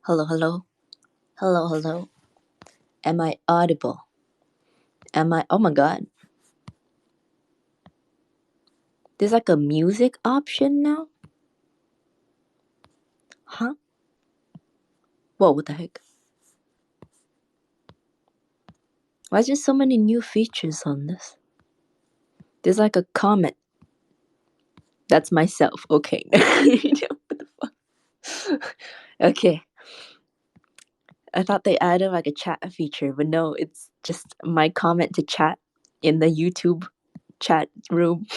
Hello, hello. Hello, hello. Am I audible? Oh my god. There's like a music option now? Huh? Whoa, what the heck? Why is there so many new features on this? There's like a comment. That's myself. Okay. What the fuck? Okay. I thought they added like a chat feature, but no, it's just my comment to chat in the YouTube chat room.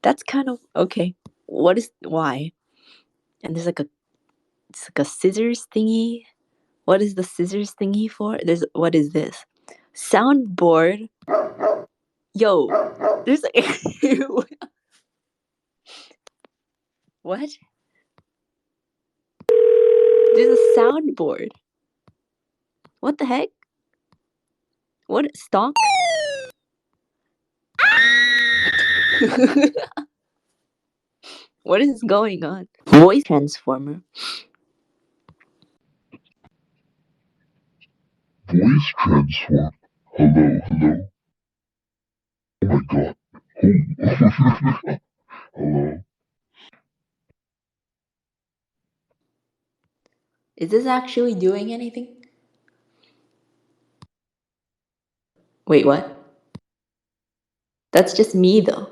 That's kind of okay. Why? And there's like it's like a scissors thingy. What is the scissors thingy for? What is this? Soundboard. Yo, there's like what? There's a soundboard. What the heck? What stonk? What is going on? Voice transformer. Voice transform. Hello, hello. Oh my god. Oh. Hello. Is this actually doing anything? Wait, what? That's just me though.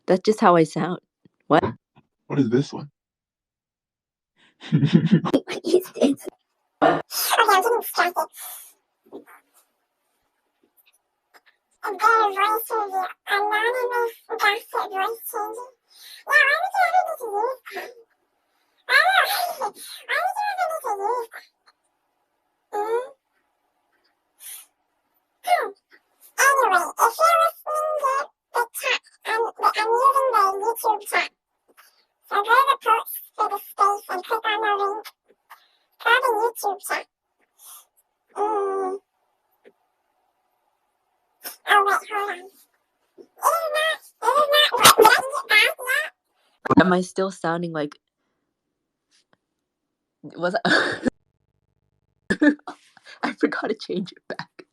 That's just how I sound. What? What is this one? It's Okay, I'm getting distracted. The voice changer. Anonymous gossip voice changer. Yeah, why would you ever need to use that? I don't know. Why would you ever need to use that? Anyway, if you're listening to the chat, I'm using the YouTube chat. So go to the post for the space and click on the link for the YouTube chat. Oh wait, hold on. Am I still sounding like was I I forgot to change it back.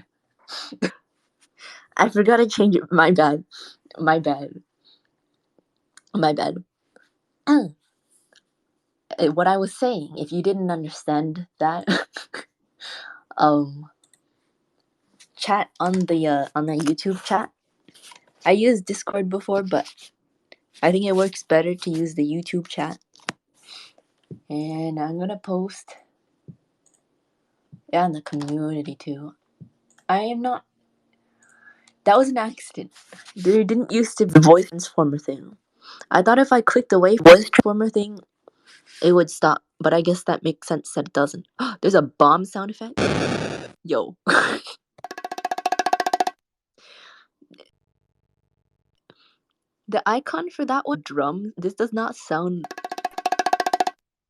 I forgot to change it. My bad. My bad. My bad. What I was saying, if you didn't understand that, chat on the YouTube chat. I used Discord before, but I think it works better to use the YouTube chat. And I'm gonna post in the community too. I am not. That was an accident. There didn't used to be a voice transformer thing. I thought if I clicked away from voice transformer thing, it would stop. But I guess that makes sense that it doesn't. There's a bomb sound effect. Yo. The icon for that one, drum. This does not sound.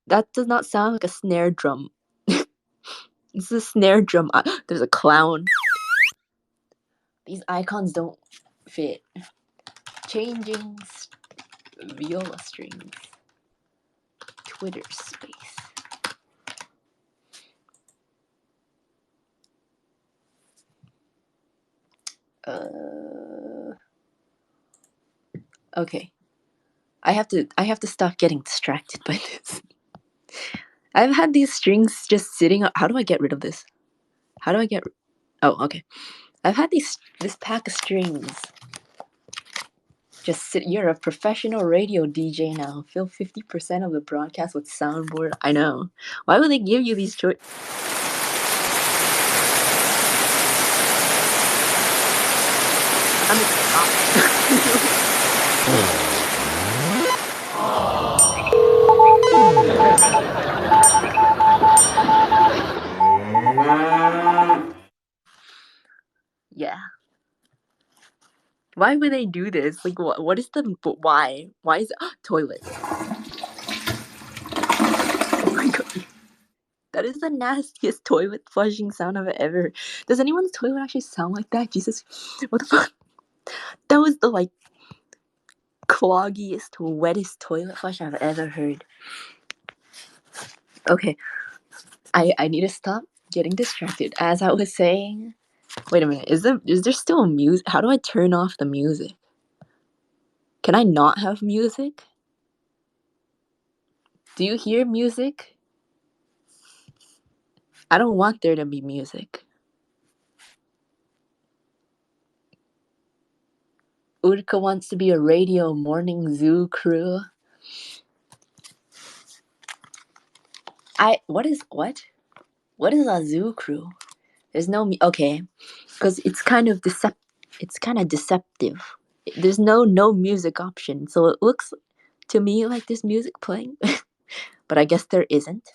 That does not sound like a snare drum. It's a snare drum. There's a clown. These icons don't fit. Changing viola strings. Twitter space. Okay. I have to stop getting distracted by this. I've had these strings just sitting. How do I get rid of this? How do I get? Oh, okay. I've had this pack of strings. Just sit. You're a professional radio DJ now. Fill 50% of the broadcast with soundboard. I know. Why would they give you these choices? Yeah. Why would they do this? Like, what is the why? Why is it toilet? Oh my god, that is the nastiest toilet flushing sound I've ever heard. Does anyone's toilet actually sound like that? Jesus, what the fuck? That was the like cloggiest, wettest toilet flush I've ever heard. Okay, I need to stop getting distracted. As I was saying, wait a minute, is there still music? How do I turn off the music? Can I not have music? Do you hear music? I don't want there to be music. Urka wants to be a radio morning zoo crew. What is a zoo crew? There's no okay, because it's kind of deceptive. There's no music option, so it looks to me like there's music playing, but I guess there isn't.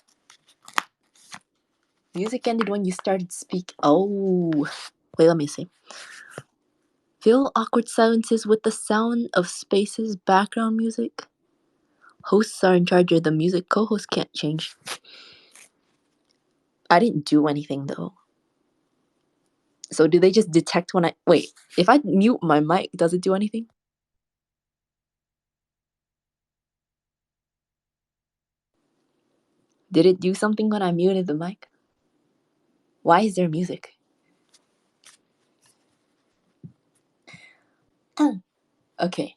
Music ended when you started speak. Oh, wait, let me see. Fill awkward silences with the sound of spaces. Background music. Hosts are in charge of the music. Co-hosts can't change. I didn't do anything though. So do they just detect when I wait? If I mute my mic, does it do anything? Did it do something when I muted the mic? Why is there music? Okay.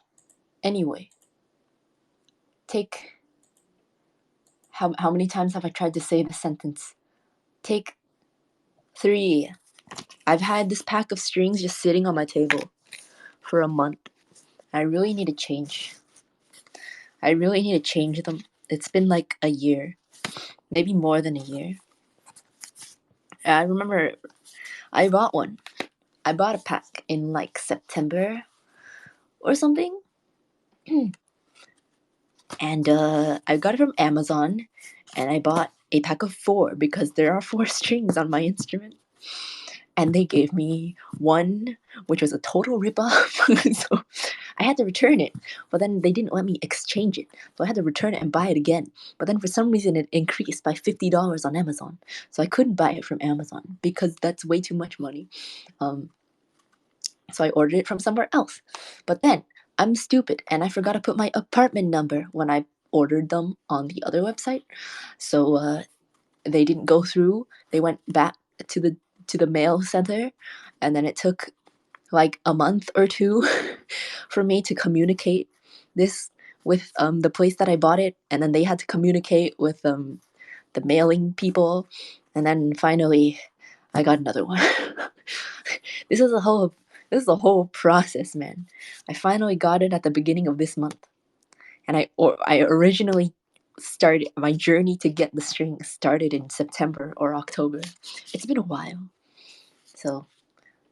Anyway. Take how many times have I tried to say the sentence? Take 3. I've had this pack of strings just sitting on my table for a month. I really need to change. I really need to change them. It's been like a year. Maybe more than a year. I remember I bought one. I bought a pack in like September or something. And I got it from Amazon. And I bought a pack of 4 because there are 4 strings on my instrument. And they gave me one, which was a total ripoff. So I had to return it, but then they didn't let me exchange it. So I had to return it and buy it again. But then for some reason it increased by $50 on Amazon. So I couldn't buy it from Amazon because that's way too much money. So I ordered it from somewhere else. But then I'm stupid and I forgot to put my apartment number when I ordered them on the other website. So they didn't go through. They went back to the mail center, and then it took like a month or 2 for me to communicate this with the place that I bought it, and then they had to communicate with the mailing people, and then finally I got another one. This is a whole process, man. I finally got it at the beginning of this month, and I originally started my journey to get the string started in September or October. It's been a while, so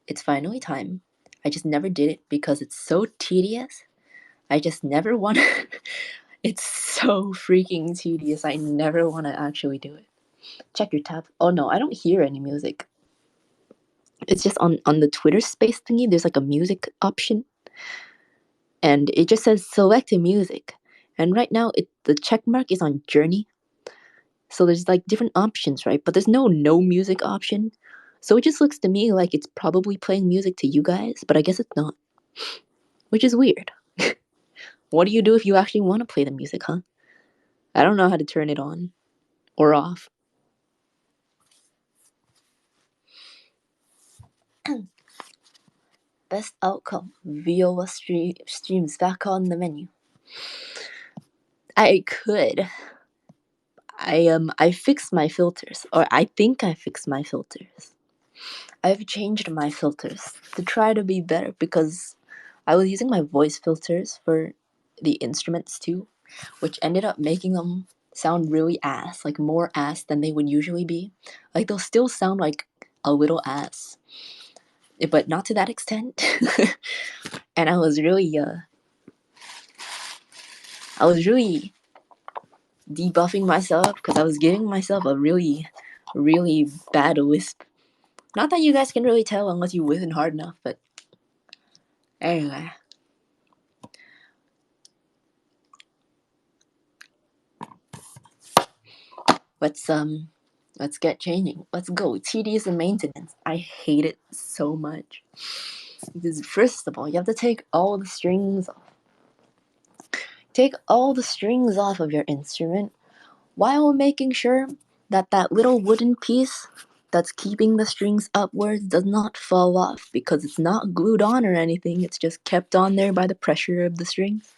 it's finally time. I just never did it because it's so tedious. I just never want to. It's so freaking tedious. I never want to actually do it. Check your tab. Oh no, I don't hear any music. It's just on the Twitter space thingy, there's like a music option. And it just says select a music. And right now the check mark is on Journey. So there's like different options, right? But there's no music option. So it just looks to me like it's probably playing music to you guys, but I guess it's not. Which is weird. What do you do if you actually want to play the music, huh? I don't know how to turn it on or off. Best outcome. Viola streams back on the menu. I could. I fixed my filters, or I think I fixed my filters. I've changed my filters to try to be better because I was using my voice filters for the instruments too, which ended up making them sound really ass, like more ass than they would usually be. Like they'll still sound like a little ass, but not to that extent. And I was really debuffing myself because I was giving myself a really, really bad wisp. Not that you guys can really tell unless you listen hard enough, but anyway. Let's get changing. Let's go. Tedious and maintenance. I hate it so much. Because first of all, you have to take all the strings off. Take all the strings off of your instrument. while making sure that that little wooden piece that's keeping the strings upwards does not fall off, because it's not glued on or anything, it's just kept on there by the pressure of the strings.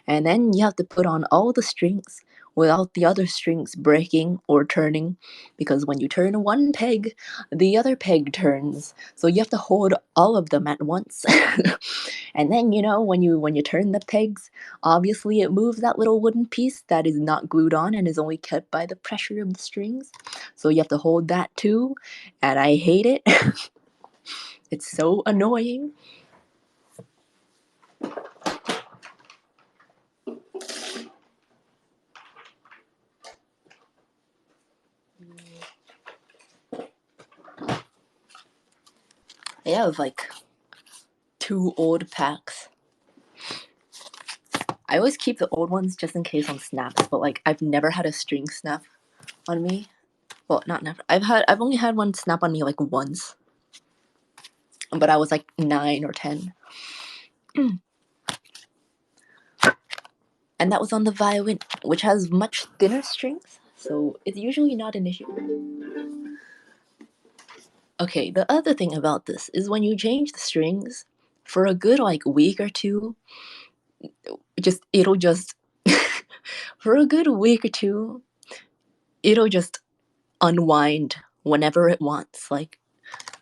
And then you have to put on all the strings without the other strings breaking or turning, because when you turn one peg, the other peg turns. So you have to hold all of them at once. And then, you know, when you turn the pegs, obviously it moves that little wooden piece that is not glued on and is only kept by the pressure of the strings. So you have to hold that too, and I hate it. It's so annoying. I have like 2 old packs. I always keep the old ones just in case on snaps, but like I've never had a string snap on me. Well, not never. I've only had one snap on me like once. But I was like 9 or 10. And that was on the violin, which has much thinner strings, so it's usually not an issue. Okay, the other thing about this is when you change the strings, for a good like week or two, it'll just for a good week or two, it'll just unwind whenever it wants. Like,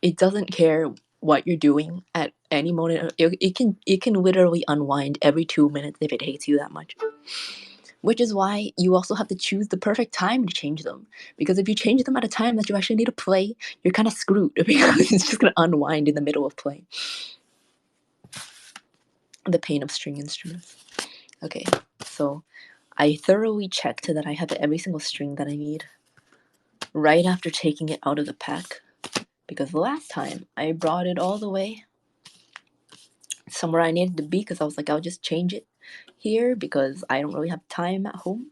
it doesn't care what you're doing at any moment. It can literally unwind every 2 minutes if it hates you that much. Which is why you also have to choose the perfect time to change them. Because if you change them at a time that you actually need to play, you're kind of screwed, because it's just going to unwind in the middle of playing. The pain of string instruments. Okay, so I thoroughly checked that I have every single string that I need right after taking it out of the pack. Because the last time I brought it all the way somewhere I needed to be, because I was like, I'll just change it here because I don't really have time at home.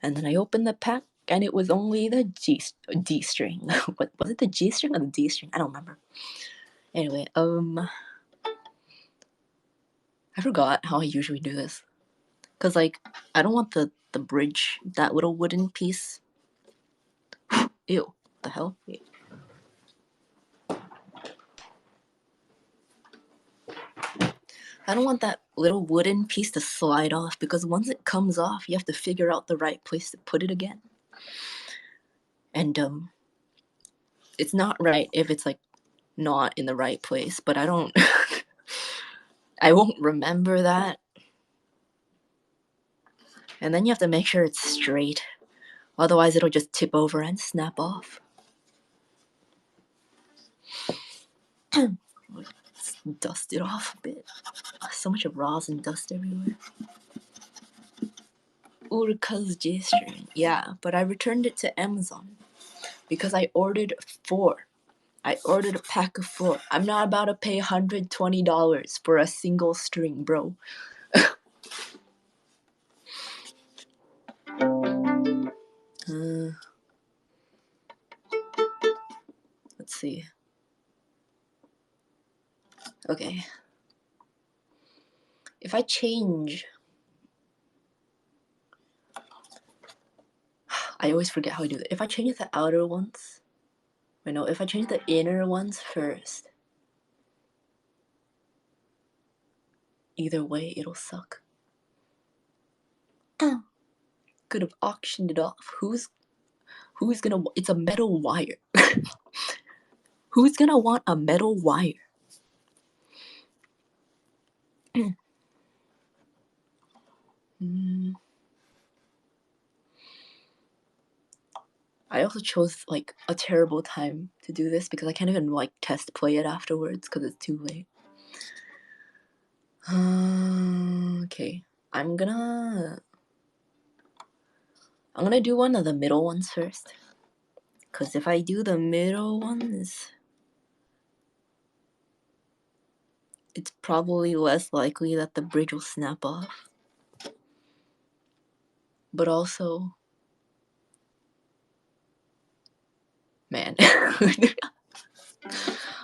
And then I opened the pack and it was only the D string. What was it, the G string or the D string? I don't remember. Anyway, I forgot how I usually do this. Cause like I don't want the bridge, that little wooden piece. Ew, what the hell? Wait. I don't want that little wooden piece to slide off, because once it comes off, you have to figure out the right place to put it again. And it's not right if it's like not in the right place, but I don't I won't remember that. And then you have to make sure it's straight, otherwise it'll just tip over and snap off. Let's dust it off a bit. So much rosin dust everywhere. Uruka's J string. Yeah, but I returned it to Amazon because I ordered 4. I ordered a pack of 4. I'm not about to pay $120 for a single string, bro. Let's see. Okay. If I change... I always forget how I do that. If I change the outer ones... Wait, no, if I change the inner ones first... Either way, it'll suck. Could have auctioned it off. Who's gonna... It's a metal wire. Who's gonna want a metal wire? I also chose like a terrible time to do this because I can't even like test play it afterwards because it's too late. Okay, I'm gonna do one of the middle ones first, because if I do the middle ones, it's probably less likely that the bridge will snap off. But also, man,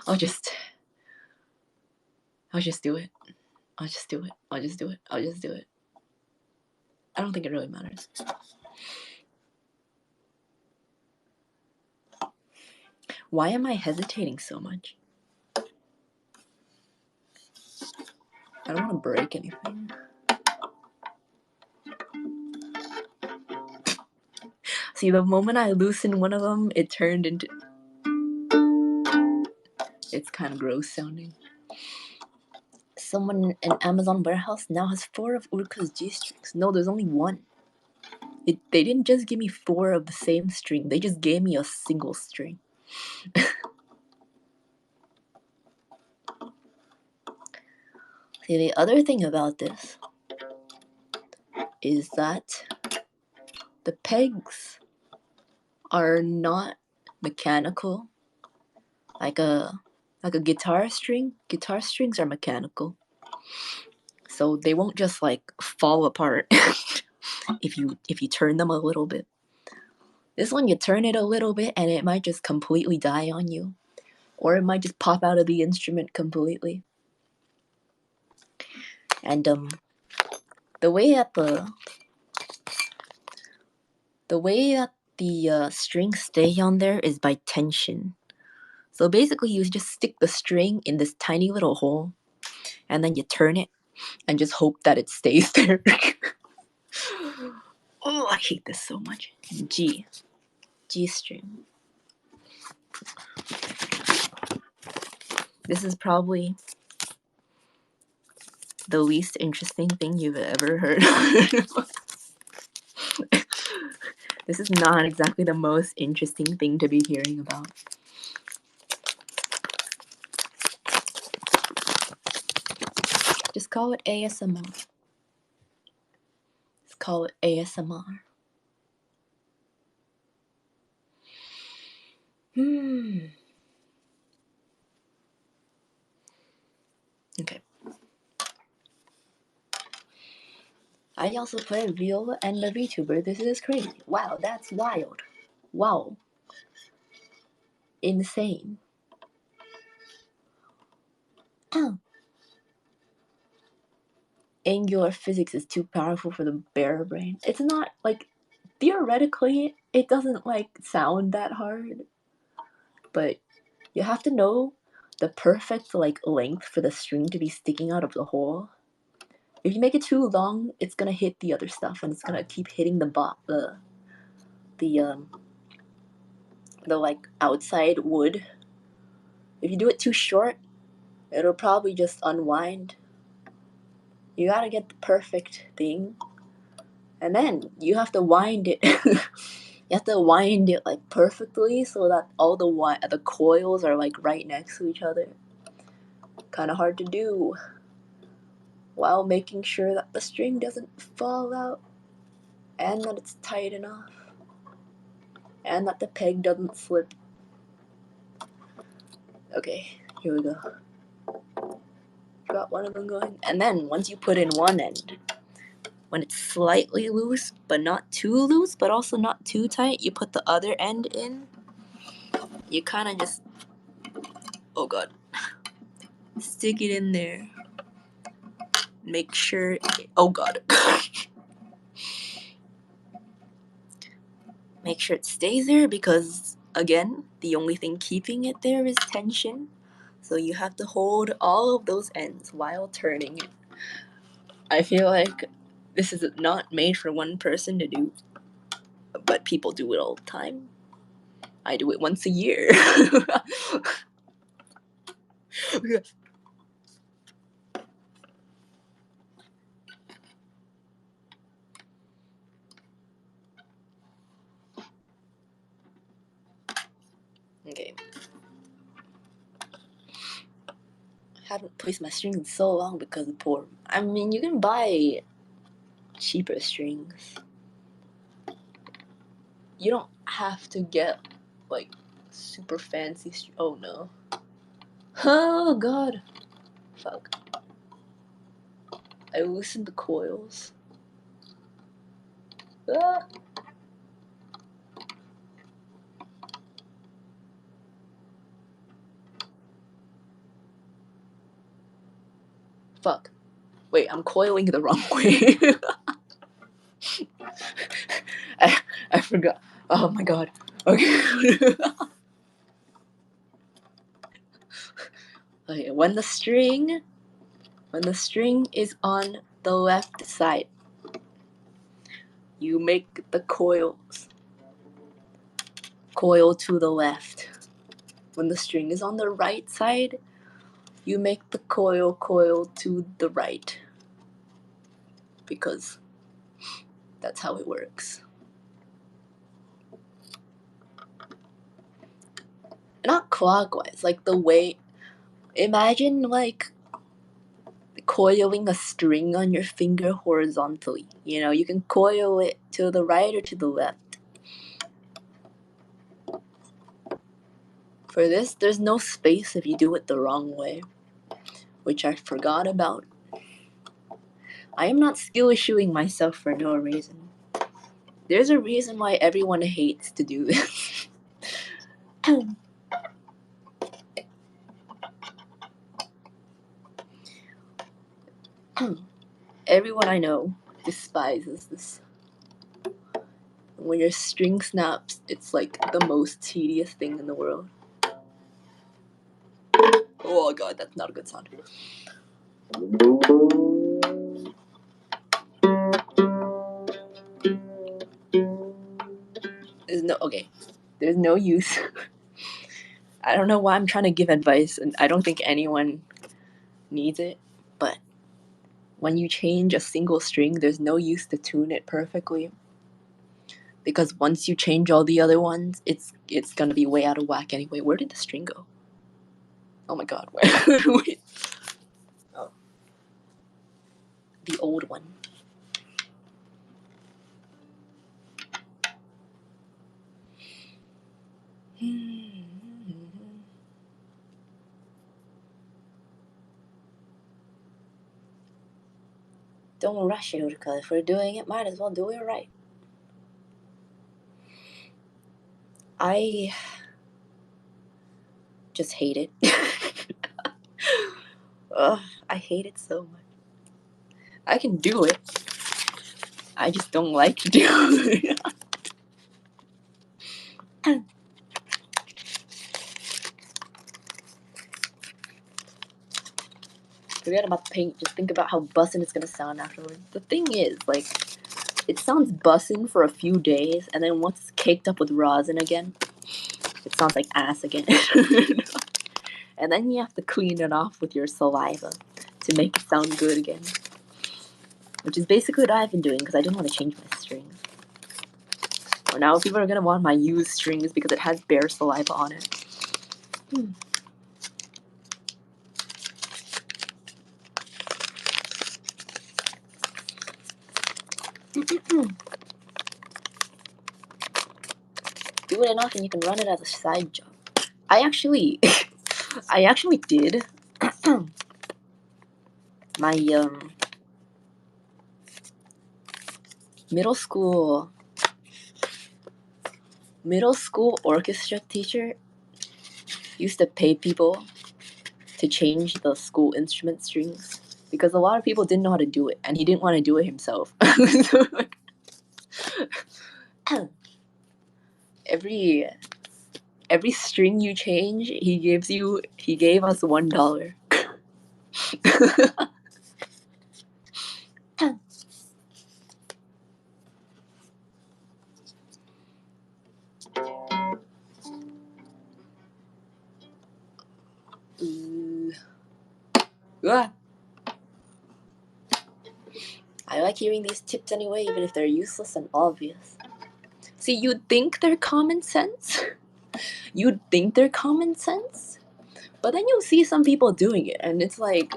I'll just do it. I'll just do it. I don't think it really matters. Why am I hesitating so much? I don't want to break anything. See, the moment I loosened one of them, it turned into... It's kind of gross sounding. Someone in Amazon warehouse now has 4 of Uruka's G-strings. No, there's only 1. They didn't just give me 4 of the same string. They just gave me a single string. See, the other thing about this is that the pegs are not mechanical like a guitar string. Guitar strings are mechanical, so they won't just like fall apart if you turn them a little bit. This one, you turn it a little bit and it might just completely die on you, or it might just pop out of the instrument completely. And the way that the strings stay on there is by tension. So basically, you just stick the string in this tiny little hole, and then you turn it, and just hope that it stays there. Oh, I hate this so much. G string. This is probably the least interesting thing you've ever heard. This is not exactly the most interesting thing to be hearing about. Just call it ASMR. Let's call it ASMR. Okay. I also play viola and the VTuber. This is crazy. Wow, that's wild. Wow. Insane. Angular physics is too powerful for the bare brain. It's not, like, theoretically, it doesn't, like, sound that hard. But you have to know the perfect, like, length for the string to be sticking out of the hole. If you make it too long, it's gonna hit the other stuff, and it's gonna keep hitting the like, outside wood. If you do it too short, it'll probably just unwind. You gotta get the perfect thing. And then you have to wind it. You have to wind it like perfectly so that all the coils are like right next to each other. Kind of hard to do, while making sure that the string doesn't fall out, and that it's tight enough, and that the peg doesn't slip. Okay, here we go. Got one of them going. And then once you put in one end, when it's slightly loose, but not too loose, but also not too tight, you put the other end in. You kind of just, oh god, stick it in there. Make sure, oh god. Make sure it stays there, because, again, the only thing keeping it there is tension. So you have to hold all of those ends while turning it. I feel like this is not made for one person to do, but people do it all the time. I do it once a year. Okay. I haven't placed my strings in so long because of poor. I mean, you can buy cheaper strings. You don't have to get, like, super fancy oh no. Oh god. Fuck. I loosened the coils. Ah. Fuck. Wait, I'm coiling the wrong way. I forgot. Oh my god. Okay. Okay, when the string is on the left side, you make the coil to the left. When the string is on the right side, you make the coil to the right. Because that's how it works. Not clockwise, like the way. Imagine like coiling a string on your finger horizontally. You know, you can coil it to the right or to the left. For this, there's no space if you do it the wrong way, which I forgot about. I am not skill issuing myself for no reason. There's a reason why everyone hates to do this. Everyone I know despises this. When your string snaps, it's like the most tedious thing in the world. Oh god, that's not a good sound. There's no use. I don't know why I'm trying to give advice, and I don't think anyone needs it, but when you change a single string, there's no use to tune it perfectly. Because once you change all the other ones, it's gonna be way out of whack anyway. Where did the string go? Oh my god, where? Wait. Oh. The old one. Don't rush it, Urka. If we're doing it, might as well do it right. I just hate it. Ugh, I hate it so much. I can do it. I just don't like to do it. Forget about the paint. Just think about how bussin' it's gonna sound afterwards. The thing is, like, it sounds bussin' for a few days, and then once it's caked up with rosin again, it sounds like ass again. And then you have to clean it off with your saliva to make it sound good again. Which is basically what I've been doing, because I didn't want to change my strings. Or now people are gonna want my used strings because it has bare saliva on it. Do it enough and you can run it as a side job. I actually did my middle school orchestra teacher used to pay people to change the school instrument strings because a lot of people didn't know how to do it, and he didn't want to do it himself. So, like, every string you change, he gave us $1. I like hearing these tips anyway, even if they're useless and obvious. See, you'd think they're common sense. But then you'll see some people doing it, and it's like,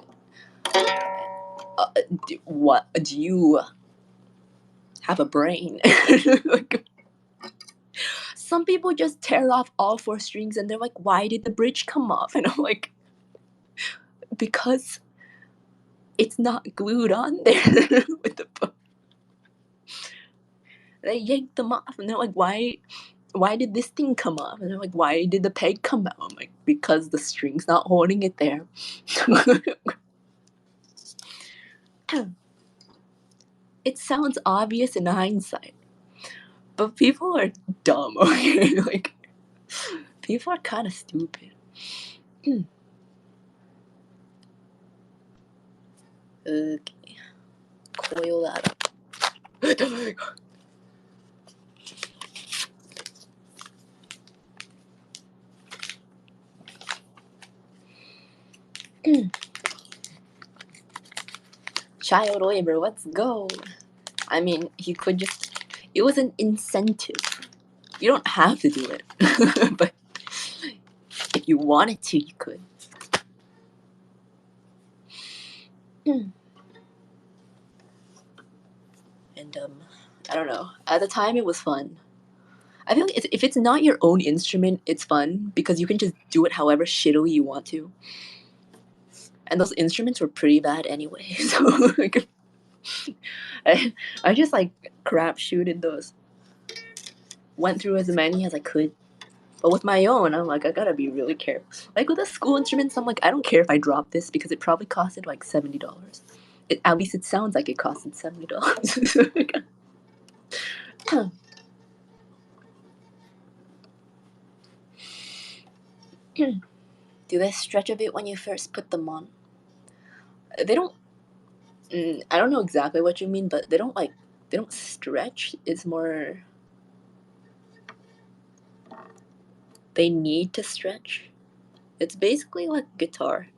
what? Do you have a brain? Like, some people just tear off all 4 strings, and they're like, why did the bridge come off? And I'm like, because it's not glued on there with the book. They yanked them off, and they're like, why did this thing come off? And they're like, why did the peg come out? I'm like, because the string's not holding it there. It sounds obvious in hindsight, but people are dumb, okay? Like, people are kind of stupid. Okay. Viola. Child labor, let's go. I mean, he could just. It was an incentive. You don't have to do it. But if you wanted to, you could. And, I don't know. At the time, it was fun. I feel like if it's not your own instrument, it's fun because you can just do it however shittily you want to. And those instruments were pretty bad anyway. So, like, I just, like, crapshooted those. Went through as many as I could. But with my own, I'm like, I gotta be really careful. Like with the school instruments, I'm like, I don't care if I drop this because it probably costed like $70. At least it sounds like it costed $70. Do they stretch a bit when you first put them on? They don't. I don't know exactly what you mean, but they don't stretch. It's more they need to stretch. It's basically like guitar,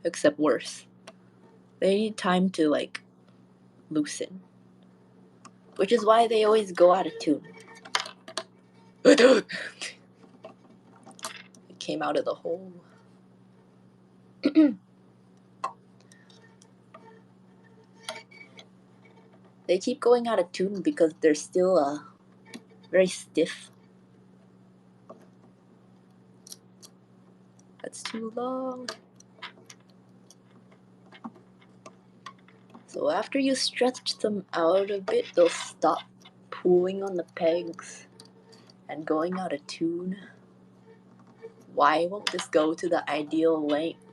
except worse. They need time to like loosen, which is why they always go out of tune. It came out of the hole. They keep going out of tune because they're still very stiff. That's too long. So after you stretch them out a bit, they'll stop pulling on the pegs and going out of tune. Why won't this go to the ideal length?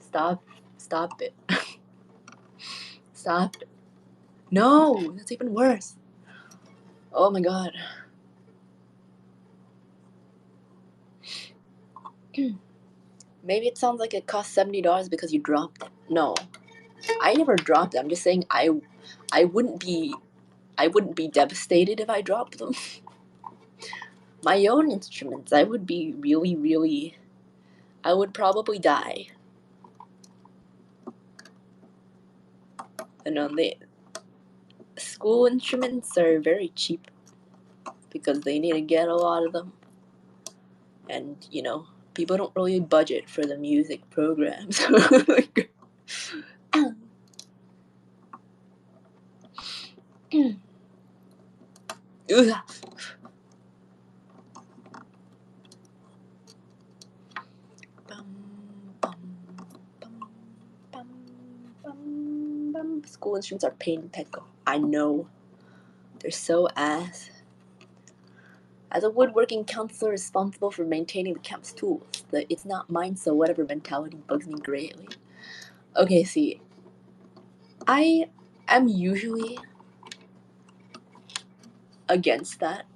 Stop it. Stop it. No, that's even worse. Oh my god. Maybe it sounds like it cost $70 because you dropped it. No, I never dropped it. I'm just saying I wouldn't be devastated if I dropped them. My own instruments, I would be really, I would probably die. And the school instruments are very cheap because they need to get a lot of them. And, people don't really budget for the music programs. Like, School instruments are pain in Petco. I know. They're so ass. As a woodworking counselor responsible for maintaining the camp's tools, the it's not mine so whatever mentality bugs me greatly. Okay, see, I am usually against that.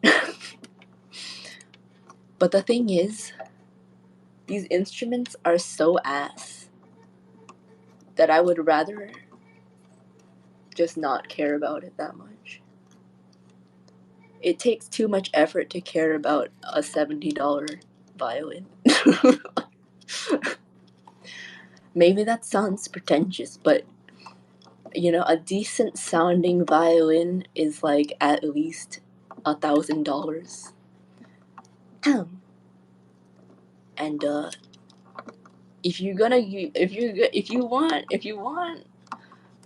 But the thing is, these instruments are so ass that I would rather just not care about it that much. It takes too much effort to care about a $70 violin. Maybe that sounds pretentious, but a decent sounding violin is like at least $1,000. And if you want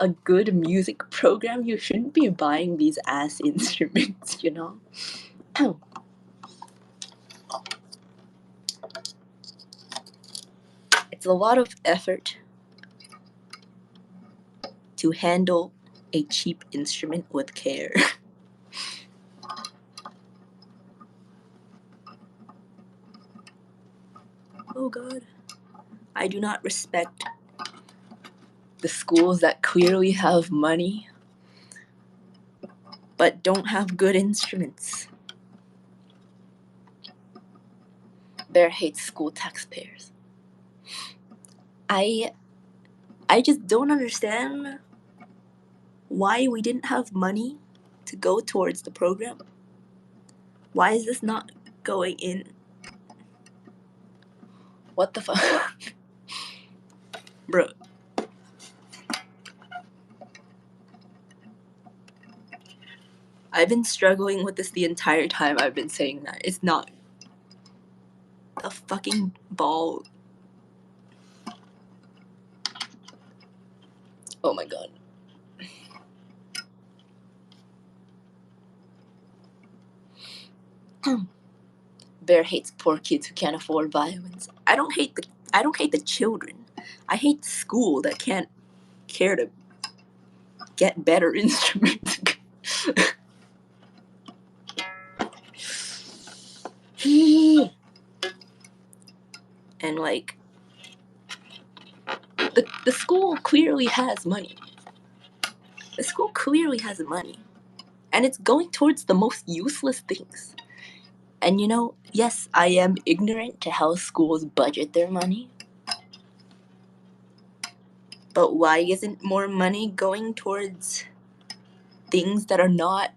a good music program, you shouldn't be buying these ass instruments, It's a lot of effort to handle a cheap instrument with care. Oh god. I do not respect the schools that clearly have money but don't have good instruments. Bear hates school taxpayers. I I just don't understand why we didn't have money to go towards the program. Why is this not going in? What the fuck? Bro. I've been struggling with this the entire time I've been saying that. It's not a fucking ball. Oh my god. Bear hates poor kids who can't afford violins. I don't hate the children. I hate the school that can't care to get better instruments. And like the school clearly has money. The school clearly has money. And it's going towards the most useless things. And you know, yes, I am ignorant to how schools budget their money. But why isn't more money going towards things that are not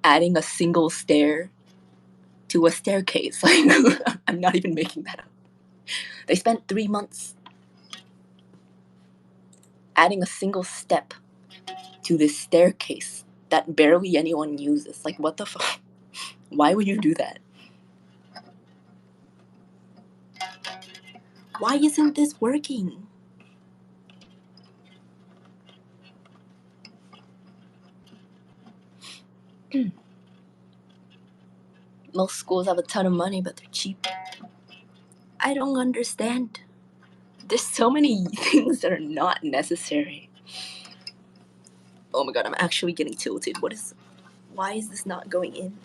adding a single stair to a staircase? Like, I'm not even making that up. They spent 3 months adding a single step to this staircase that barely anyone uses. Like, what the fuck? Why would you do that? Why isn't this working? Most schools have a ton of money, but they're cheap. I don't understand. There's so many things that are not necessary. Oh my god, I'm actually getting tilted. Why is this not going in?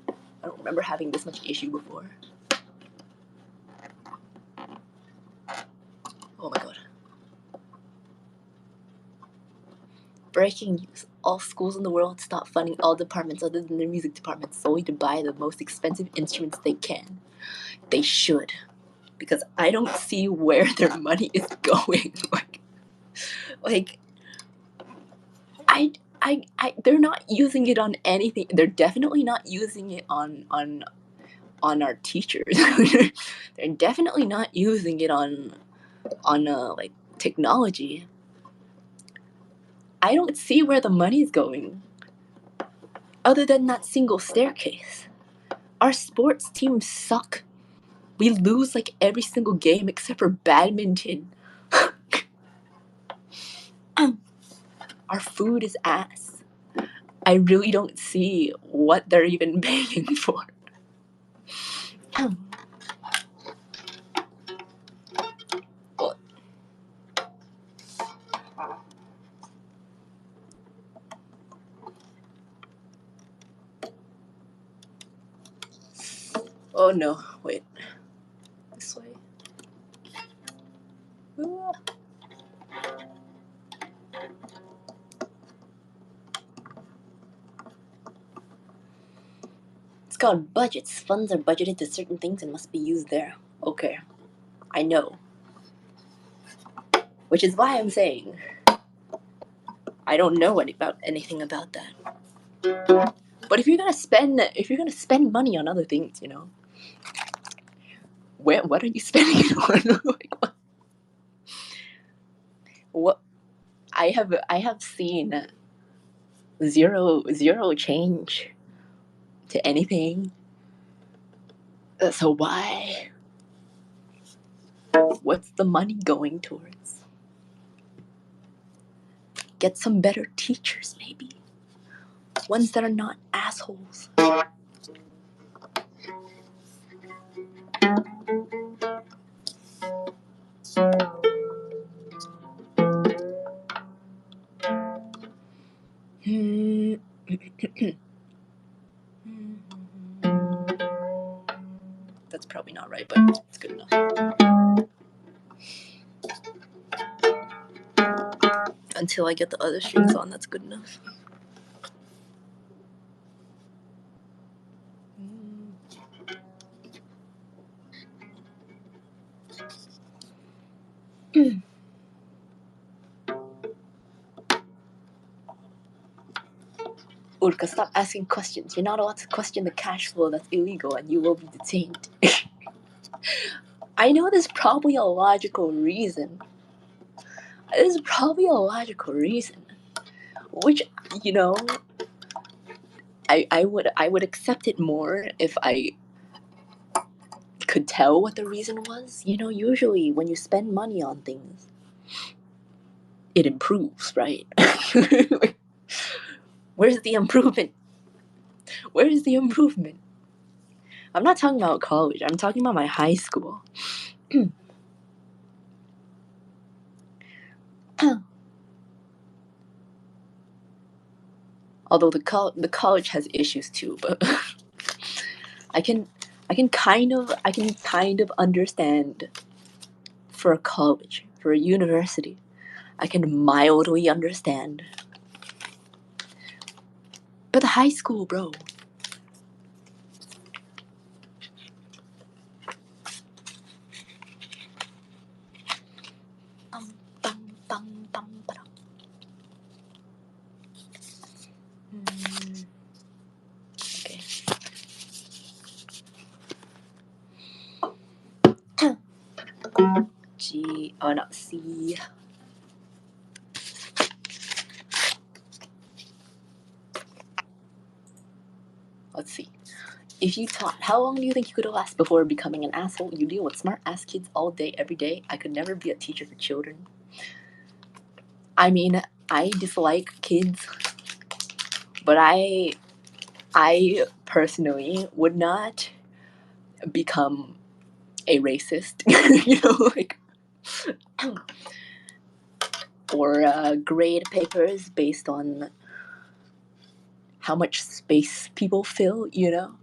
I don't remember having this much issue before. Oh my god. Breaking news. All schools in the world stop funding all departments other than their music department solely to buy the most expensive instruments they can. They should. Because I don't see where their money is going. They're not using it on anything. They're definitely not using it on our teachers. They're definitely not using it on like technology. I don't see where the money's going. Other than that single staircase. Our sports teams suck. We lose like every single game except for badminton. Our food is ass. I really don't see what they're even paying for. Oh no, wait. This way. It's called budgets. Funds are budgeted to certain things and must be used there. Okay. I know. Which is why I'm saying I don't know anything about that. But if you're gonna spend money on other things, you know, what are you spending it on? Like, what? I have seen zero change to anything. So why? What's the money going towards? Get some better teachers, maybe. Ones that are not assholes. That's probably not right, but it's good enough. Until I get the other strings on, that's good enough. Urka, stop asking questions. You're not allowed to question the cash flow. That's illegal and you will be detained. I know there's probably a logical reason. There's probably a logical reason. Which, you know, I would accept it more if I could tell what the reason was. You know, usually when you spend money on things, it improves, right? Where's the improvement? Where is the improvement? I'm not talking about college. I'm talking about my high school. Although the college has issues too, but I can kind of understand for a college, for a university. I can mildly understand. But the high school, bro. Okay. G. Oh no, C. Let's see. If you taught, how long do you think you could last before becoming an asshole? You deal with smart-ass kids all day, every day. I could never be a teacher for children. I mean, I dislike kids, but I personally would not become a racist, you know, like, or grade papers based on how much space people fill, you know.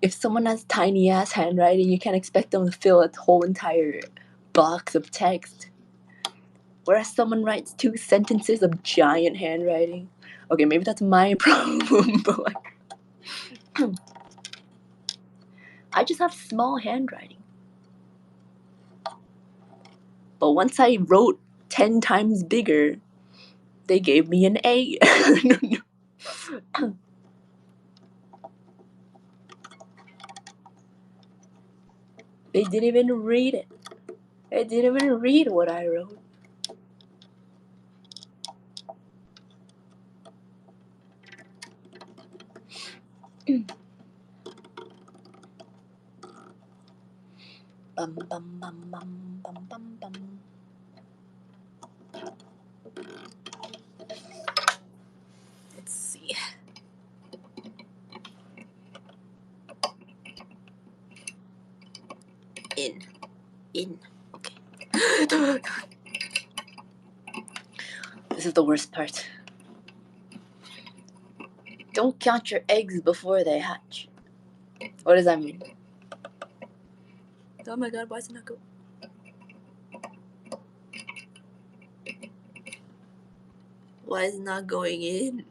If someone has tiny ass handwriting, you can't expect them to fill a whole entire box of text. Whereas someone writes 2 sentences of giant handwriting. Okay, maybe that's my problem, but like, I just have small handwriting. But once I wrote 10 times bigger, they gave me an A. They didn't even read it. They didn't even read what I wrote. Bum, bum, bum, bum, bum, bum, bum. Let's see. In. Okay. This is the worst part. Don't count your eggs before they hatch. What does that mean? Oh my god, why is it not go? Why is it not going in?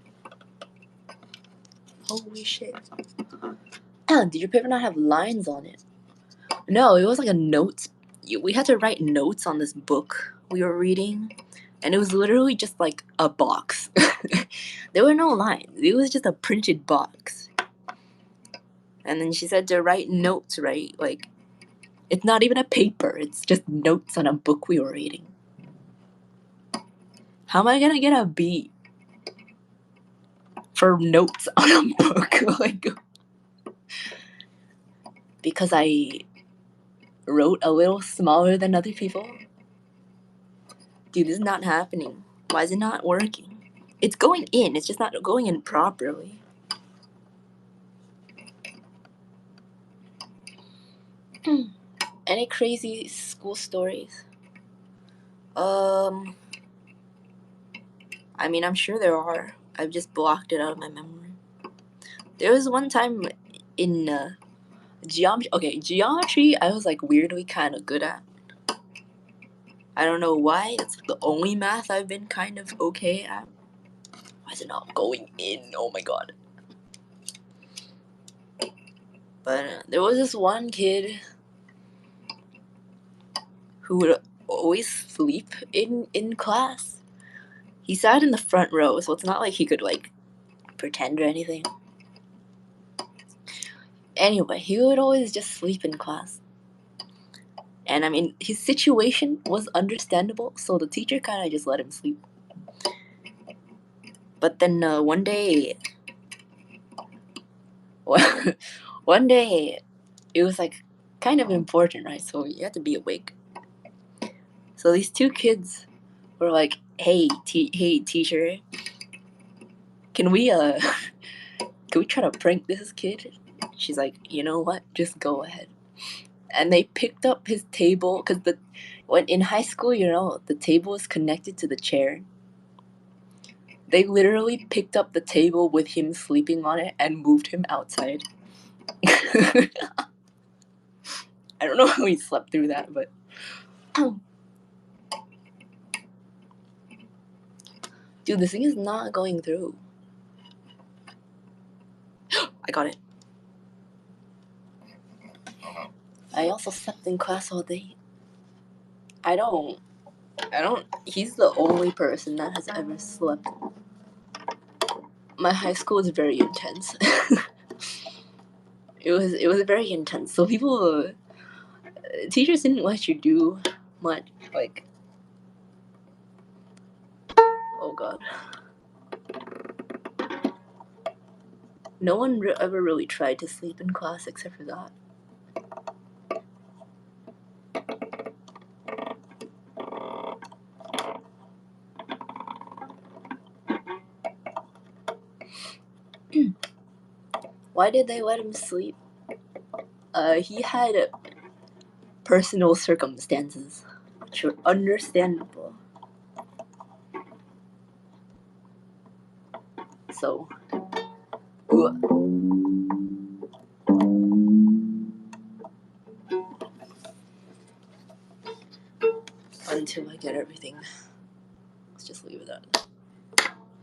Holy shit. Did your paper not have lines on it? No, it was like a notes. We had to write notes on this book we were reading, and it was literally just like a box. There were no lines. It was just a printed box. And then she said to write notes, right? Like, it's not even a paper. It's just notes on a book we were reading. How am I gonna get a B for notes on a book? Like, because I wrote a little smaller than other people? Dude, this is not happening. Why is it not working? It's going in. It's just not going in properly. Any crazy school stories? I mean, I'm sure there are. I've just blocked it out of my memory. There was one time in geometry. Okay, geometry I was like weirdly kind of good at. I don't know why. It's the only math I've been kind of okay at. Why is it not going in? Oh my god. But there was this one kid who would always sleep in class. He sat in the front row, so it's not like he could like pretend or anything. Anyway, he would always just sleep in class. And I mean, his situation was understandable, so the teacher kind of just let him sleep. But then one day, it was like kind of important, right? So you had to be awake. So these two kids were like, "Hey, hey, teacher, can we can we try to prank this kid?" She's like, "You know what? Just go ahead." And they picked up his table because when in high school, the table is connected to the chair. They literally picked up the table with him sleeping on it and moved him outside. I don't know how he slept through that, but dude, this thing is not going through. I got it. I also slept in class all day. I don't. He's the only person that has ever slept. My high school was very intense. It was very intense. So teachers didn't let you do much. Like, oh god, no one ever really tried to sleep in class except for that. Why did they let him sleep? He had personal circumstances, which were understandable. So, until I get everything, let's just leave it at.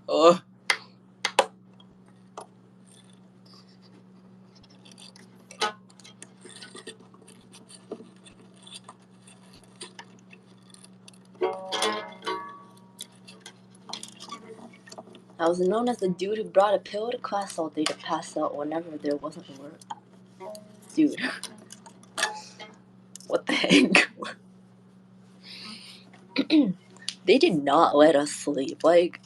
Oh. I was known as the dude who brought a pill to class all day to pass out whenever there wasn't work. Dude. What the heck? They did not let us sleep. Like,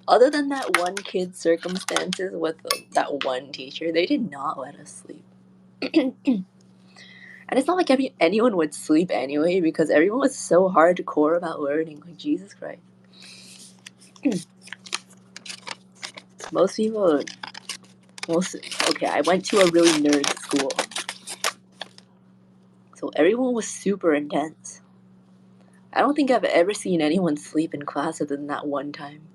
other than that one kid's circumstances with that one teacher, they did not let us sleep. And it's not like anyone would sleep anyway, because everyone was so hardcore about learning. Like, Jesus Christ. Okay, I went to a really nerd school. So everyone was super intense. I don't think I've ever seen anyone sleep in class other than that one time.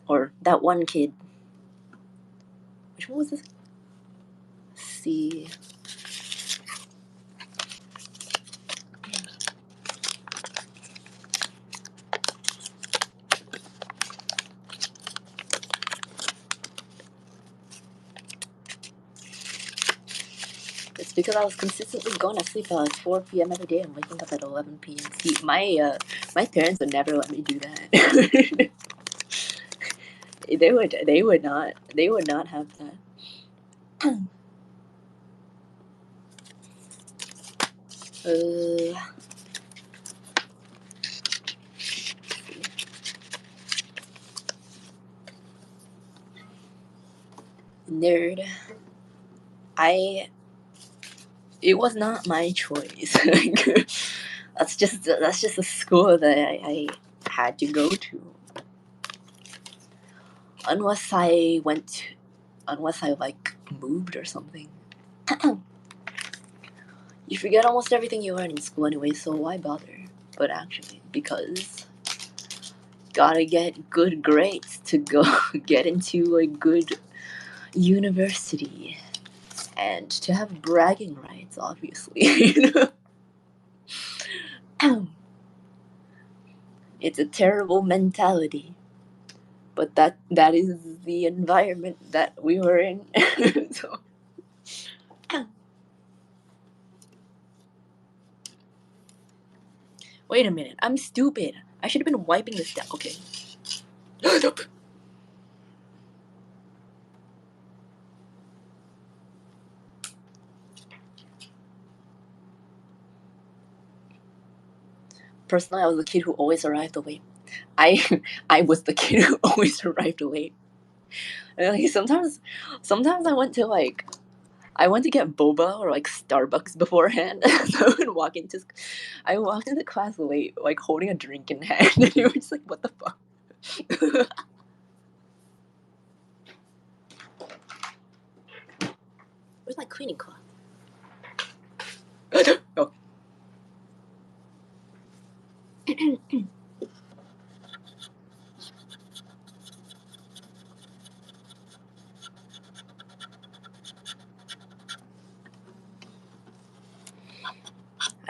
Or that one kid. Which one was this? Let's see. It's because I was consistently going to sleep at like 4 p.m. every day and waking up at 11 p.m. See, my parents would never let me do that. They would not have that. Nerd. It was not my choice. That's just a school that I had to go to. Unless I like moved or something. You forget almost everything you learn in school anyway, so why bother? But actually, because gotta get good grades to go get into a good university. And to have bragging rights, obviously. It's a terrible mentality. But that is the environment that we were in. So. Wait a minute, I'm stupid. I should have been wiping this down. Okay. personally, I was the kid who always arrived late. I was the kid who always arrived late. And like sometimes I went to get boba or like Starbucks beforehand. So I walked into class late, like holding a drink in hand, and you were just like, "What the fuck?" Where's my cleaning cloth? Oh.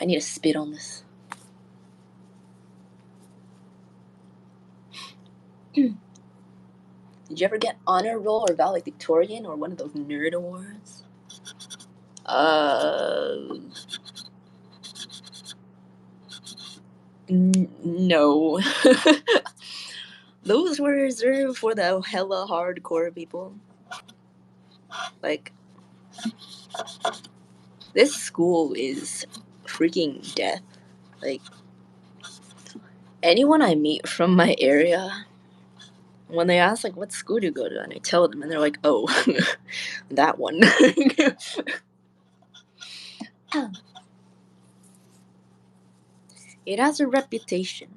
I need to spit on this. Did you ever get honor roll or valedictorian or one of those nerd awards? No. Those were reserved for the hella hardcore people. Like, this school is freaking death. Like, anyone I meet from my area, when they ask, like, what school do you go to? And I tell them, and they're like, oh, that one. It has a reputation.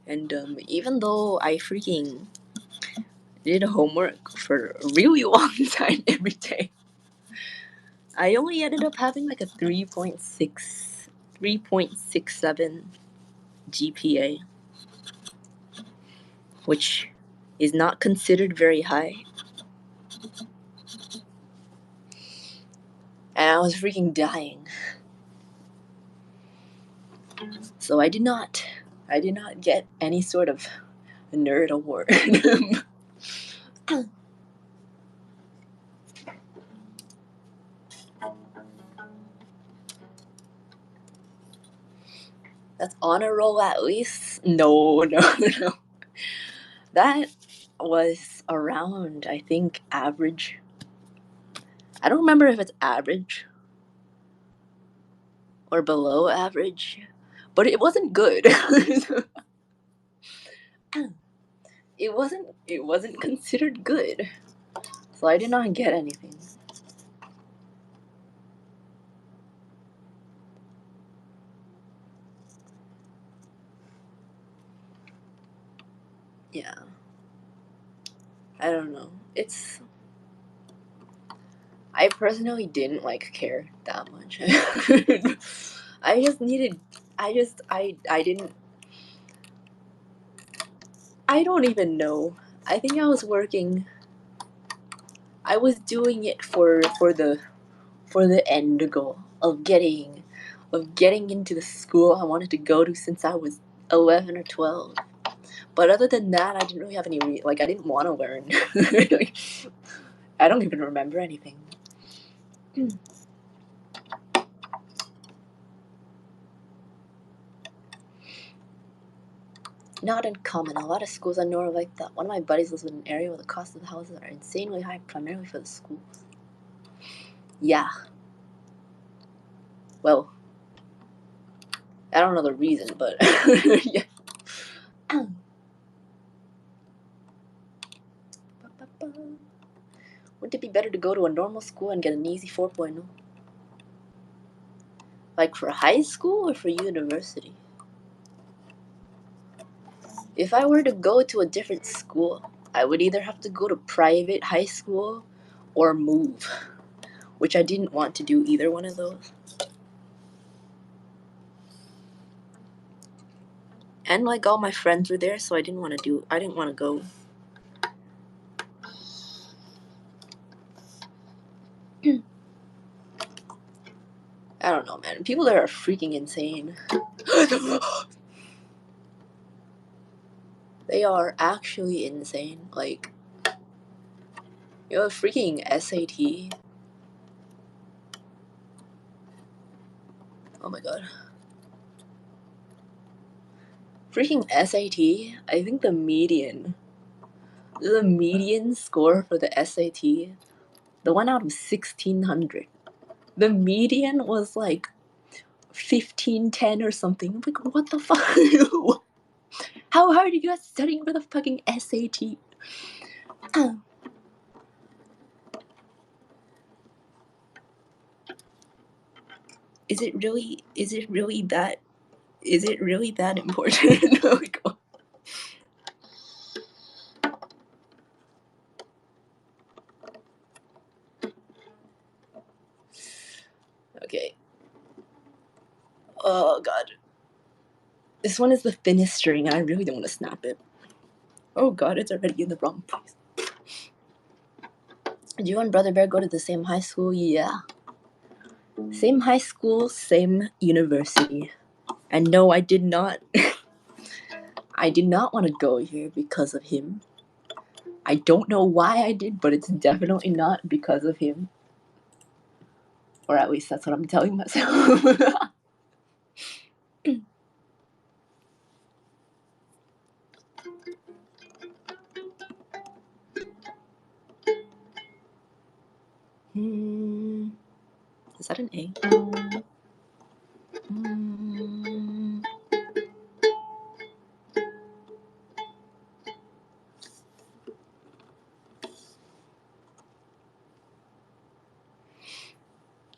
And even though I freaking did homework for a really long time every day, I only ended up having like a 3.67 GPA, which is not considered very high. And I was freaking dying. So I did not get any sort of nerd award. That's honor roll at least? No. That was around, I think, average. I don't remember if it's average or below average, but it wasn't good. It wasn't considered good. So I did not get anything. Yeah. I don't know. I personally didn't care that much. I don't even know. I think I was doing it for the end goal of getting into the school I wanted to go to since I was 11 or 12. But other than that, I didn't really have any I didn't want to learn. I don't even remember anything. Not uncommon. A lot of schools I know are like that. One of my buddies lives in an area where the cost of the houses are insanely high, primarily for the schools. Yeah. Well, I don't know the reason, but yeah. Wouldn't it be better to go to a normal school and get an easy 4.0? Like for high school or for university? If I were to go to a different school, I would either have to go to private high school or move, which I didn't want to do either one of those. And all my friends were there, so I didn't want to go. I don't know, man. People there are freaking insane. They are actually insane. Freaking SAT. Oh my god. Freaking SAT. I think the median score for the SAT, the one out of 1,600, the median was 1510 or something. I'm like, what the fuck? How hard are you guys studying for the fucking SAT? Is it really that important? Like, okay. Oh god. This one is the thinnest string and I really don't want to snap it. Oh god, it's already in the wrong place. Did you and Brother Bear go to the same high school? Yeah. Same high school, same university. And no, I did not. I did not want to go here because of him. I don't know why I did, but it's definitely not because of him. Or at least that's what I'm telling myself. Is that an A?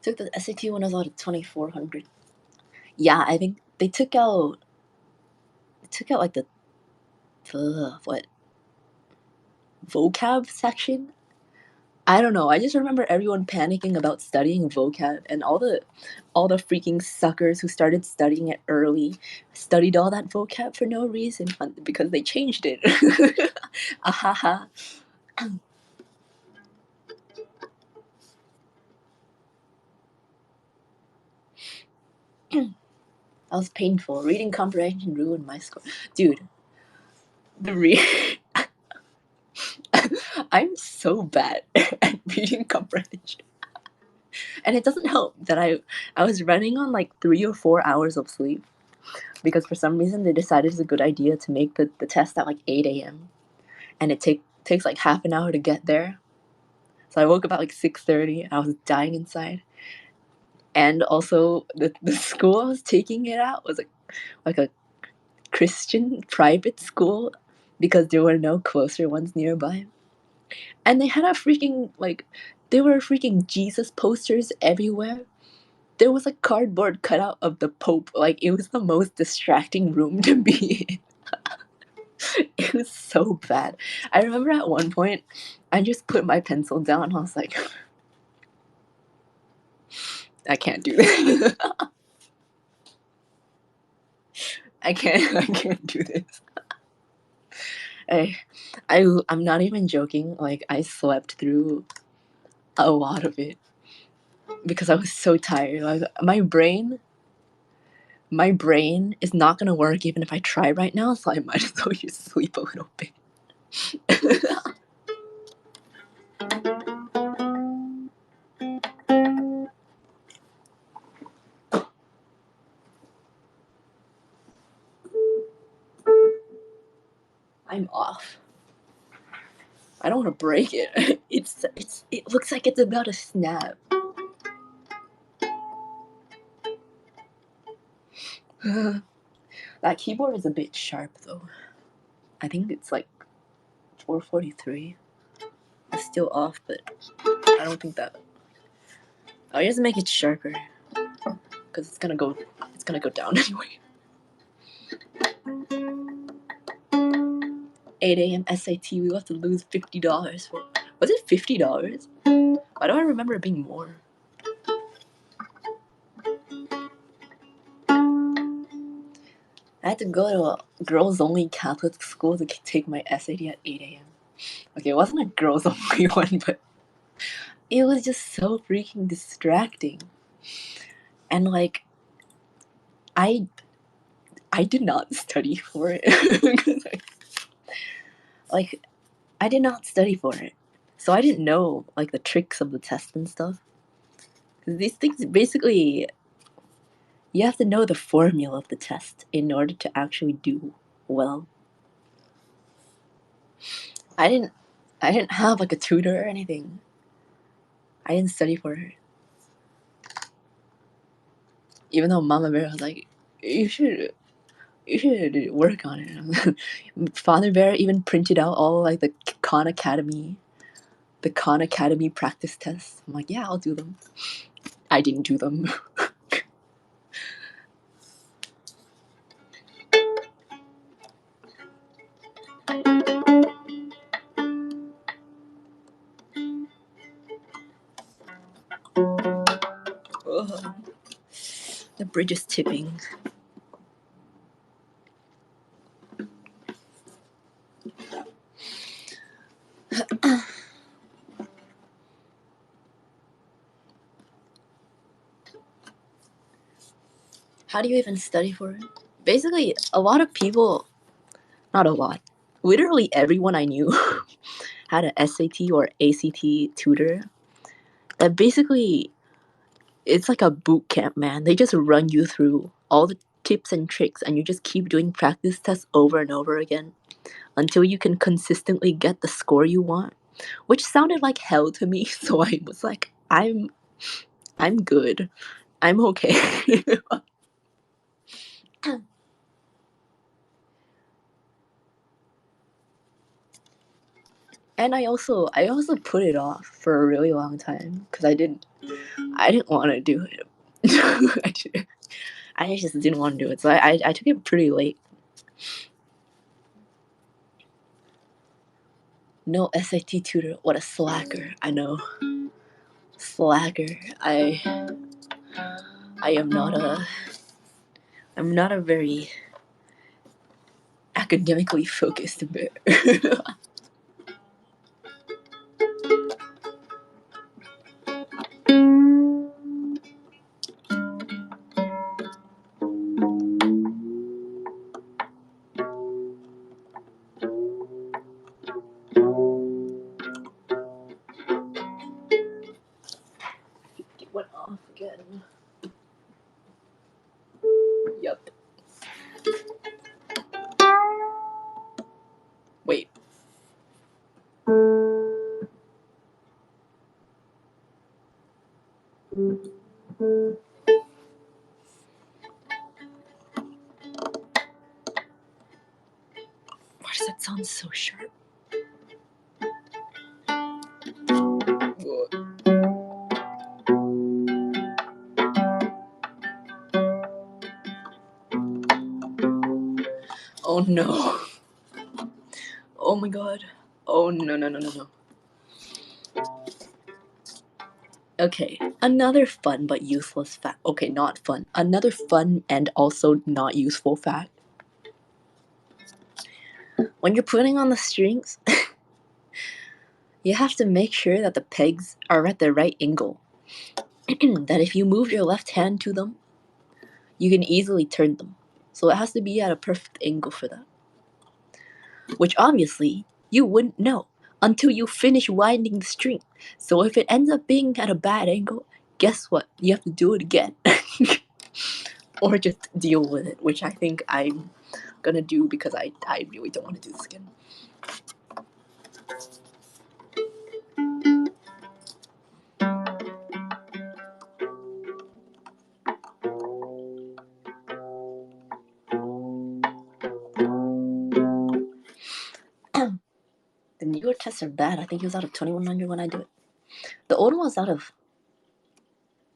Took the SAT when I was out 2400. Yeah, I think they took out like the what vocab section. I don't know. I just remember everyone panicking about studying vocab, and all the freaking suckers who started studying it early studied all that vocab for no reason because they changed it. Ahaha. That was painful. Reading comprehension ruined my score. Dude, I'm so bad at reading comprehension. And it doesn't help that I was running on like 3 or 4 hours of sleep because for some reason they decided it's a good idea to make the test at like 8 a.m. and it takes like half an hour to get there. So I woke up at like 6:30. I was dying inside. And also the school I was taking it at was like a Christian private school because there were no closer ones nearby. And they had there were freaking Jesus posters everywhere. There was a cardboard cutout of the Pope. Like, it was the most distracting room to be in. It was so bad. I remember at one point, I just put my pencil down. I was like, I can't do this. I can't do this. I'm not even joking. Like, I slept through a lot of it because I was so tired. Like, my brain is not gonna work even if I try right now, so I might as well just sleep a little bit. I'm off. I don't want to break it. It looks like it's about to snap. That keyboard is a bit sharp though. I think it's like 443. It's still off, but I don't think that. I'll just make it sharper because it's gonna go down anyway. 8 a.m. SAT. We will have to lose $50 for. Was it $50? Why do I remember it being more? I had to go to a girls-only Catholic school to take my SAT at 8 a.m. Okay, it wasn't a girls-only one, but it was just so freaking distracting. And like, I did not study for it. Like, I did not study for it. So I didn't know like the tricks of the test and stuff. These things basically, you have to know the formula of the test in order to actually do well. I didn't have like a tutor or anything. I didn't study for it. Even though Mama Bear was like, you should work on it. Father Bear even printed out all like the Khan Academy practice tests. I'm like, yeah, I'll do them. I didn't do them. Ugh. The bridge is tipping. How do you even study for it? Basically, a lot of people, not a lot, literally everyone I knew had an SAT or ACT tutor that basically, it's like a boot camp, man. They just run you through all the tips and tricks and you just keep doing practice tests over and over again until you can consistently get the score you want, which sounded like hell to me. So I was like, I'm good. I'm okay. And I also put it off for a really long time because I didn't want to do it. I just didn't want to do it, so I took it pretty late. No SAT tutor. What a slacker! I know, slacker. I'm not a very academically focused bear. It went off again. Yup. Wait. Why does that sound so sharp? Oh no. Oh my god. Oh no. Okay, another fun but useless fact. Okay, not fun. Another fun and also not useful fact. When you're putting on the strings, you have to make sure that the pegs are at the right angle. That if you move your left hand to them, you can easily turn them. So it has to be at a perfect angle for that. Which obviously you wouldn't know until you finish winding the string. So if it ends up being at a bad angle, guess what? You have to do it again. Or just deal with it, which I think I'm gonna do because I really don't want to do this again. The newer tests are bad. I think it was out of 2100 when I do it. The old one was out of,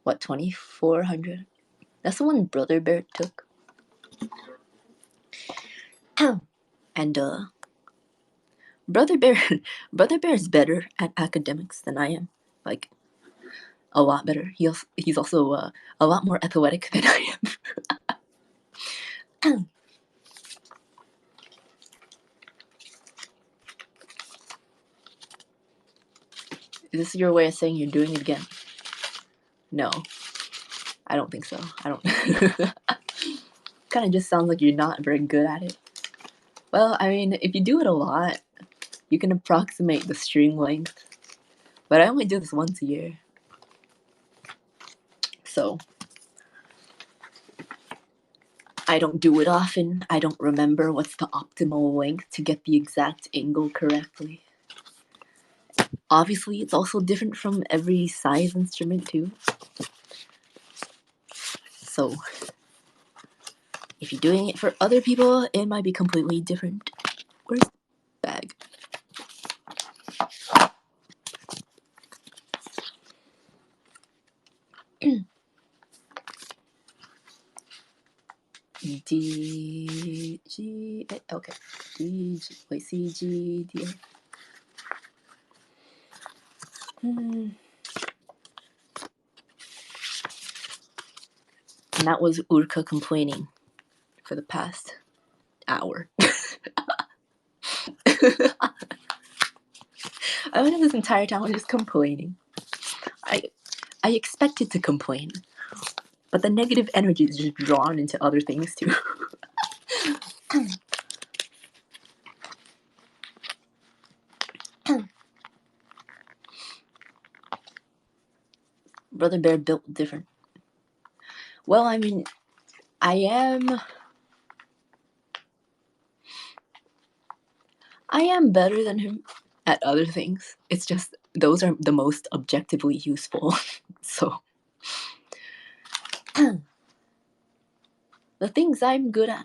what, 2400? That's the one Brother Bear took. And Brother Bear is better at academics than I am. Like, a lot better. He's also a lot more athletic than I am. Is this your way of saying you're doing it again? No. I don't think so. I don't. Kind of just sounds like you're not very good at it. Well, I mean, if you do it a lot, you can approximate the string length. But I only do this once a year. So, I don't do it often. I don't remember what's the optimal length to get the exact angle correctly. Obviously, it's also different from every size instrument too. So if you're doing it for other people, it might be completely different. Where's the bag? D, G, okay. D, G, wait, C, G, D. And that was Urka complaining for the past hour. I went this entire time just complaining. I expected to complain, but the negative energy is just drawn into other things too. Brother Bear built different. Well, I mean, I am better than him at other things. It's just those are the most objectively useful. So the things I'm good at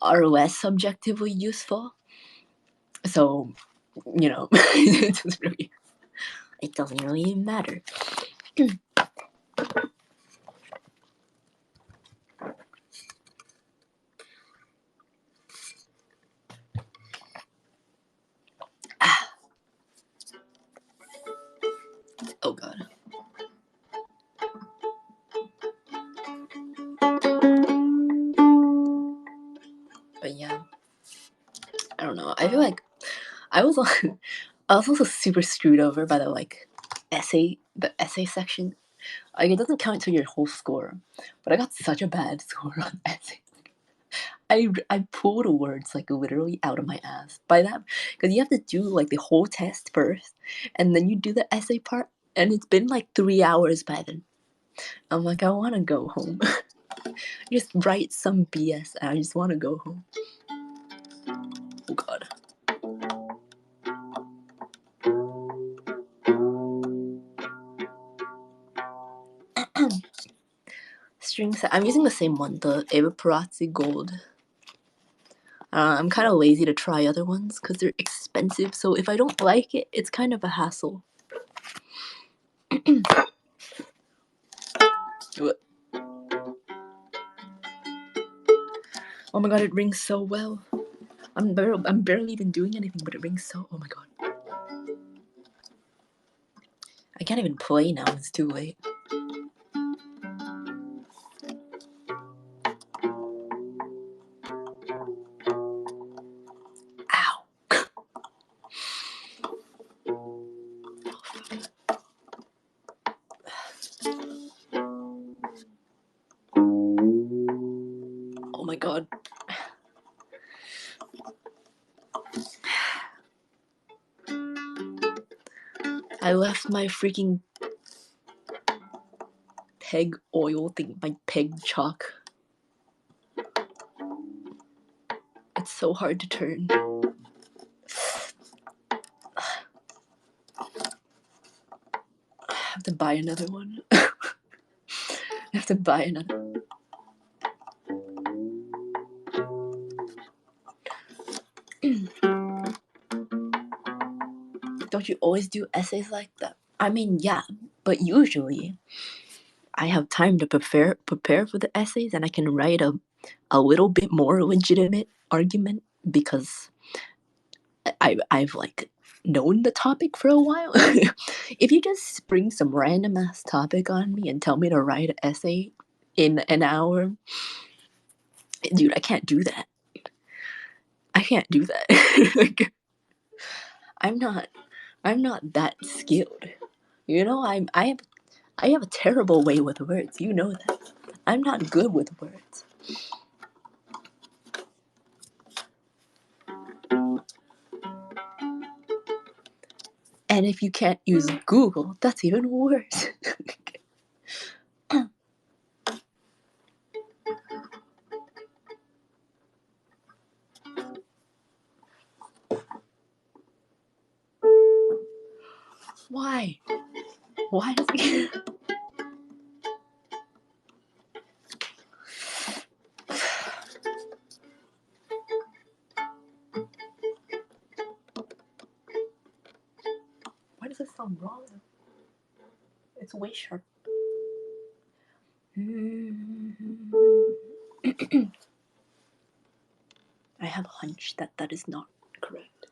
are less subjectively useful. So, you know, it doesn't really matter. Oh god. But yeah, I don't know. I feel like I was also super screwed over by the essay section. Like, it doesn't count to your whole score, but I got such a bad score on essay. I pulled words like literally out of my ass by that, because you have to do like the whole test first, and then you do the essay part, and it's been like 3 hours by then. I'm like, I want to go home. Just write some BS, and I just want to go home. Oh god. String set. I'm using the same one, the Evaporazzi Gold. I'm kind of lazy to try other ones because they're expensive, so if I don't like it, it's kind of a hassle. Oh my god, it rings so well. I'm barely even doing anything, but it rings so... Oh my god. I can't even play now, it's too late. Ow. Oh my god. I left my freaking peg oil thing, my peg chalk. It's so hard to turn. I have to buy another one. I have to buy another. Don't you always do essays like that? I mean, yeah, but usually I have time to prepare for the essays, and I can write a little bit more legitimate argument because I've like known the topic for a while. If you just spring some random ass topic on me and tell me to write an essay in an hour, dude, I can't do that. I can't do that. Like, I'm not that skilled. You know, I have a terrible way with words. You know that. I'm not good with words. And if you can't use Google, that's even worse. Why? Why does it... Why does it sound wrong? It's way sharp. I have a hunch that that is not correct.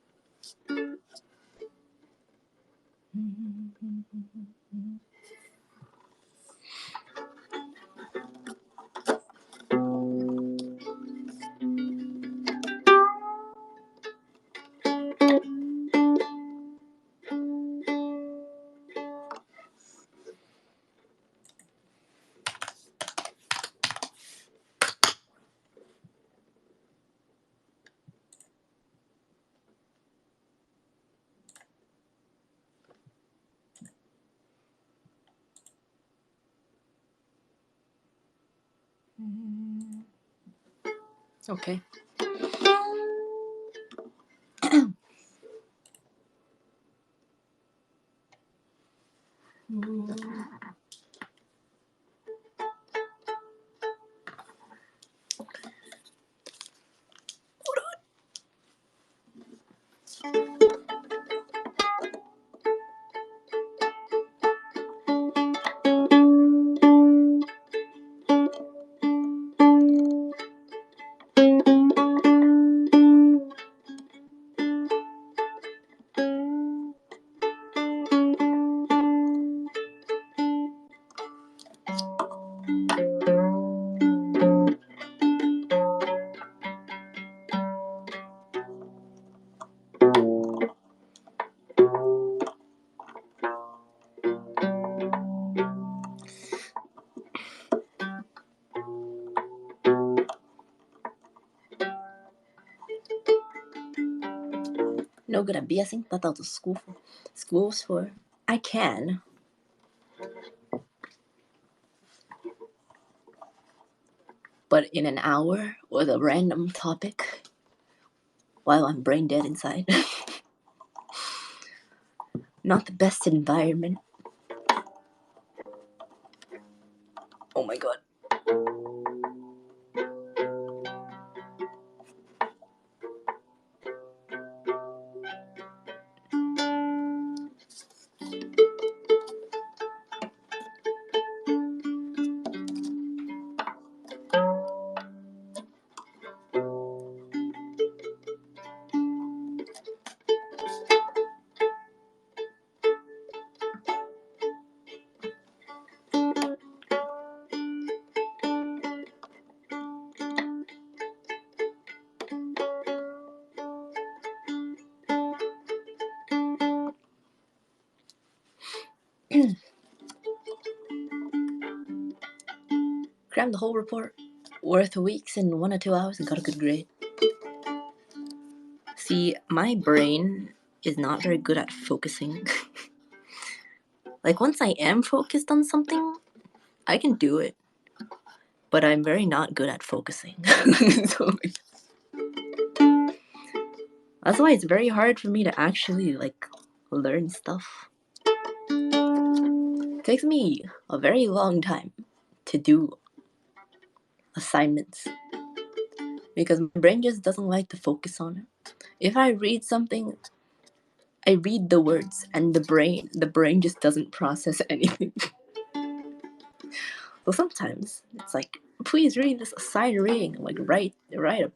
Okay. No good at BSing. That's what school's for. I can. But in an hour with a random topic while I'm brain dead inside. Not the best environment. Oh my god. Crammed the whole report worth weeks in 1 or 2 hours and got a good grade. See, my brain is not very good at focusing. Like, once I am focused on something, I can do it. But I'm very not good at focusing. So, that's why it's very hard for me to actually, like, learn stuff. It takes me a very long time to do assignments because my brain just doesn't like to focus on it. If I read something, I read the words and the brain just doesn't process anything. So sometimes it's like, please read this aside reading. I'm like, write a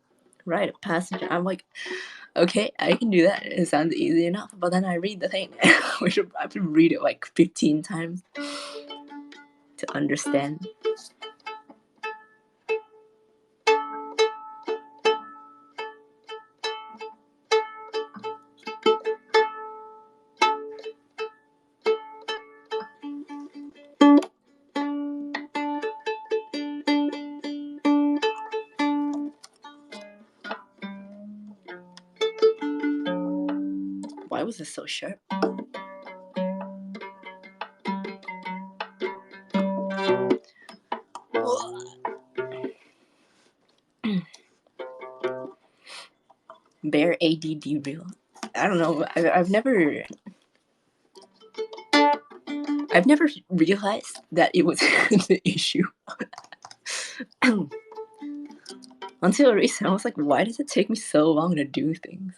passage. I'm like, okay, I can do that. It sounds easy enough. But then I read the thing, which I have to read it like 15 times to understand. Why was this so sharp? Bare ADD real. I don't know. I've never realized that it was the issue. Until recently, I was like, why does it take me so long to do things?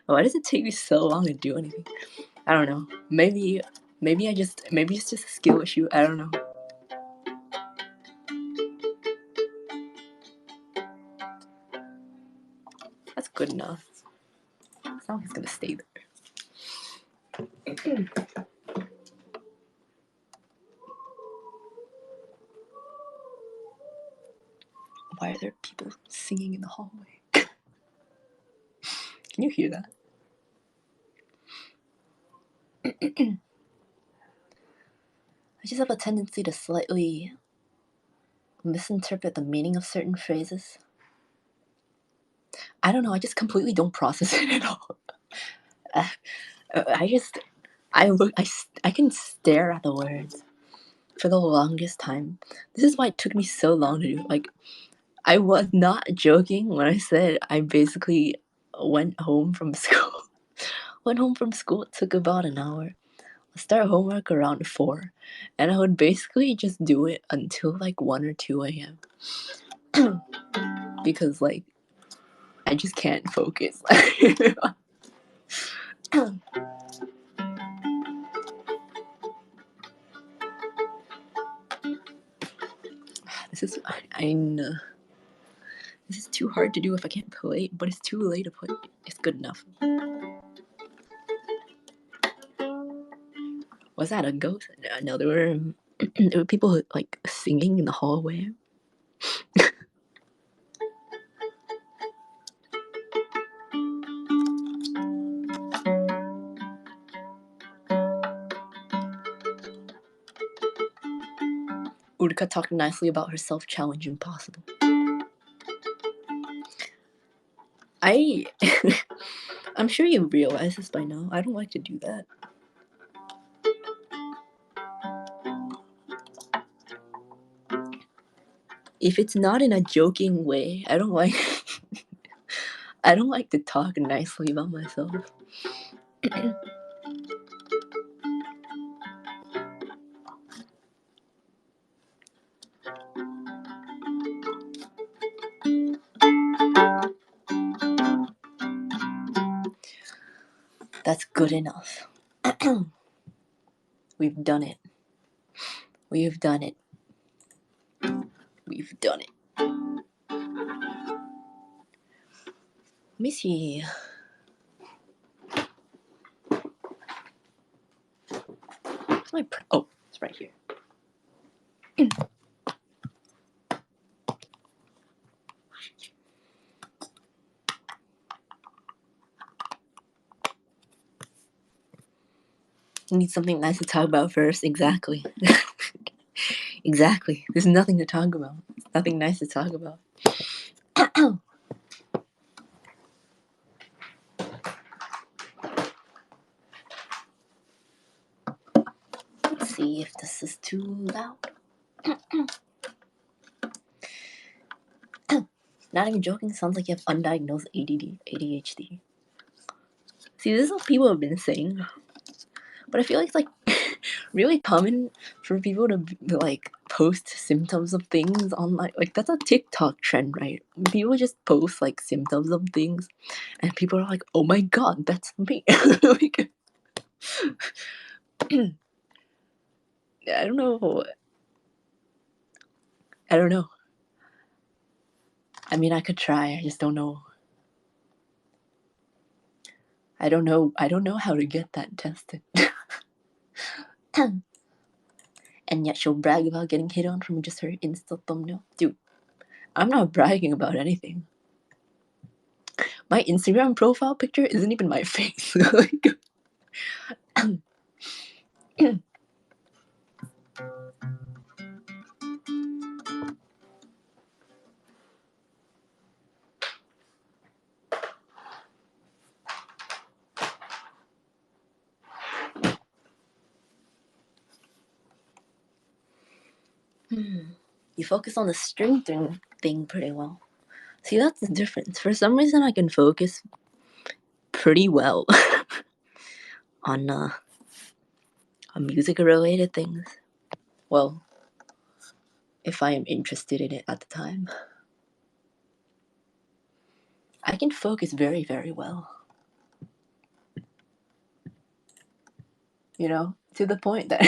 Why does it take me so long to do anything? I don't know. Maybe it's just a skill issue. I don't know. That's good enough. It's not like it's gonna stay there. Why are there people singing in the hallway? Can you hear that? I just have a tendency to slightly misinterpret the meaning of certain phrases. I don't know. I just completely don't process it at all. I can stare at the words for the longest time. This is why it took me so long to do. Like, I was not joking when I said I basically went home from school. It took about an hour. I start homework around 4, and I would basically just do it until like 1 or 2 a.m. because like I just can't focus. This is I know. This is too hard to do if I can't play, but it's too late to play. It's good enough. Was that a ghost? No, there were people like singing in the hallway. Uruka talked nicely about herself, challenge impossible. I'm sure you realize this by now. I don't like to do that. If it's not in a joking way, I don't like I don't like to talk nicely about myself. That's good enough. We've done it. We've done it. We've done it. Let me see. Oh, it's right here. I need something nice to talk about first. Exactly. Exactly. There's nothing to talk about. Nothing nice to talk about. Let's see if this is too loud. Not even joking, sounds like you have undiagnosed ADHD. See, this is what people have been saying. But I feel like it's like really common for people to like post symptoms of things on like that's a TikTok trend, right? People just post like symptoms of things, and people are like, "Oh my god, that's me!" Like, I don't know. I mean, I could try. I just don't know. I don't know how to get that tested. And yet she'll brag about getting hit on from just her Insta thumbnail. Dude, I'm not bragging about anything. My Instagram profile picture isn't even my face. Like, you focus on the string thing pretty well. See, that's the difference. For some reason, I can focus pretty well on music-related things. Well, if I am interested in it at the time. I can focus very, very well. You know, to the point that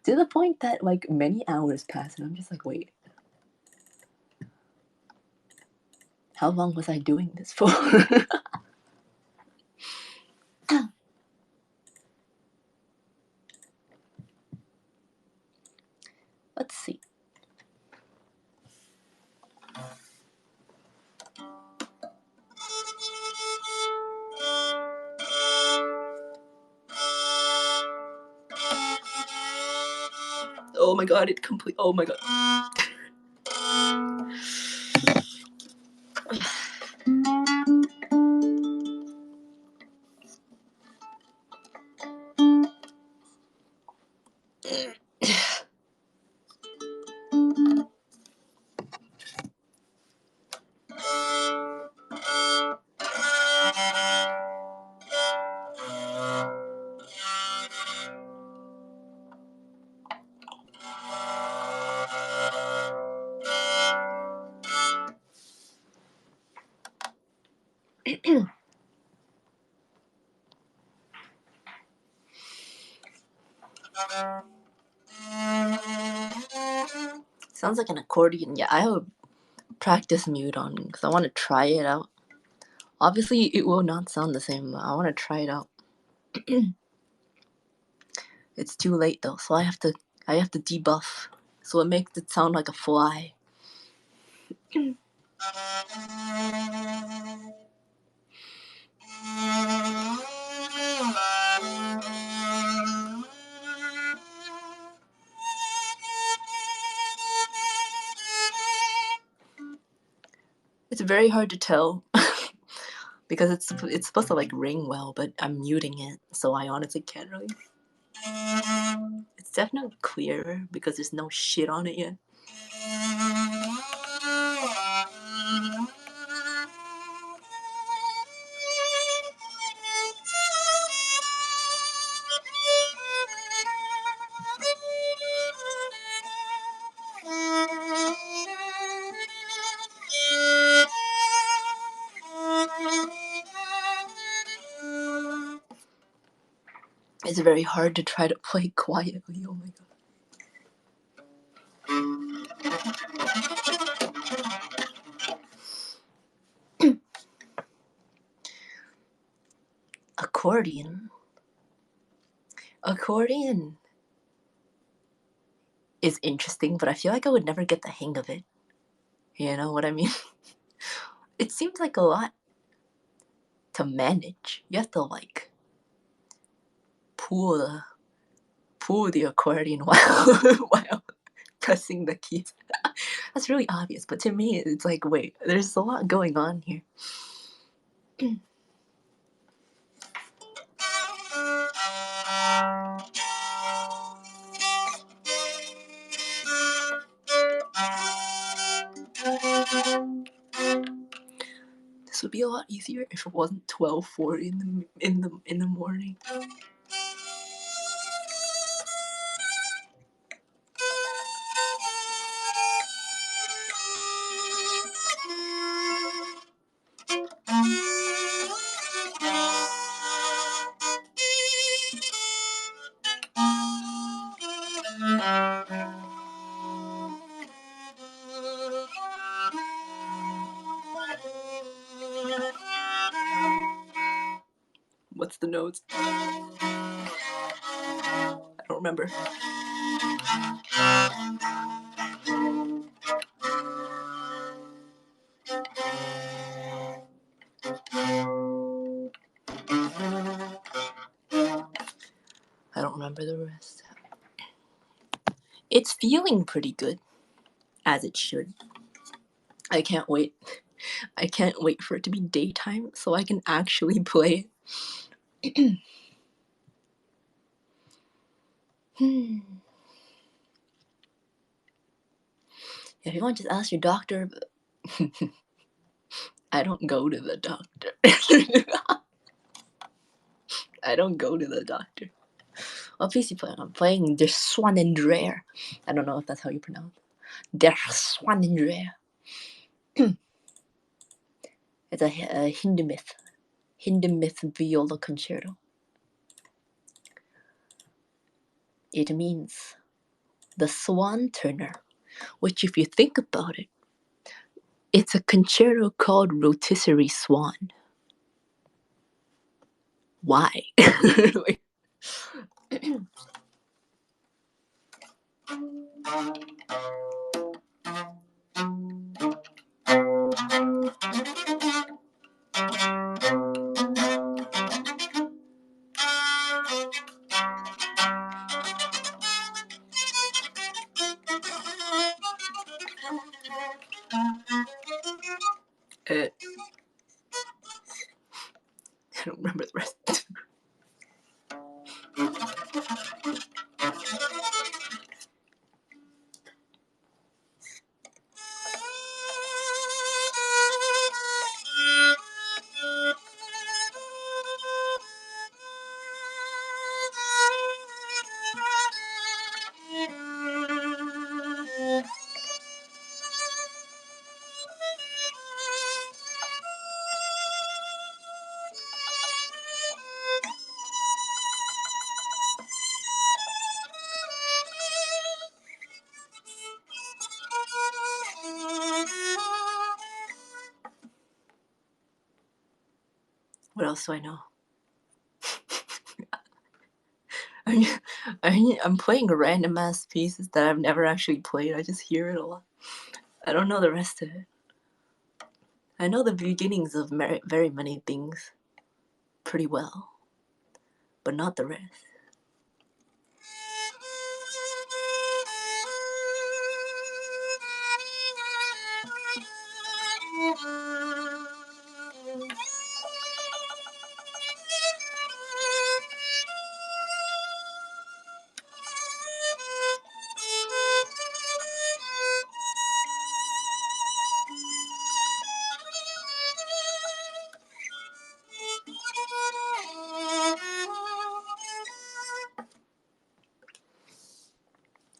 to the point that like many hours pass, and I'm just like, wait, how long was I doing this for? Let's see. Oh my god, it complete. Oh my god. Sounds like an accordion. Yeah, I have a practice mute on because I want to try it out. Obviously, it will not sound the same, but I want to try it out. It's too late though, so I have to debuff, so it makes it sound like a fly. It's very hard to tell because it's supposed to like ring well, but I'm muting it, so I honestly can't really. It's definitely clearer because there's no shit on it yet. It's very hard to try to play quietly. Oh my god. Accordion is interesting, but I feel like I would never get the hang of it. You know what I mean? It seems like a lot to manage. You have to like pull the accordion while pressing the keys. That's really obvious, but to me it's like, wait, there's a lot going on here. This would be a lot easier if it wasn't 12:40 in the morning. What's the notes? I don't remember. I don't remember the rest. It's feeling pretty good, as it should. I can't wait. I can't wait for it to be daytime so I can actually play it. If you want, just ask your doctor. I don't go to the doctor. I don't go to the doctor. What piece you playing? I'm playing Der Swanendrare. I don't know if that's how you pronounce it. Der Swanendrare. It's a Hindemith viola concerto. It means the swan turner, which, if you think about it, it's a concerto called Rotisserie Swan. Why? I don't remember the rest. What else do I know? I'm playing random ass pieces that I've never actually played. I just hear it a lot. I don't know the rest of it. I know the beginnings of very many things pretty well, but not the rest.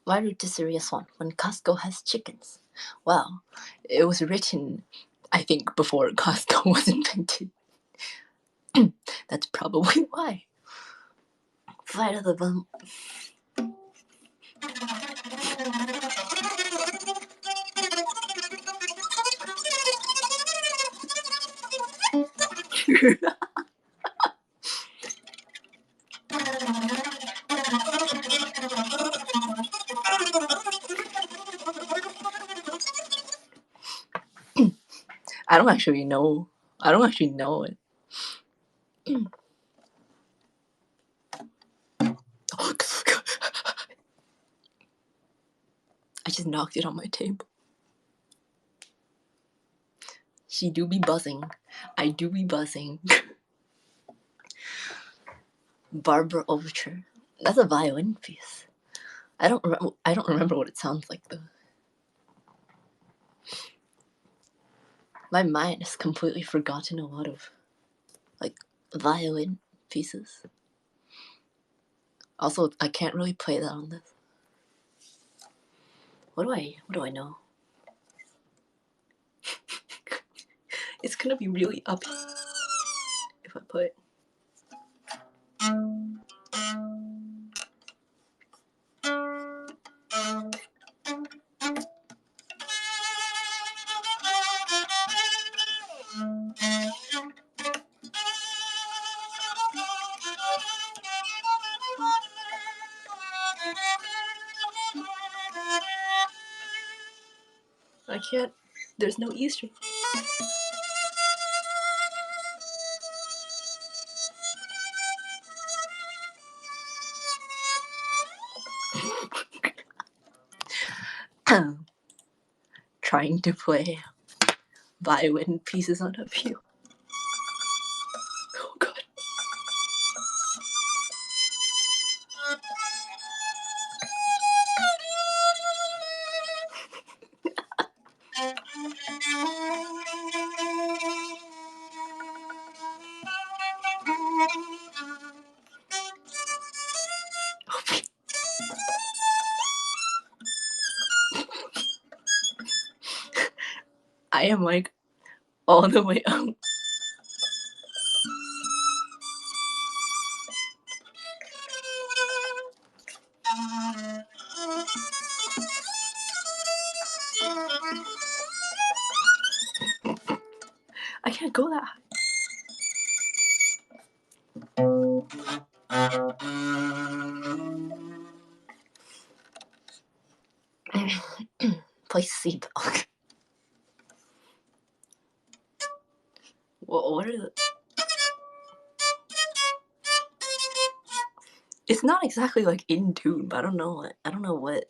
Why rotisserie swan when Costco has chickens? Well, it was written, I think, before Costco was invented. That's probably why. Flight of the Bum. I don't actually know it. I just knocked it on my table. She do be buzzing. I do be buzzing. Barbara Overture. That's a violin piece. I don't remember what it sounds like though. My mind has completely forgotten a lot of like violin pieces. Also, I can't really play that on this. What do I know? It's gonna be really up if I put. I can't. There's no E string. Trying to play violin pieces on a viola. Oh god. I am like all the way up. it go that high? Play Sea Dog. What are the... It's not exactly like in tune, but I don't know what.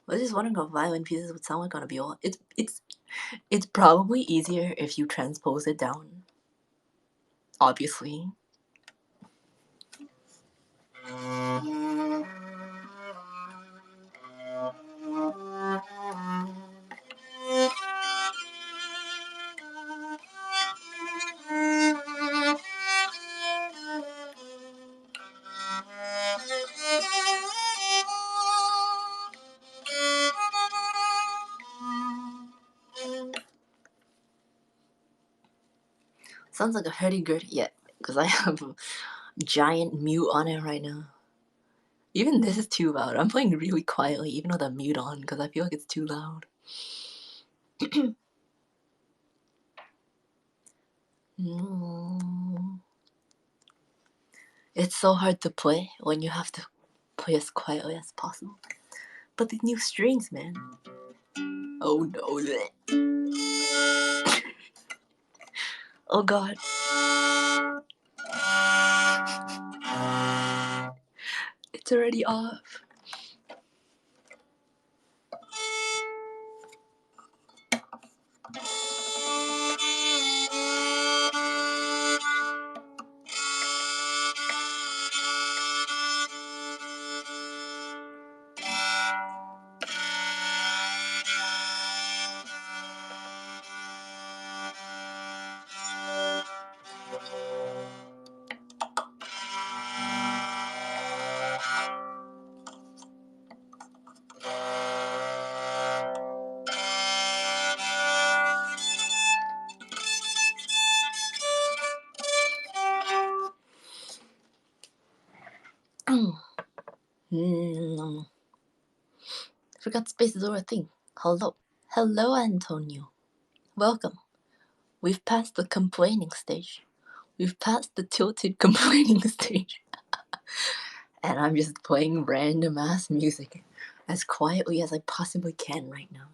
I was just wondering how violin pieces would sound like on a viola. It's probably easier if you transpose it down. Obviously. Sounds like a hurdy-gurdy yet, because I have a giant mute on it right now. Even this is too loud. I'm playing really quietly, even with a mute on, because I feel like it's too loud. It's so hard to play when you have to play as quietly as possible. But these new strings, man. Oh no. Oh god. It's already off. Forgot spaces are a thing. Hello, Antonio. Welcome. We've passed the complaining stage. We've passed the tilted complaining stage. And I'm just playing random ass music as quietly as I possibly can right now.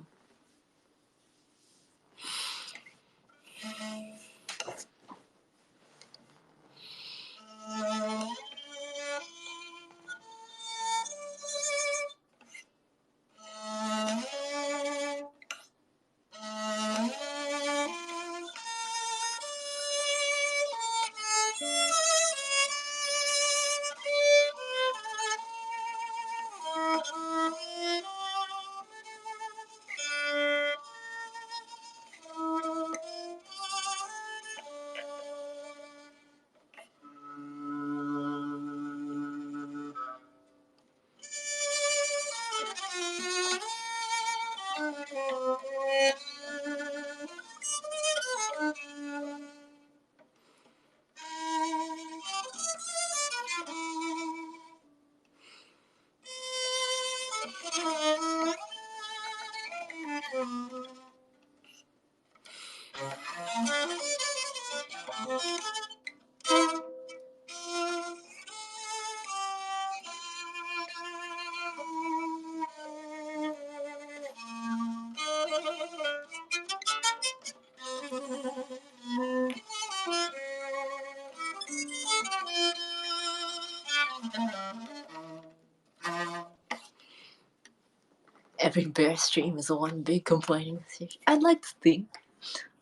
Every bear stream is one big complaining stage. I'd like to think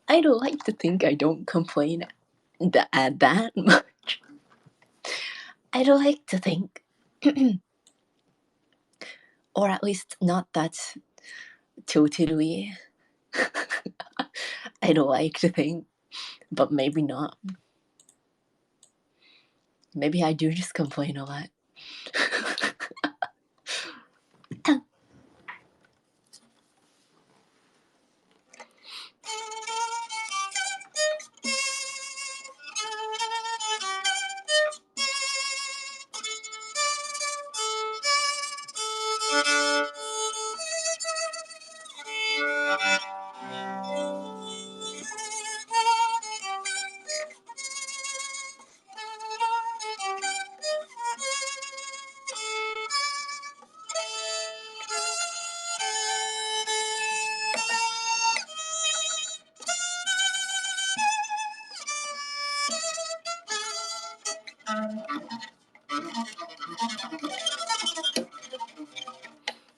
I don't complain that much. I'd like to think, or at least not that tiltedly. I'd like to think, but maybe not. Maybe I do just complain a lot.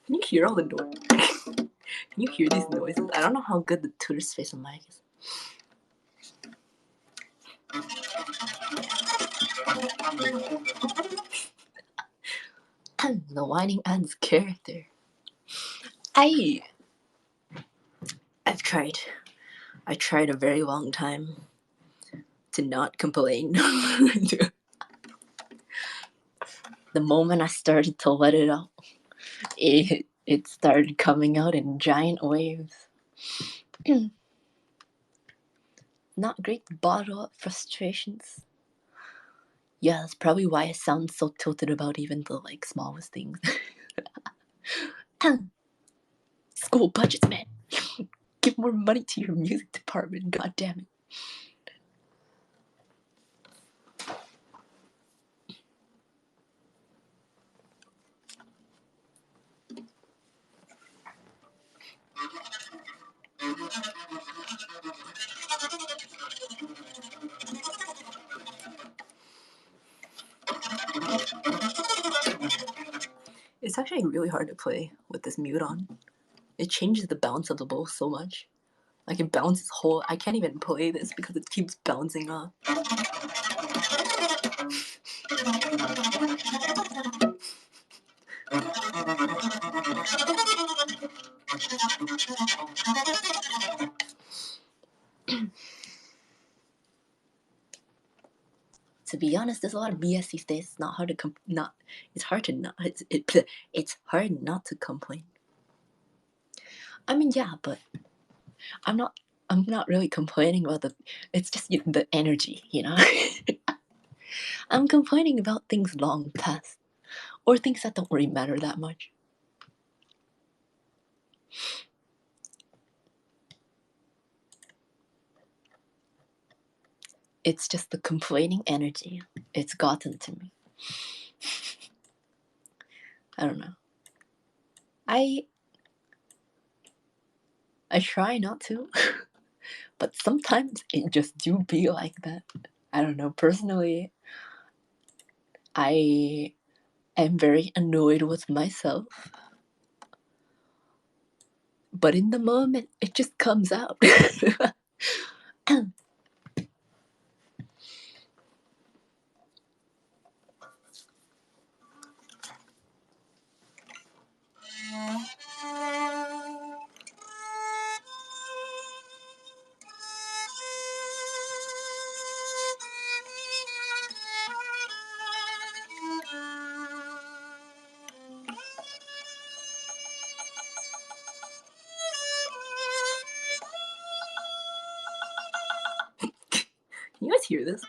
Can you hear all the noise? Can you hear these noises? I don't know how good the Twitter Space mic is. The whining adds character. I've tried. I tried a very long time to not complain. The moment I started to let it out, it started coming out in giant waves. Not great to bottle up frustrations. Yeah, that's probably why I sound so tilted about even the smallest things. School budgets, man. Give more money to your music department, god damn it. It's actually really hard to play with this mute on. It changes the bounce of the bow so much. It bounces whole. I can't even play this because it keeps bouncing off. To be honest, there's a lot of BS these days. It's not hard to It's hard to not. It's hard not to complain. I mean, yeah, but I'm not really complaining about it's just the energy, I'm complaining about things long past, or things that don't really matter that much. It's just the complaining energy. It's gotten to me. I don't know. I try not to, but sometimes it just do be like that. I don't know. Personally, I am very annoyed with myself, but in the moment, it just comes out. Can you guys hear this?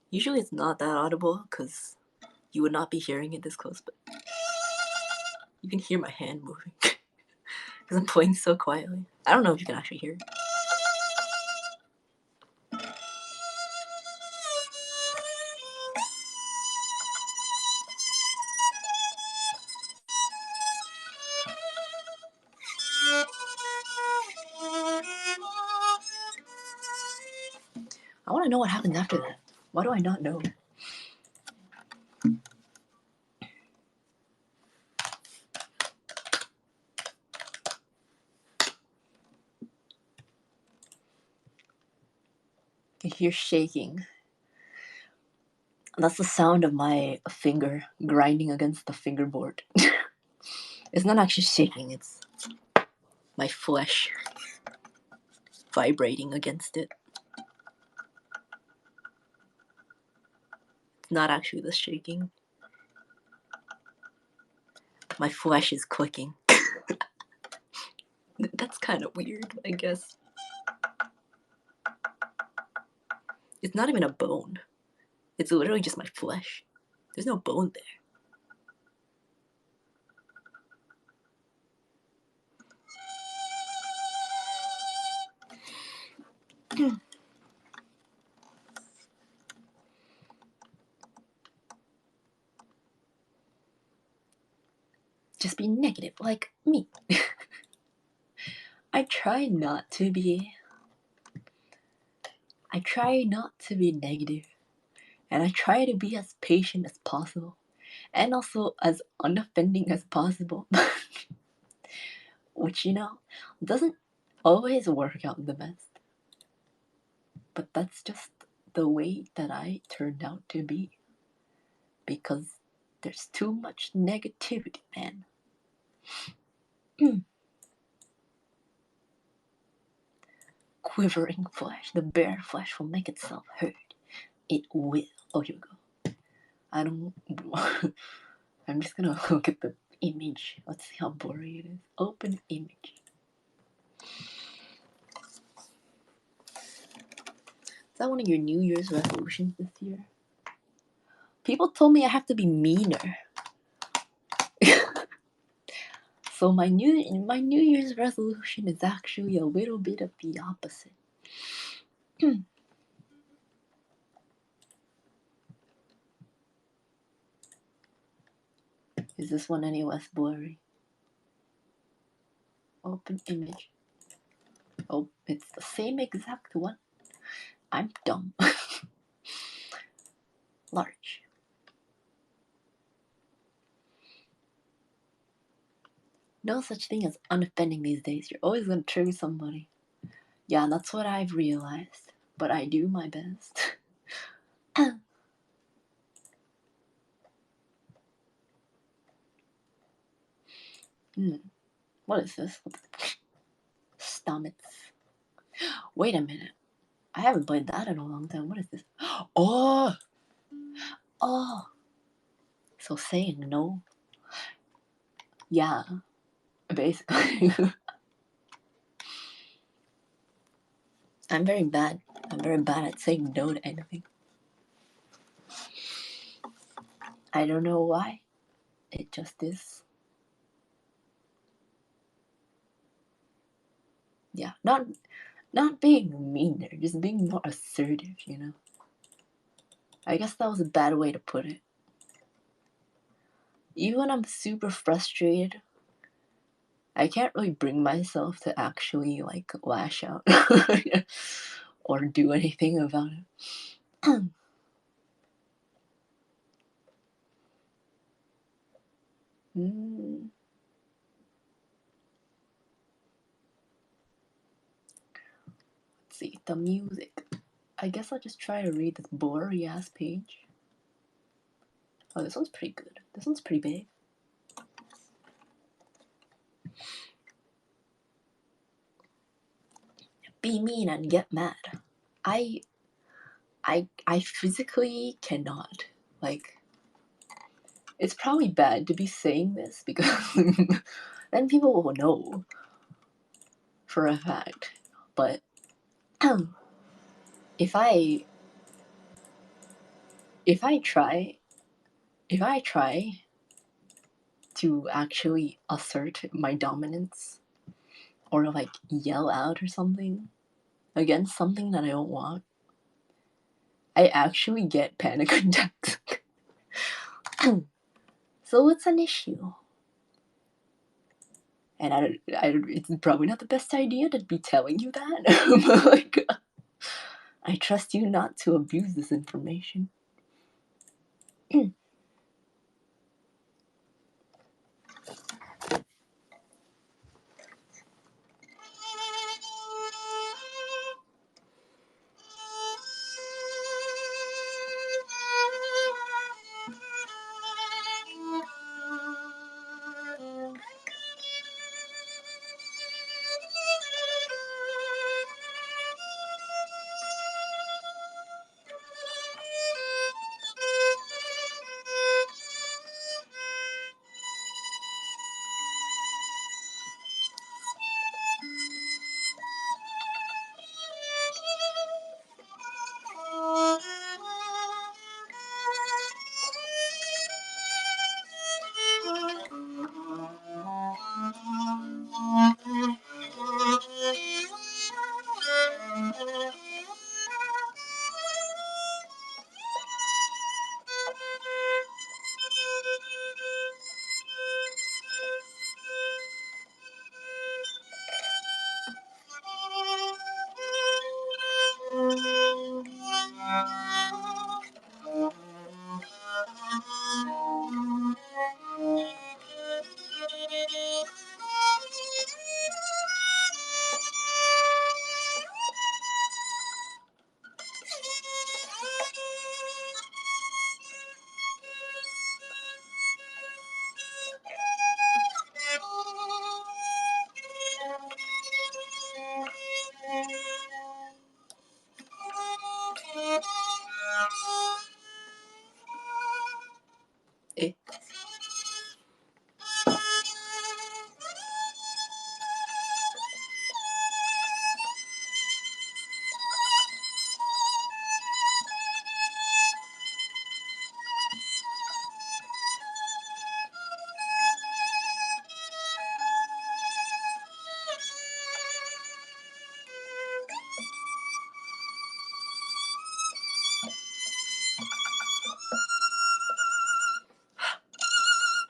Usually it's not that audible because you would not be hearing it this close, but you can hear my hand moving because I'm playing so quietly. I don't know if you can actually hear it. I want to know what happens after that. Why do I not know? I can hear shaking. That's the sound of my finger grinding against the fingerboard. It's not actually shaking, it's my flesh vibrating against it. It's not actually the shaking. My flesh is clicking. That's kind of weird, I guess. It's not even a bone. It's literally just my flesh. There's no bone there. Just be negative, like me. I try not to be negative, And I try to be as patient as possible. And also as unoffending as possible. Which, doesn't always work out the best. But that's just the way that I turned out to be. Because there's too much negativity, man. Quivering flesh, the bare flesh will make itself heard. It will. Oh, here we go. I don't. I'm just gonna look at the image. Let's see how blurry it is. Open image. Is that one of your New Year's resolutions this year? People told me I have to be meaner. So my New Year's resolution is actually a little bit of the opposite. Is this one any less blurry? Open image. Oh, it's the same exact one. I'm dumb. Large. No such thing as unoffending these days. You're always gonna trigger somebody. Yeah, that's what I've realized. But I do my best. What is this? Stomachs. Wait a minute. I haven't played that in a long time. What is this? Oh! Oh! So saying no? Yeah. Basically. I'm very bad. I'm very bad at saying no to anything. I don't know why. It just is. Yeah. Not being meaner, just being more assertive, I guess that was a bad way to put it. Even when I'm super frustrated, I can't really bring myself to actually lash out or do anything about it. Let's see, the music. I guess I'll just try to read this blurry ass page. Oh, this one's pretty good. This one's pretty big. Be mean and get mad. I physically cannot. It's probably bad to be saying this because then people will know for a fact. But if I try to actually assert my dominance or yell out or something against something that I don't want, I actually get panic attacks. So it's an issue. And it's probably not the best idea to be telling you that. But I trust you not to abuse this information. Eh.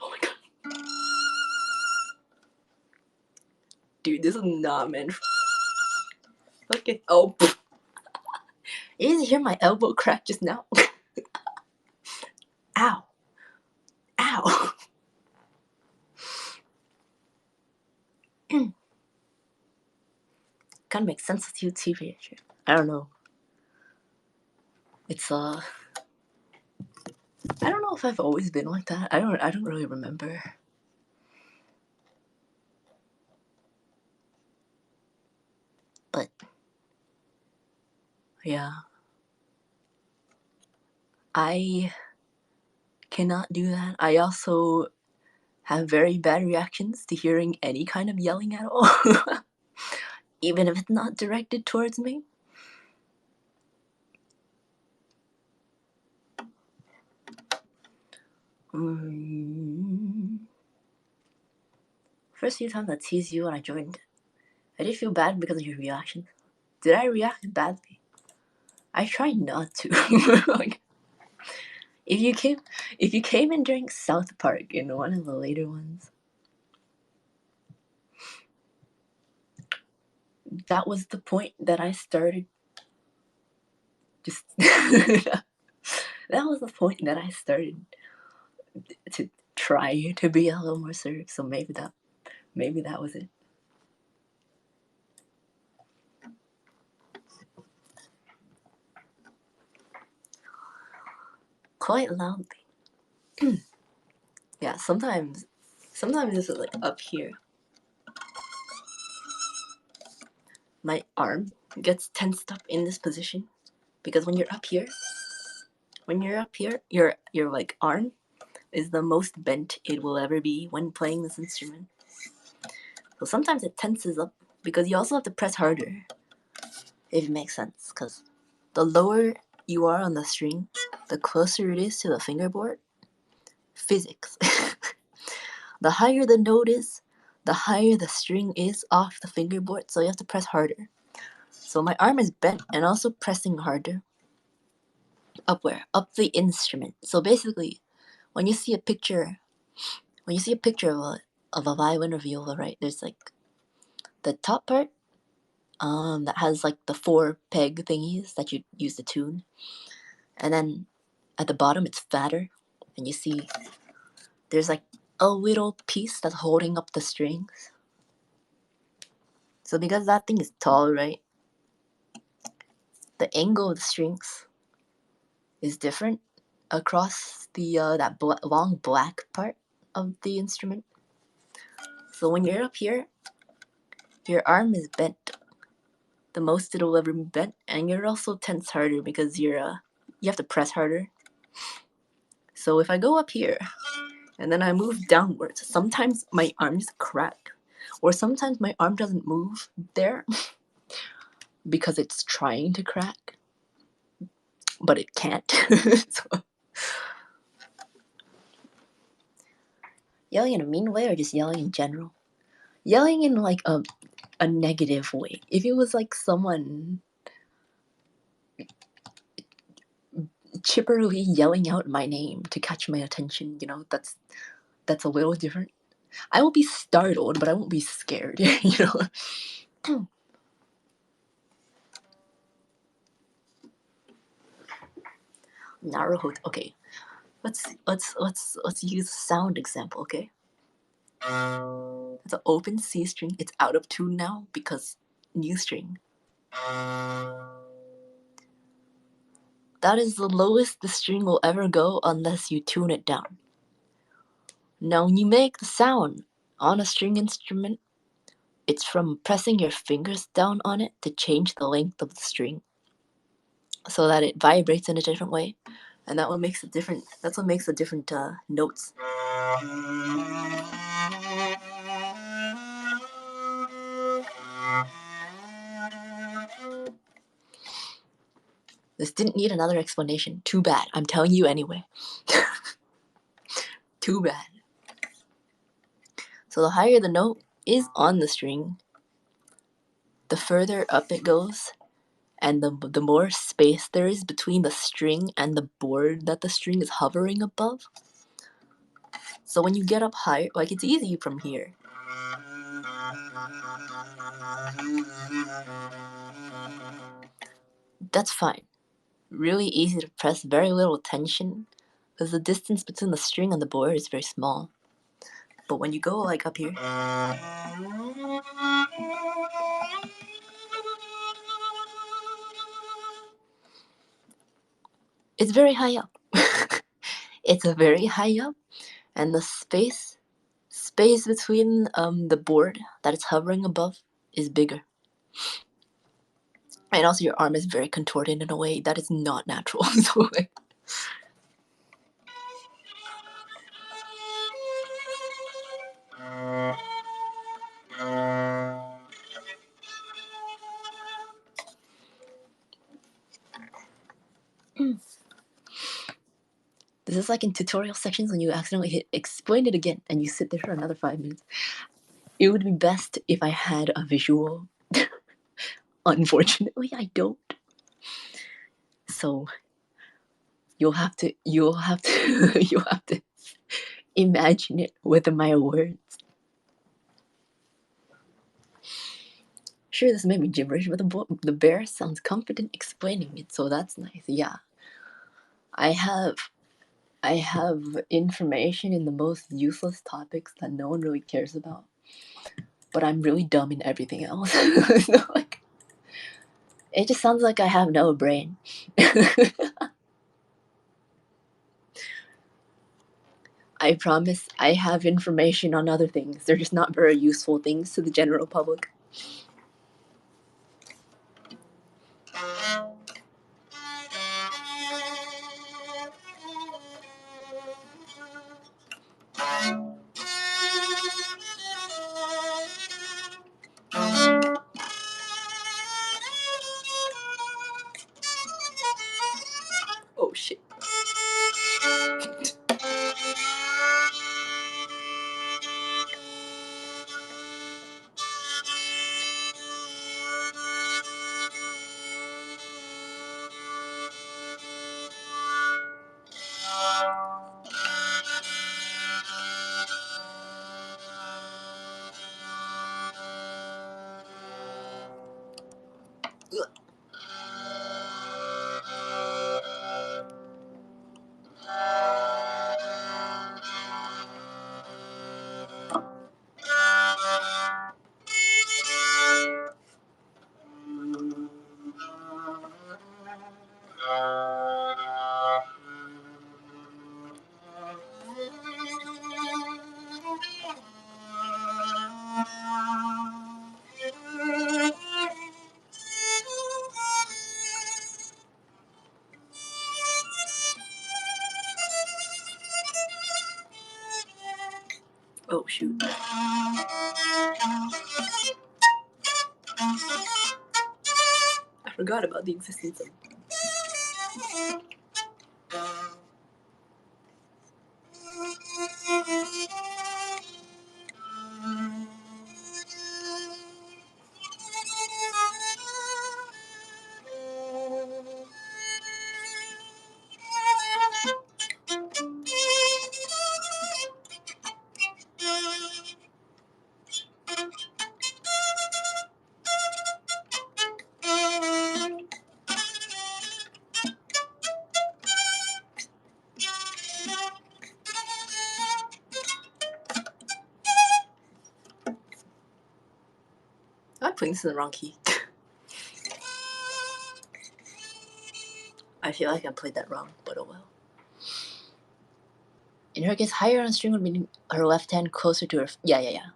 Oh my god. Dude, this is not meant for... Okay. Oh. You didn't hear my elbow crack just now? Ow. Ow. Kind of makes sense with you TV. I don't know. It's I don't know if I've always been like that. I don't really remember. But yeah. I cannot do that. I also have very bad reactions to hearing any kind of yelling at all. Even if it's not directed towards me. First few times I teased you when I joined, I did feel bad because of your reactions. Did I react badly? I tried not to. Like, if you came in during South Park in one of the later ones, that was the point that I started just that was the point that I started to try to be a little more serious. So maybe that was it. Quite loudly. Yeah, sometimes this is like up here. My arm gets tensed up in this position because when you're up here, your like arm is the most bent it will ever be when playing this instrument. So sometimes it tenses up because you also have to press harder, if it makes sense, because the lower you are on the string, the closer it is to the fingerboard. Physics. The higher the note is, the higher the string is off the fingerboard, so you have to press harder. So my arm is bent and also pressing harder. Up where? Up the instrument. So basically, when you see a picture of a violin or viola, right? There's like the top part, that has like the 4 peg thingies that you use to tune, and then at the bottom it's fatter, and you see there's like a little piece that's holding up the strings. So because that thing is tall, right? The angle of the strings is different across the that long black part of the instrument. So when you're up here, your arm is bent the most it'll ever be bent, and you're also tense harder because you have to press harder. So if I go up here and then I move downwards, sometimes my arms crack, or sometimes my arm doesn't move there because it's trying to crack, but it can't. So, yelling in a mean way or just yelling in general? Yelling in like a negative way. If it was like someone chipperly yelling out my name to catch my attention, that's a little different. I will be startled, but I won't be scared, Naruhodo. Okay, let's use a sound example. Okay, it's an open C string. It's out of tune now because new string. That is the lowest the string will ever go unless you tune it down. Now, when you make the sound on a string instrument, it's from pressing your fingers down on it to change the length of the string so that it vibrates in a different way. And that what makes the different. That's what makes the different notes. This didn't need another explanation. Too bad. I'm telling you anyway. Too bad. So the higher the note is on the string, the further up it goes, and the more space there is between the string and the board that the string is hovering above. So when you get up higher, like it's easy from here. That's fine. Really easy to press, very little tension, because the distance between the string and the board is very small. But when you go like up here, it's very high up. It's a very high up, and the space between the board that it's hovering above is bigger. And also your arm is very contorted in a way that is not natural. So like, this is like in tutorial sections when you accidentally hit explain it again and you sit there for another 5 minutes. It would be best if I had a visual. Unfortunately, I don't. So you'll have to you'll have to imagine it with my words. Sure, this may be gibberish, but the bear sounds confident explaining it, so that's nice. Yeah, I have information in the most useless topics that no one really cares about, but I'm really dumb in everything else. So like, it just sounds like I have no brain. I promise I have information on other things. They're just not very useful things to the general public. Oh shit. Oh shoot. I forgot about the existence of. I'm playing this in the wrong key. I feel like I played that wrong, but oh well. In her case, higher on the string would mean her left hand closer to her. Yeah.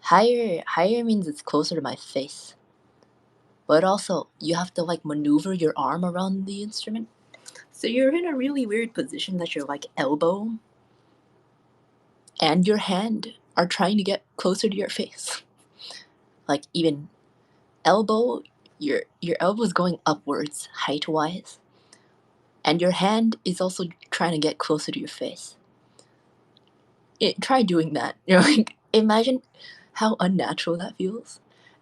Higher means it's closer to my face. But also, you have to like maneuver your arm around the instrument. So you're in a really weird position that your like elbow and your hand are trying to get closer to your face. Like even elbow, your elbow is going upwards height wise, and your hand is also trying to get closer to your face. Try doing that. You're like, imagine how unnatural that feels.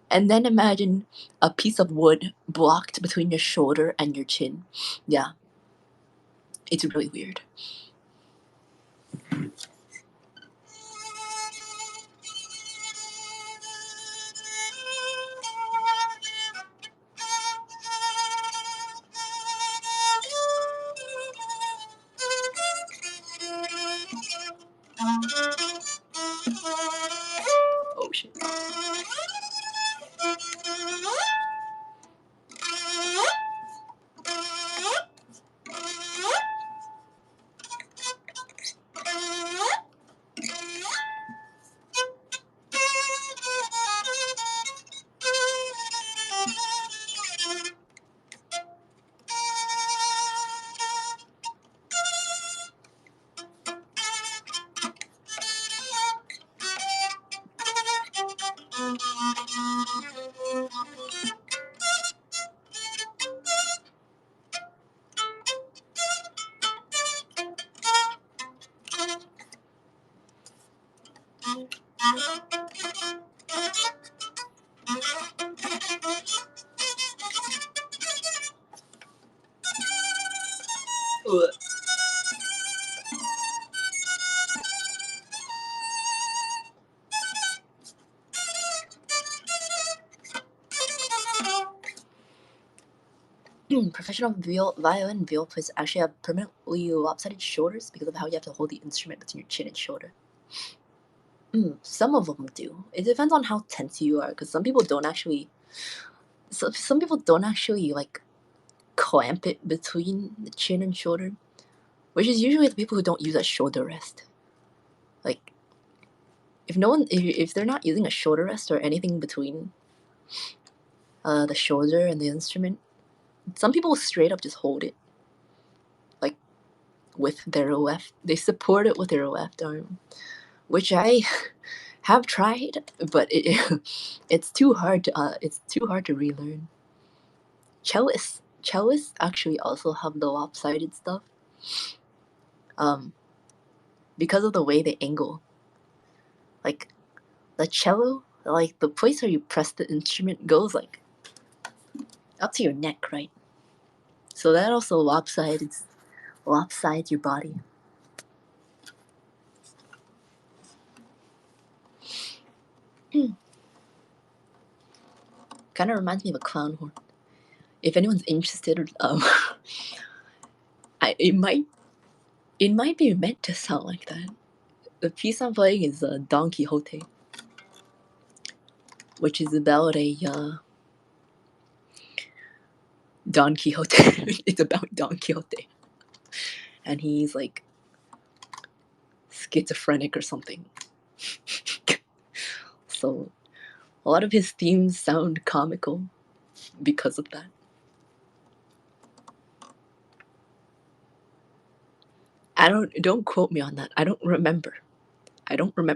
And then imagine a piece of wood blocked between your shoulder and your chin. Yeah. It's really weird. Oh shit. Ugh. Professional violin viola players actually have permanently lopsided shoulders because of how you have to hold the instrument between your chin and shoulder. Some of them do. It depends on how tense you are, because some people don't actually. Some people don't actually like clamp it between the chin and shoulder, which is usually the people who don't use a shoulder rest. Like, if they're not using a shoulder rest or anything between the shoulder and the instrument, some people straight up just hold it, like with their left. They support it with their left arm, which I have tried, but it's too hard to relearn. Cellists actually also have the lopsided stuff, because of the way they angle. Like the cello, like the place where you press the instrument goes like up to your neck, right? So that also lopsides your body. Kind of reminds me of a clown horn. If anyone's interested, it might be meant to sound like that. The piece I'm playing is Don Quixote, which is about a Don Quixote. It's about Don Quixote, and he's like schizophrenic or something. So a lot of his themes sound comical because of that. Don't quote me on that. I don't remember.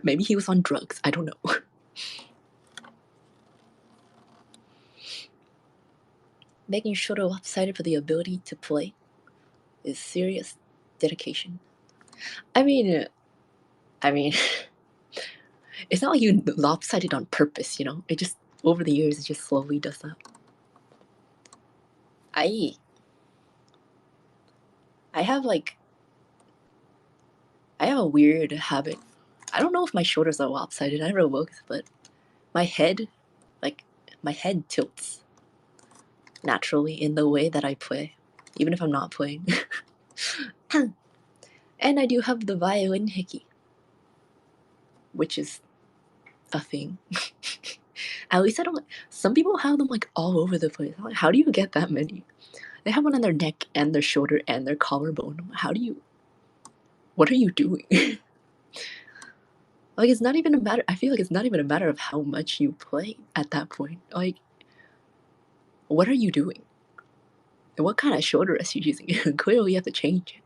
Maybe he was on drugs. I don't know. Making shoulder lopsided for the ability to play is serious dedication. I mean, it's not like you lopsided on purpose, you know? It just, over the years, it just slowly does that. I have a weird habit. I don't know if my shoulders are lopsided. I never looked, but my head tilts naturally in the way that I play, even if I'm not playing. And I do have the violin hickey, which is a thing. At least I don't. Some people have them like all over the place. Like, how do you get that many? They have one on their neck and their shoulder and their collarbone. What are you doing? Like, it's not even a matter. I feel like it's not even a matter of how much you play at that point. Like, what are you doing? What kind of shoulder rest are you using? Clearly, you have to change it.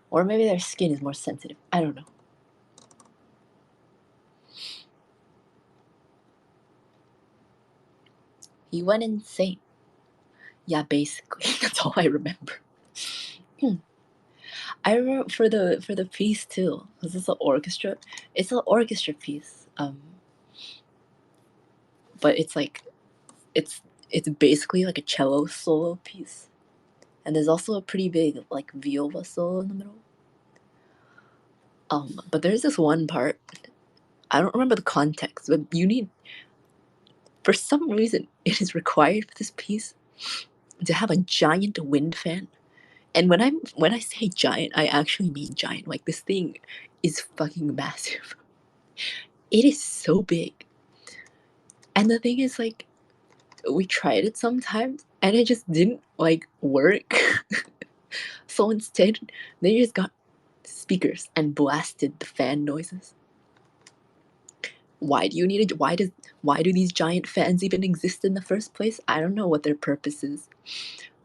Or maybe their skin is more sensitive. I don't know. He went insane. Yeah, basically. That's all I remember. I remember for the piece too. Was this an orchestra? It's an orchestra piece. But it's like it's basically like a cello solo piece. And there's also a pretty big like viola solo in the middle. But there's this one part. I don't remember the context, but you need, for some reason, it is required for this piece to have a giant wind fan. And when I say giant, I actually mean giant. Like, this thing is fucking massive. It is so big. And the thing is, like, we tried it sometimes and it just didn't like work. So instead, they just got speakers and blasted the fan noises. Why do you need why do these giant fans even exist in the first place? I don't know what their purpose is.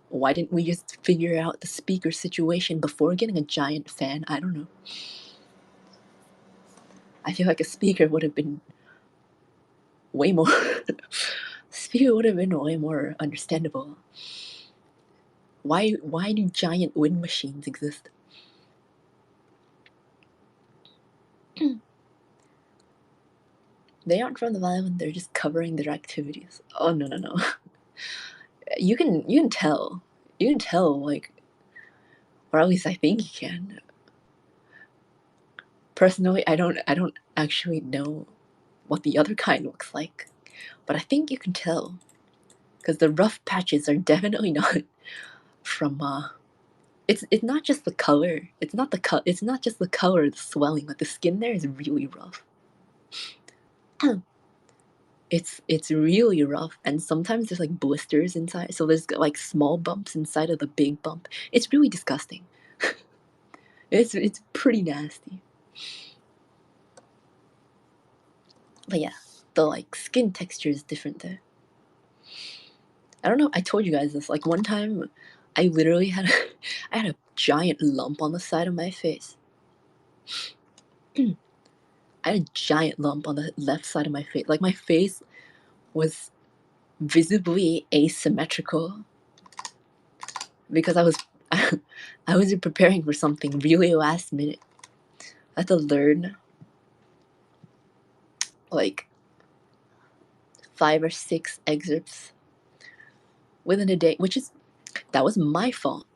Why didn't we just figure out the speaker situation before getting a giant fan? I don't know. I feel like a speaker would have been way more speaker would have been way more understandable. Why do giant wind machines exist? They aren't from the violin, they're just covering their activities. Oh no. You can tell. You can tell, like, or at least I think you can. Personally, I don't actually know what the other kind looks like, but I think you can tell, because the rough patches are definitely not from it's not just the color. It's not just the color of the swelling. Like, the skin there is really rough. It's really rough, and sometimes there's like blisters inside, so there's like small bumps inside of the big bump. It's really disgusting. It's pretty nasty. But yeah, the like skin texture is different there. I don't know. I told you guys this. Like, one time, I literally had I had a giant lump on the side of my face. I had a giant lump on the left side of my face. Like, my face was visibly asymmetrical because I was I was preparing for something really last minute. I had to learn like 5 or 6 excerpts within a day, that was my fault.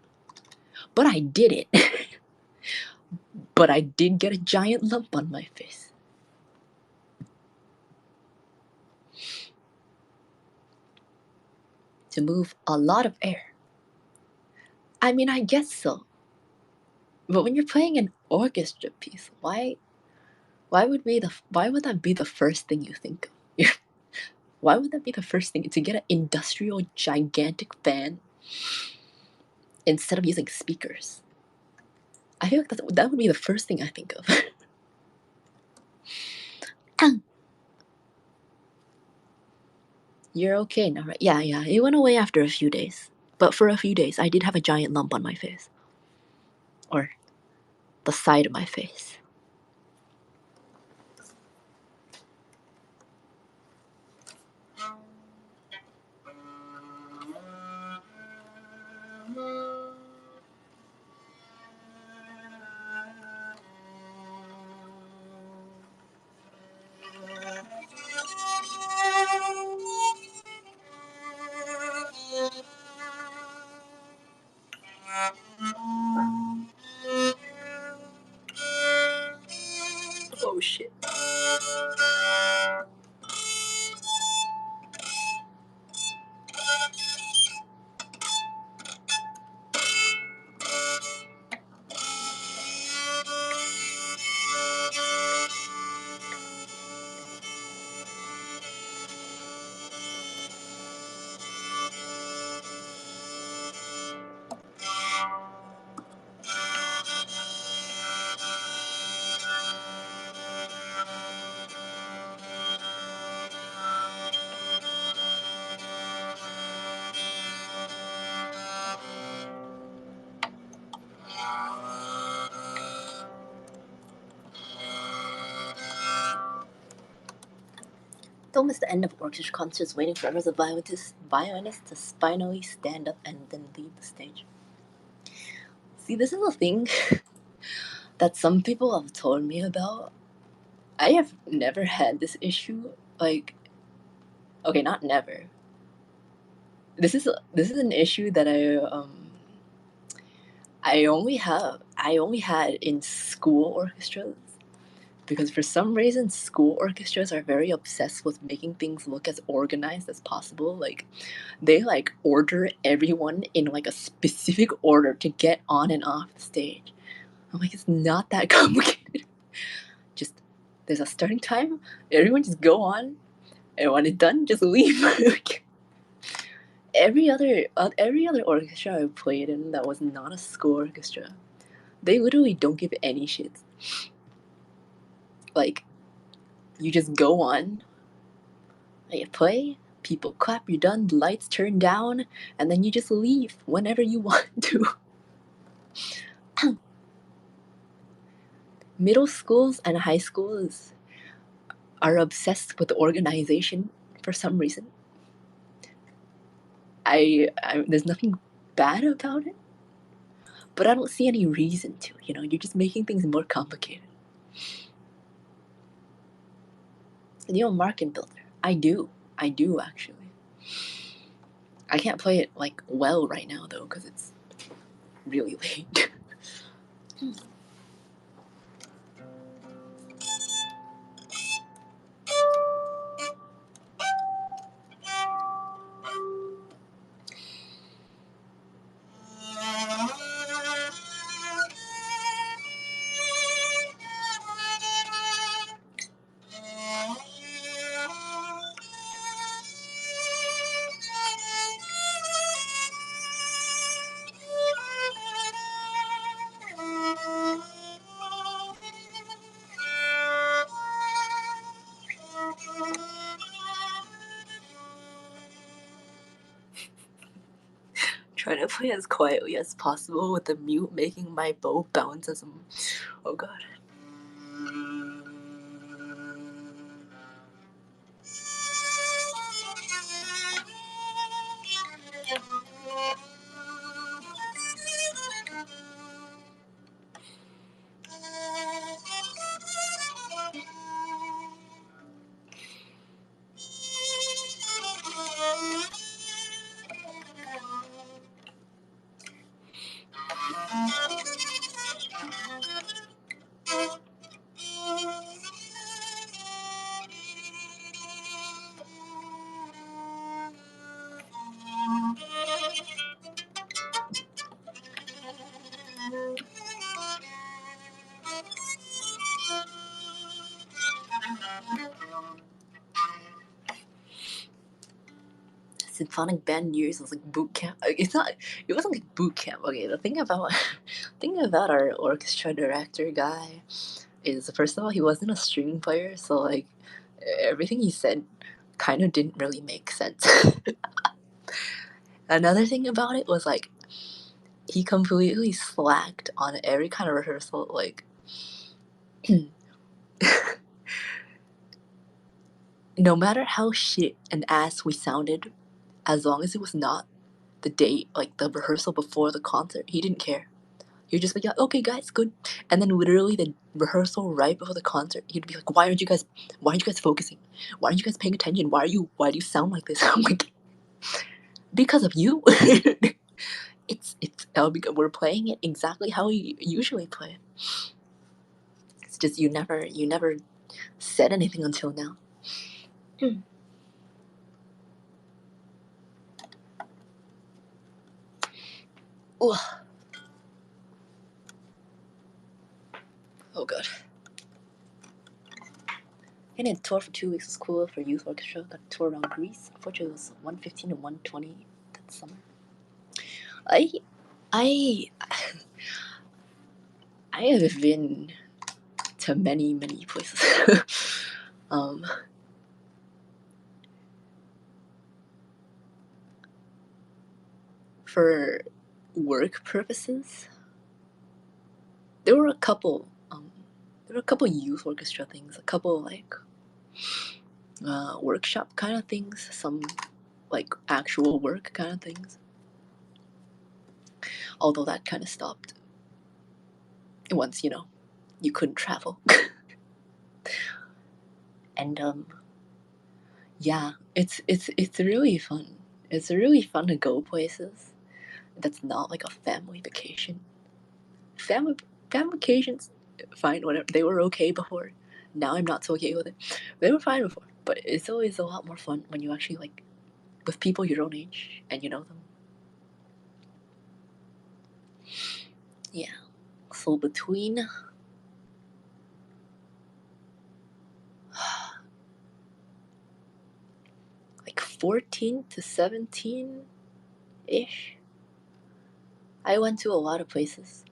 But I did it. But I did get a giant lump on my face. To move a lot of air. I mean, I guess so. But when you're playing an orchestra piece, why would that be the first thing you think of? Why would that be the first thing, to get an industrial gigantic fan instead of using speakers? I feel like that would be the first thing I think of. You're okay now, right? Yeah, it went away after a few days. But for a few days, I did have a giant lump on my face. Or the side of my face. Oh shit. Don't miss the end of orchestra concerts waiting for the violinist to finally stand up and then leave the stage. See, this is a thing that some people have told me about. I have never had this issue. Like, okay, not never. This is an issue that I only had in school orchestras, because for some reason school orchestras are very obsessed with making things look as organized as possible. Like, they like order everyone in like a specific order to get on and off the stage. I'm like, it's not that complicated. Just, there's a starting time, everyone just go on, and when it's done, just leave. every other orchestra I played in that was not a school orchestra, they literally don't give any shits. Like, you just go on, you play, people clap, you're done, the lights turn down, and then you just leave whenever you want to. Middle schools and high schools are obsessed with organization for some reason. There's nothing bad about it, but I don't see any reason to. You're just making things more complicated. Market Builder. I do actually. I can't play it like well right now though, because it's really late. Trying to play as quietly as possible with the mute making my bow bounce as I'm... Oh god. Symphonic band years was like boot camp. It wasn't like boot camp. Okay, the thing about our orchestra director guy is, first of all, he wasn't a string player, so like everything he said kind of didn't really make sense. Another thing about it was like he completely slacked on every kind of rehearsal. Like, no matter how shit and ass we sounded, as long as it was not the date, like the rehearsal before the concert, he didn't care. He'd just be like, okay guys, good. And then literally the rehearsal right before the concert, he'd be like, why aren't you guys focusing? Why aren't you guys paying attention? Why do you sound like this? I'm like, because of you. it's because we're playing it exactly how we usually play it. It's just you never said anything until now. Ugh. Oh god. And a tour for 2 weeks was cool for youth orchestra. Got a tour around Greece. Unfortunately, it was 115 and 120 that summer. I have been to many places. For work purposes, there were a couple youth orchestra things. A couple like workshop kind of things, some like actual work kind of things. Although that kind of stopped once, you know, you couldn't travel. And yeah, it's really fun. It's really fun to go places that's not like a family vacation. Family vacations, fine, whatever. They were okay before. Now I'm not so okay with it. They were fine before, but it's always a lot more fun when you actually like with people your own age and you know them. Yeah. So between like 14 to 17 ish, I went to a lot of places.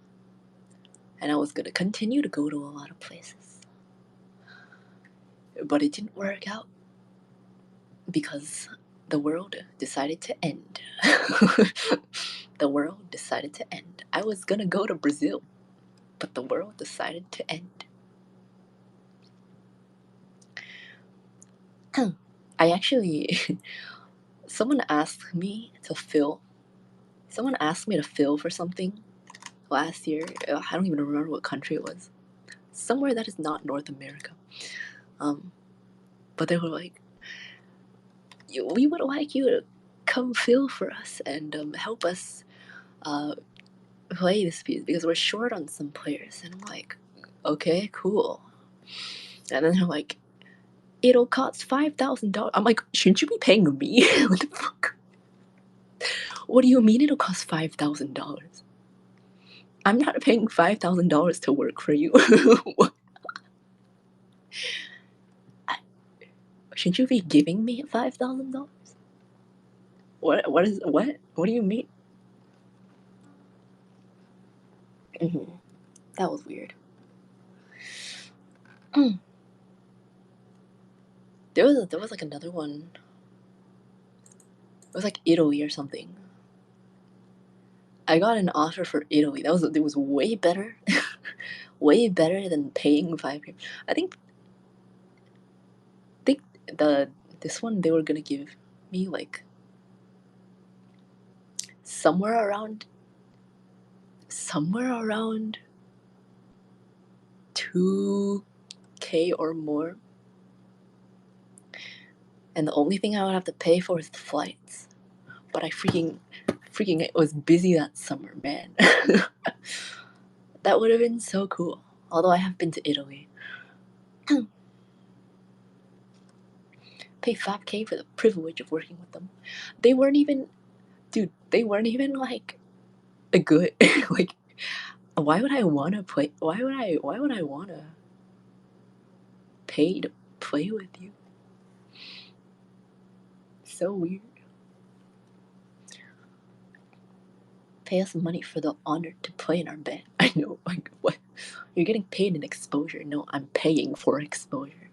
And I was gonna continue to go to a lot of places. But it didn't work out because the world decided to end. The world decided to end. I was gonna go to Brazil, but the world decided to end. I actually, someone asked me to fill for something last year. I don't even remember what country it was. Somewhere that is not North America. But they were like, we would like you to come fill for us and help us play this piece because we're short on some players. And I'm like, okay, cool. And then they're like, it'll cost $5,000. I'm like, shouldn't you be paying me? What the fuck? What do you mean it'll cost $5,000? I'm not paying $5,000 to work for you. Shouldn't you be giving me $5,000? What do you mean? That was weird. There was like another one. It was like Italy or something. I got an offer for Italy. It was way better, way better than paying $5K. I think this one they were gonna give me like somewhere around 2K or more, and the only thing I would have to pay for is the flights. But I freaking was busy that summer, man. That would have been so cool. Although I have been to Italy. Pay $5K for the privilege of working with them. They weren't even like a good like. Why would I want to play? Why would I want to pay to play with you? So weird. Pay us money for the honor to play in our band. I know, like, what? You're getting paid in exposure. No, I'm paying for exposure.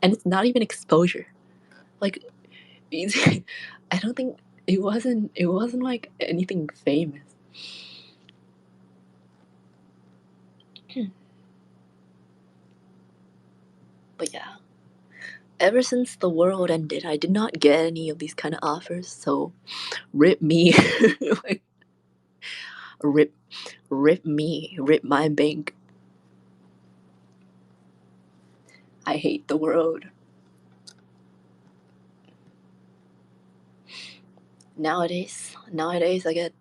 And it's not even exposure. Like, I don't think it wasn't like anything famous. But yeah. Ever since the world ended, I did not get any of these kind of offers, so rip me. Like, rip me, rip my bank. I hate the world. Nowadays I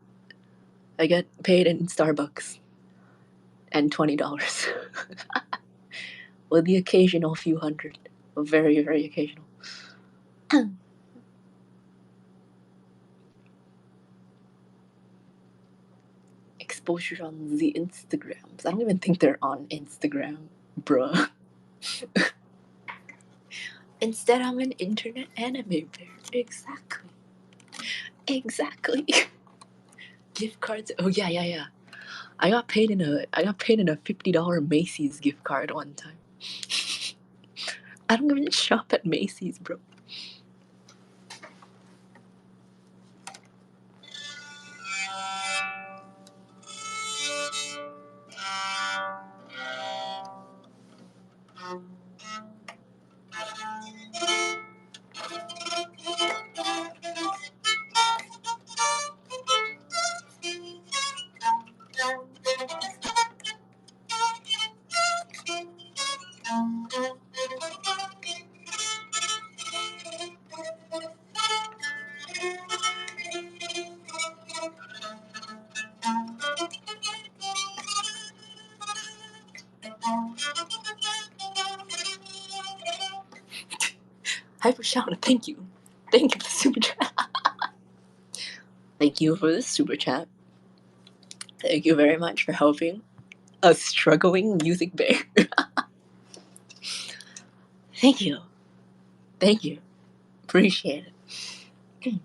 get paid in Starbucks and $20 with the occasional few hundred, very very occasional. Exposure on the Instagrams. I don't even think they're on Instagram, bruh. Instead, I'm an internet anime bear. Exactly. Gift cards. Oh yeah. I got paid in a $50 Macy's gift card one time. I don't even shop at Macy's, bro. Hyper Shauna, thank you. Thank you for the super chat. Thank you for the super chat. Thank you very much for helping a struggling music bear. Thank you. Thank you. Appreciate it.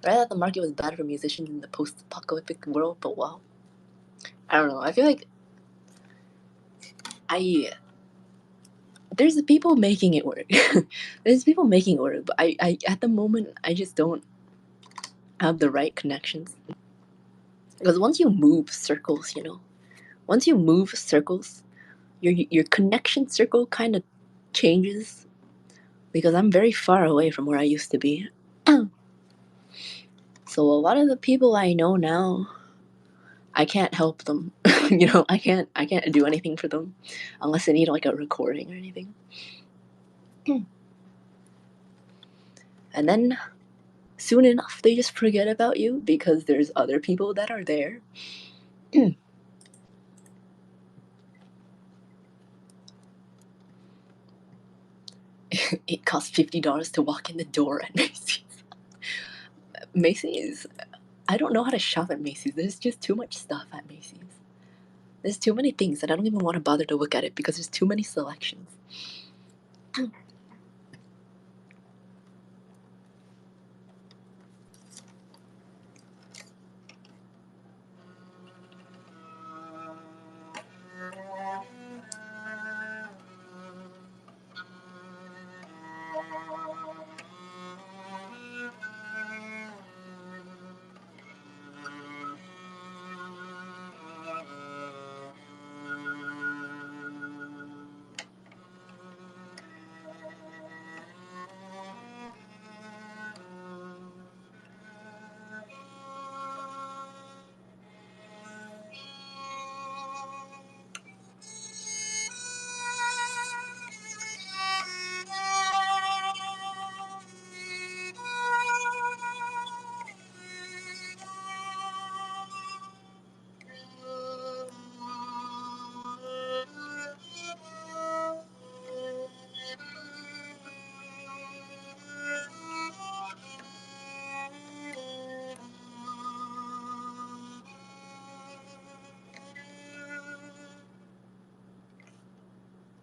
I thought the market was bad for musicians in the post-apocalyptic world, but wow. I don't know. I feel like there's people making it work. There's people making it work, but I at the moment I just don't have the right connections. Because once you move circles, once you move circles, your connection circle kind of changes. Because I'm very far away from where I used to be. So a lot of the people I know now, I can't help them. I can't do anything for them unless they need like a recording or anything. And then soon enough they just forget about you because there's other people that are there. It costs $50 to walk in the door at Macy's. Macy's, I don't know how to shop at Macy's. There's just too much stuff at Macy's. There's too many things that I don't even want to bother to look at it because there's too many selections.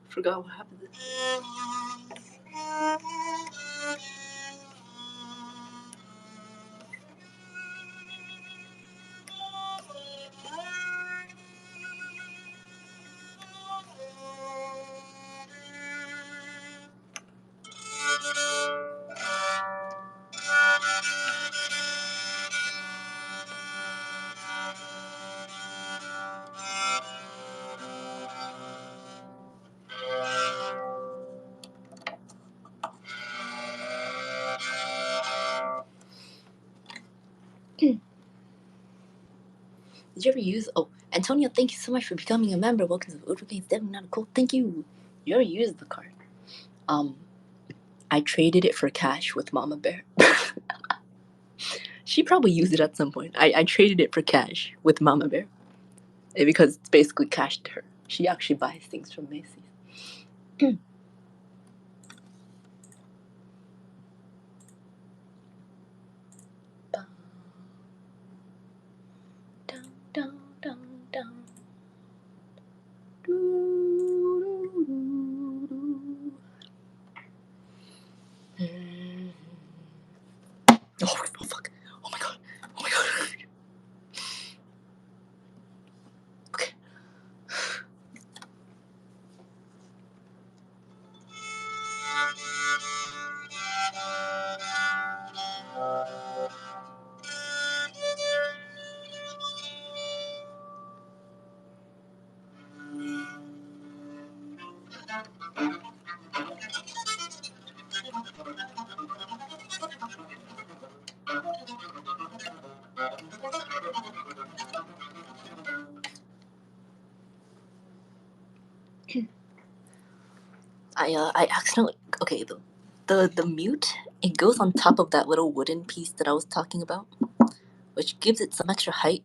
Forgot what happened. Did you ever use... Oh, Antonio, thank you so much for becoming a member. Welcome to the Ultra Games. Definitely not a cult. Thank you. Did you ever use the card? I traded it for cash with Mama Bear. She probably used it at some point. I traded it for cash with Mama Bear. Because it's basically cash to her. She actually buys things from Macy's. Oh, fuck. Oh my god. Oh my god. Okay. I accidentally... Okay, the mute, it goes on top of that little wooden piece that I was talking about, which gives it some extra height.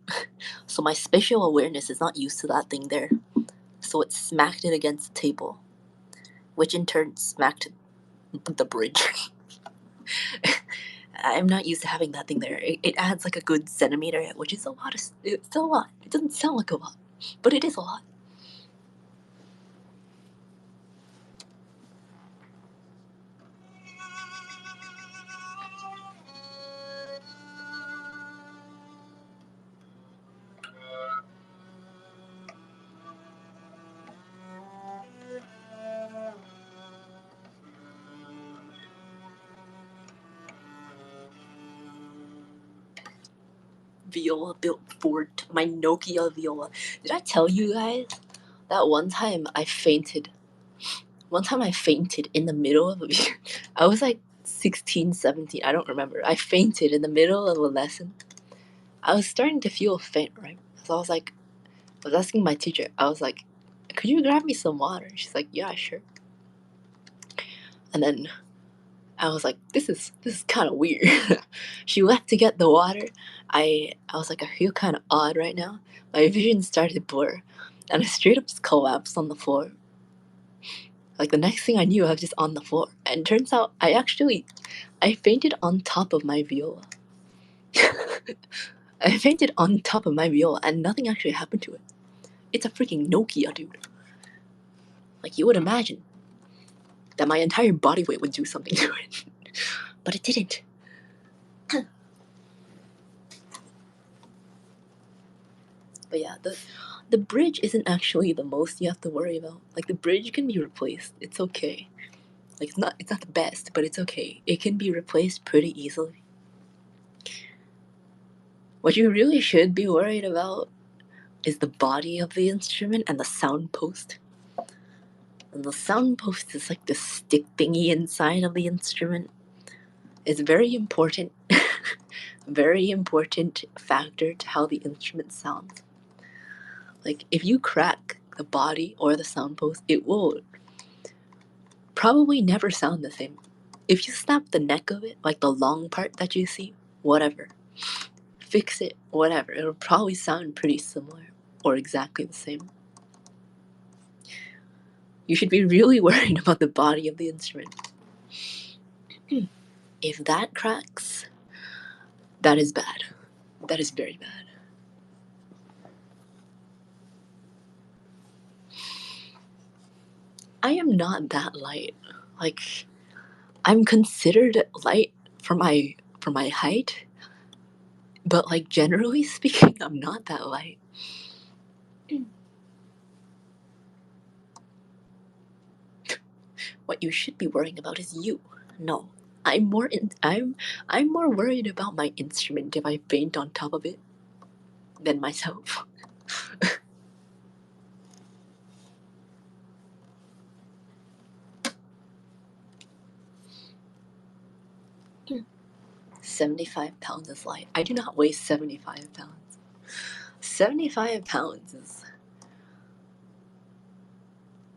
So my spatial awareness is not used to that thing there. So it smacked it against the table, which in turn smacked the bridge. I'm not used to having that thing there. It adds like a good centimeter, which is a lot. It's a lot. It doesn't sound like a lot, but it is a lot. Viola built for my Nokia viola. Did I tell you guys that one time I fainted? One time I fainted in the middle of a I was like 16, 17, I don't remember. I fainted in the middle of a lesson. I was starting to feel faint, right? So I was asking my teacher, I was like, could you grab me some water? She's like, yeah, sure. And then I was like, this is kind of weird. She left to get the water. I was like, I feel kind of odd right now. My vision started to blur, and I straight up just collapsed on the floor. Like the next thing I knew, I was just on the floor. And turns out I fainted on top of my viola. I fainted on top of my viola, and nothing actually happened to it. It's a freaking Nokia, dude. Like you would imagine that my entire body weight would do something to it, but it didn't. But yeah, the bridge isn't actually the most you have to worry about. Like the bridge can be replaced. It's okay. Like it's not the best, but it's okay. It can be replaced pretty easily. What you really should be worried about is the body of the instrument and the sound post. And the sound post is like the stick thingy inside of the instrument. It's very important, very important factor to how the instrument sounds. Like if you crack the body or the sound post, it will probably never sound the same. If you snap the neck of it, like the long part that you see, whatever, fix it, whatever, it'll probably sound pretty similar or exactly the same. You should be really worried about the body of the instrument. If that cracks, that is bad. That is very bad. I am not that light. Like, I'm considered light for my height, but like generally speaking, I'm not that light. What you should be worrying about is you. No, I'm more worried about my instrument if I faint on top of it than myself. Hmm. 75 pounds is light. I do not weigh 75 pounds. 75 pounds is...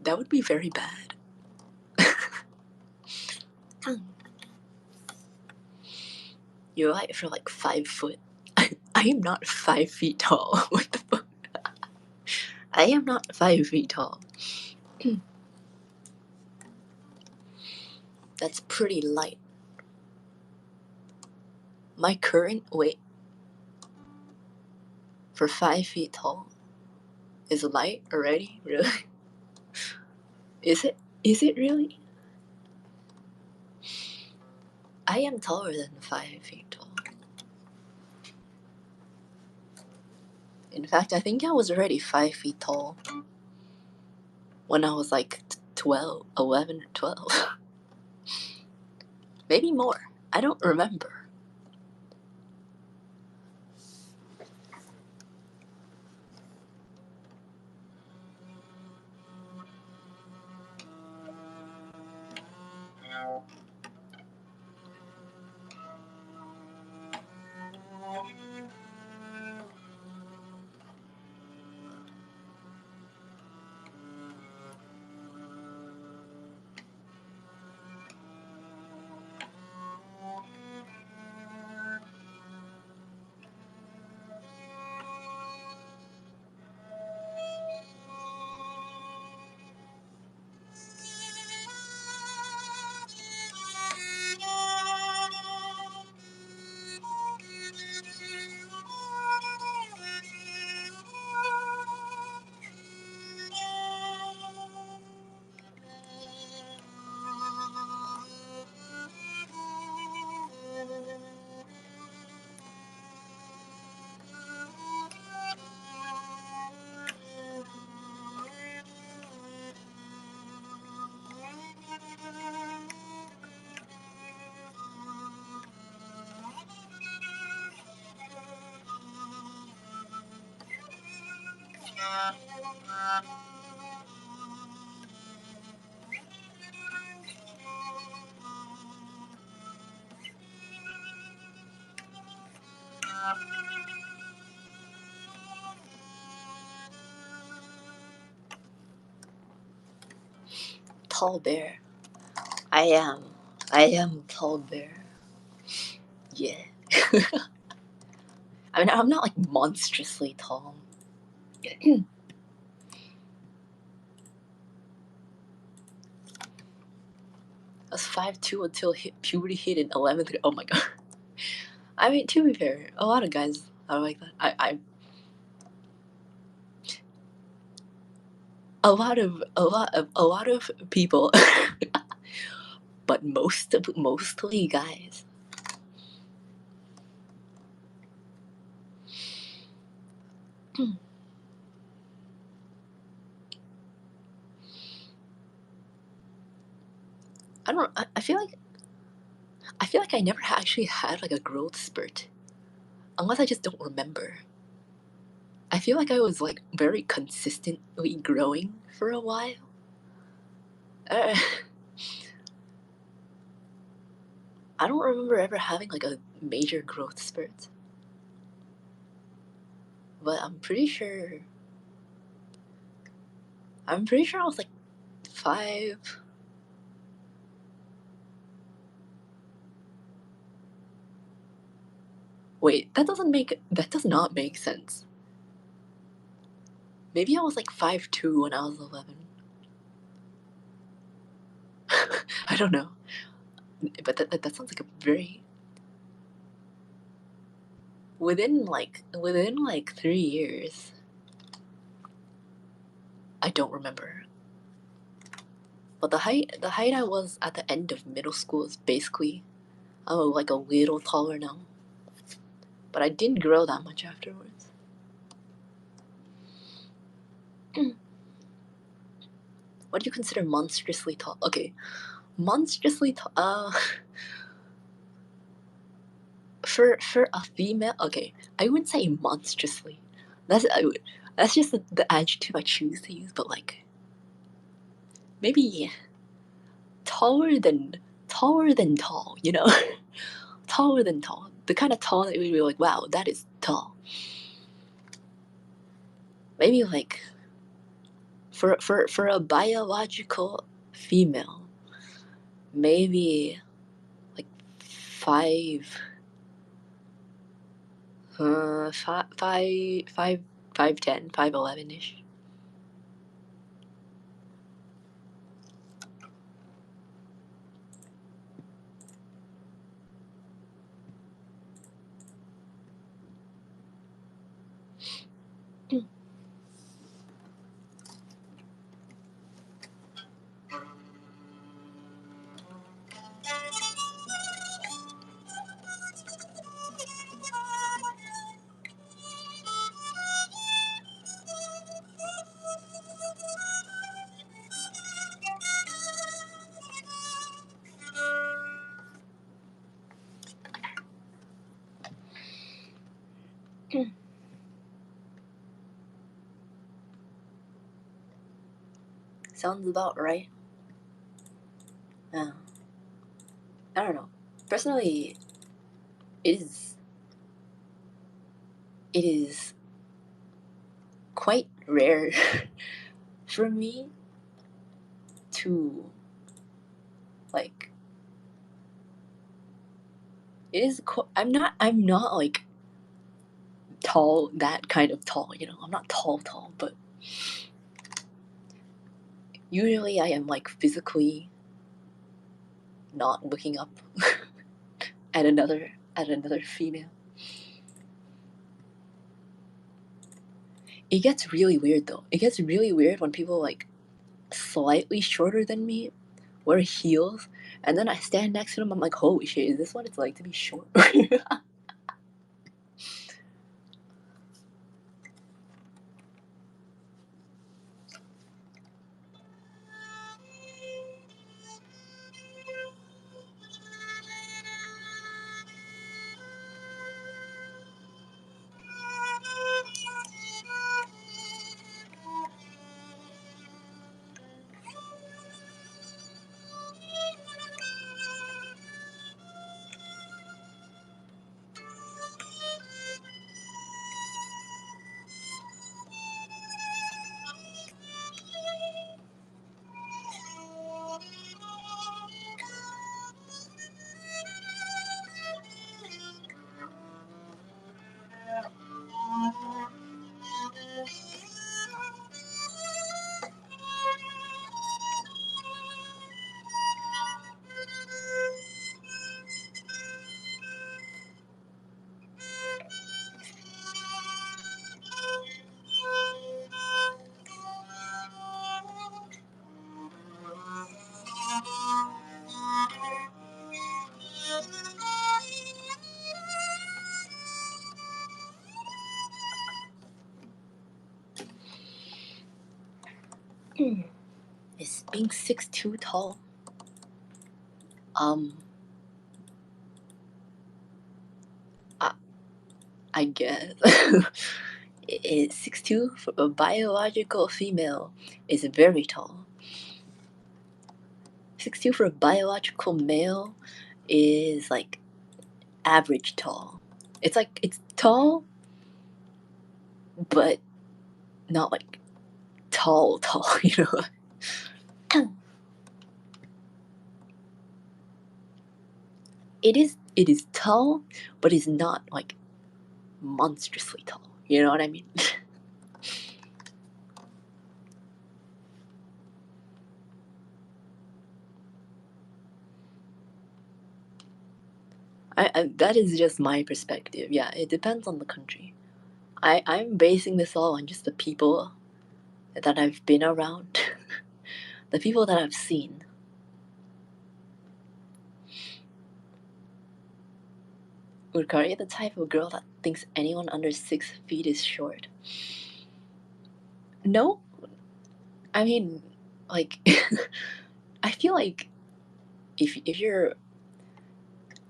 that would be very bad. You're light for like 5 foot. I am not 5 feet tall. What the fuck? I am not 5 feet tall. That's pretty light. My current weight for 5 feet tall is light already? Really? Is it? Is it really? I am taller than 5 feet tall. In fact, I think I was already 5 feet tall when I was like 12, 11 or 12. Maybe more. I don't remember. Tall bear. I am tall bear. Yeah. I mean, I'm not like monstrously tall. I was 5'2" until puberty hit in 11th grade. Oh my god. I mean, to be fair, a lot of guys are like that. A lot of people, but mostly guys. I don't. I feel like I never actually had like a growth spurt, unless I just don't remember. I feel like I was like very consistently growing for a while. Uh, I don't remember ever having like a major growth spurt, but I'm pretty sure. I was like 5. Wait, that does not make sense. Maybe I was like 5'2" when I was 11. I don't know, but that sounds like a very within like 3 years. I don't remember. But the height I was at the end of middle school is basically I'm like a little taller now. But I didn't grow that much afterwards. What do you consider monstrously tall? Okay, monstrously tall. For a female, okay, I wouldn't say monstrously. That's just the adjective I choose to use. But like maybe taller than tall. You know, taller than tall. The kind of tall that we'd be like, wow, that is tall. Maybe like for a biological female, maybe like 5, 5'10", 5'11" ish. Sounds about right. I don't know. Personally, it is quite rare for me to like. It is. I'm not like tall. That kind of tall. You know, I'm not tall, but usually I am like physically not looking up at another female. It gets really weird though. It gets really weird when people like slightly shorter than me wear heels, and then I stand next to them. I'm like, holy shit, is this what it's like to be short? Is being 6'2" tall? I guess. 6'2" for a biological female is very tall. 6'2" for a biological male is like average tall. It's like, it's tall, but not like tall, you know? It is tall, but it's not like monstrously tall. You know what I mean? That is just my perspective. Yeah, it depends on the country. I'm basing this all on just the people that I've been around, the people that I've seen. Would Kari the type of girl that thinks anyone under 6 feet is short? No. I mean, like, I feel like if you're,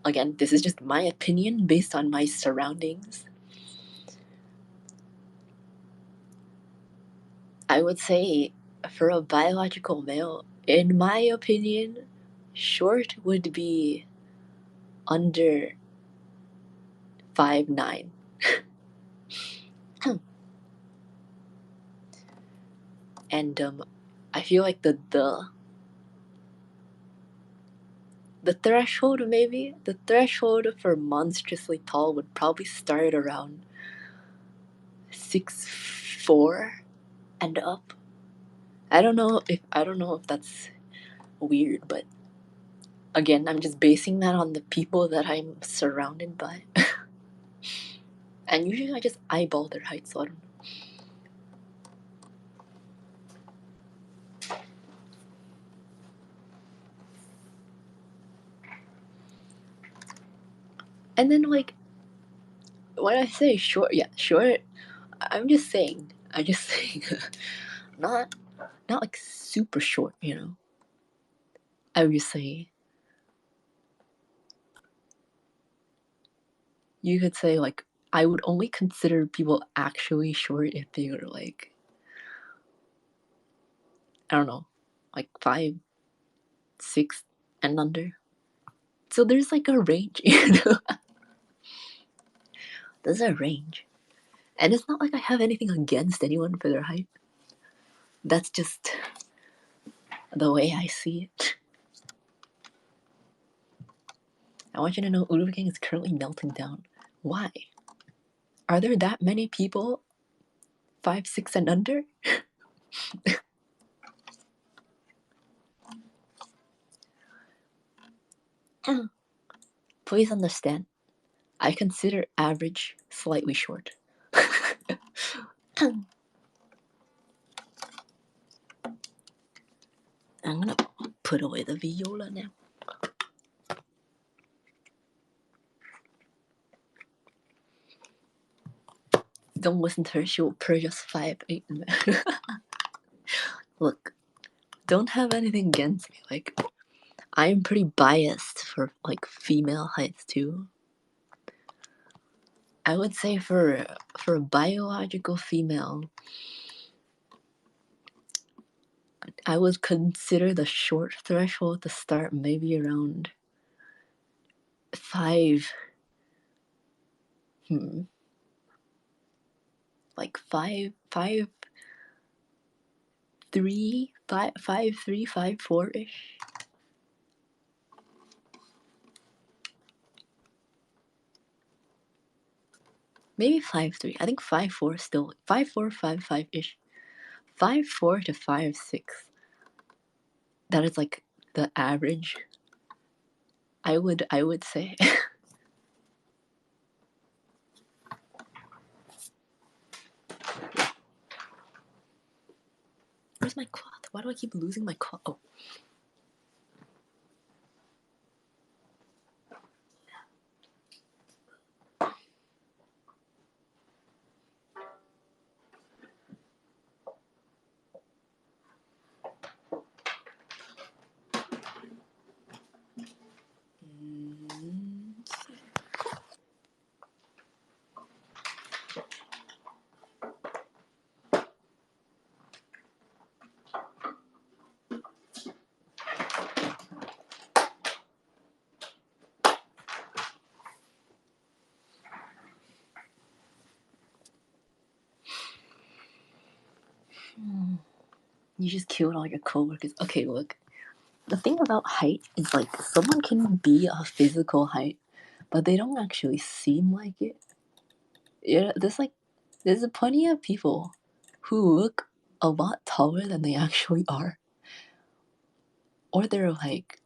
again, this is just my opinion based on my surroundings. I would say for a biological male, in my opinion, short would be under 5'9". And I feel like the threshold, maybe the threshold for monstrously tall would probably start around 6'4" and up. I don't know if that's weird, but again, I'm just basing that on the people that I'm surrounded by. And usually I just eyeball their height, so I don't know. And then, like, when I say short, yeah, short, I'm just saying, not like super short, you know. I would just say, you could say, like, I would only consider people actually short if they were like, I don't know, like 5'6" and under. So there's like a range, you know. There's a range. And it's not like I have anything against anyone for their height. That's just the way I see it. I want you to know Uruguay is currently melting down. Why? Are there that many people 5'6" and under? Please understand, I consider average slightly short. I'm gonna put away the viola now. Don't listen to her, she will purge us 5'8". Look, don't have anything against me. Like, I am pretty biased for like female heights too. I would say for a biological female, I would consider the short threshold to start maybe around 5. Like 5'3", 5'3", 5'4" ish. Maybe 5'3". I think 5'4" still 5'4", 5'5" ish. 5'4" to 5'6". That is like the average. I would say. Where's my cloth? Why do I keep losing my cloth? Oh. You just killed all your coworkers. Okay, look. The thing about height is like someone can be a physical height, but they don't actually seem like it. Yeah, there's plenty of people who look a lot taller than they actually are. Or they're like,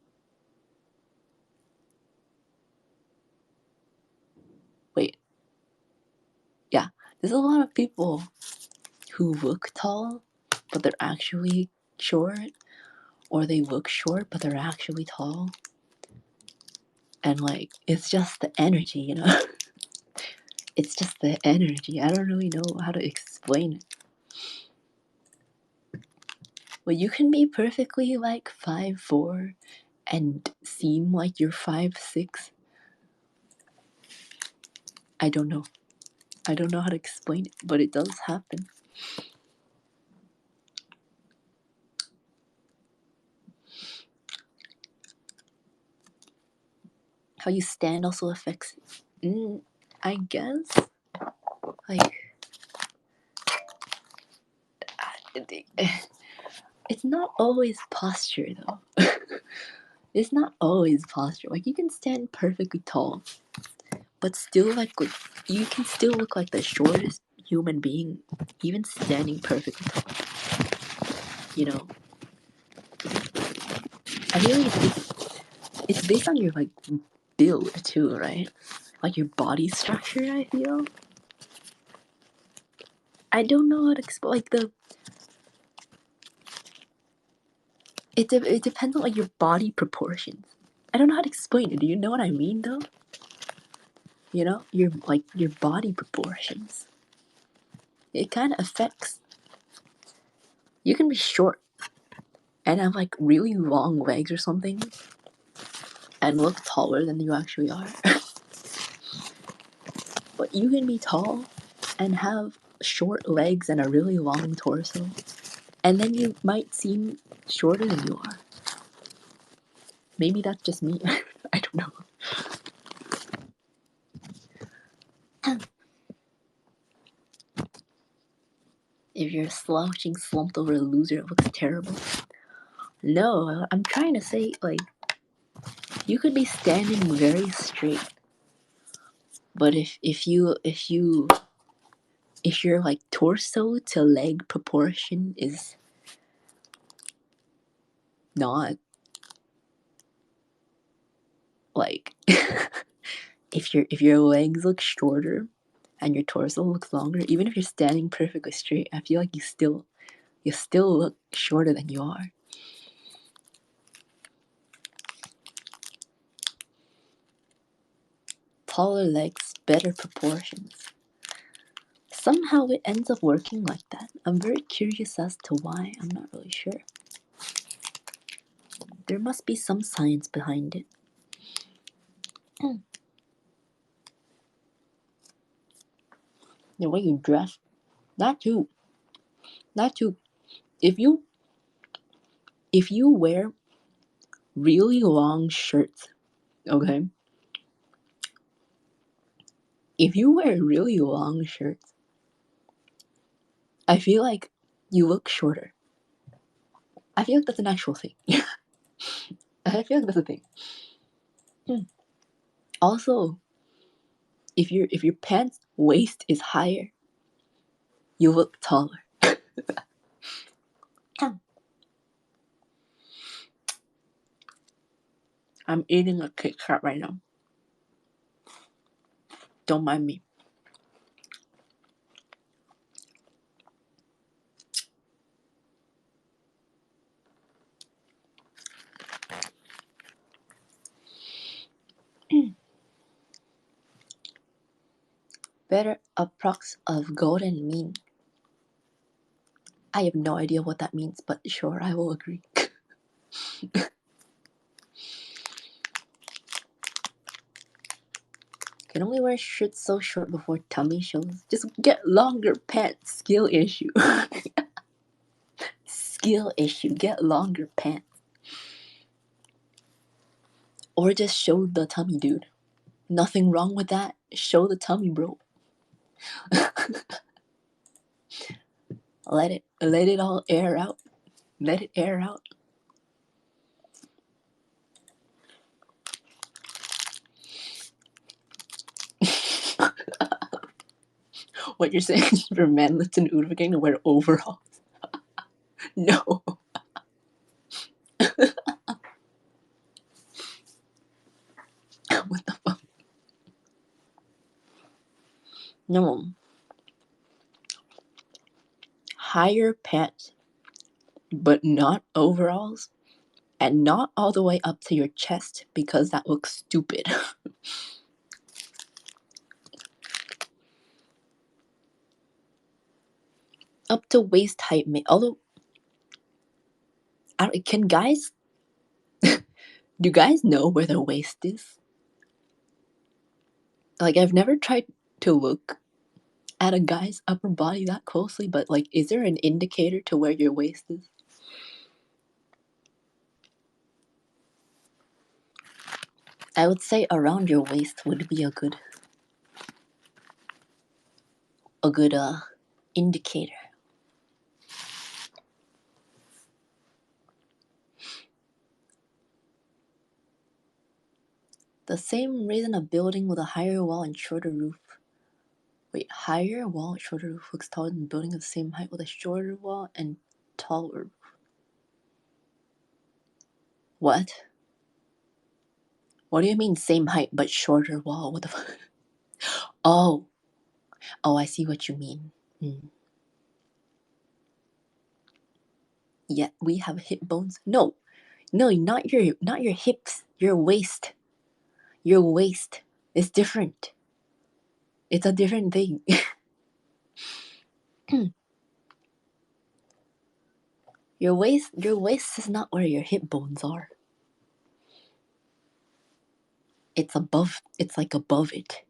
wait, yeah, there's a lot of people who look tall, but they're actually short, or they look short, but they're actually tall. And like, it's just the energy, you know? It's just the energy. I don't really know how to explain it. Well, you can be perfectly like 5'4" and seem like you're 5'6". I don't know. I don't know how to explain it, but it does happen. How you stand also affects it. I guess. Like, it's not always posture though. It's not always posture. Like, you can stand perfectly tall, but still like you can still look like the shortest human being, even standing perfectly tall. You know, I feel like it's based on your like build too, right? Like your body structure. I feel. I don't know how to explain. Like it depends on like your body proportions. I don't know how to explain it. Do you know what I mean though? You know, your body proportions. It kind of affects. You can be short and have like really long legs or something, and look taller than you actually are. But you can be tall and have short legs and a really long torso, and then you might seem shorter than you are. Maybe that's just me. I don't know. If you're slouching, slumped over a loser, it looks terrible. No, I'm trying to say, like, you could be standing very straight, but if your like torso to leg proportion is not like if your legs look shorter and your torso looks longer, even if you're standing perfectly straight, I feel like you still look shorter than you are. Taller legs, better proportions. Somehow it ends up working like that. I'm very curious as to why. I'm not really sure. There must be some science behind it. The way you dress, that too. If you wear really long shirts, okay? If you wear really long shirts, I feel like you look shorter. I feel like that's an actual thing. I feel like that's a thing. Also, if your pants waist is higher, you look taller. I'm eating a Kit Kat right now. Don't mind me. Better approx of golden mean. I have no idea what that means, but sure, I will agree. Can only wear shirts so short before tummy shows. Just get longer pants. Skill issue. Skill issue. Get longer pants. Or just show the tummy, dude. Nothing wrong with that. Show the tummy, bro. Let Let it all air out. Let it air out. What you're saying is for manlets in Uruguay to wear overalls? No. What the fuck? No. Higher pants, but not overalls, and not all the way up to your chest because that looks stupid. Up to waist height, although can guys do guys know where their waist is? Like, I've never tried to look at a guy's upper body that closely, but like, is there an indicator to where your waist is? I would say around your waist would be a good indicator. The same reason a building with a higher wall and shorter roof. Wait, higher wall, shorter roof looks taller than a building of the same height with a shorter wall and taller roof. What? What do you mean same height but shorter wall? What the fuck? Oh, I see what you mean. Yeah, we have hip bones. No, not your hips. Your waist. Your waist is different. It's a different thing. Your waist is not where your hip bones are. It's above. It's like above it.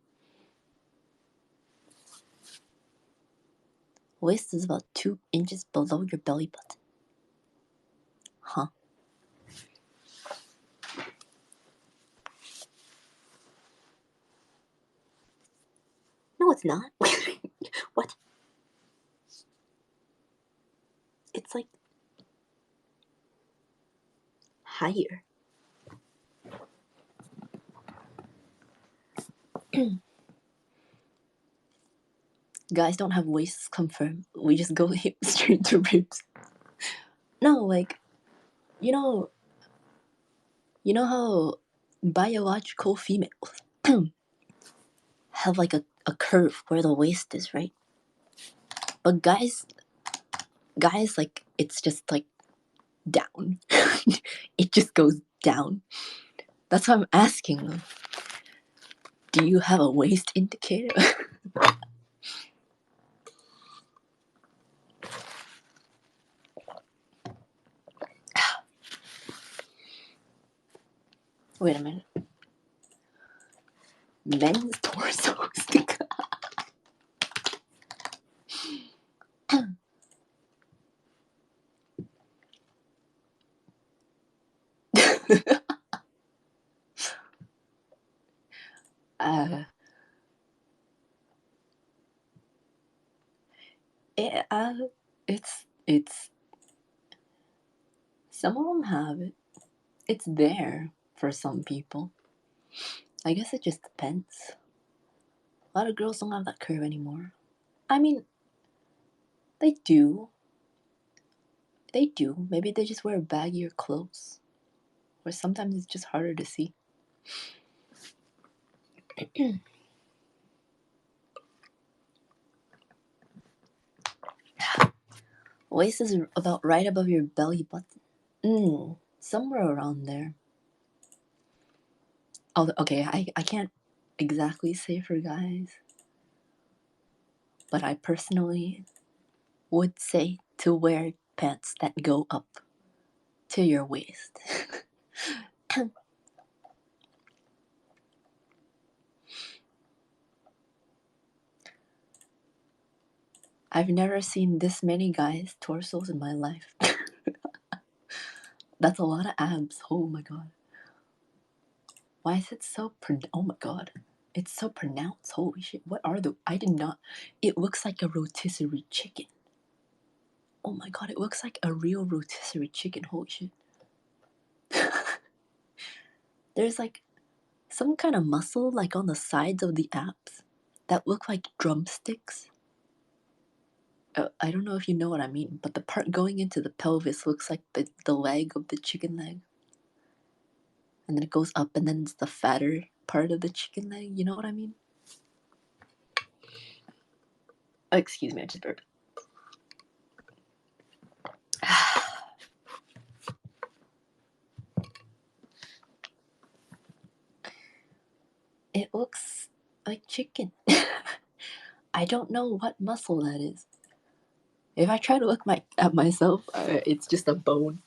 Waist is about 2 inches below your belly button. Huh? No, it's not. What? It's like higher. Guys don't have waists confirmed. We just go hip straight to ribs. No, like, you know how biological females have like a curve where the waist is, right? But guys like, it's just like down. It just goes down. That's why I'm asking them. Do you have a waist indicator? Wait a minute. Men's torsos. It's some of them have it. It's there for some people. I guess it just depends. A lot of girls don't have that curve anymore. I mean, they do. They do. Maybe they just wear baggier clothes. Or sometimes it's just harder to see. Waist is about right above your belly button. Somewhere around there. Oh, okay, I can't exactly say for guys. But I personally would say to wear pants that go up to your waist. I've never seen this many guys' torsos in my life. That's a lot of abs. Oh my god. Why is it so oh my god. It's so pronounced. Holy shit. What are the I did not it looks like a rotisserie chicken. Oh my god, it looks like a real rotisserie chicken. Holy shit. There's like some kind of muscle like on the sides of the abs that look like drumsticks. I don't know if you know what I mean, but the part going into the pelvis looks like the leg of the chicken leg. And then it goes up and then it's the fatter part of the chicken leg. You know what I mean? Oh, excuse me, I just burped. It looks like chicken. I don't know what muscle that is. If I try to look at myself, it's just a bone.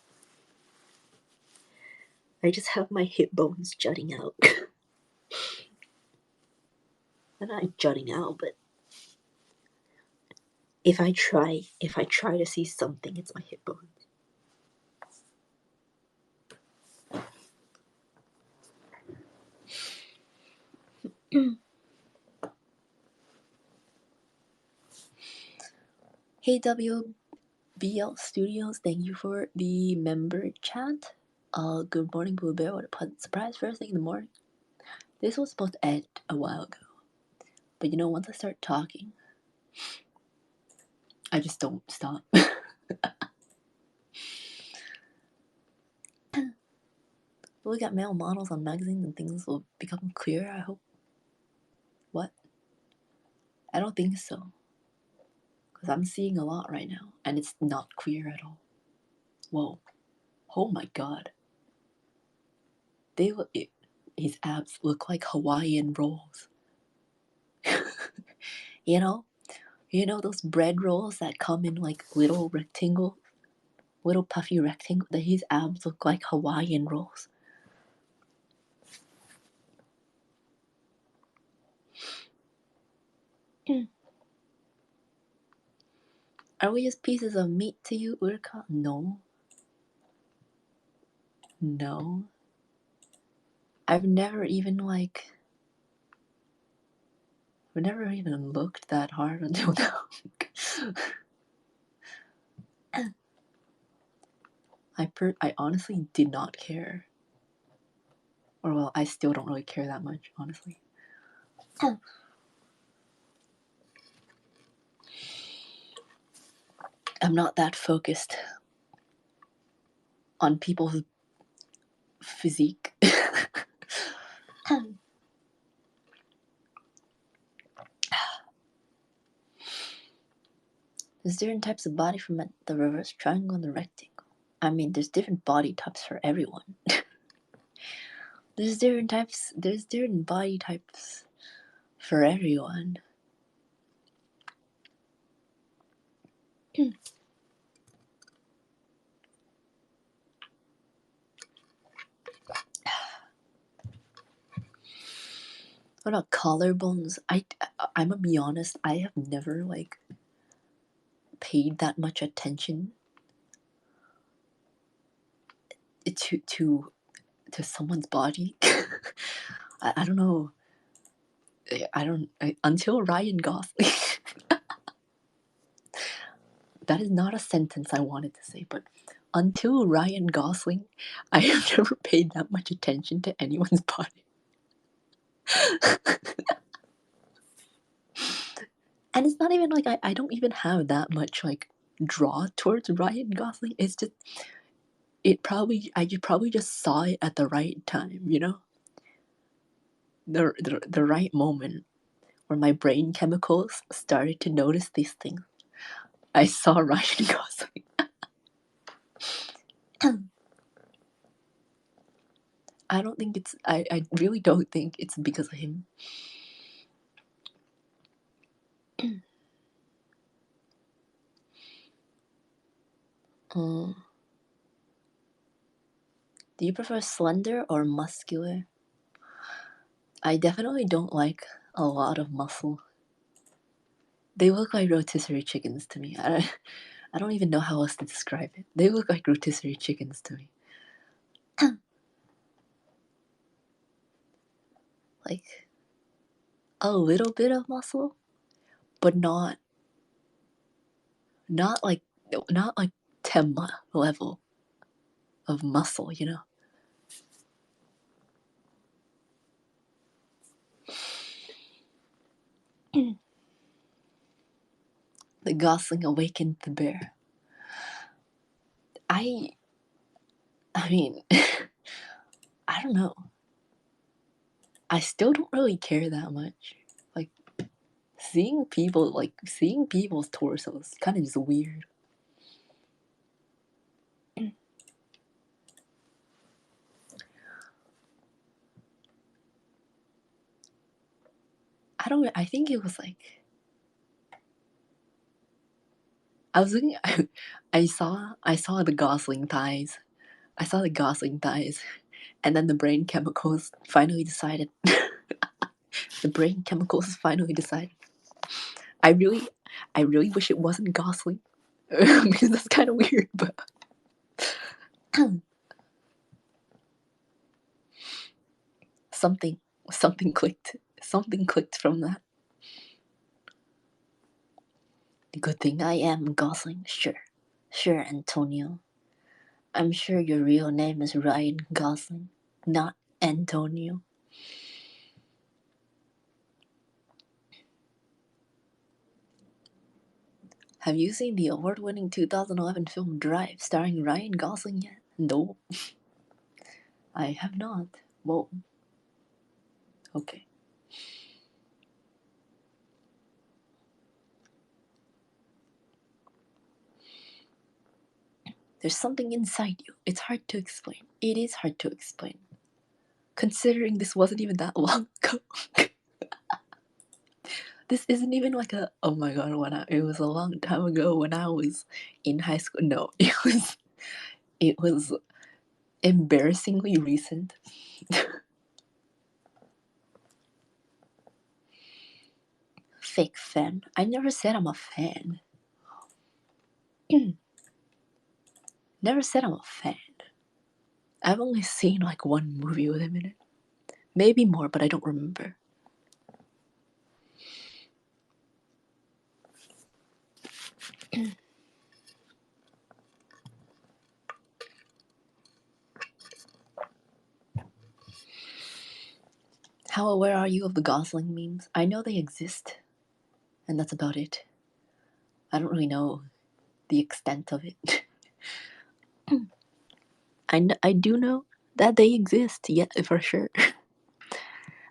I just have my hip bones jutting out. They're not jutting out, but if I try to see something, it's my hip bones. Hey WBL Studios, thank you for the member chat. Good morning, Blue Bear. What a pleasant surprise! First thing in the morning. This was supposed to end a while ago, but you know, once I start talking, I just don't stop. Look at male models on magazines and things will become clearer, I hope. What? I don't think so. Because I'm seeing a lot right now, and it's not clear at all. Whoa. Oh my god. His abs look like Hawaiian rolls. You know those bread rolls that come in like little puffy rectangle? His abs look like Hawaiian rolls. Are we just pieces of meat to you, Urka? No. No. I've never even looked that hard until now. I honestly did not care. Or well, I still don't really care that much, honestly. I'm not that focused on people's physique. There's different types of body from the reverse triangle and the rectangle. I mean, there's different body types for everyone. There's different body types for everyone. What about collarbones? I'm gonna be honest, I have never paid that much attention to someone's body. I don't know. Until Ryan Gosling. That is not a sentence I wanted to say, but until Ryan Gosling, I have never paid that much attention to anyone's body. And it's not even like I don't even have that much draw towards Ryan Gosling. It's just you probably just saw it at the right time, you know? The right moment where my brain chemicals started to notice these things. I saw Ryan Gosling. I don't think it's I really don't think it's because of him. Do you prefer slender or muscular? I definitely don't like a lot of muscle. They look like rotisserie chickens to me. I don't even know how else to describe it. They look like rotisserie chickens to me. Like a little bit of muscle, but not like not like Temma level of muscle, you know. The Gosling awakened the bear. I mean, I don't know. I still don't really care that much. Like seeing people's torsos kind of just weird. I think it was like I was looking. I saw the Gosling thighs. I saw the Gosling thighs, and then the brain chemicals finally decided. The brain chemicals finally decided. I really wish it wasn't Gosling because that's kind of weird, but something clicked. Something clicked from that. Good thing I am Gosling. Sure, Antonio. I'm sure your real name is Ryan Gosling, not Antonio. Have you seen the award-winning 2011 film Drive starring Ryan Gosling yet? No. I have not. Whoa. Okay. There's something inside you. It's hard to explain. It is hard to explain. Considering this wasn't even that long ago. This isn't even like a, oh my god, it was a long time ago when I was in high school. No, it was embarrassingly recent. Fake fan. I never said I'm a fan. Never said I'm a fan. I've only seen like one movie with him in it. Maybe more, but I don't remember. How aware are you of the Gosling memes? I know they exist, and that's about it. I don't really know the extent of it. I do know that they exist, yeah, for sure.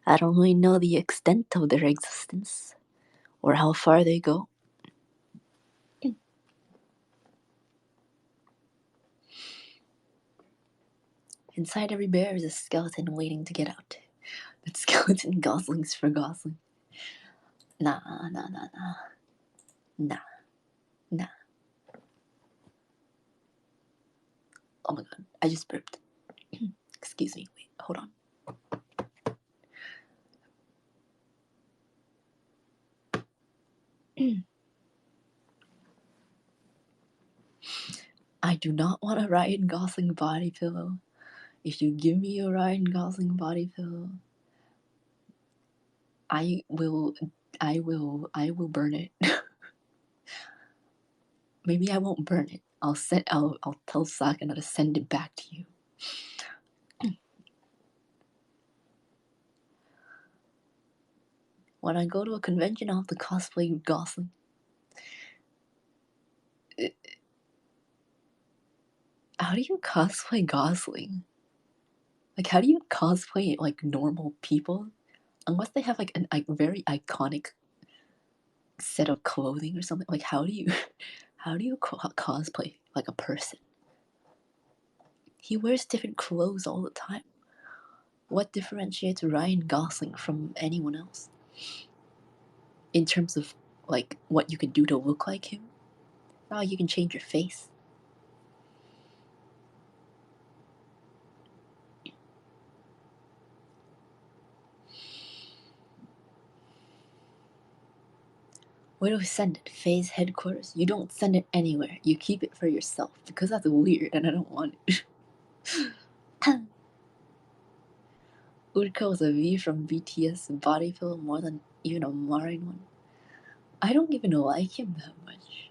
I don't really know the extent of their existence or how far they go. Inside every bear is a skeleton waiting to get out. But skeleton Goslings for Gosling. Nah. Oh my god, I just burped. Excuse me, wait, hold on. I do not want a Ryan Gosling body pillow. If you give me a Ryan Gosling body pillow, I will burn it. Maybe I won't burn it. I'll tell Sakana to send it back to you. When I go to a convention, I'll have to cosplay Gosling. How do you cosplay Gosling? Like, how do you cosplay like normal people? Unless they have like a very iconic set of clothing or something. Like, how do you cosplay like a person? He wears different clothes all the time. What differentiates Ryan Gosling from anyone else? In terms of like what you can do to look like him? Oh, you can change your face. Where do we send it? Phase headquarters? You don't send it anywhere. You keep it for yourself because that's weird and I don't want it. Urka was a V from BTS body fill more than even a Marin one. I don't even like him that much.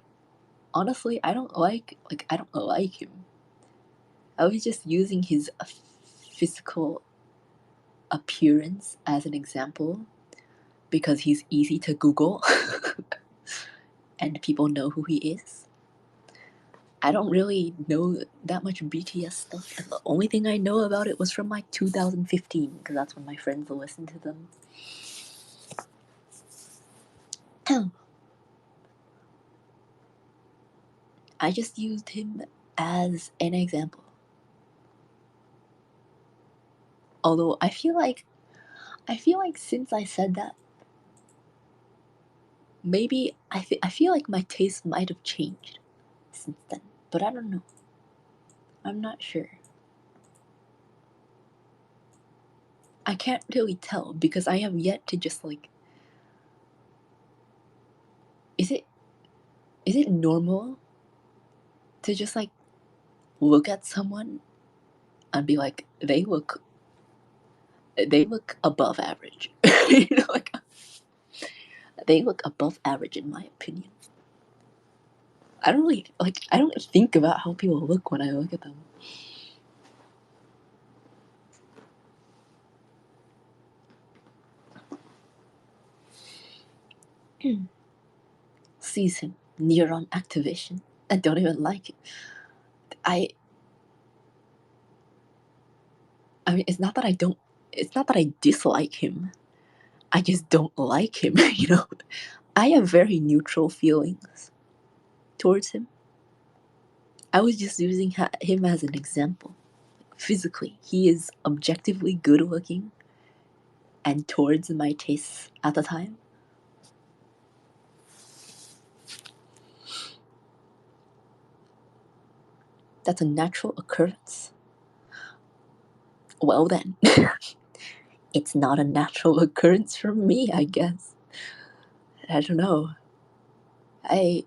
honestly, I don't like him. I was just using his physical appearance as an example because he's easy to Google and people know who he is. I don't really know that much BTS stuff. And the only thing I know about it was from like 2015 because that's when my friends listened to them. I just used him as an example. Although I feel like since I said that, maybe I feel like my taste might have changed since then. But I don't know. I'm not sure. I can't really tell because I have yet to just like. Is it normal to just like look at someone and be like they look above average? You know, like they look above average in my opinion. I don't think about how people look when I look at them. Sees him, neuron activation. I don't even like it. I mean, it's not that I dislike him. I just don't like him, you know? I have very neutral feelings towards him. I was just using him as an example. Physically, he is objectively good looking and towards my tastes at the time. That's a natural occurrence. Well then, it's not a natural occurrence for me, I guess. I don't know. I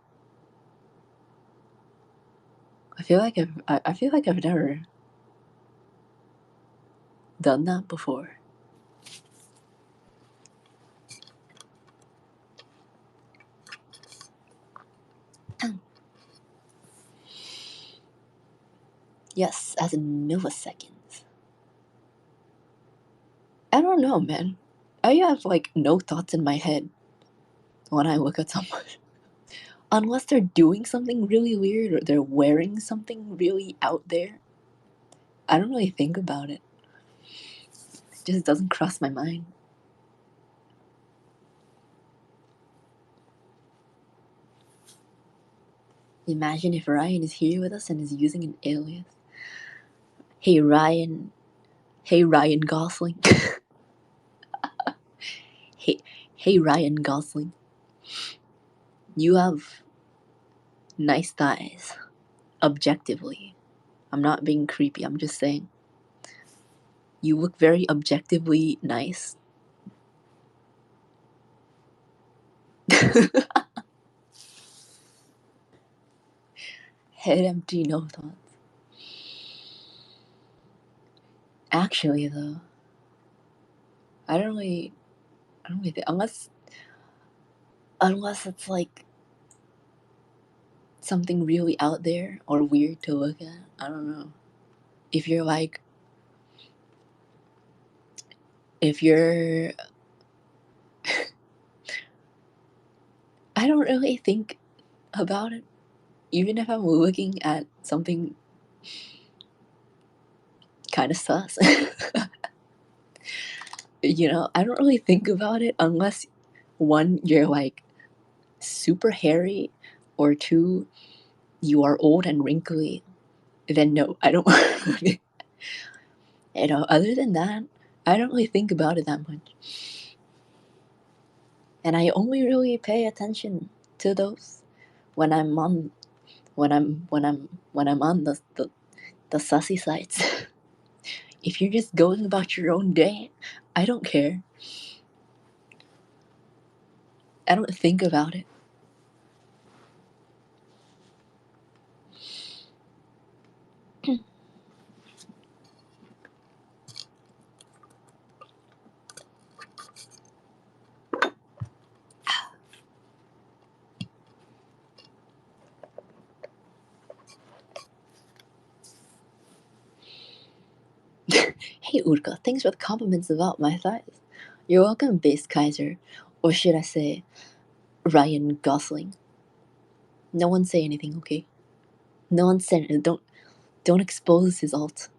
feel like I've never done that before. Yes, as in milliseconds. I don't know, man. I have like no thoughts in my head when I look at someone. Unless they're doing something really weird or they're wearing something really out there. I don't really think about it. It just doesn't cross my mind. Imagine if Ryan is here with us and is using an alias. Hey Ryan. Hey Ryan Gosling. hey Ryan Gosling. You have nice thighs. Objectively. I'm not being creepy, I'm just saying. You look very objectively nice. Head empty, no thoughts. Actually, though, I don't really think, unless it's like something really out there or weird to look at. I don't know. If you're I don't really think about it. Even if I'm looking at something kind of sus. You know, I don't really think about it unless one, you're like super hairy, or two, you are old and wrinkly. Then no, I don't. You know, other than that, I don't really think about it that much. And I only really pay attention to those when I'm on the sussy sites. If you're just going about your own day, I don't care. I don't think about it. Hey Urka, thanks for the compliments about my thighs. You're welcome, Base Kaiser. Or should I say, Ryan Gosling. No one say anything, okay? No one said it. Don't expose his alt.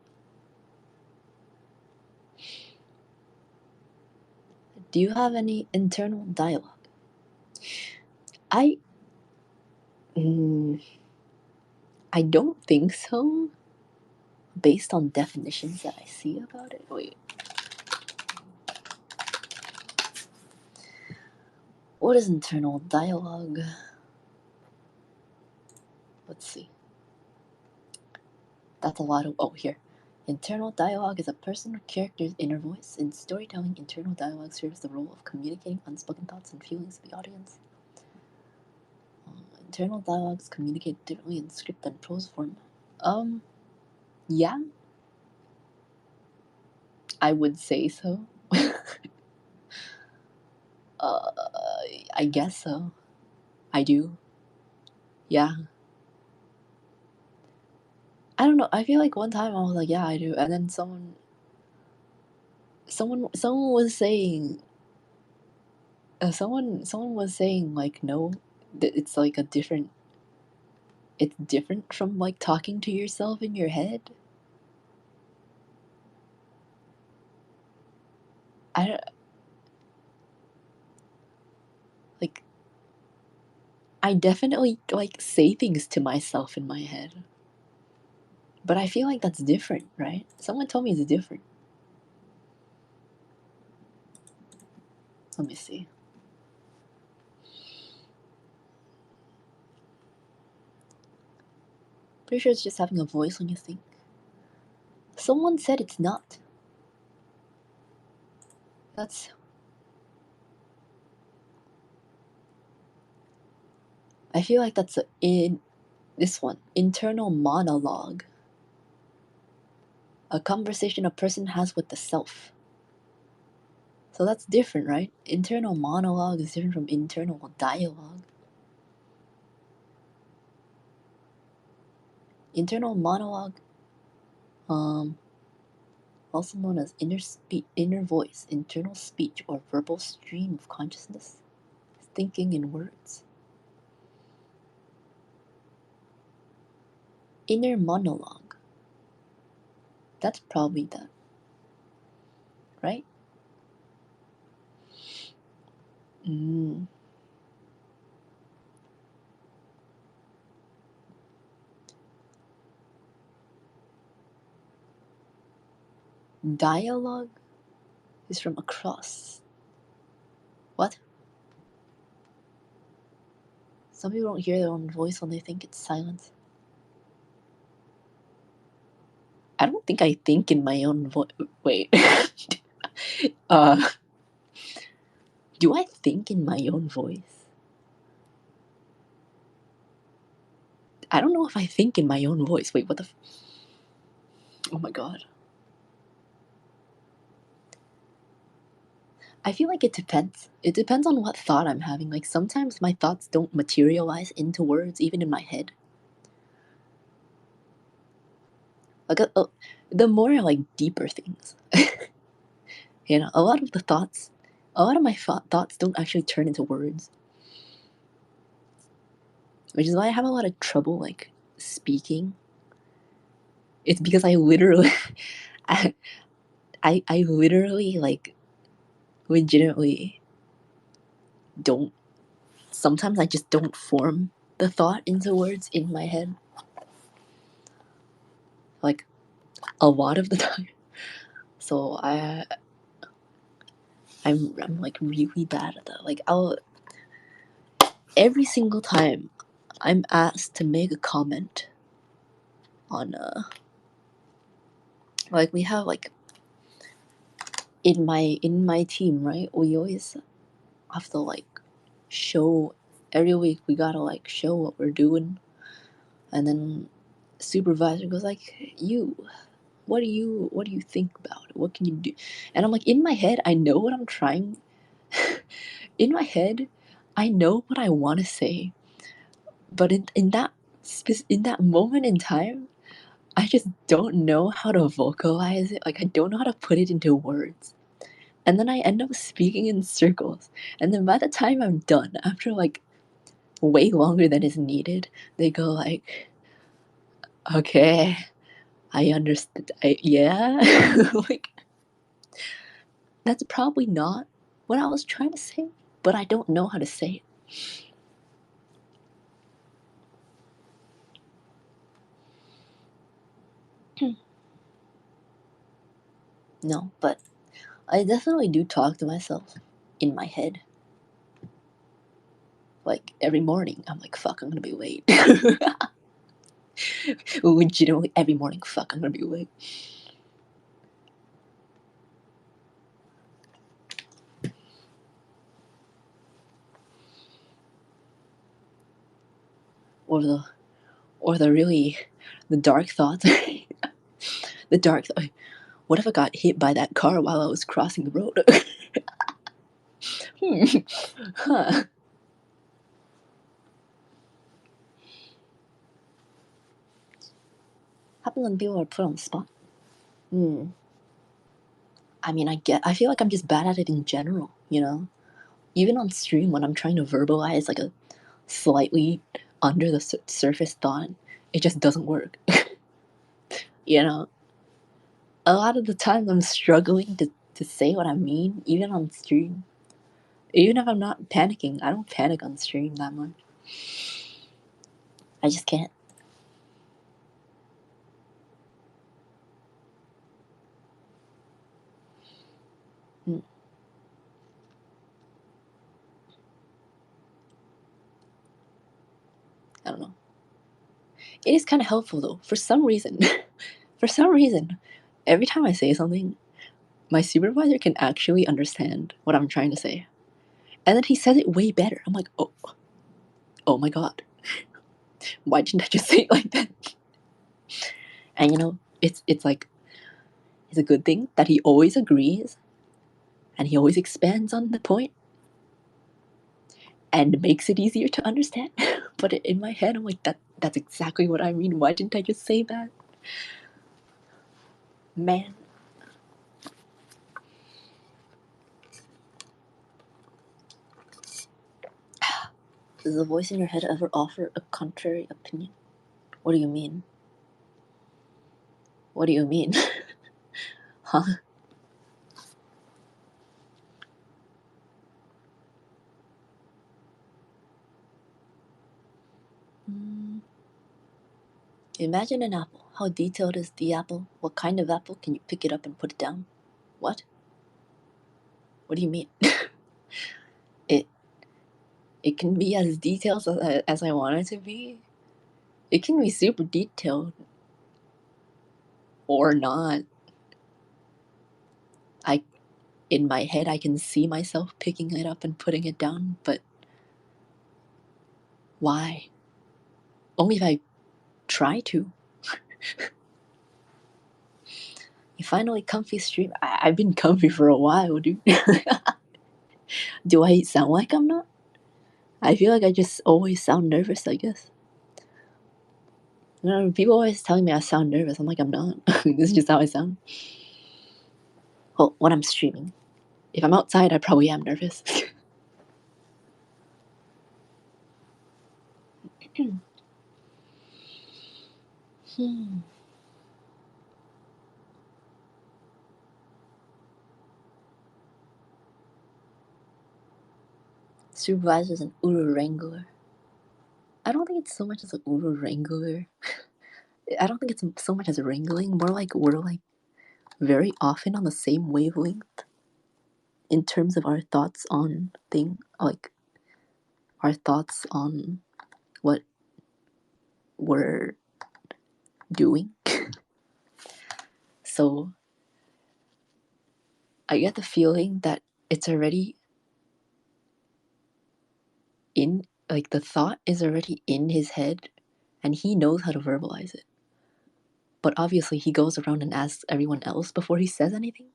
Do you have any internal dialogue? I don't think so. Based on definitions that I see about it. Wait. What is internal dialogue? Let's see. That's a lot of. Oh, here. Internal dialogue is a person or character's inner voice. In storytelling, internal dialogue serves the role of communicating unspoken thoughts and feelings to the audience. Internal dialogues communicate differently in script and prose form. Yeah. I would say so. I guess so. I do. Yeah. I don't know. I feel like one time I was like, yeah, I do, and then someone was saying, someone was saying like, no, that it's like a different. It's different from like talking to yourself in your head. I don't like. I definitely like say things to myself in my head, but I feel like that's different, right? Someone told me it's different. Let me see. Pretty sure it's just having a voice when you think. Someone said it's not. That's. I feel like that's in this one. Internal monologue. A conversation a person has with the self. So that's different, right? Internal monologue is different from internal dialogue. Internal monologue, also known as inner voice, internal speech, or verbal stream of consciousness, thinking in words. Inner monologue. That's probably that, right? Dialogue is from across. What? Some people don't hear their own voice when they think it's silence. I don't think I think in my own voice. Wait. Do I think in my own voice? I don't know if I think in my own voice. Wait, what the oh my god. I feel like it depends. It depends on what thought I'm having. Like, sometimes my thoughts don't materialize into words, even in my head. Like, the more, like, deeper things. You know, a lot of my thoughts don't actually turn into words. Which is why I have a lot of trouble, like, speaking. It's because I literally... I literally, like, legitimately don't... Sometimes I just don't form the thought into words in my head. Like, a lot of the time. So I'm like really bad at that. Like, every single time I'm asked to make a comment on like, we have like in my team, right? We always have to like show every week. We gotta like show what we're doing, and then supervisor goes like, what do you think about it? What can you do? And I'm like, in my head, I know what I'm trying. In my head, I know what I want to say, but in that moment in time, I just don't know how to vocalize it. Like, I don't know how to put it into words. And then I end up speaking in circles. And then by the time I'm done, after like way longer than is needed, they go like, okay, I understand. Yeah. Like, that's probably not what I was trying to say, but I don't know how to say it. No, but I definitely do talk to myself in my head. Like every morning, I'm like, fuck, I'm gonna be late. Legitimately every morning, fuck, I'm gonna be late. Or the really, the dark thoughts. The dark thought. What if I got hit by that car while I was crossing the road? Huh. Happens when people are put on the spot. I mean, I feel like I'm just bad at it in general, you know? Even on stream, when I'm trying to verbalize like a slightly under the surface thought, it just doesn't work. You know? A lot of the times I'm struggling to say what I mean, even on stream. Even if I'm not panicking, I don't panic on stream that much. I just can't. I don't know. It is kind of helpful though. For some reason, every time I say something, my supervisor can actually understand what I'm trying to say, and then he says it way better. I'm like, oh my god, why didn't I just say it like that? And you know, it's like it's a good thing that he always agrees, and he always expands on the point, and makes it easier to understand. But in my head, I'm like, that's exactly what I mean. Why didn't I just say that? Man. Does the voice in your head ever offer a contrary opinion? What do you mean? What do you mean? Huh? Imagine an apple. How detailed is the apple? What kind of apple? Can you pick it up and put it down? What? What do you mean? It can be as detailed as I want it to be. It can be super detailed. Or not. In my head, I can see myself picking it up and putting it down, but why? Only if I try to. You finally comfy stream. I've been comfy for a while, dude. Do I sound like I'm not? I feel like I just always sound nervous, I guess. You know, people always telling me I sound nervous. I'm like, I'm not. This is just how I sound. Well, when I'm streaming. If I'm outside, I probably am nervous. Supervisor's an Uru Wrangler. I don't think it's so much as an Uru Wrangler. I don't think it's so much as a wrangling. More like we're like very often on the same wavelength in terms of our thoughts on like our thoughts on what we're doing. So I get the feeling that it's already in, like the thought is already in his head and he knows how to verbalize it. But obviously he goes around and asks everyone else before he says anything.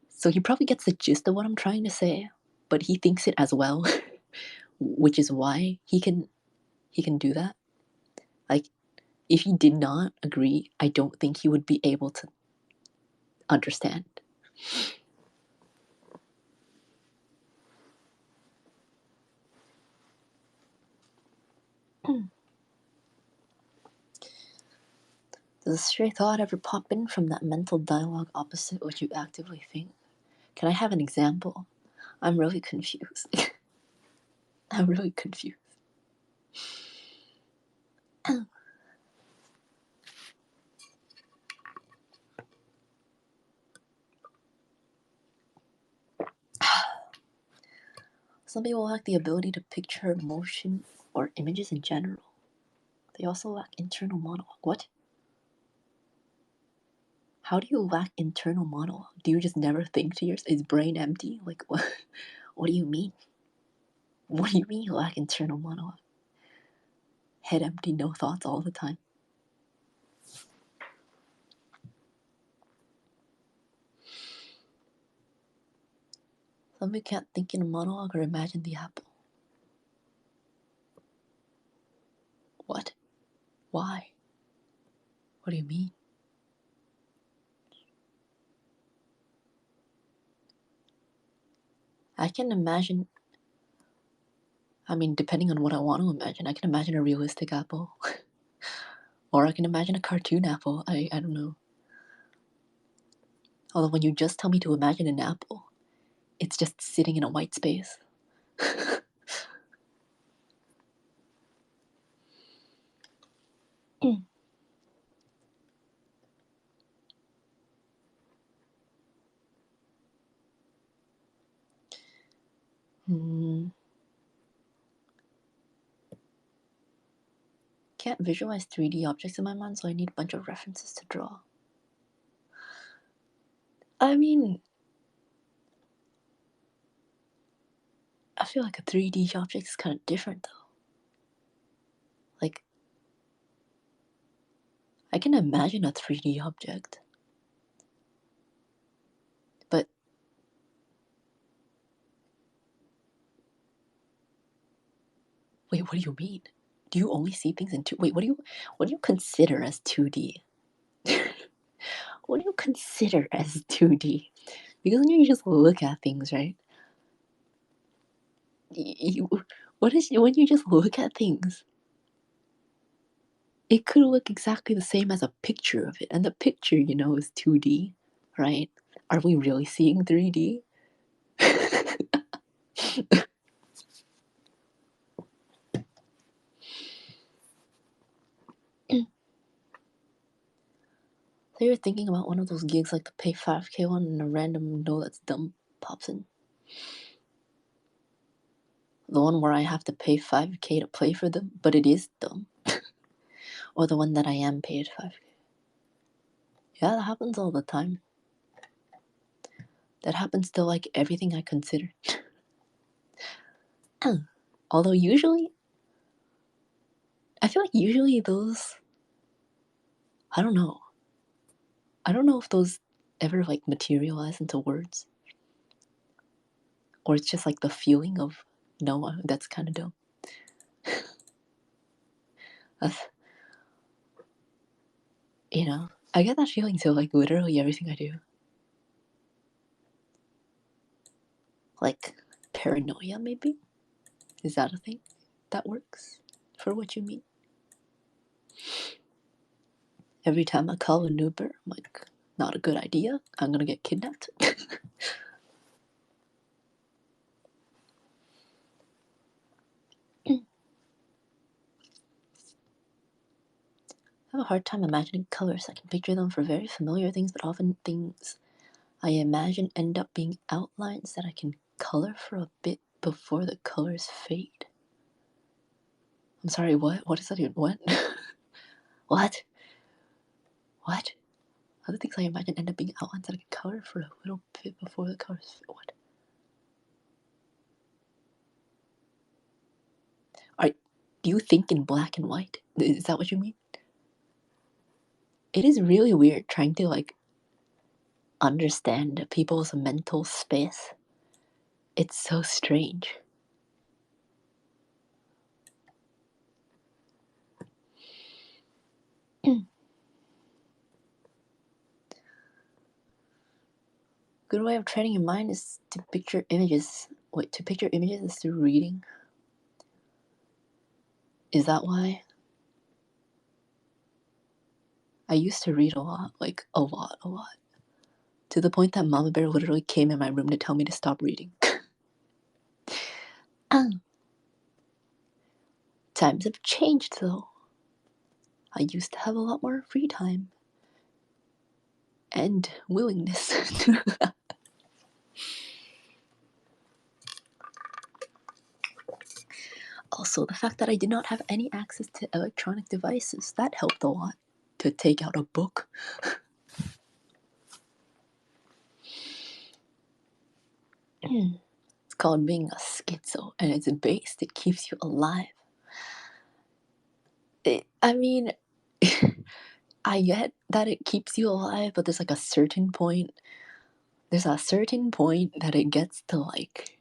So he probably gets the gist of what I'm trying to say, but he thinks it as well, which is why he can do that. Like If he did not agree, I don't think he would be able to understand. Does a stray thought ever pop in from that mental dialogue opposite what you actively think? Can I have an example? I'm really confused. I'm really confused. Some people lack the ability to picture emotion or images in general. They also lack internal monologue. What? How do you lack internal monologue? Do you just never think to yourself? Is brain empty? Like, what? What do you mean? What do you mean you lack internal monologue? Head empty, no thoughts all the time. Some people can't think in a monologue or imagine the apple. What? Why? What do you mean? I can imagine, I mean, depending on what I want to imagine, I can imagine a realistic apple. Or I can imagine a cartoon apple. I don't know. Although when you just tell me to imagine an apple, it's just sitting in a white space. Can't visualize 3D objects in my mind, so I need a bunch of references to draw. I mean, I feel like a 3D object is kind of different though. Like, I can imagine a 3D object, but wait, what do you mean? Do you only see things in 2? Wait, what do you consider as 2D? What do you consider as 2D? Because when you just look at things, right? When you just look at things, it could look exactly the same as a picture of it, and the picture, is 2D, right? Are we really seeing 3D? So you're thinking about one of those gigs like the pay 5K one and a random no that's dumb pops in? The one where I have to pay 5K to play for them, but it is dumb. Or the one that I am paid 5K. Yeah, that happens all the time. That happens to like everything I consider. Although usually, I feel like usually those, I don't know. I don't know if those ever like materialize into words. Or it's just like the feeling of, no, that's kind of dumb. I get that feeling to like literally everything I do. Like paranoia, maybe? Is that a thing that works for what you mean? Every time I call an Uber, I'm like, not a good idea. I'm gonna get kidnapped. I have a hard time imagining colors. I can picture them for very familiar things, but often things I imagine end up being outlines that I can color for a bit before the colors fade. I'm sorry, what? What is that even? What? What? What? Other things I imagine end up being outlines that I can color for a little bit before the colors fade. What? Do you think in black and white? Is that what you mean? It is really weird trying to like understand people's mental space. It's so strange. Good way of training your mind is to picture images. Wait, to picture images is through reading? Is that why? I used to read a lot, like a lot. To the point that Mama Bear literally came in my room to tell me to stop reading. Times have changed though. I used to have a lot more free time. And willingness to Also, the fact that I did not have any access to electronic devices, that helped a lot. To take out a book. It's called being a schizo, and it's based, it keeps you alive. I mean, I get that it keeps you alive, but there's like a certain point. There's a certain point that it gets to like,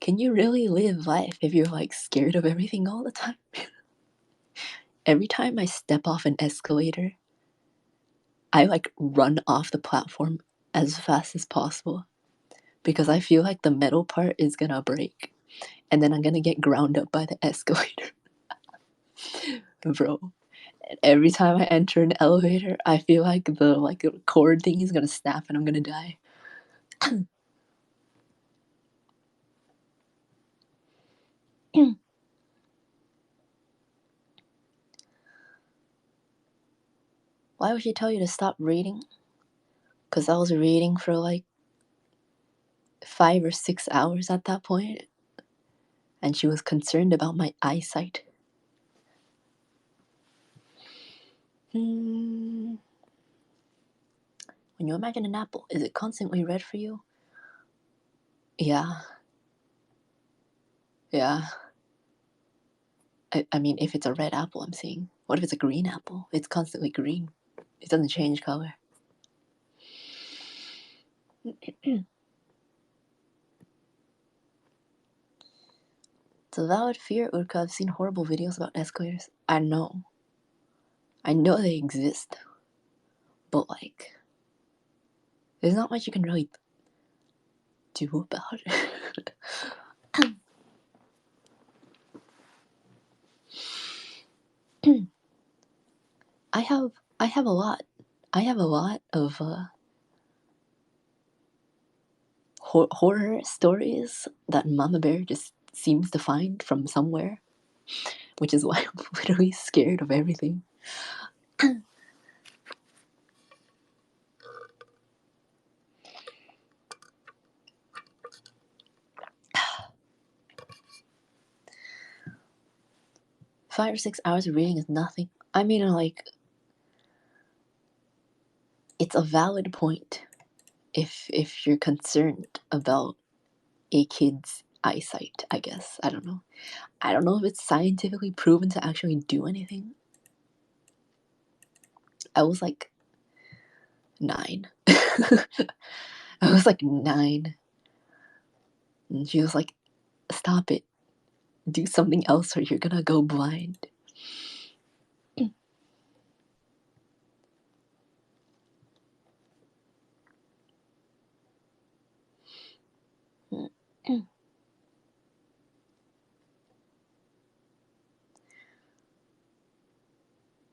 can you really live life if you're like scared of everything all the time? Every time I step off an escalator, I like run off the platform as fast as possible because I feel like the metal part is gonna break and then I'm gonna get ground up by the escalator. Bro, every time I enter an elevator, I feel like the cord thing is gonna snap and I'm gonna die. Why would she tell you to stop reading? Because I was reading for like 5 or 6 hours at that point, and she was concerned about my eyesight. When you imagine an apple, is it constantly red for you? Yeah. I mean, if it's a red apple, I'm seeing. What if it's a green apple? It's constantly green. It doesn't change color. It's a valid fear, Urka. I've seen horrible videos about escalators. I know they exist. But, like, there's not much you can really do about it. I have a lot of horror stories that Mama Bear just seems to find from somewhere, which is why I'm literally scared of everything. 5 or 6 hours of reading is nothing. I mean, like, it's a valid point if you're concerned about a kid's eyesight, I guess. I don't know. I don't know if it's scientifically proven to actually do anything. I was like 9. I was like 9. And she was like, stop it. Do something else or you're gonna go blind.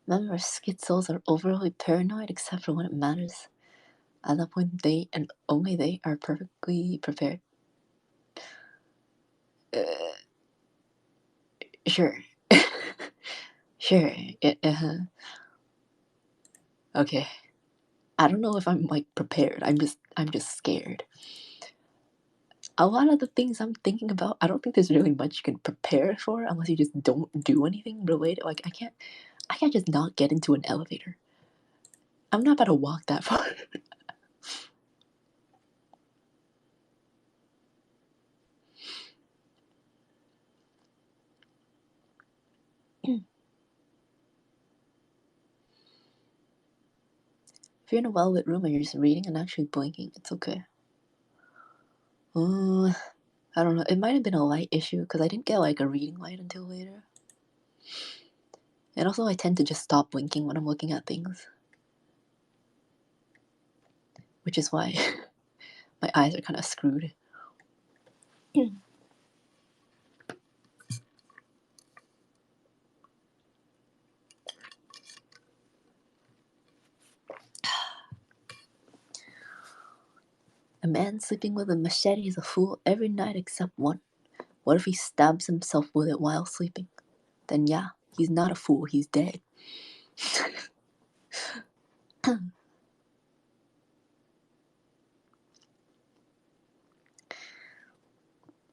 Remember, schizos are overly paranoid except for when it matters. At that point, they and only they are perfectly prepared. Sure. Sure. Okay. I don't know if I'm like prepared. I'm just scared. A lot of the things I'm thinking about, I don't think there's really much you can prepare for unless you just don't do anything related. Like I can't just not get into an elevator. I'm not about to walk that far. If you're in a well-lit room and you're just reading and actually blinking, it's okay. I don't know. It might have been a light issue because I didn't get like a reading light until later. And also I tend to just stop blinking when I'm looking at things. Which is why My eyes are kind of screwed. A man sleeping with a machete is a fool every night except one. What if he stabs himself with it while sleeping? Then yeah, he's not a fool, he's dead.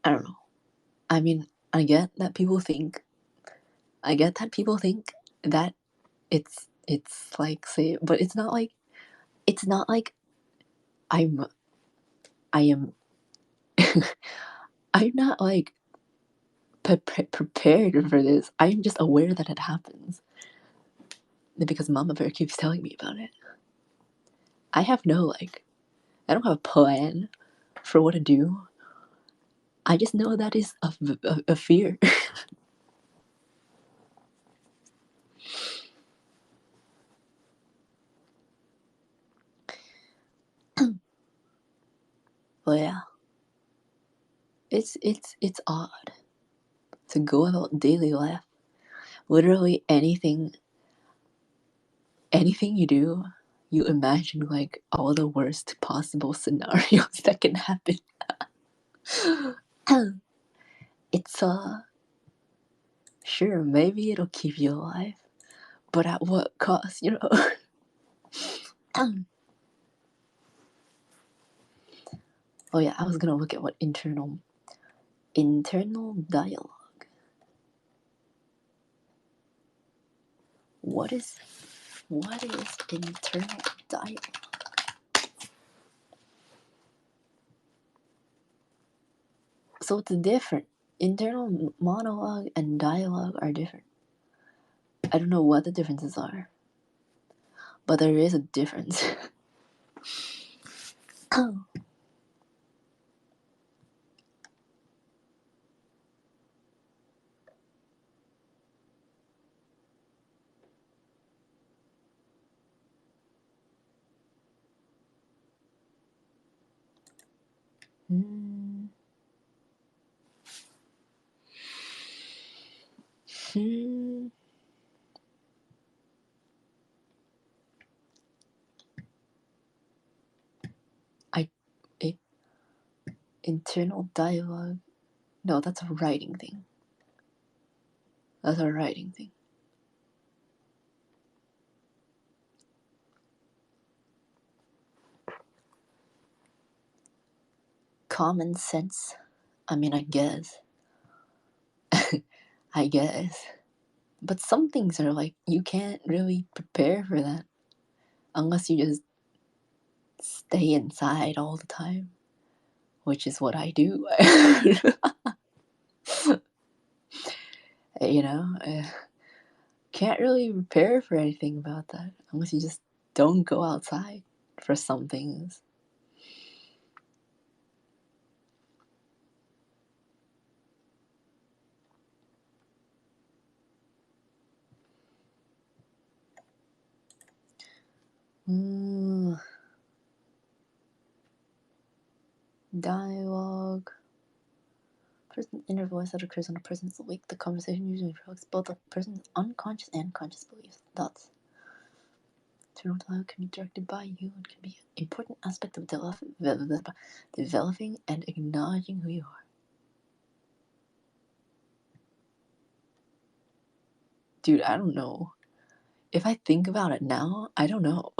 I don't know. I mean, I get that people think that it's like, say, but it's not like I'm I am I'm not like prepared for this. I'm just aware that it happens because Mama Bear keeps telling me about it. I have no I don't have a plan for what to do. I just know that is a fear. Well, yeah, it's odd to go about daily life. Literally anything you do, you imagine like all the worst possible scenarios that can happen. It's sure, maybe it'll keep you alive, but at what cost, you know? Oh yeah, I was gonna look at what internal dialogue. What is internal dialogue? So it's different. Internal monologue and dialogue are different. I don't know what the differences are, but there is a difference. Oh. Hmm. Internal dialogue. No, that's a writing thing. That's a writing thing. Common sense. I mean, I guess. I guess. But some things are like, you can't really prepare for that unless you just stay inside all the time, which is what I do. You know, can't really prepare for anything about that unless you just don't go outside for some things. Dialogue. Person inner voice that occurs when a person is awake. The conversation usually reflects both a person's unconscious and conscious beliefs. Thoughts. Internal dialogue can be directed by you and can be an important aspect of developing and acknowledging who you are. Dude, I don't know. If I think about it now, I don't know.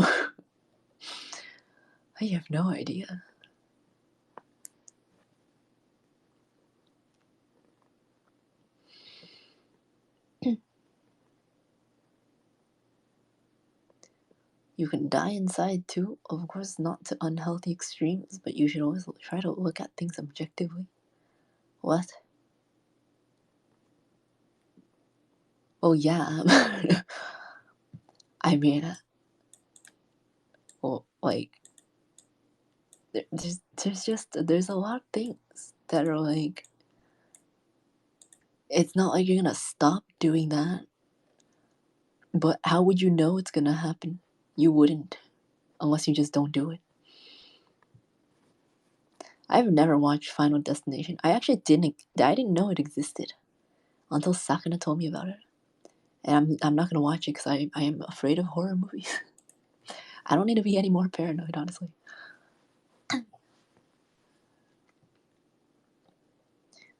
I have no idea. You can die inside too, of course, not to unhealthy extremes, but you should always try to look at things objectively. What? Oh, yeah. I mean, well, like, there's a lot of things that are like, it's not like you're gonna stop doing that, but how would you know it's gonna happen? You wouldn't, unless you just don't do it. I've never watched Final Destination. I didn't know it existed until Sakana told me about it. And I'm not gonna watch it because I am afraid of horror movies. I don't need to be any more paranoid, honestly.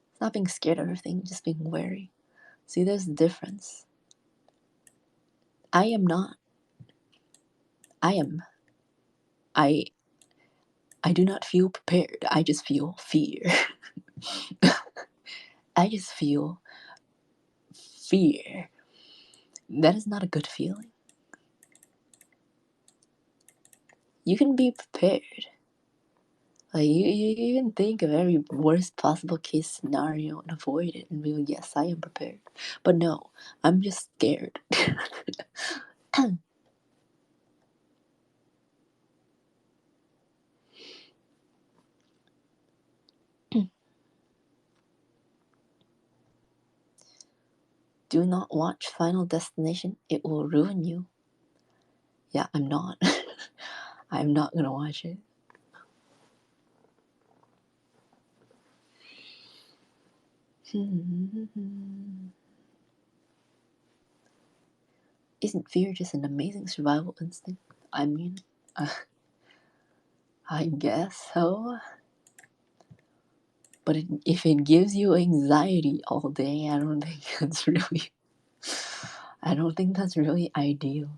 It's not being scared of everything, just being wary. See, there's a difference. I do not feel prepared. I just feel fear. I just feel fear. That is not a good feeling. You can be prepared. Like you can think of every worst possible case scenario and avoid it and be like, yes, I am prepared. But no, I'm just scared. Do not watch Final Destination. It will ruin you. Yeah, I'm not. I'm not gonna watch it. Isn't fear just an amazing survival instinct? I mean, I guess so. But if it gives you anxiety all day, I don't think that's really ideal.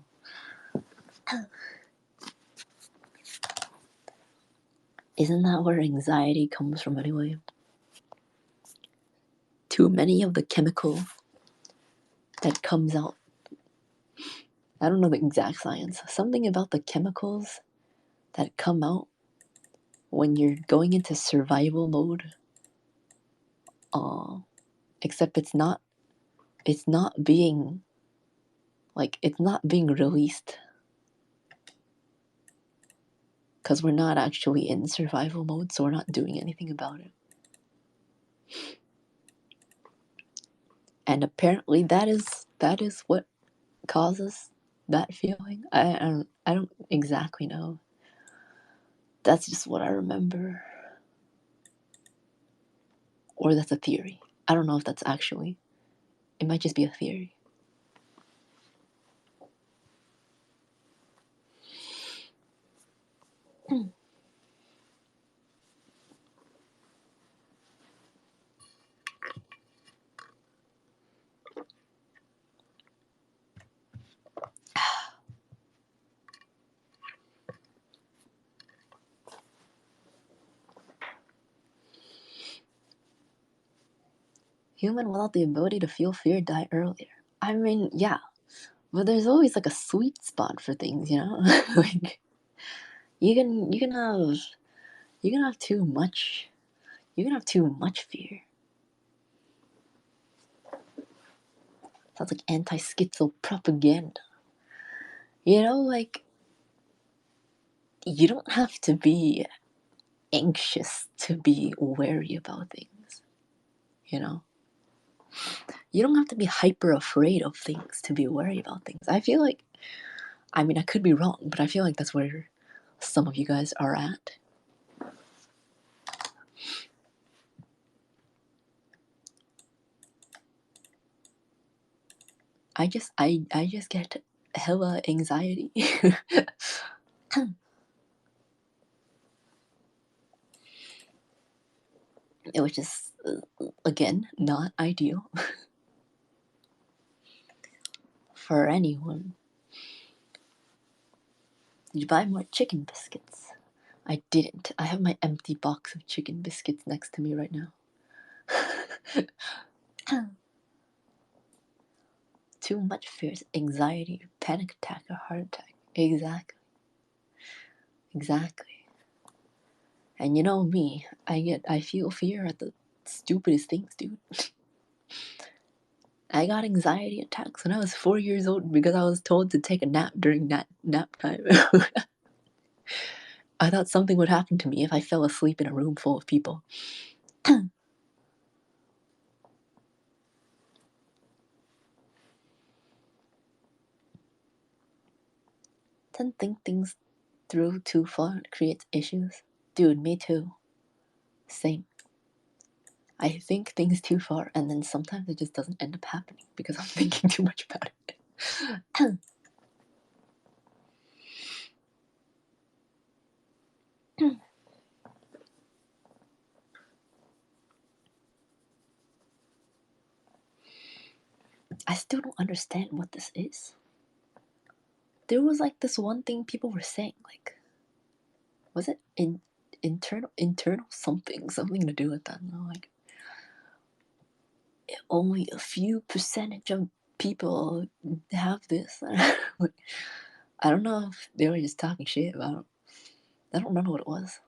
Isn't that where anxiety comes from anyway? Too many of the chemical that comes out. I don't know the exact science. Something about the chemicals that come out when you're going into survival mode. Except it's not being released because we're not actually in survival mode, so we're not doing anything about it. And apparently that is what causes that feeling. I don't exactly know. That's just what I remember. Or that's a theory. I don't know if that's actually. It might just be a theory. Human without the ability to feel fear die earlier. I mean, yeah. But there's always like a sweet spot for things, you know? Like you can have too much. You can have too much fear. Sounds like anti-schizo propaganda. You know, like you don't have to be anxious to be wary about things. You know? You don't have to be hyper afraid of things to be worried about things. I feel like, I mean, I could be wrong, but I feel like that's where some of you guys are at. I just get hella anxiety. Which is, again, not ideal for anyone. Did you buy more chicken biscuits? I didn't. I have my empty box of chicken biscuits next to me right now. Too much fear is anxiety, panic attack, or heart attack. Exactly. And you know me, I feel fear at the stupidest things, dude. I got anxiety attacks when I was 4 years old because I was told to take a nap during nap time. I thought something would happen to me if I fell asleep in a room full of people. Didn't think things through too far creates issues. Dude, me too. Same. I think things too far, and then sometimes it just doesn't end up happening because I'm thinking too much about it. I still don't understand what this is. There was like this one thing people were saying, like, was it internal something to do with that? No, like, only a few percentage of people have this. Like, I don't know if they were just talking shit about it. I don't remember what it was.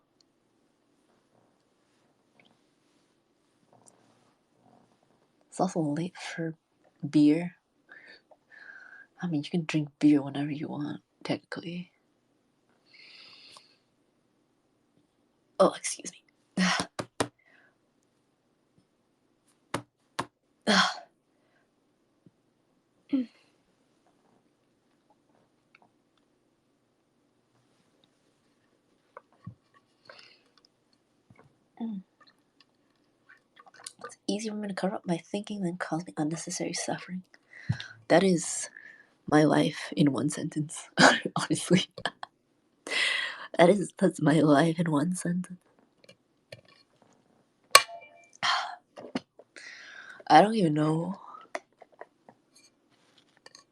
It's also late for beer. I mean, you can drink beer whenever you want, technically. Oh, excuse me. It's easier for me to cover up my thinking than cause me unnecessary suffering. That is my life in one sentence. Honestly, that's my life in one sentence. I don't even know.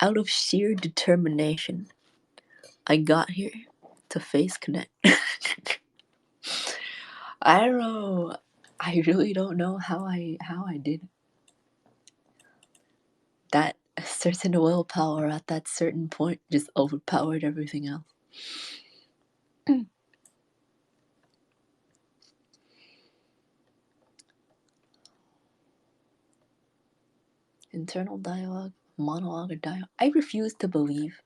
Out of sheer determination, I got here to Face Connect. I don't know. I really don't know how I did it. That certain willpower at that certain point just overpowered everything else. Internal dialogue, monologue, or dialogue. I refuse to believe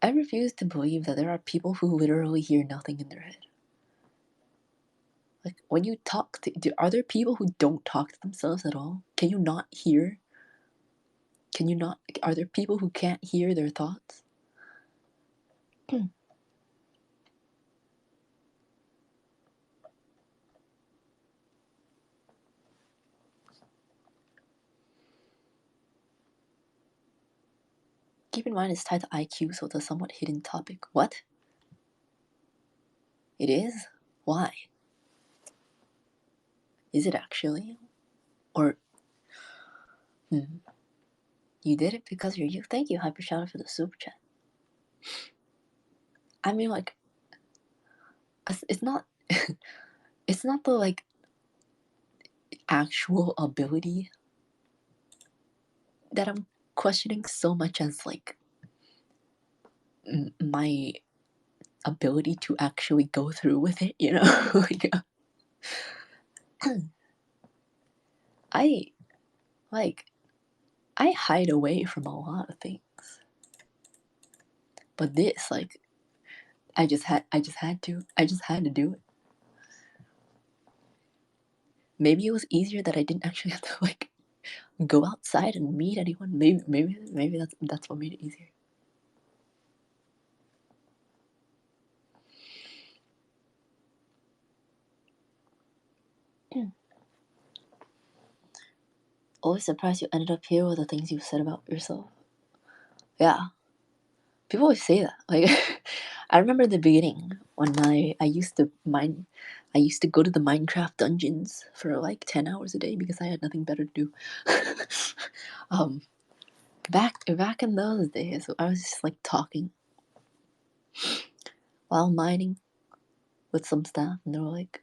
that there are people who literally hear nothing in their head. Like, when you talk to, are there people who don't talk to themselves at all? Can you not hear? Are there people who can't hear their thoughts? Keep in mind it's tied to IQ, so it's a somewhat hidden topic. What? It is? Why? Is it actually? Or, you did it because you're you. Thank you, Hyper Shadow, for the super chat. I mean, like, it's not, it's not the, like, actual ability that I'm questioning so much as, like, my ability to actually go through with it, you know? Like, I hide away from a lot of things. But this, like, I just had to do it. Maybe it was easier that I didn't actually have to, like, go outside and meet anyone. Maybe that's what made it easier. Always surprised you ended up here with the things you said about yourself. Yeah. People always say that. Like, I remember the beginning when I used to go to the Minecraft dungeons for like 10 hours a day because I had nothing better to do. Back in those days, I was just like talking while mining with some staff, and they were like,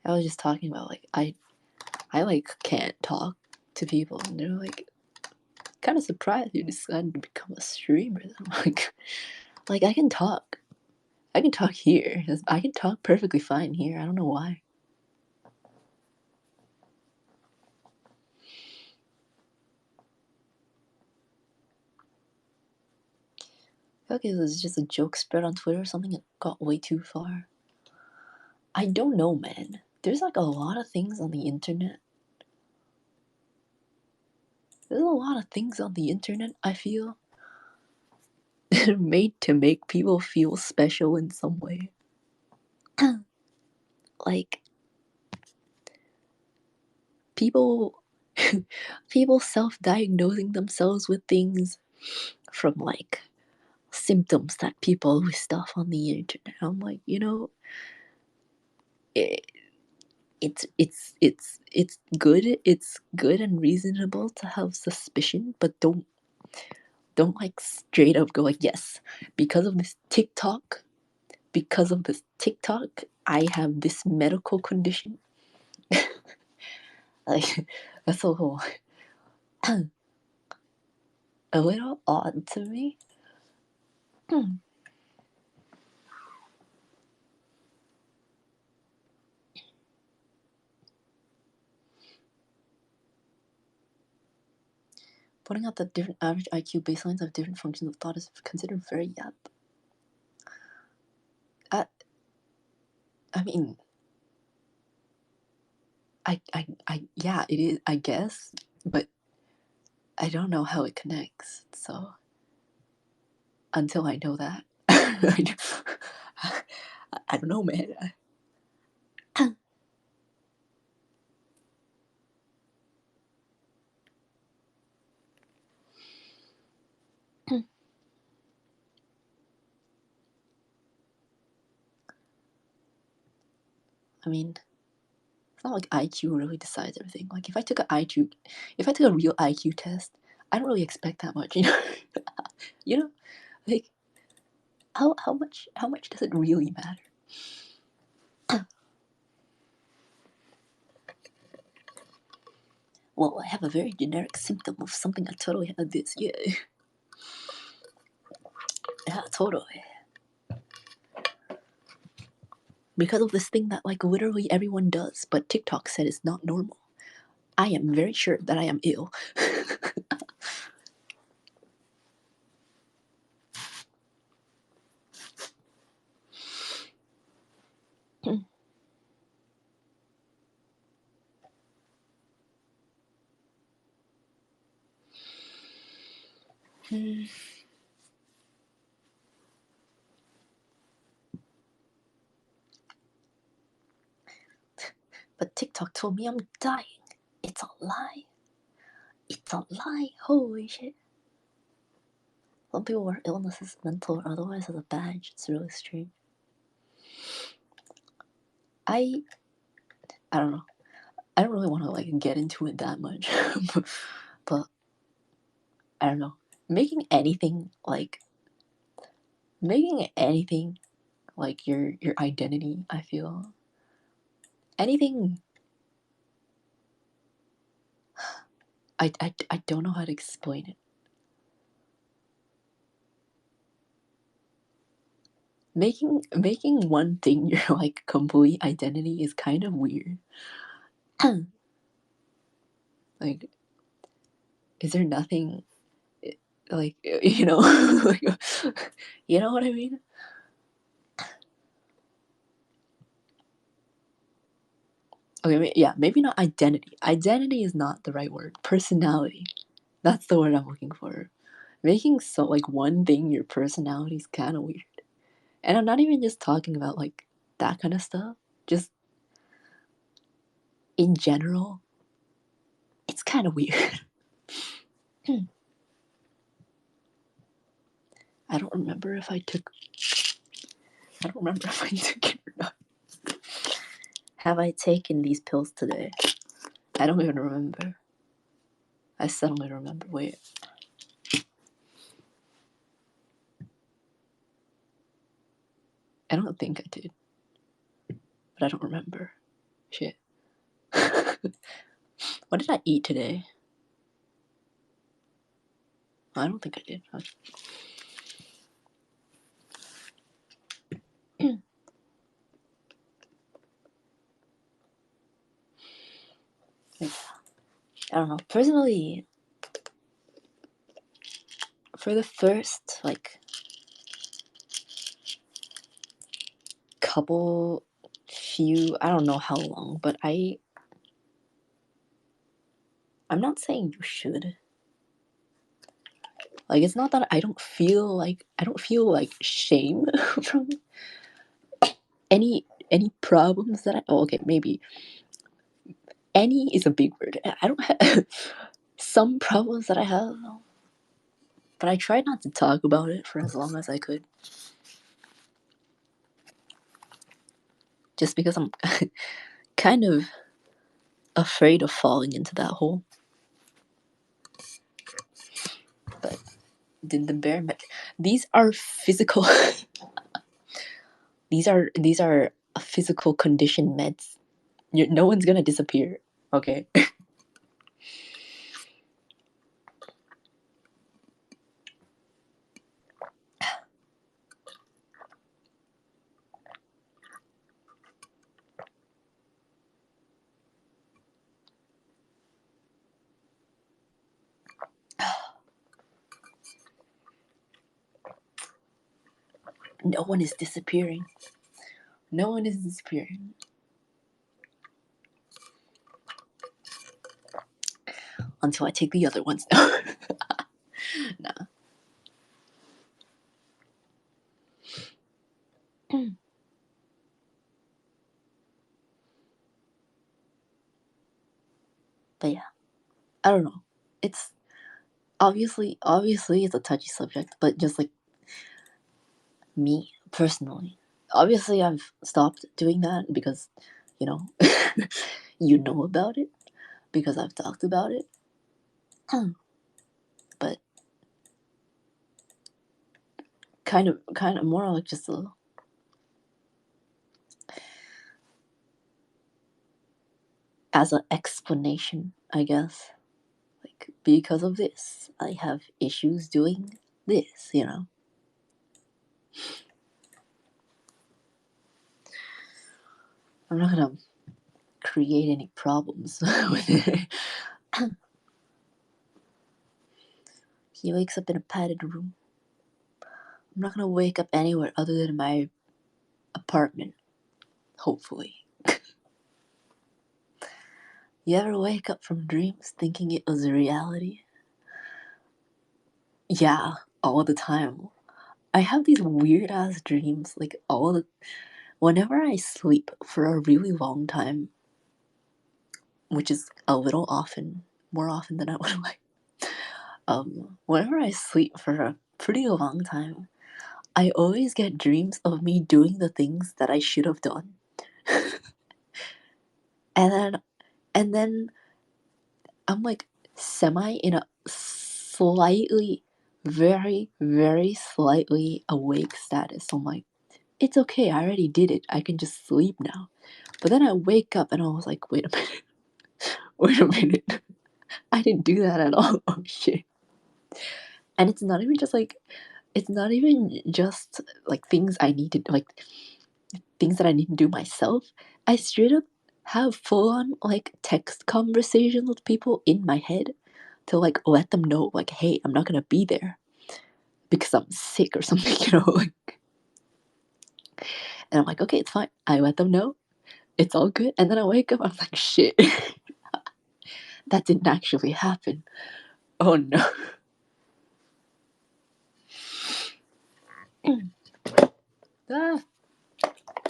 I was just talking about, like, I like can't talk to people, and they're like, kind of surprised you decided to become a streamer. I'm like I can talk here. I can talk perfectly fine here. I don't know why. Okay, this is just a joke spread on Twitter or something that got way too far. I don't know, man. There's like a lot of things on the internet. There's a lot of things on the internet, I feel, that are made to make people feel special in some way. like people self-diagnosing themselves with things from like symptoms that people always stuff on the internet. I'm like, it's good. It's good and reasonable to have suspicion, but don't like straight up go like, yes, because of this TikTok, I have this medical condition. Like, that's a little odd to me. Pointing out that different average IQ baselines have different functions of thought is considered very yep. I mean, yeah, it is, I guess, but I don't know how it connects. So until I know that, I don't know, man. I mean, it's not like IQ really decides everything. Like if I took a real IQ test, I don't really expect that much, like how much does it really matter? Well, I have a very generic symptom of something. I totally had this. Yeah, totally. Because of this thing that like literally everyone does, but TikTok said it's not normal. I am very sure that I am ill. But TikTok told me I'm dying. It's a lie. It's a lie. Holy shit. Some people wear illnesses, mental or otherwise, as a badge. It's really strange. I don't know. I don't really want to like get into it that much, but I don't know. Making anything like your identity, I feel anything. I don't know how to explain it. Making one thing your like complete identity is kind of weird. Like, is there nothing like like, you know what I mean? Okay, yeah, maybe not identity. Identity is not the right word. Personality. That's the word I'm looking for. Making so like one thing your personality is kind of weird. And I'm not even just talking about like that kind of stuff. Just in general, it's kind of weird. I don't remember if I took it or not. Have I taken these pills today? I don't even remember. I suddenly remember. Wait. I don't think I did. But I don't remember. Shit. What did I eat today? I don't think I did. I don't know. Personally, for the first like few, I don't know how long, but I'm not saying you should. Like, it's not that I don't feel like shame from any any problems that I... Oh, okay, maybe. Any is a big word. I don't have... Some problems that I have, but I tried not to talk about it for as long as I could. Just because I'm kind of afraid of falling into that hole. But did the bear... These are physical... These are physical condition meds. No one's gonna disappear, okay? No one is disappearing. No one is disappearing. Until I take the other ones. Nah. But yeah, I don't know. It's obviously it's a touchy subject, but just like me personally, obviously I've stopped doing that because, you know, you know about it because I've talked about it. But kind of more like just a... as an explanation, I guess. Like, because of this, I have issues doing this, you know. I'm not gonna create any problems with it. He wakes up in a padded room. I'm not gonna wake up anywhere other than my apartment, hopefully. You ever wake up from dreams thinking it was a reality? Yeah, all the time. I have these weird ass dreams, like whenever I sleep for a really long time, which is a little often, more often than I would like. Whenever I sleep for a pretty long time, I always get dreams of me doing the things that I should have done. and then I'm like semi in a slightly, very, very slightly awake status. So I'm like, it's okay, I already did it. I can just sleep now. But then I wake up and I was like, wait a minute. Wait a minute. I didn't do that at all. Oh shit. And it's not even just like things I need to, like, things that I need to do myself. I straight up have full on like text conversations with people in my head to like let them know, like, hey, I'm not gonna be there because I'm sick or something, you know, like. And I'm like, okay, it's fine. I let them know, it's all good. And then I wake up, I'm like, shit, that didn't actually happen. Oh no. Ah,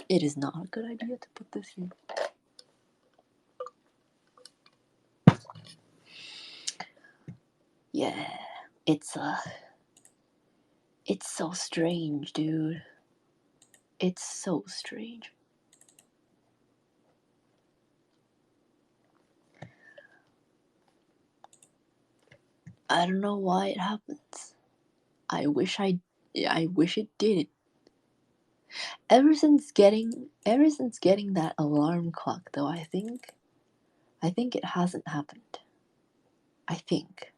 it is not a good idea to put this here. Yeah, it's so strange, dude. It's so strange. I don't know why it happens. I wish it didn't. Ever since getting that alarm clock, though, I think it hasn't happened. I think.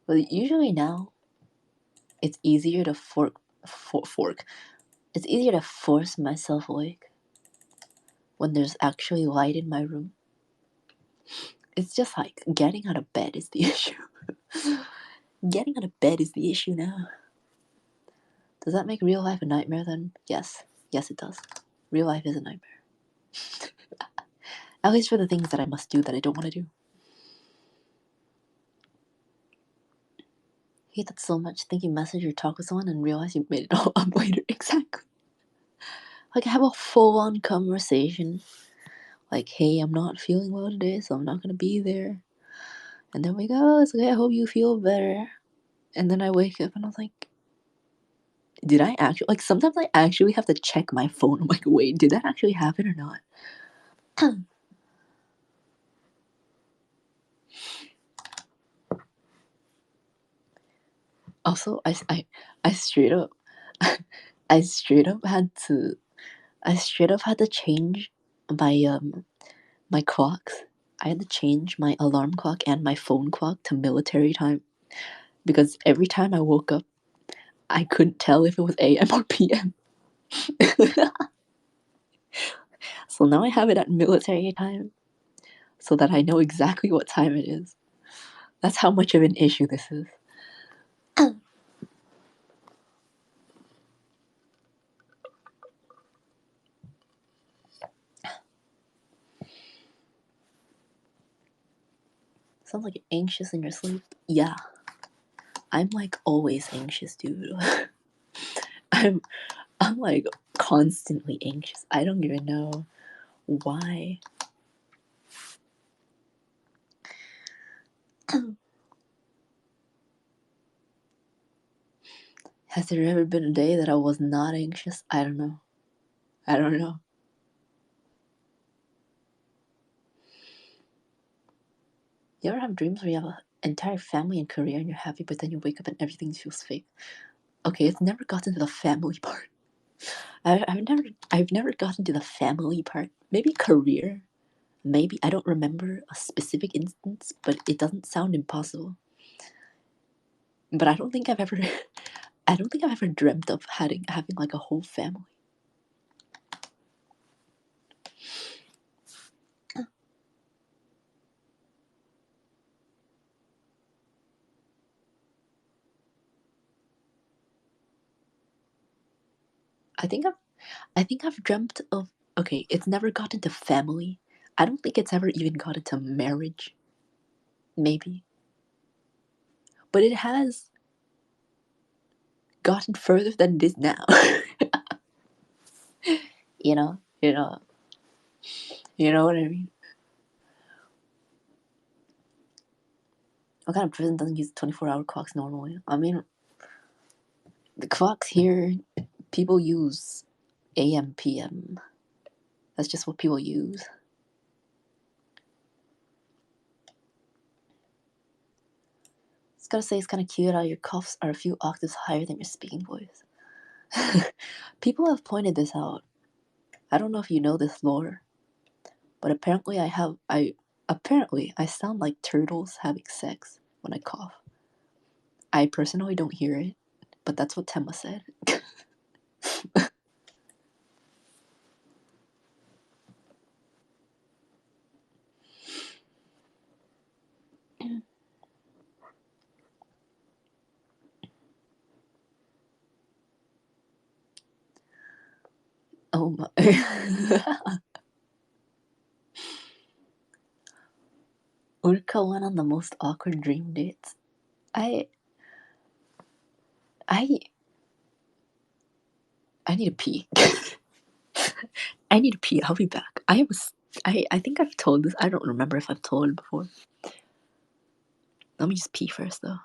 But usually now, it's easier to fork. It's easier to force myself awake when there's actually light in my room. It's just like getting out of bed is the issue. Getting out of bed is the issue now. Does that make real life a nightmare then? Yes. Yes, it does. Real life is a nightmare. At least for the things that I must do that I don't want to do. I hate that so much. Think you message or talk with someone and realize you made it all up later. Exactly. Like have a full-on conversation. Like, hey, I'm not feeling well today, so I'm not gonna be there. And then we go, oh, it's okay, I hope you feel better. And then I wake up and I was like, did I actually, like, sometimes I actually have to check my phone. I'm like, wait, did that actually happen or not? Also, I straight up, I straight up had to, I straight up had to change my, my clocks. I had to change my alarm clock and my phone clock to military time because every time I woke up, I couldn't tell if it was AM or PM. So now I have it at military time so that I know exactly what time it is. That's how much of an issue this is. Sounds like you're anxious in your sleep. Yeah, I'm like always anxious, dude. I'm I'm like constantly anxious. I don't even know why. Has there ever been a day that I was not anxious? I don't know. I don't know. You ever have dreams where you have an entire family and career and you're happy, but then you wake up and everything feels fake? Okay, it's never gotten to the family part. I've never gotten to the family part. Maybe career. Maybe I don't remember a specific instance, but it doesn't sound impossible. But I don't think I've ever I don't think I've ever dreamt of having like a whole family. I think I've dreamt of, okay, it's never gotten to family. I don't think it's ever even gotten to marriage. Maybe. But it has gotten further than it is now. you know, you know, you know what I mean. What kind of prison doesn't use 24-hour clocks normally? I mean, the clocks here, people use AM, PM. That's just what people use. Just gotta say, it's kind of cute how your coughs are a few octaves higher than your speaking voice. People have pointed this out. I don't know if you know this lore, but apparently I sound like turtles having sex when I cough. I personally don't hear it, but that's what Temma said. Oh my. Urka went on the most awkward dream dates. I I I need to pee. I need to pee. I'll be back. I think I've told this. I don't remember if I've told it before. Let me just pee first though.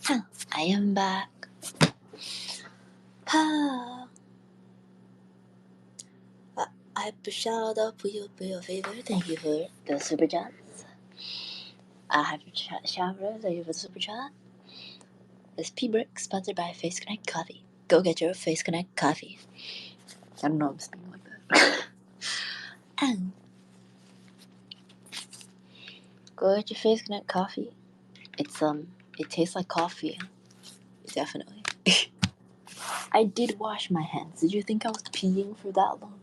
I am back. I push out up for your favor. Thank you for the super chats. I have a shower. Thank you for the super chat. This P Brick sponsored by Face Connect Coffee. Go get your Face Connect Coffee. I don't know, I'm speaking like that. And go get your Face Connect Coffee. It tastes like coffee. Definitely. I did wash my hands. Did you think I was peeing for that long?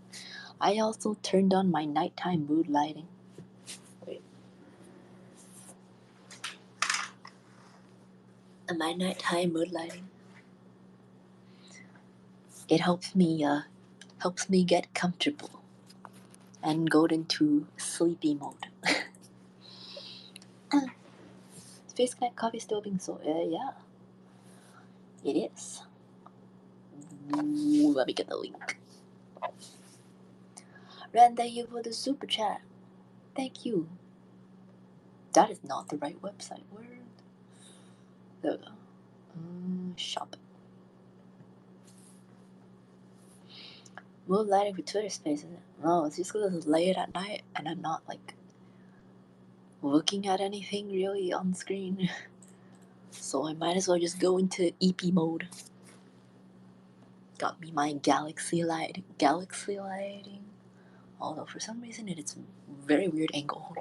I also turned on my nighttime mood lighting. Wait. My nighttime mood lighting. It helps me get comfortable and go into sleepy mode. Face Connect Coffee still being sold? Yeah. It is. Ooh, let me get the link. Ren, thank you for the super chat. Thank you. That is not the right website. Where? There we go. Shop. Move lighting for Twitter Spaces. No, it's just because it's late at night and I'm not like looking at anything really on screen. So I might as well just go into EP mode. Got me my galaxy lighting. Although for some reason it's a very weird angle.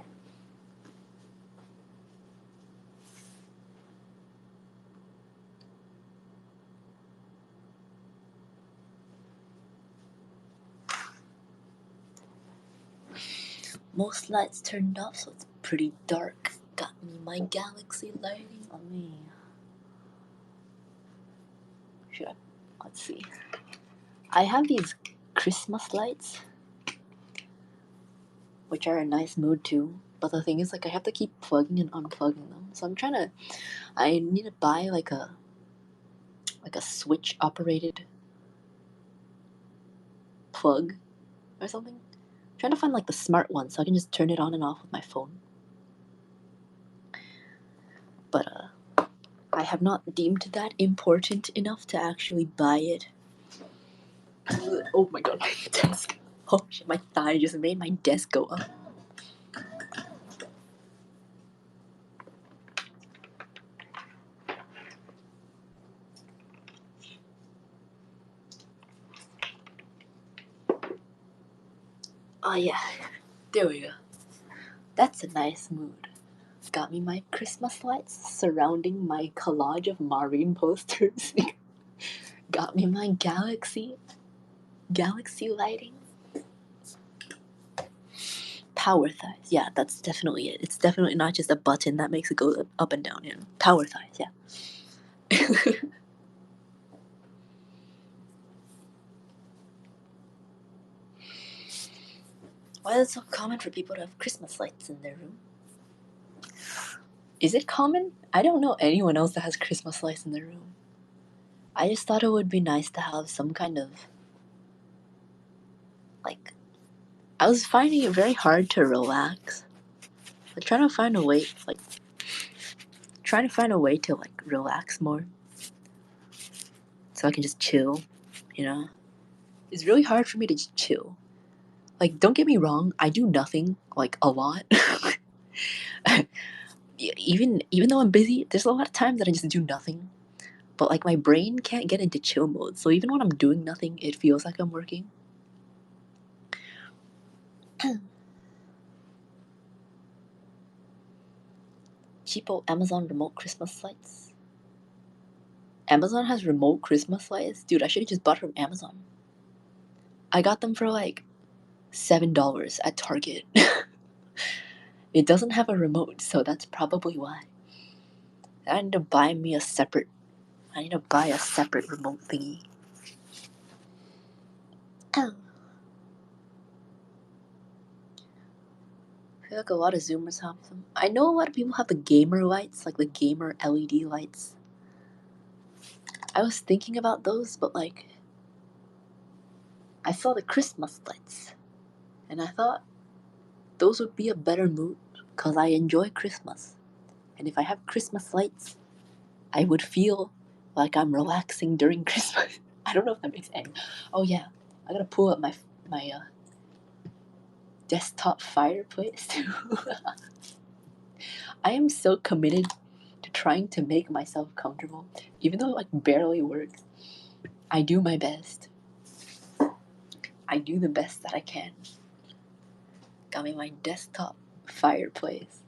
Most lights turned off, so it's pretty dark. Got me my galaxy lighting on me. Let's see. I have these Christmas lights, which are a nice mood too. But the thing is, like, I have to keep plugging and unplugging them. So I need to buy like a switch operated plug or something. I'm trying to find like the smart one so I can just turn it on and off with my phone. But I have not deemed that important enough to actually buy it. Oh my god, my desk. Oh shit, my thigh just made my desk go up. Oh yeah, there we go. That's a nice mood. Got me my Christmas lights surrounding my collage of Marine posters. Got me my galaxy lighting. Power thighs. Yeah, that's definitely it. It's definitely not just a button that makes it go up and down. You know? Power thighs. Yeah. Why is it so common for people to have Christmas lights in their room? Is it common? I don't know anyone else that has Christmas lights in their room. I just thought it would be nice to have some kind of, like, I was finding it very hard to relax. Like, trying to find a way to, like, relax more. So I can just chill, you know? It's really hard for me to just chill. Like, don't get me wrong, I do nothing, like, a lot. Even though I'm busy, there's a lot of times that I just do nothing. But, like, my brain can't get into chill mode. So even when I'm doing nothing, it feels like I'm working. Cheapo Amazon remote Christmas lights. Amazon has remote Christmas lights? Dude, I should have just bought from Amazon. I got them for like $7 at Target. It doesn't have a remote, so that's probably why. I need to buy a separate remote thingy. I feel like a lot of Zoomers have them. I know a lot of people have the gamer lights, like the gamer LED lights. I was thinking about those, but like, I saw the Christmas lights, and I thought those would be a better mood, because I enjoy Christmas. And if I have Christmas lights, I would feel like I'm relaxing during Christmas. I don't know if that makes sense. Oh yeah, I gotta pull up my desktop fireplace too. I am so committed to trying to make myself comfortable, even though it like barely works. I do my best. I do the best that I can. Got me my desktop fireplace.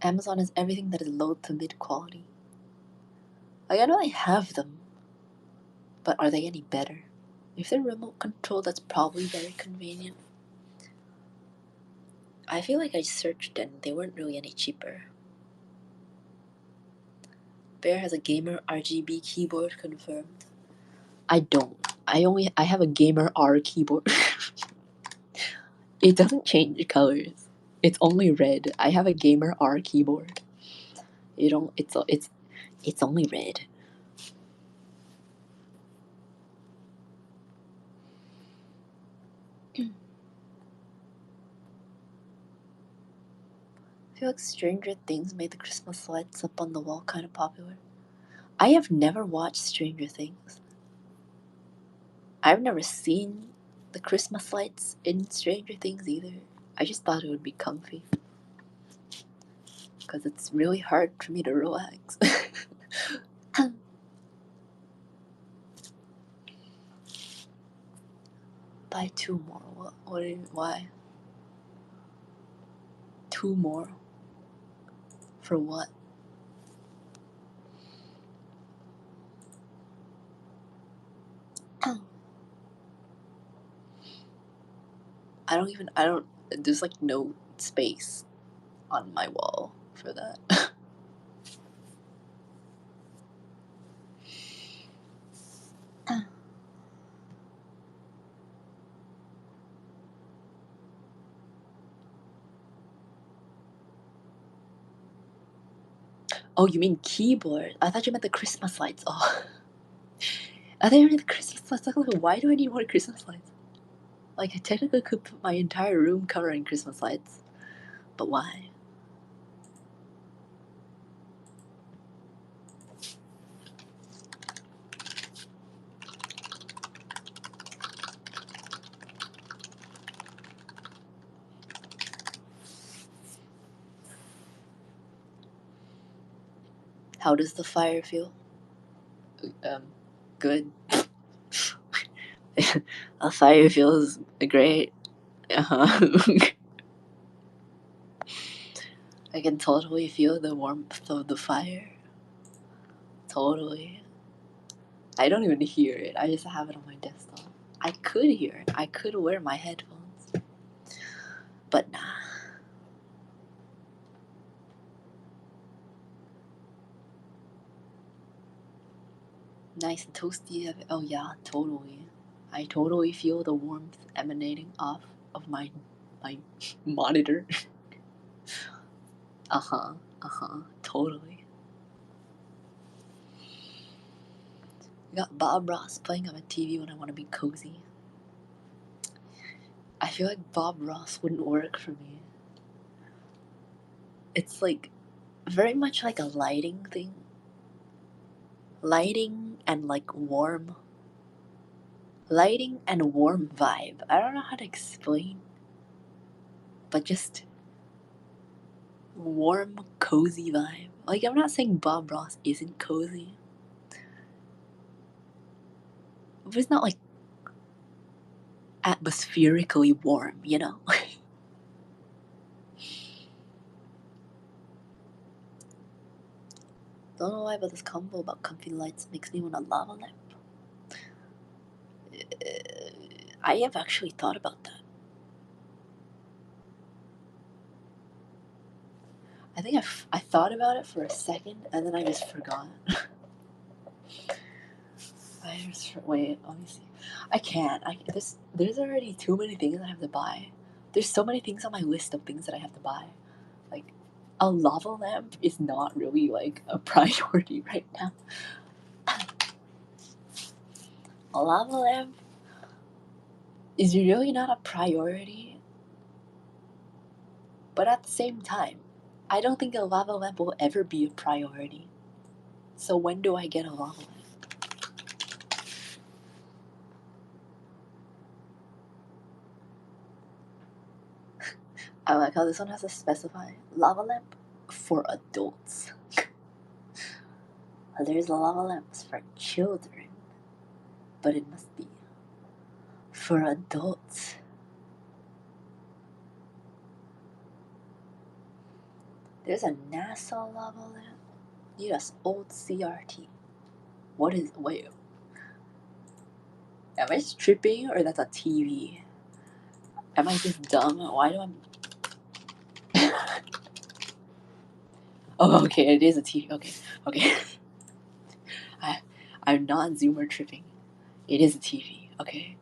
Amazon is everything that is low to mid quality. Like, I know they have them, but are they any better? If they're remote control, that's probably very convenient. I feel like I searched and they weren't really any cheaper. Bear has a gamer RGB keyboard confirmed. I don't. I have a gamer R keyboard. It doesn't change colors. It's only red. I have a gamer R keyboard. You don't. It's only red. I feel like Stranger Things made the Christmas lights up on the wall kind of popular. I have never watched Stranger Things. I've never seen the Christmas lights in Stranger Things either. I just thought it would be comfy. Because it's really hard for me to relax. Buy 2 more. Why? 2 more? For what? There's like no space on my wall for that. Oh, you mean keyboard? I thought you meant the Christmas lights. Oh. I thought you meant the Christmas lights. Like, why do I need more Christmas lights? Like, I technically could put my entire room covered in Christmas lights. But why? How does the fire feel? Good. A fire feels great. I can totally feel the warmth of the fire. Totally. I don't even hear it. I just have it on my desktop. I could hear it. I could wear my headphones. But nah. Nice and toasty. Oh yeah, totally. I totally feel the warmth emanating off of my monitor. Totally. I got Bob Ross playing on my TV when I want to be cozy. I feel like Bob Ross wouldn't work for me. It's like very much like a lighting thing. Lighting and like warm vibe. I don't know how to explain, but just warm, cozy vibe. Like, I'm not saying Bob Ross isn't cozy, but it's not like atmospherically warm, you know? Don't know why, but this combo about comfy lights makes me want a lava lamp. I have actually thought about that. I think I thought about it for a second, and then I just forgot. Wait, let me see. I can't. There's already too many things I have to buy. There's so many things on my list of things that I have to buy. Like, a lava lamp is not really like a priority right now. A lava lamp is really not a priority, but at the same time, I don't think a lava lamp will ever be a priority. So when do I get a lava lamp? I like how this one has to specify lava lamp for adults. There's lava lamps for children, but it must be for adults. There's a NASA lava lamp. Yes, old CRT. What is, wait. Am I just tripping or that's a TV? Am I just dumb? Why do I... Oh, okay, it is a TV. Okay. I'm not Zoomer tripping. It is a TV, okay?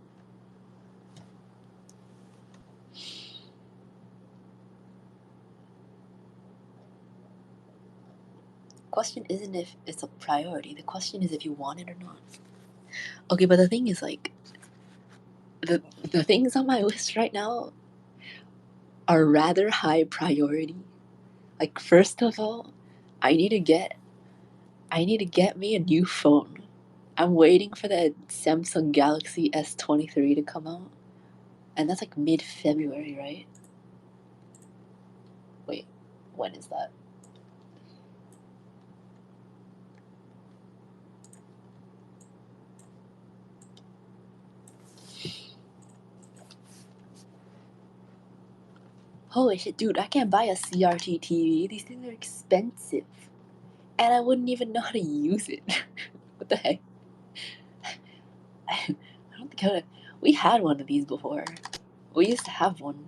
Question isn't if it's a priority. The question is if you want it or not. Okay, but the thing is, like, the things on my list right now are rather high priority. Like, first of all, I need to get me a new phone. I'm waiting for the Samsung Galaxy S23 to come out. And that's like mid-February, right? Wait, when is that? Holy shit, dude, I can't buy a CRT TV. These things are expensive. And I wouldn't even know how to use it. What the heck? I don't think I would. We had one of these before. We used to have one.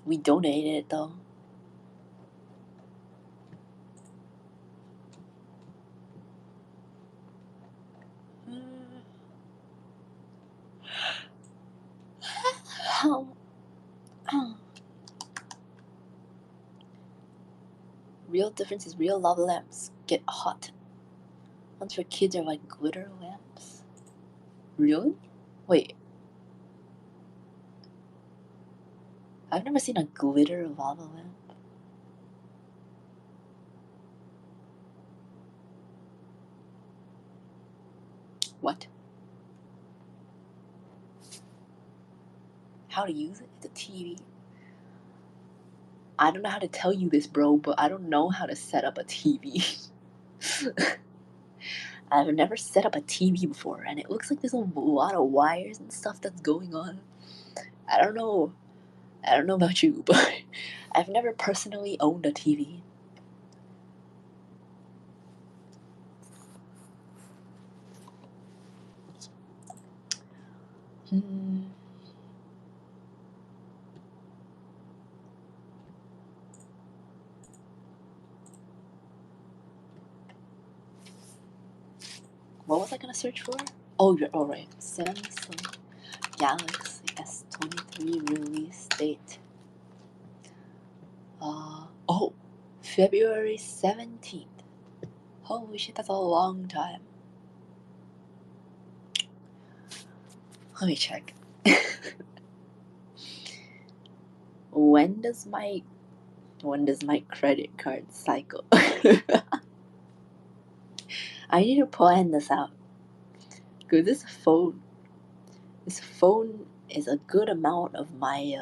We donated it though. Real difference is real lava lamps get hot. Ones for kids are like glitter lamps. Really? Wait. I've never seen a glitter lava lamp. What? How to use it? It's a TV. I don't know how to tell you this, bro, but I don't know how to set up a TV. I've never set up a TV before, and it looks like there's a lot of wires and stuff that's going on. I don't know about you, but I've never personally owned a TV. What was I gonna search for? Oh, you're all right. Samsung Galaxy S23 release date. Oh, February 17th. Holy shit, that's a long time. Let me check. When does my credit card cycle? I need to plan this out. Cause this phone is a good amount of my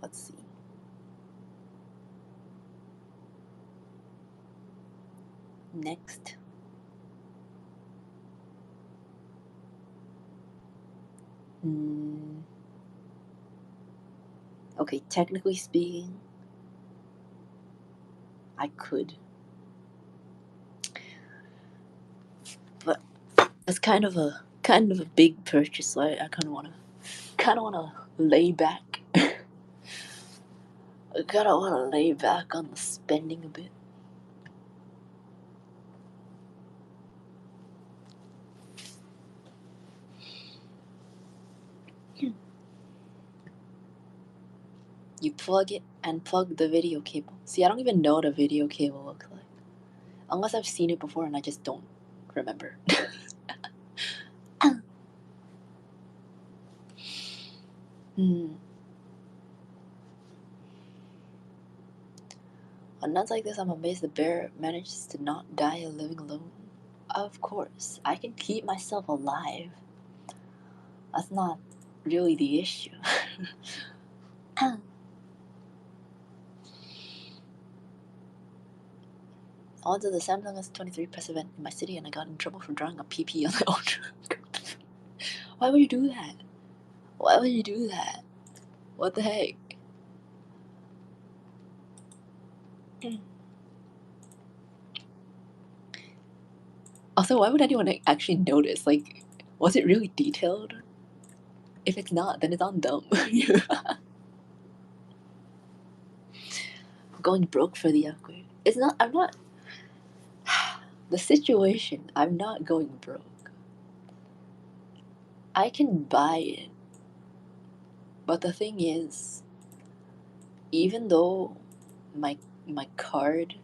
let's see. Next. Okay, technically speaking, I could. But it's kind of a big purchase, so I kinda wanna lay back. I kinda wanna lay back on the spending a bit. You plug it and plug the video cable. See, I don't even know what a video cable looks like. Unless I've seen it before and I just don't remember. On nights like this, I'm amazed the bear manages to not die living alone. Of course, I can keep myself alive. That's not really the issue. I went to the Samsung S23 press event in my city and I got in trouble for drawing a PP on the Ultra. Why would you do that? Why would you do that? What the heck? Also, why would anyone actually notice? Like, was it really detailed? If it's not, then it's on them. Going broke for the upgrade. It's not, I'm not. The situation, I'm not going broke. I can buy it. But the thing is, even though my card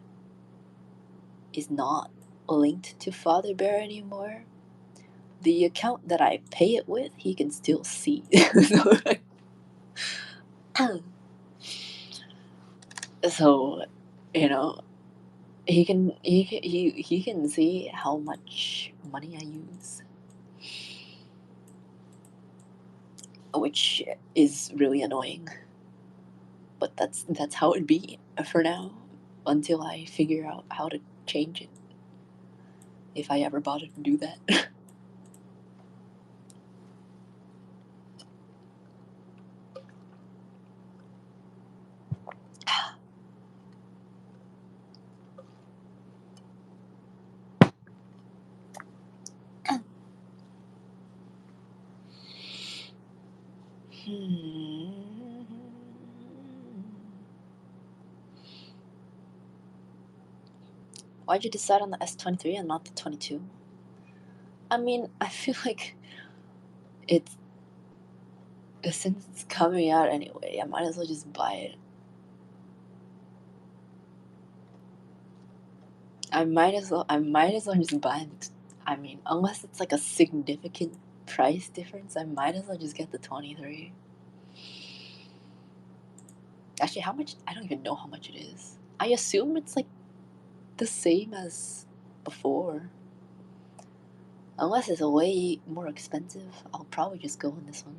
is not linked to Father Bear anymore, the account that I pay it with, he can still see. So, you know, he can see how much money I use, which is really annoying. But that's how it be for now, until I figure out how to change it. If I ever bother to do that. Why'd you decide on the S23 and not the 22? I mean, I feel like since it's coming out anyway, I might as well just buy it. I might as well just buy it. I mean, unless it's like a significant price difference, I might as well just get the 23. Actually, how much? I don't even know how much it is. I assume it's like the same as before. Unless it's way more expensive, I'll probably just go on this one.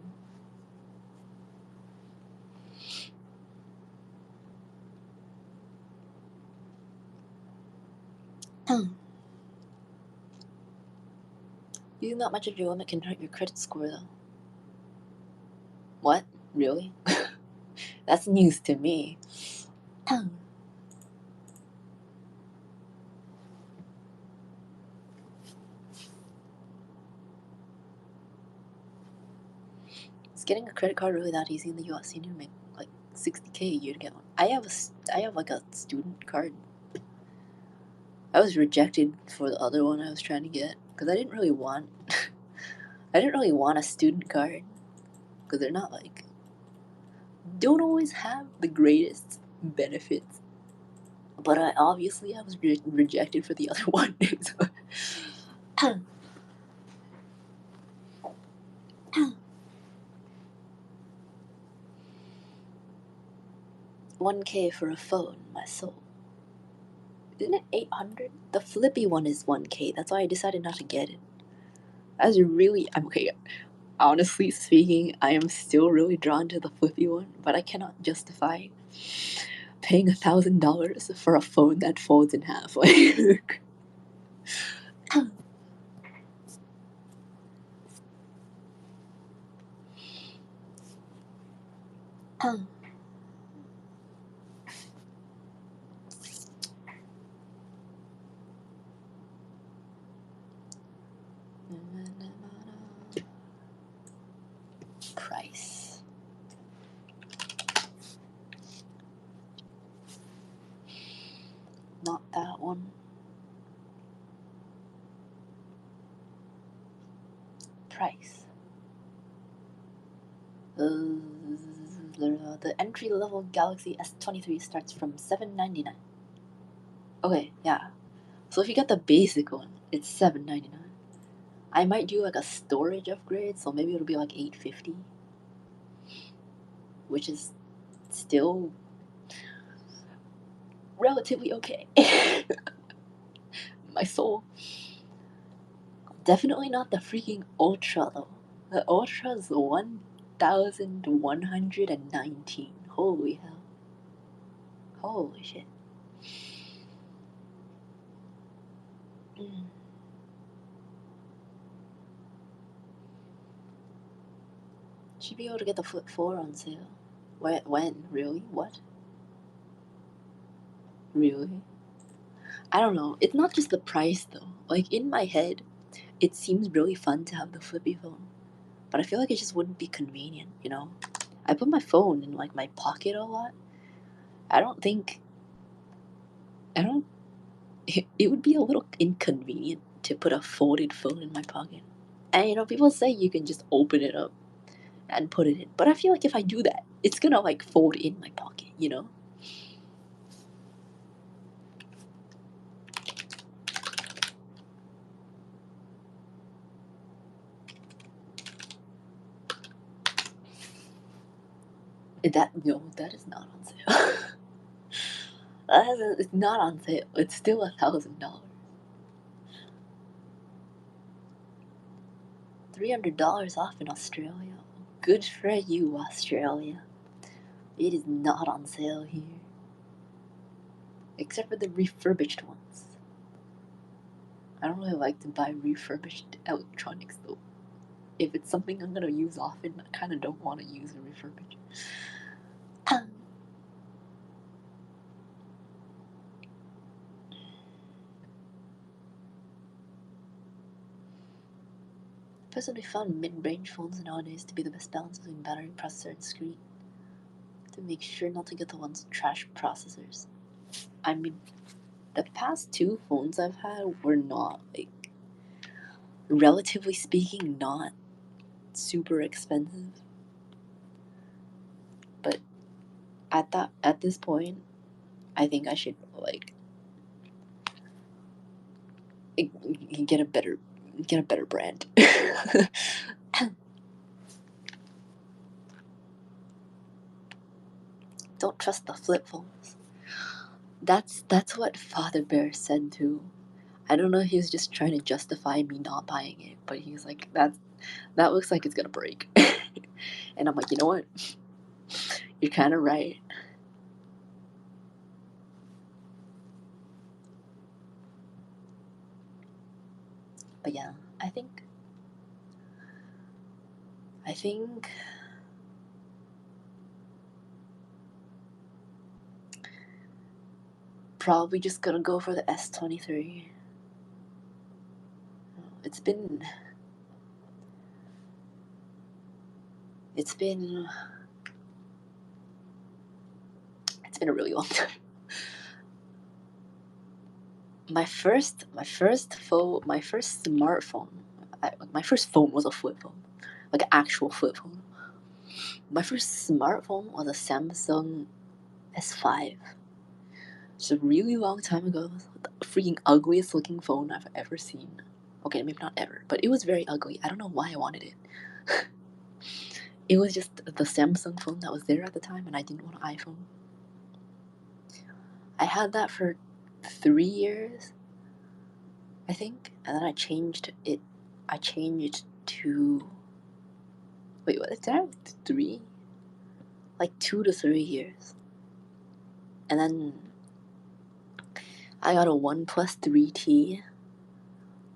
Using that much of your limit can hurt your credit score, though. What? Really? That's news to me. Is getting a credit card really that easy in the US? You need to make like $60K a year to get one. I have like a student card. I was rejected for the other one I was trying to get because I didn't really want a student card because they're not like, don't always have the greatest benefits. But I was rejected for the other one. 1K for a phone, my soul. Isn't it 800? The flippy one is 1K. That's why I decided not to get it. I'm okay. Honestly speaking, I am still really drawn to the flippy one, but I cannot justify paying $1,000 for a phone that folds in half. Like, price. Not that one. Price. the entry-level Galaxy S23 starts from $799. Okay, yeah. So if you get the basic one, it's $799. I might do like a storage upgrade, so maybe it'll be like $850, which is still relatively okay. My soul. Definitely not the freaking Ultra though. The Ultra's 1,119. Holy hell. Holy shit. Should be able to get the Flip 4 on sale. When? Really? What? Really? I don't know. It's not just the price though. Like in my head, it seems really fun to have the flippy phone. But I feel like it just wouldn't be convenient, you know? I put my phone in like my pocket a lot. I don't it would be a little inconvenient to put a folded phone in my pocket. And you know, people say you can just open it up and put it in. But I feel like if I do that, it's gonna like fold in my pocket, you know? That is not on sale. It's not on sale. It's still $1,000. $300 off in Australia. Good for you, Australia. It is not on sale here. Except for the refurbished ones. I don't really like to buy refurbished electronics though. If it's something I'm gonna use often, I kinda don't want to use a refurbished. Personally found mid-range phones nowadays to be the best balance between battery, processor, and screen. To make sure not to get the ones with trash processors. I mean, the past two phones I've had were not, like, relatively speaking, not super expensive. But at this point, I think I should like get a better brand. Don't trust the flip phones. That's what Father Bear said too. I don't know if he was just trying to justify me not buying it, but he was like, that looks like it's gonna break. And I'm like, you know what? You're kind of right. But yeah, I think probably just gonna go for the S23. It's been a really long time. My first smartphone, my first phone was a flip phone, like an actual flip phone. My first smartphone was a Samsung S5. It's a really long time ago. The freaking ugliest looking phone I've ever seen. Okay, maybe not ever, but it was very ugly. I don't know why I wanted it. It was just the Samsung phone that was there at the time, and I didn't want an iPhone. I had that for 3 years, I think, and then I changed it. I changed to. Wait, what? Did I have 3? Like 2 to 3 years. And then I got a OnePlus 3T.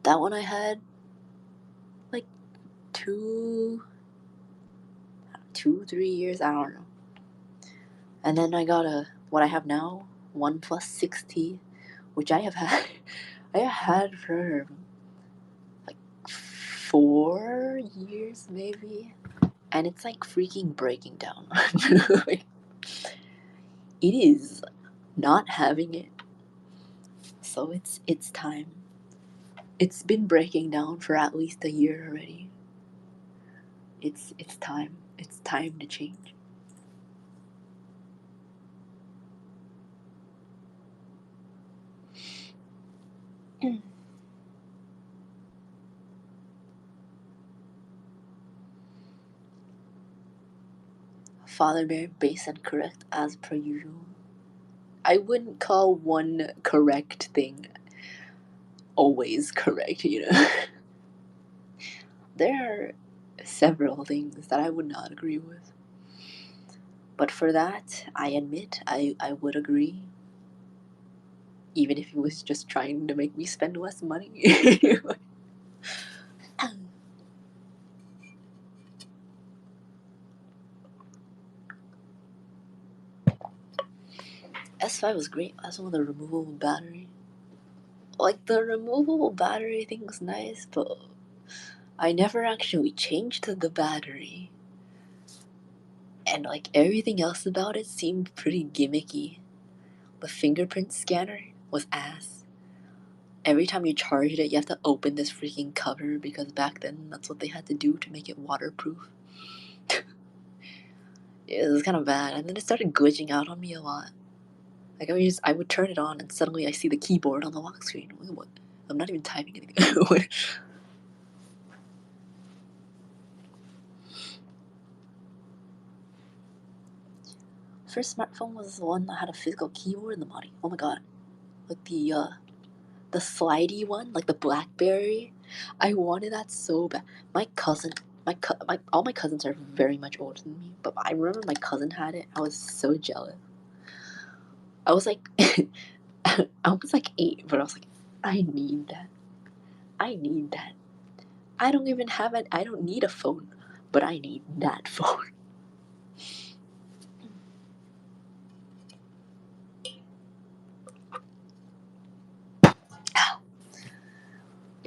That one I had like 2, 3 years, I don't know. And then I got what I have now, OnePlus 6T, which I have had for like 4 years maybe, and it's like freaking breaking down. Like, it is not having it. So it's time. It's been breaking down for at least a year already. It's time. It's time to change. Father Bear, base and correct as per usual. I wouldn't call one correct thing always correct, you know. There are several things that I would not agree with. But for that, I admit I would agree. Even if he was just trying to make me spend less money. S5 was great. That's one with the removable battery. Like, the removable battery thing was nice, but I never actually changed the battery. And, like, everything else about it seemed pretty gimmicky. The fingerprint scanner was ass. Every time you charged it, you have to open this freaking cover because back then that's what they had to do to make it waterproof. It was kind of bad, and then it started glitching out on me a lot. Like, I would turn it on and suddenly I see the keyboard on the lock screen. What? I'm not even typing anything. First smartphone was the one that had a physical keyboard in the body. Oh my god. Like the slidey one, like the BlackBerry. I wanted that so bad. My cousin, all my cousins are very much older than me, but I remember my cousin had it. I was so jealous. I was like, I was like 8, but I was like, I need that. I need that. I don't even have it. I don't need a phone, but I need that phone.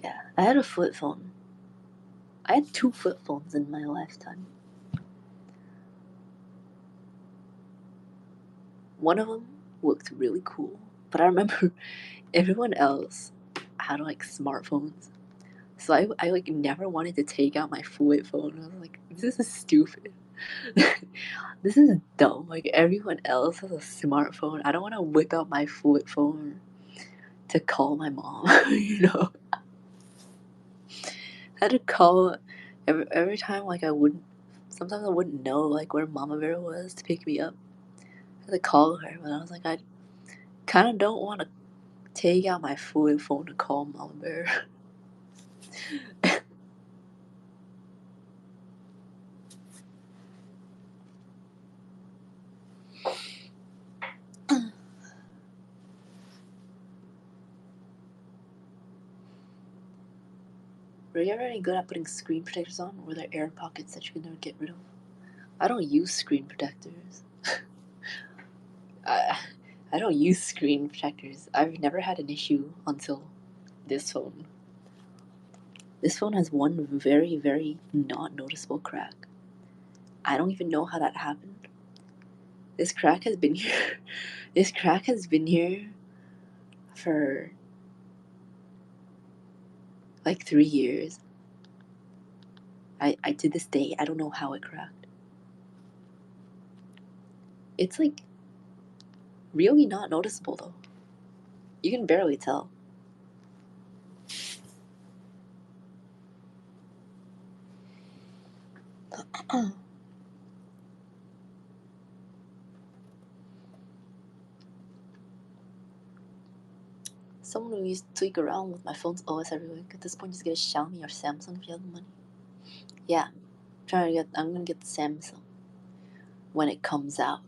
Yeah, I had a flip phone. I had 2 flip phones in my lifetime. One of them looked really cool, but I remember everyone else had like smartphones. So I like never wanted to take out my flip phone. I was like, this is stupid. This is dumb. Like, everyone else has a smartphone. I don't want to whip out my flip phone to call my mom, you know? I had to call every time, like, sometimes I wouldn't know, like, where Mama Bear was to pick me up. I had to call her, but I was like, I kind of don't want to take out my flip phone to call Mama Bear. Were you ever any good at putting screen protectors on, or were there air pockets that you could never get rid of? I don't use screen protectors. I don't use screen protectors. I've never had an issue until this phone. This phone has one very, very not noticeable crack. I don't even know how that happened. This crack has been here. This crack has been here for like 3 years. I to this day, I don't know how it cracked. It's like really not noticeable though. You can barely tell. Someone who used to tweak around with my phone's OS every week. At this point, just get a Xiaomi or Samsung if you have the money. Yeah, I'm gonna get the Samsung when it comes out.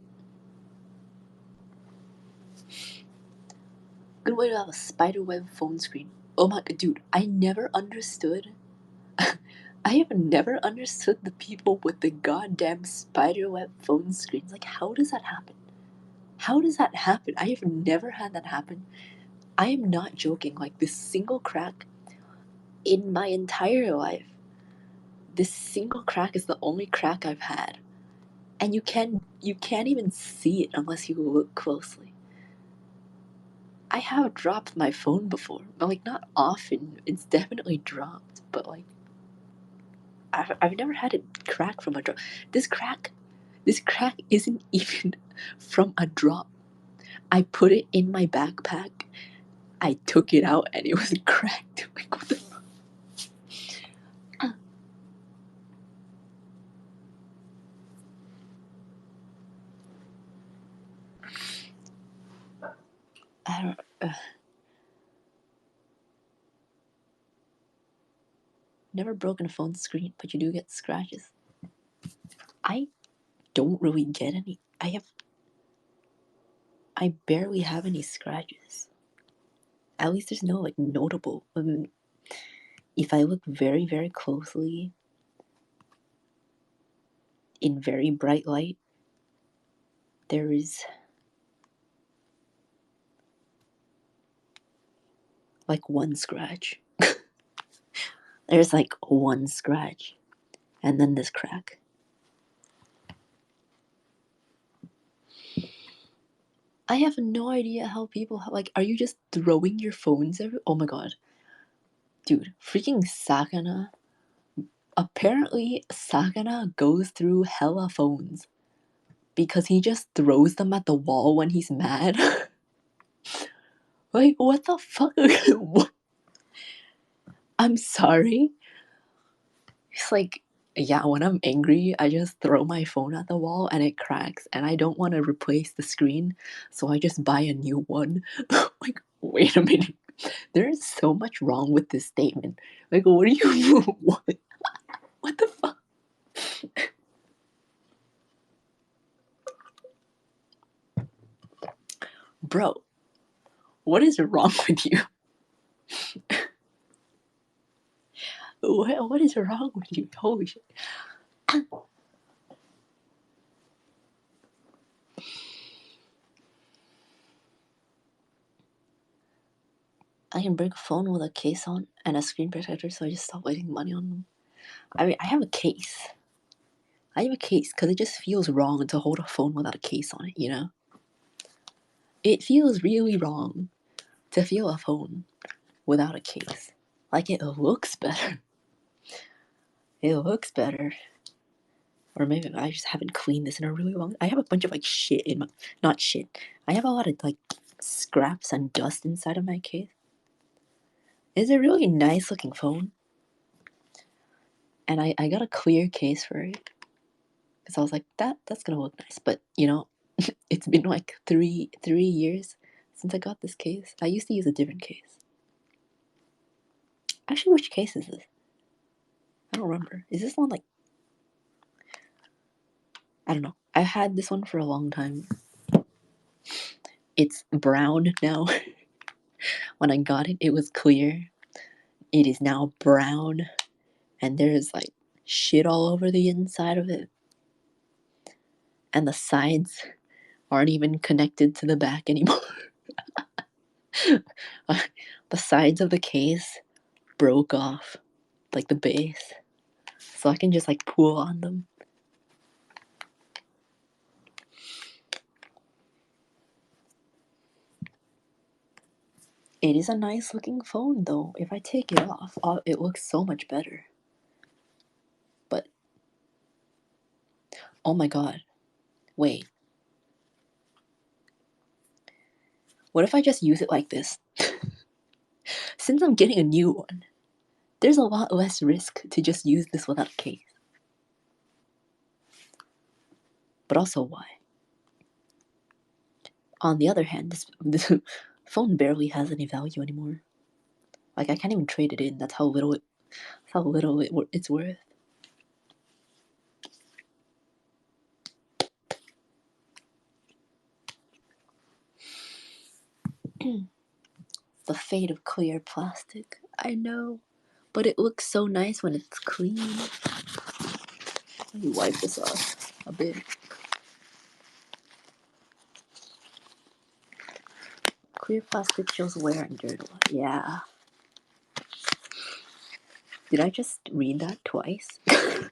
Good way to have a spiderweb phone screen. Oh my god, dude, I never understood. I have never understood the people with the goddamn spiderweb phone screens. Like, how does that happen? How does that happen? I have never had that happen. I am not joking. Like, this single crack in my entire life. This single crack is the only crack I've had. And you can't even see it unless you look closely. I have dropped my phone before, but like not often. It's definitely dropped, but like I've never had it crack from a drop. This crack isn't even from a drop. I put it in my backpack I took it out and it was cracked. Like, what the fuck? I don't. Never broken a phone screen, but you do get scratches. I don't really get any. I barely have any scratches. At least there's no like notable. If I look very, very closely in very bright light, there is like one scratch. There's like one scratch, and then this crack. I have no idea how people like. Are you just throwing your phones everywhere? Oh my god, dude! Freaking Sakana. Apparently, Sakana goes through hella phones because he just throws them at the wall when he's mad. Like, what the fuck? I'm sorry. It's like, yeah, when I'm angry, I just throw my phone at the wall and it cracks, and I don't want to replace the screen, so I just buy a new one. Like, wait a minute. There is so much wrong with this statement. Like, what do you. What the fuck? Bro, what is wrong with you? What is wrong with you? Holy shit. I can break a phone with a case on and a screen protector, so I just stop wasting money on them. I mean, I have a case. I have a case because it just feels wrong to hold a phone without a case on it, you know? It feels really wrong to feel a phone without a case. Like, it looks better. It looks better. Or maybe I just haven't cleaned this in a really long. I have a bunch of like shit in my. Not shit. I have a lot of like scraps and dust inside of my case. It's a really nice looking phone. And I got a clear case for it. Because I was like, that's gonna look nice. But you know, it's been like three years since I got this case. I used to use a different case. Actually, which case is this? I don't remember. Is this one like... I don't know. I've had this one for a long time. It's brown now. When I got it, it was clear. It is now brown. And there's like shit all over the inside of it. And the sides aren't even connected to the back anymore. The sides of the case broke off, like the base. So I can just like pull on them. It is a nice looking phone though. If I take it off, it looks so much better. But, oh my god. Wait. What if I just use it like this? Since I'm getting a new one, there's a lot less risk to just use this without a case. But also, why? On the other hand, this phone barely has any value anymore. Like, I can't even trade it in. That's how little it's worth. The fate of clear plastic. I know. But it looks so nice when it's clean. Let me wipe this off a bit. Clear plastic shows wear and dirt a lot. Yeah. Did I just read that twice? I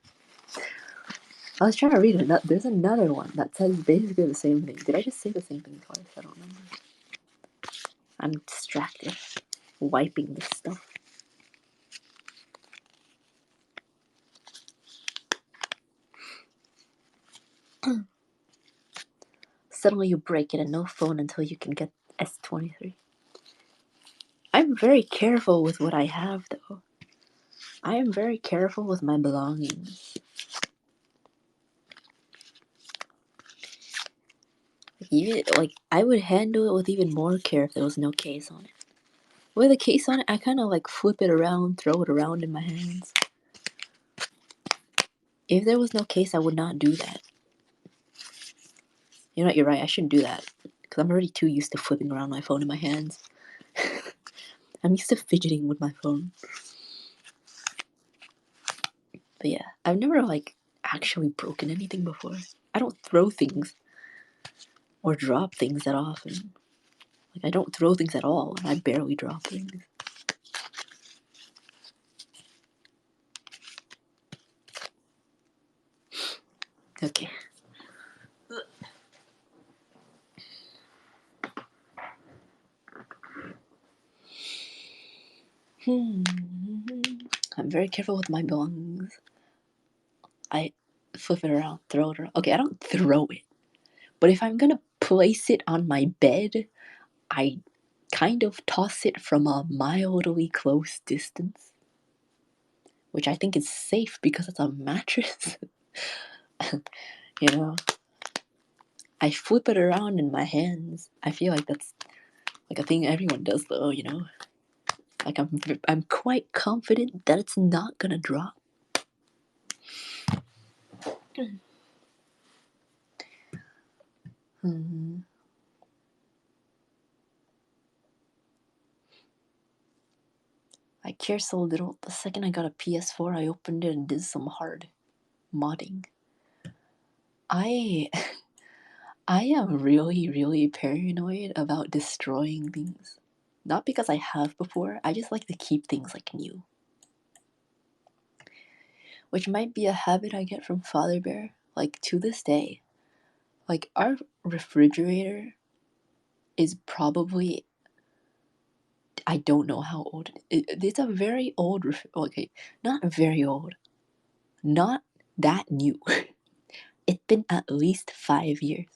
was trying to read it. There's another one that says basically the same thing. Did I just say the same thing twice? I don't remember. I'm distracted. Wiping this stuff. Suddenly you break it and no phone until you can get S23. I'm very careful with what I have, though. I am very careful with my belongings. Even, like, I would handle it with even more care if there was no case on it. With a case on it, I kind of like flip it around, throw it around in my hands. If there was no case, I would not do that. You know what, you're right, I shouldn't do that. Because I'm already too used to flipping around my phone in my hands. I'm used to fidgeting with my phone. But yeah, I've never, like, actually broken anything before. I don't throw things or drop things that often. Like, I don't throw things at all, and I barely drop things. Okay. I'm very careful with my belongings. I flip it around, throw it around. Okay, I don't throw it. But if I'm gonna place it on my bed, I kind of toss it from a mildly close distance. Which I think is safe because it's a mattress. You know? I flip it around in my hands. I feel like that's like a thing everyone does, though, you know? Like, I'm quite confident that it's not gonna drop. I care so little. The second I got a PS4, I opened it and did some hard modding. I am really, really paranoid about destroying things. Not because I have before, I just like to keep things like new. Which might be a habit I get from Father Bear. Like, to this day, like, our refrigerator is probably, I don't know how old it's a very old okay, not very old, not that new. It's been at least 5 years.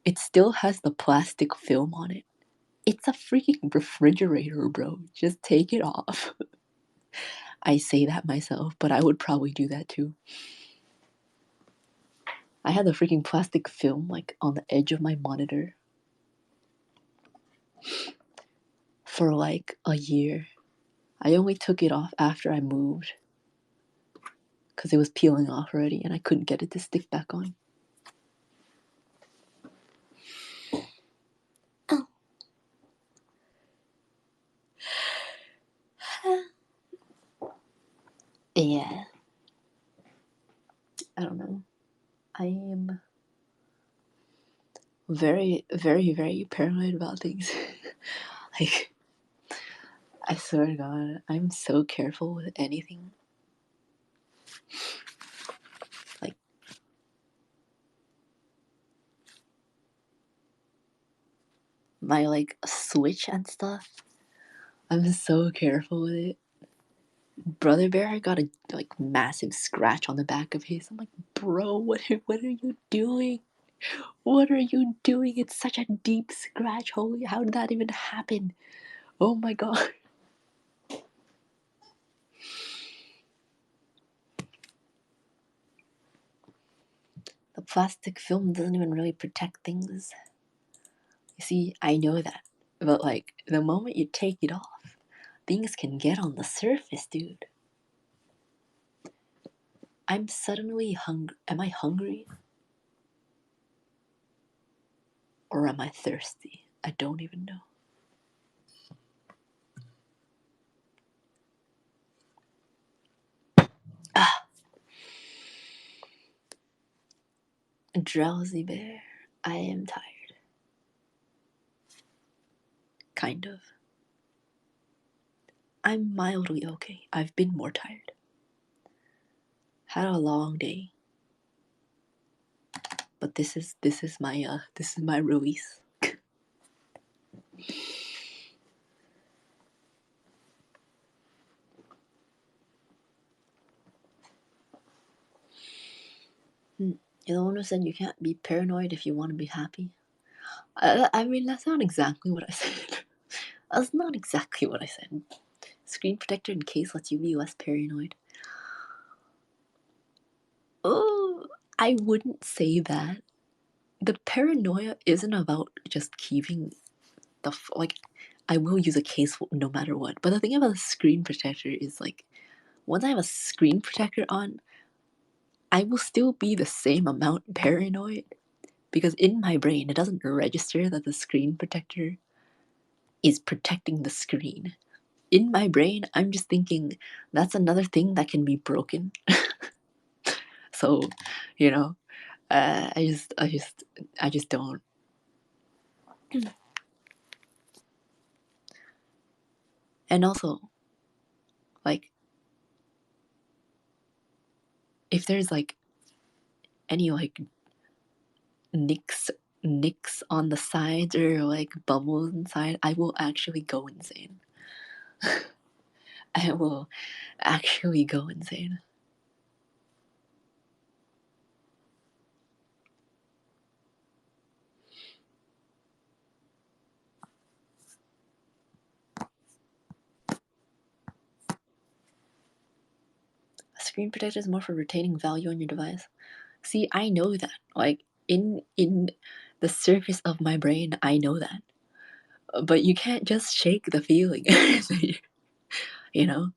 It still has the plastic film on it. It's a freaking refrigerator, bro. Just take it off. I say that myself, but I would probably do that too. I had the freaking plastic film like on the edge of my monitor for like a year. I only took it off after I moved because it was peeling off already and I couldn't get it to stick back on. Oh. Yeah. I don't know. I am very, very, very paranoid about things. Like, I swear to God, I'm so careful with anything. Like, my, like, Switch and stuff, I'm so careful with it. Brother Bear got a, like, massive scratch on the back of his. I'm like, bro, what are you doing? What are you doing? It's such a deep scratch. Holy, how did that even happen? Oh my God. The plastic film doesn't even really protect things. You see, I know that. But, like, the moment you take it off, things can get on the surface, dude. I'm suddenly hungry. Am I hungry? Or am I thirsty? I don't even know. Ah! Drowsy bear. I am tired. Kind of. I'm mildly okay. I've been more tired. Had a long day. But this is my release. You're the one who said you can't be paranoid if you want to be happy. I mean, that's not exactly what I said. That's not exactly what I said. Screen protector in case lets you be less paranoid. Oh, I wouldn't say that. The paranoia isn't about just keeping the like. I will use a case no matter what. But the thing about a screen protector is like, once I have a screen protector on, I will still be the same amount paranoid because in my brain it doesn't register that the screen protector is protecting the screen. In my brain, I'm just thinking that's another thing that can be broken. So, you know, I just don't. And also, like, if there's like any like nicks on the sides or like bubbles inside, I will actually go insane. I will actually go insane. A screen protector is more for retaining value on your device. See, I know that. Like in the surface of my brain, I know that. But you can't just shake the feeling. You know?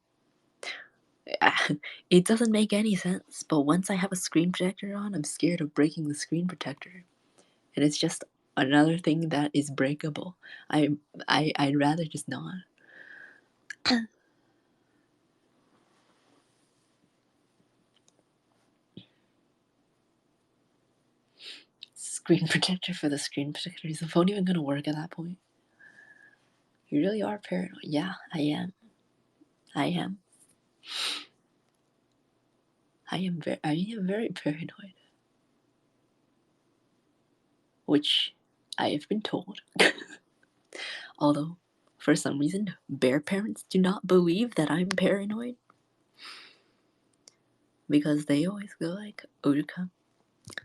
It doesn't make any sense. But once I have a screen protector on, I'm scared of breaking the screen protector. And it's just another thing that is breakable. I'd rather just not. Screen protector for the screen protector. Is the phone even gonna work at that point? You really are paranoid. Yeah, I am. I am. I am very paranoid. Which I have been told. Although, for some reason, bear parents do not believe that I'm paranoid. Because they always go like, Uruka,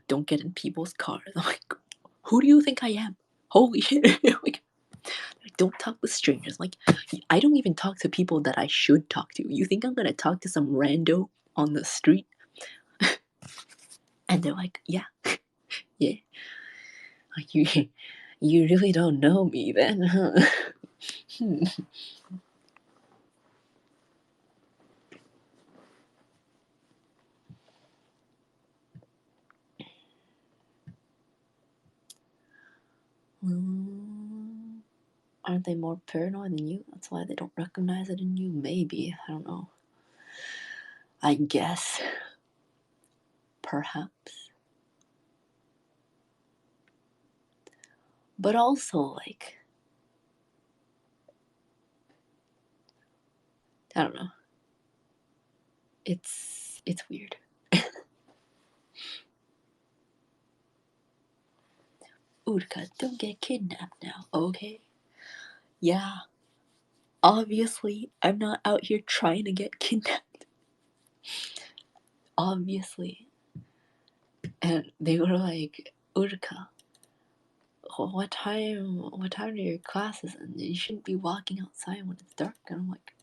don't get in people's cars. I'm like, who do you think I am? Holy shit. Like, don't talk with strangers. Like, I don't even talk to people that I should talk to. You think I'm gonna talk to some rando on the street? And they're like, yeah, yeah. Like, you really don't know me then, huh? Aren't they more paranoid than you? That's why they don't recognize it in you? Maybe. I don't know. I guess. Perhaps. But also, like, I don't know. It's weird. Urka, don't get kidnapped now, okay? Yeah. Obviously, I'm not out here trying to get kidnapped. Obviously. And they were like, Urka, what time are your classes? And you shouldn't be walking outside when it's dark. And I'm like,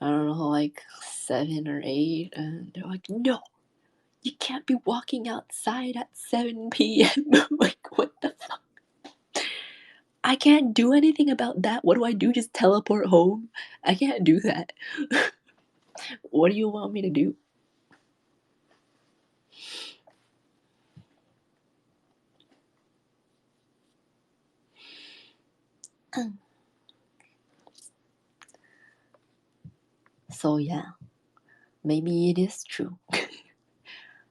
I don't know, like 7 or 8. And they're like, no, you can't be walking outside at 7 p.m. I'm like, what the fuck? I can't do anything about that. What do I do? Just teleport home? I can't do that. What do you want me to do? So yeah, maybe it is true.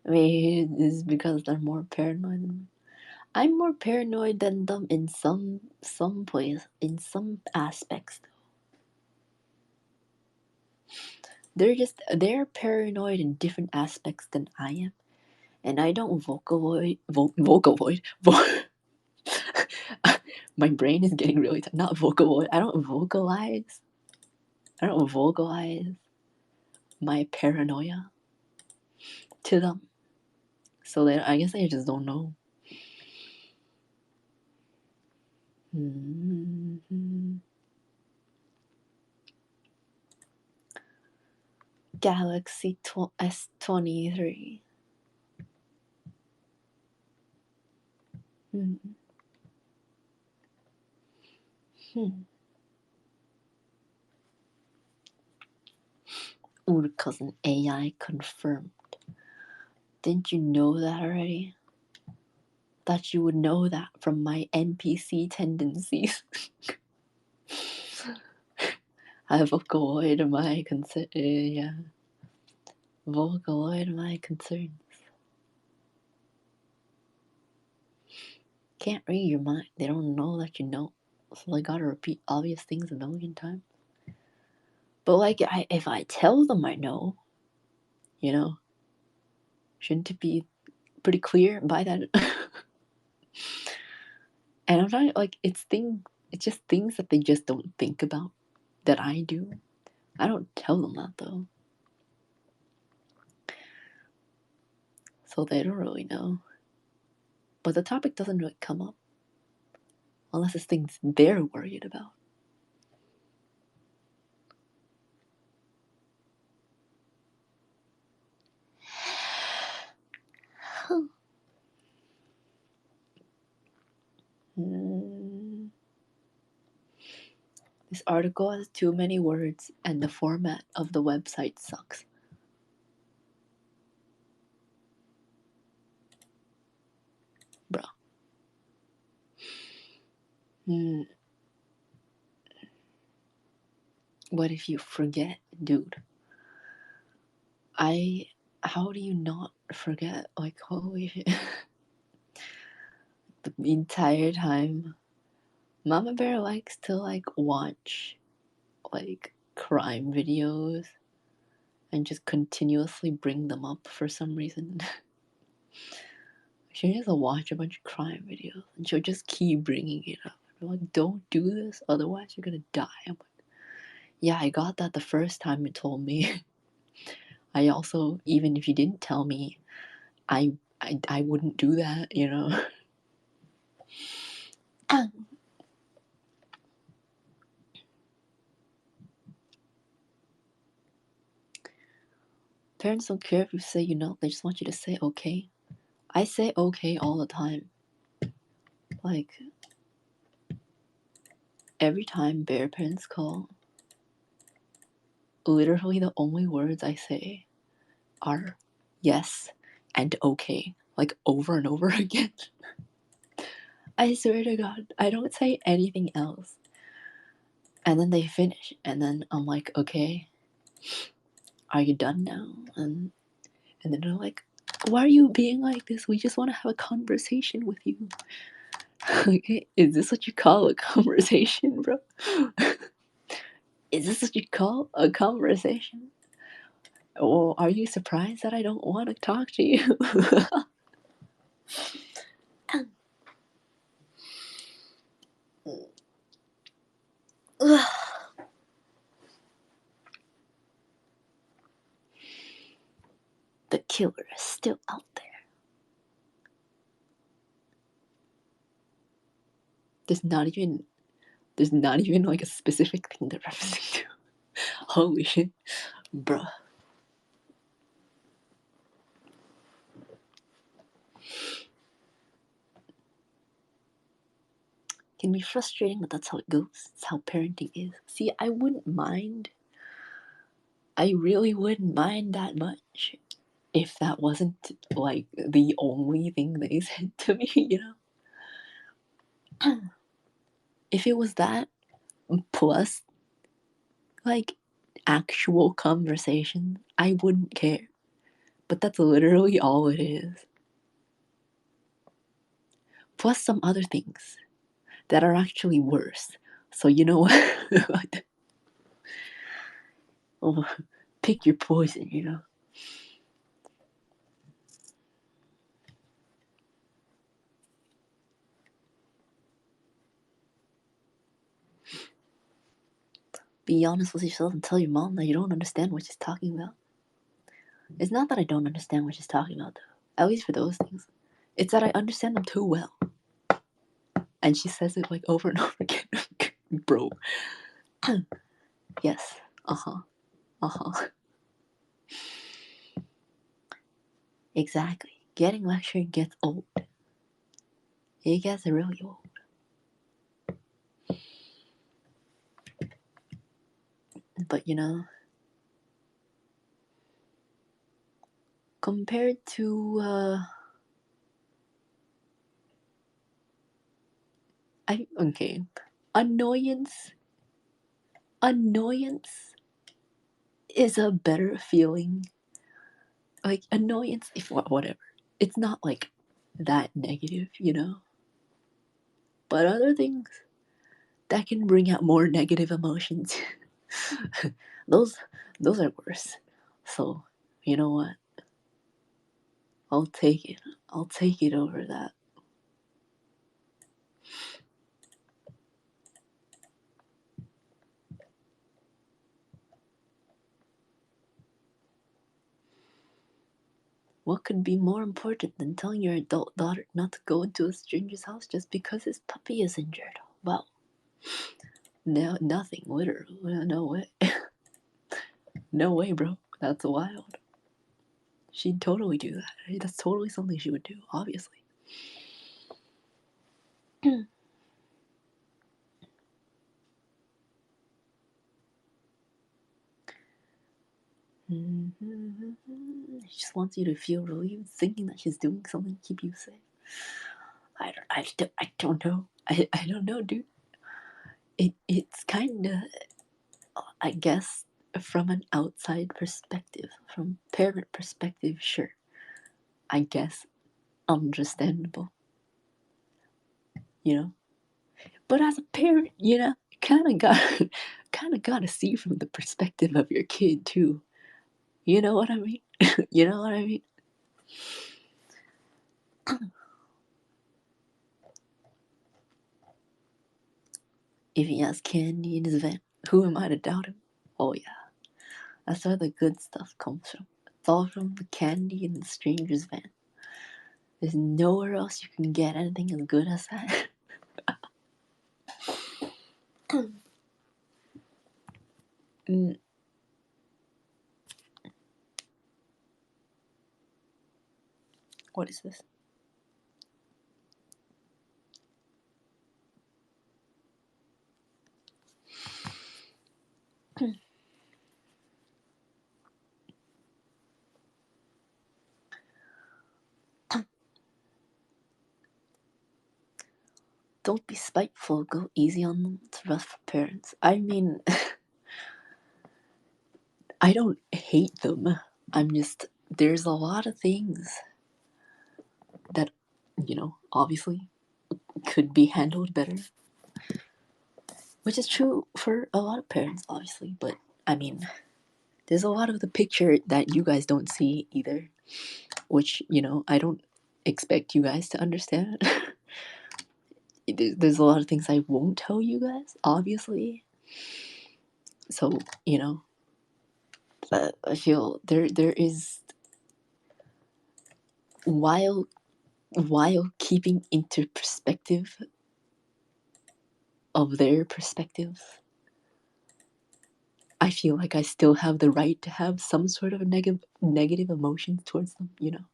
Maybe it is because they're more paranoid than me. I'm more paranoid than them in some place, in some aspects. They're paranoid in different aspects than I am, and I don't vocaloid. My brain is getting really not vocaloid. I don't vocalize my paranoia to them. So I guess they just don't know. Galaxy S23. Uruka's an AI confirmed. Didn't you know that already? Thought you would know that from my NPC tendencies. I Vocaloid my concern. Yeah. Vocaloid my concerns. Can't read your mind. They don't know that you know. So they gotta repeat obvious things a million times. But like, if I tell them I know, you know, shouldn't it be pretty clear by that? And I'm not like, it's just things that they just don't think about that I do. I don't tell them that though. So they don't really know. But the topic doesn't really come up unless it's things they're worried about. This article has too many words and the format of the website sucks. Bro. What if you forget, dude? How do you not forget? Like, holy shit. The entire time Mama Bear likes to like watch like crime videos and just continuously bring them up for some reason. She just watch a bunch of crime videos and she'll just keep bringing it up. I'm like, don't do this, otherwise you're gonna die. I'm like, yeah, I got that the first time you told me. I also, even if you didn't tell me, I wouldn't do that, you know. Parents don't care if you say you know, they just want you to say okay. I say okay all the time. Like, every time Bear parents call, literally the only words I say are yes and okay, like over and over again. I swear to God, I don't say anything else. And then they finish, and then I'm like, okay, are you done now? And then they're like, why are you being like this? We just want to have a conversation with you. Okay, is this what you call a conversation, bro? Is this what you call a conversation? Or are you surprised that I don't want to talk to you? The killer is still out there. There's not even like a specific thing they're referencing to. Holy shit, bruh. Can be frustrating, but that's how it goes. It's how parenting is. See, I wouldn't mind. I really wouldn't mind that much if that wasn't like the only thing they said to me, you know? If it was that plus like actual conversation, I wouldn't care. But that's literally all it is. Plus some other things that are actually worse. So you know what? Oh, pick your poison, you know. Be honest with yourself and tell your mom that you don't understand what she's talking about. It's not that I don't understand what she's talking about, though. At least for those things. It's that I understand them too well. And she says it like over and over again. Bro. Yes. Uh-huh. Uh-huh. Exactly. Getting lectured gets old. It gets really old. But you know, compared to annoyance is a better feeling. Like annoyance, if whatever, it's not like that negative, you know. But other things that can bring out more negative emotions, those those are worse. So you know what? I'll take it. I'll take it over that. What could be more important than telling your adult daughter not to go into a stranger's house just because his puppy is injured? Well, no, nothing, literally. No way. No way, bro. That's wild. She'd totally do that. That's totally something she would do, obviously. She just wants you to feel relieved, thinking that she's doing something to keep you safe. I don't know. I don't know, dude. It's kind of, I guess, from an outside perspective, from parent perspective, sure. I guess understandable, you know. But as a parent, you know, kind of got, kind of got to see from the perspective of your kid too. You know what I mean? You know what I mean? If he has candy in his van, who am I to doubt him? Oh yeah, that's where the good stuff comes from. It's all from the candy in the stranger's van. There's nowhere else you can get anything as good as that. Mm. What is this? Don't be spiteful, go easy on them. It's rough for parents. I mean, I don't hate them. I'm just, there's a lot of things that, you know, obviously could be handled better. Which is true for a lot of parents, obviously. But, I mean, there's a lot of the picture that you guys don't see either. Which, you know, I don't expect you guys to understand. There's a lot of things I won't tell you guys, obviously. So, you know, I feel there is, while keeping into perspective of their perspectives, I feel like I still have the right to have some sort of a negative emotions towards them, you know.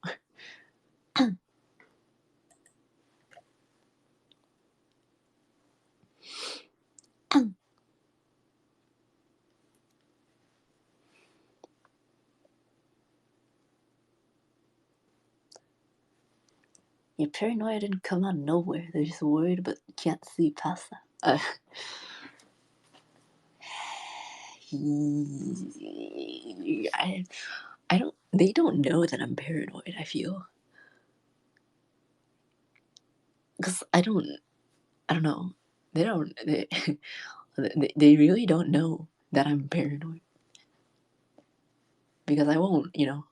Your paranoia didn't come out of nowhere. They're just worried, but can't see past that. I don't. They don't know that I'm paranoid. I feel, because I don't. I don't know. They don't. They really don't know that I'm paranoid, because I won't, you know,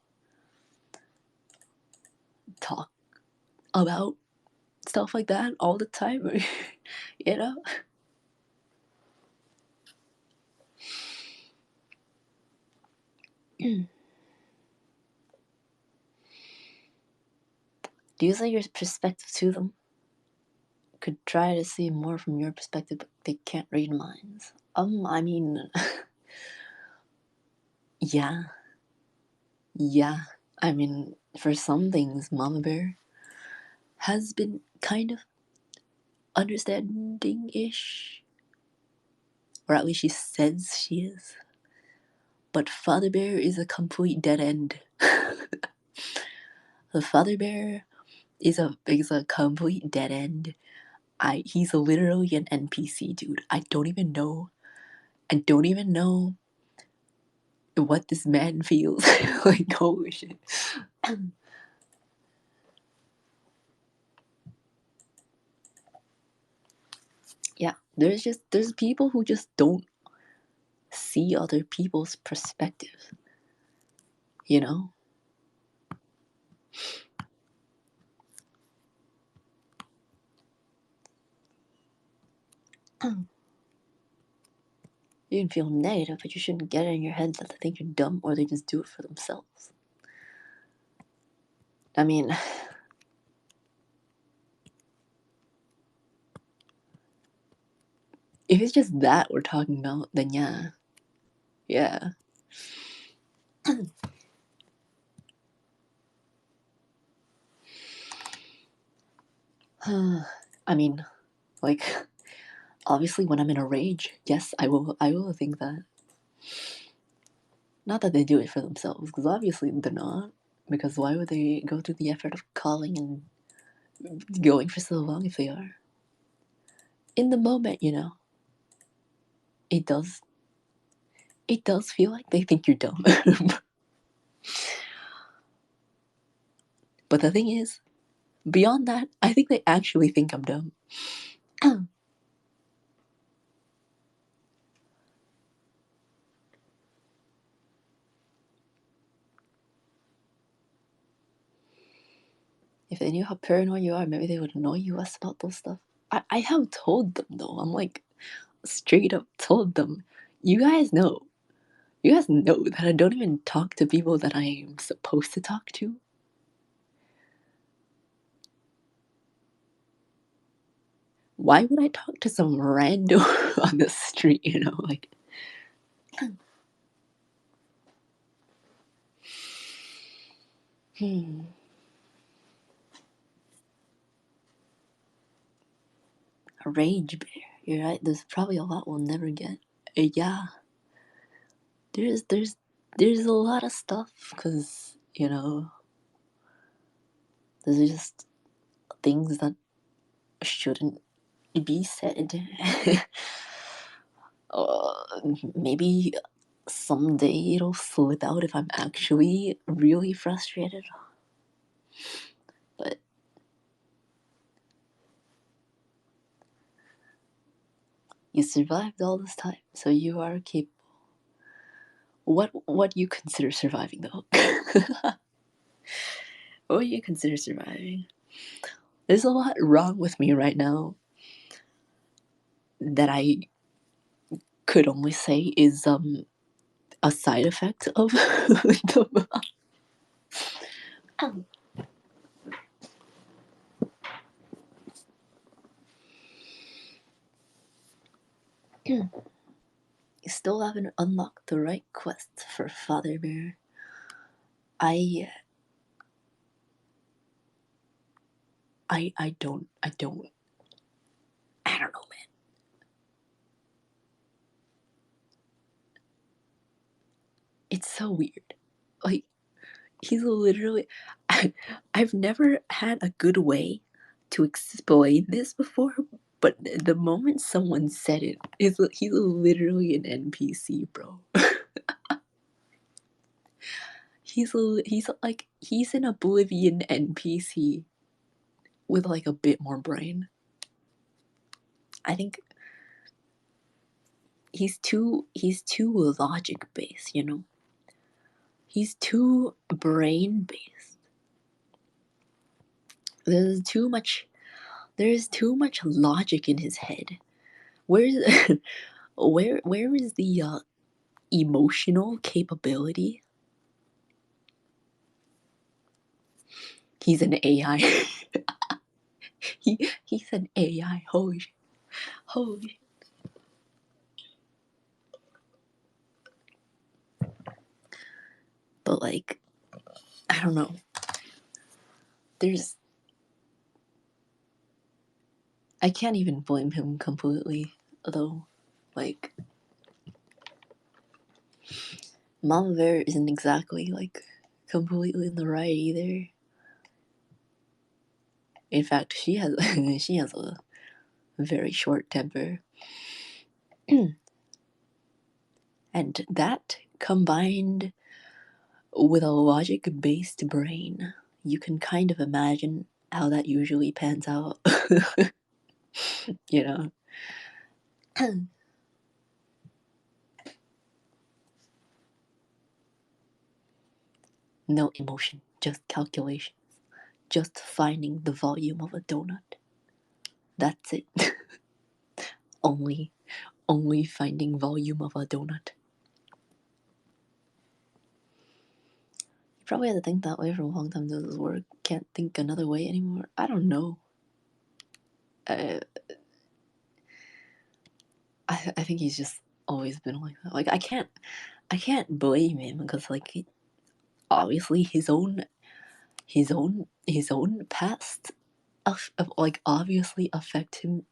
talk about stuff like that all the time. You know. Do you say your perspective to them? Could try to see more from your perspective, but they can't read minds. I mean, yeah. Yeah, I mean, for some things, Mama Bear has been kind of understanding-ish, or at least she says she is. But Father Bear is a complete dead end. The Father Bear is a complete dead end. He's literally an NPC, dude. I don't even know what this man feels. Like, holy shit. Yeah, there's people who just don't see other people's perspective, you know? You can feel negative, but you shouldn't get it in your head that they think you're dumb or they just do it for themselves. I mean, if it's just that we're talking about, then yeah. Yeah. I mean, like, obviously when I'm in a rage, yes, I will think that. Not that they do it for themselves, because obviously they're not. Because why would they go through the effort of calling and going for so long if they are? In the moment, you know, it does feel like they think you're dumb. But the thing is, beyond that, I think they actually think I'm dumb. If they knew how paranoid you are, maybe they would annoy you less about those stuff. I have told them though. I'm like, straight up told them, you guys know that I don't even talk to people that I am supposed to talk to. Why would I talk to some rando on the street, you know, like. A rage bear. You're right. There's probably a lot we'll never get. Yeah. There's a lot of stuff because you know there's just things that shouldn't be said. Maybe someday it'll slip out if I'm actually really frustrated. But you survived all this time, so you are capable. What do you consider surviving though? What do you consider surviving? There's a lot wrong with me right now that I could only say is a side effect of the. You still haven't unlocked the right quest for Father Bear. I don't know, man. It's so weird. Like, he's literally. I've never had a good way to explain this before, but the moment someone said it, he's literally an NPC, bro. He's an Oblivion NPC with like a bit more brain. I think he's too logic based, you know. He's too brain based. There's too much logic in his head. Where's where is the emotional capability? He's an AI. He's an AI. Holy shit. Holy shit. But like I don't know. I can't even blame him completely, though. Like, Mama Bear isn't exactly, like, completely in the right either. In fact, she has a very short temper. And that, combined with a logic-based brain, you can kind of imagine how that usually pans out. You know? No emotion, just calculations. Just finding the volume of a donut. That's it. only finding volume of a donut. You probably had to think that way for a long time. Does this work? Can't think another way anymore. I don't know. I think he's just always been like that. Like, I can't blame him because, like, obviously his own past like obviously affected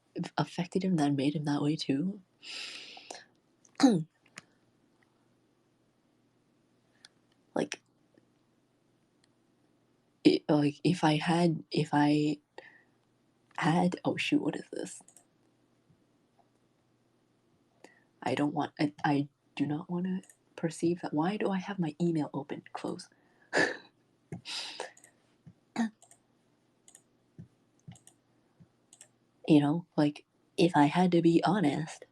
him, that made him that way too. Like, if I had, oh shoot, what is this? I do not want to perceive that. Why do I have my email open? Close. You know, like, if I had to be honest,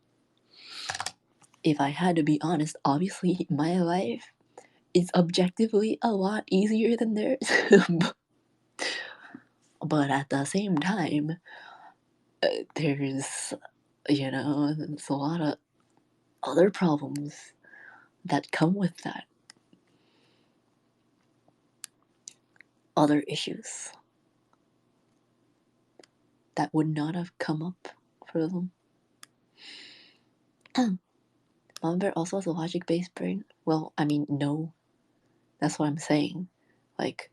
obviously my life is objectively a lot easier than theirs. But at the same time, there's a lot of other problems that come with that. Other issues that would not have come up for them. Mama Bear also has a logic-based brain. Well, I mean, no. That's what I'm saying. Like,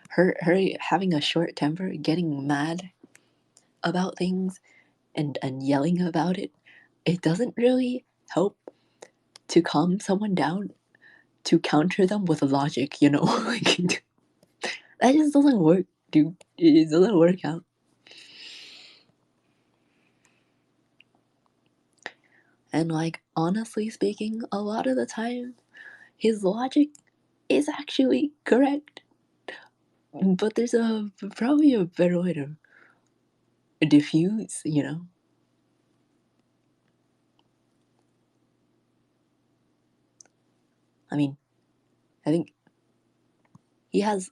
her having a short temper, getting mad about things, and yelling about it, it doesn't really help to calm someone down, to counter them with logic, you know? Like, that just doesn't work, dude. It doesn't work out. And, like, honestly speaking, a lot of the time, his logic is actually correct. But there's probably a better way to diffuse, you know? I mean, I think he has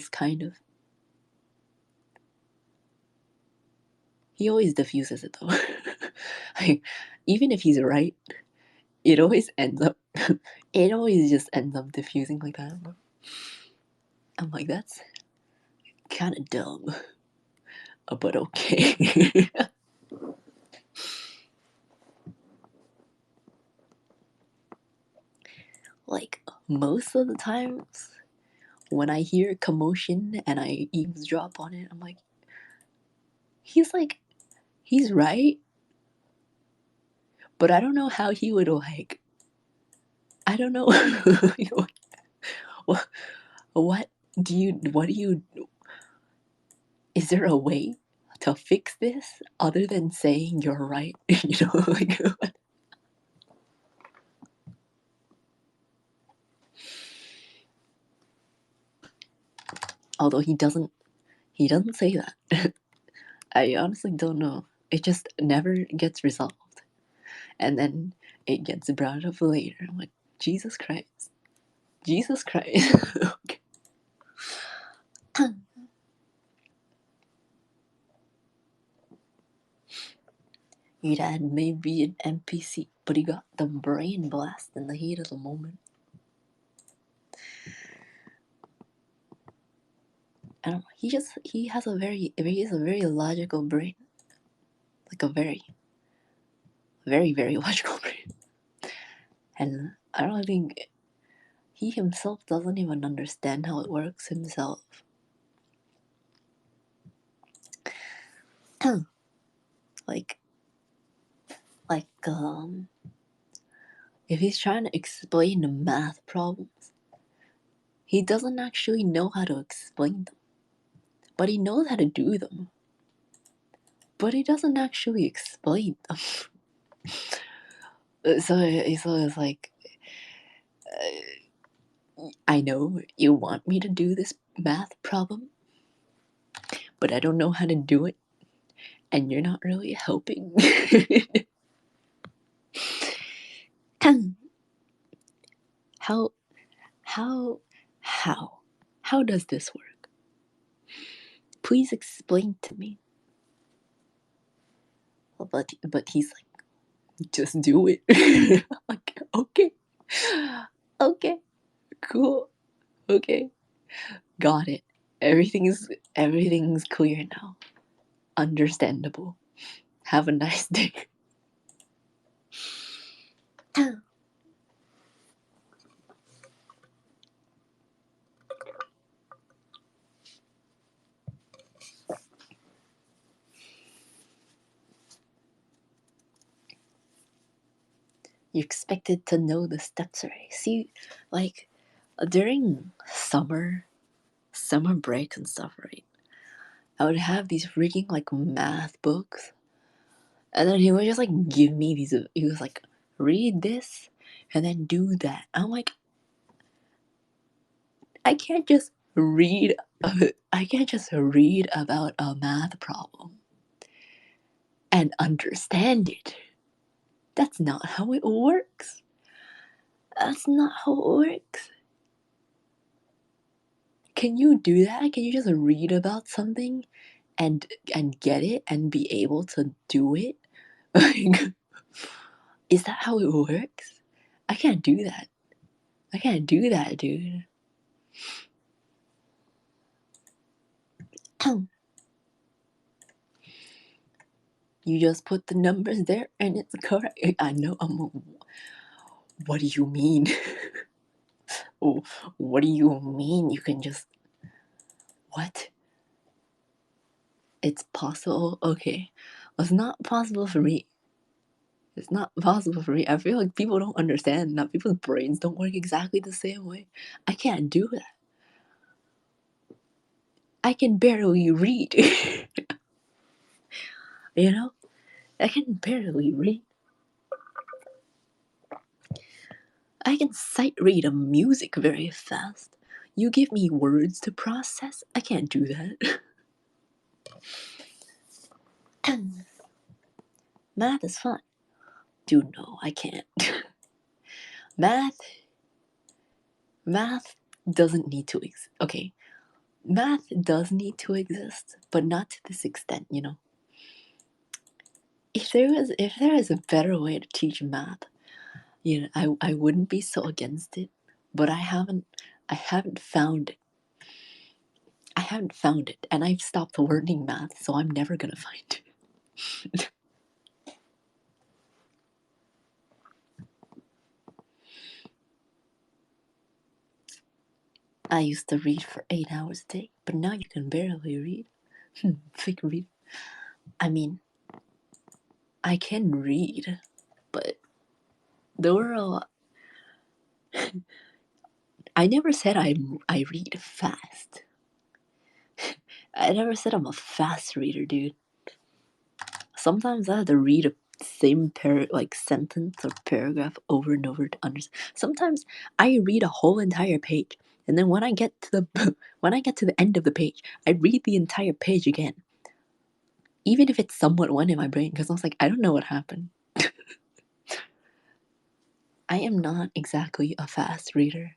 kind of. He always diffuses it though. Like, even if he's right, it always just ends up diffusing like that. I'm like, that's kind of dumb, but okay. Like, most of the times when I hear commotion and I eavesdrop on it, I'm like, he's right, but I don't know how he would, like, I don't know. what do you, is there a way to fix this other than saying you're right? You know, like, although he doesn't say that. I honestly don't know. It just never gets resolved. And then it gets brought up later. I'm like, Jesus Christ. Okay. Your dad may be an NPC, but he got the brain blast in the heat of the moment. I don't know. He has a very logical brain. Like a very, very, very logical brain. And I don't think he himself doesn't even understand how it works himself. like if he's trying to explain the math problems, he doesn't actually know how to explain them, but he knows how to do them, but he doesn't actually explain them. So it's like, I know you want me to do this math problem, but I don't know how to do it, and you're not really helping. how how does this work? Please explain to me. But he's like, just do it. Like, okay, cool, okay, got it. Everything's clear now. Understandable. Have a nice day. You're expected to know the steps already. See, like, during summer break and stuff, right? I would have these freaking like math books, and then he would just like give me these. He was like, read this, and then do that. I'm like, I can't just read. I can't just read about a math problem and understand it. That's not how it works. That's not how it works. Can you do that? Can you just read about something and get it and be able to do it? Like, is that how it works? I can't do that. I can't do that, dude. You just put the numbers there and it's correct. I know. What do you mean? Oh, what do you mean you can just... What? It's possible? Okay. It's not possible for me. It's not possible for me. I feel like people don't understand that people's brains don't work exactly the same way. I can't do that. I can barely read. You know? I can barely read. I can sight read a music very fast. You give me words to process? I can't do that. Math is fun. Dude, no, I can't. Math doesn't need to exist. Okay, math does need to exist, but not to this extent, you know. If there is a better way to teach math, you know, I wouldn't be so against it, but I haven't found it. I haven't found it, and I've stopped learning math, so I'm never gonna find it. I used to read for 8 hours a day, but now you can barely read. Fake read. I mean, I can read, but there were a lot. I never said I read fast. I never said I'm a fast reader, dude. Sometimes I have to read a same sentence or paragraph over and over to understand. Sometimes I read a whole entire page, and then when I get to the end of the page, I read the entire page again, even if it's somewhat one in my brain, because I was like, I don't know what happened. I am not exactly a fast reader.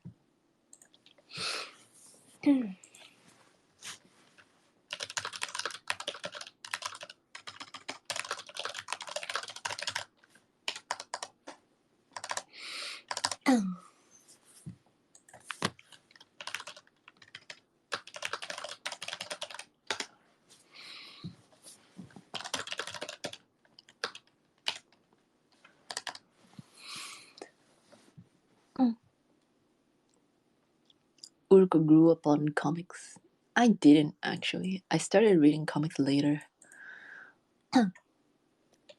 fujikurauruka grew up on comics. I didn't, actually. I started reading comics later.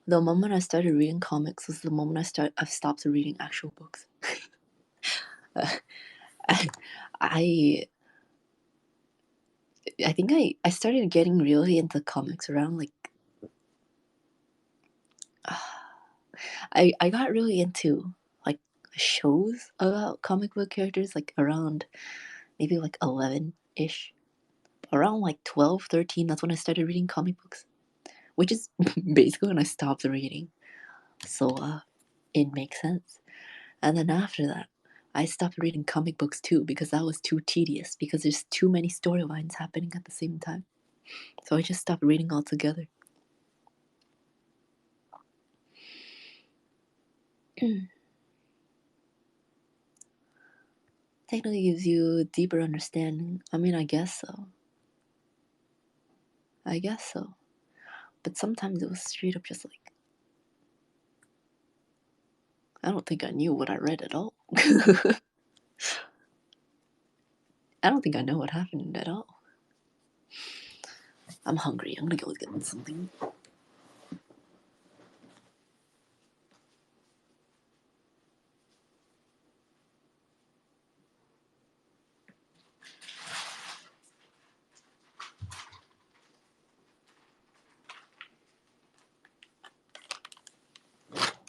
The moment I started reading comics was the moment I stopped reading actual books. I think I started getting really into comics around like I got really into like shows about comic book characters like around maybe like 11-ish. Around like 12, 13, that's when I started reading comic books, which is basically when I stopped reading. So it makes sense. And then after that, I stopped reading comic books too because that was too tedious because there's too many storylines happening at the same time. So I just stopped reading altogether. Technically gives you a deeper understanding. I mean, I guess so. But sometimes it was straight up just like, I don't think I knew what I read at all. I don't think I know what happened at all. I'm hungry. I'm gonna go get something.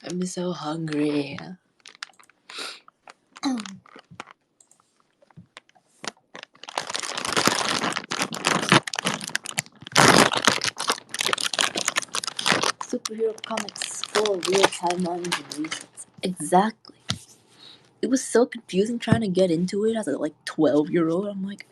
I'm so hungry. Superhero comics full of real timelines and resets. Exactly. It was so confusing trying to get into it as a like 12-year-old. I'm like,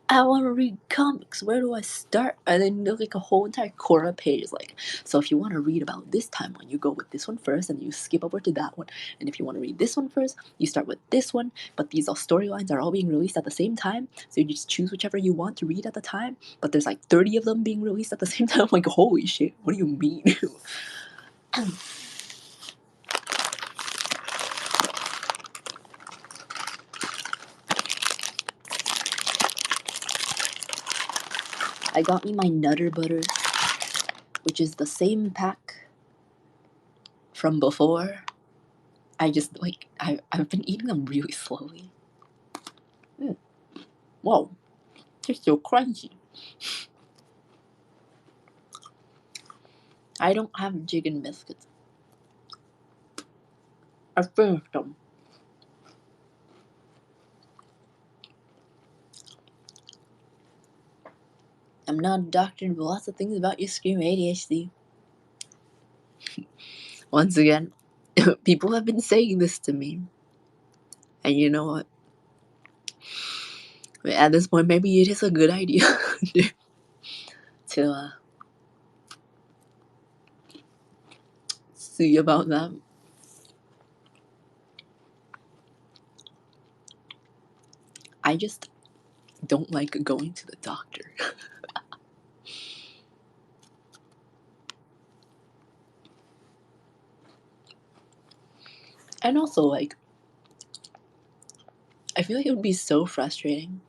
I want to read comics. Where do I start? And then there's like a whole entire Quora page is like, so if you want to read about this timeline, you go with this one first, and you skip over to that one. And if you want to read this one first, you start with this one. But these all storylines are all being released at the same time, so you just choose whichever you want to read at the time. But there's like 30 of them being released at the same time. I'm like, holy shit! What do you mean? I got me my Nutter Butter, which is the same pack from before. I just like I've been eating them really slowly. Whoa, they're so crunchy. I don't have chicken biscuits. I finished them. I'm not a doctor, but lots of things about you scream ADHD. Once again, people have been saying this to me. And you know what? At this point, maybe it is a good idea to see about that. I just don't like going to the doctor. And also, like, I feel like it would be so frustrating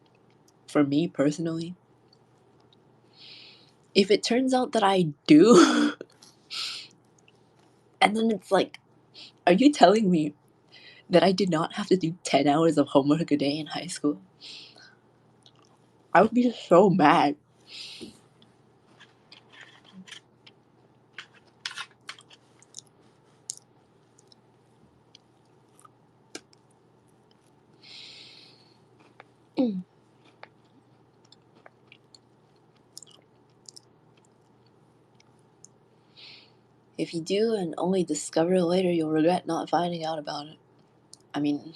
for me personally if it turns out that I do. And then it's like, are you telling me that I did not have to do 10 hours of homework a day in high school? I would be so mad. If you do and only discover it later, you'll regret not finding out about it. I mean,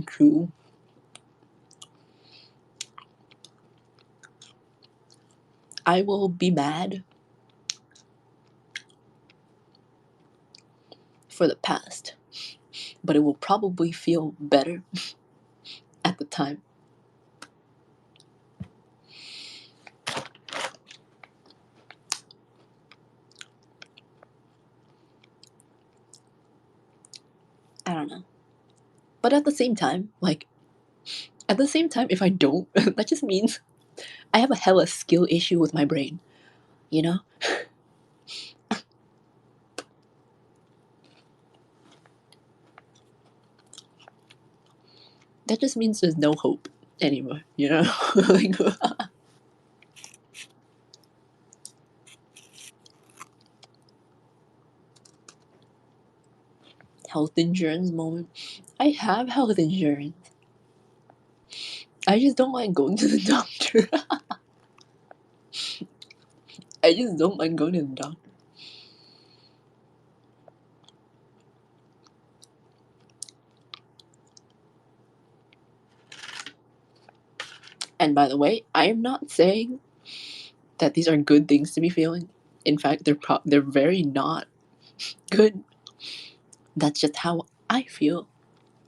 true. I will be mad for the past, but it will probably feel better at the time. I don't know. But at the same time, if I don't, that just means I have a hella skill issue with my brain, you know? That just means there's no hope anymore, you know? Like, health insurance moment. I have health insurance. I just don't like going to the doctor. I just don't like going to the doctor. And by the way, I am not saying that these are good things to be feeling. In fact, they're very not good. That's just how I feel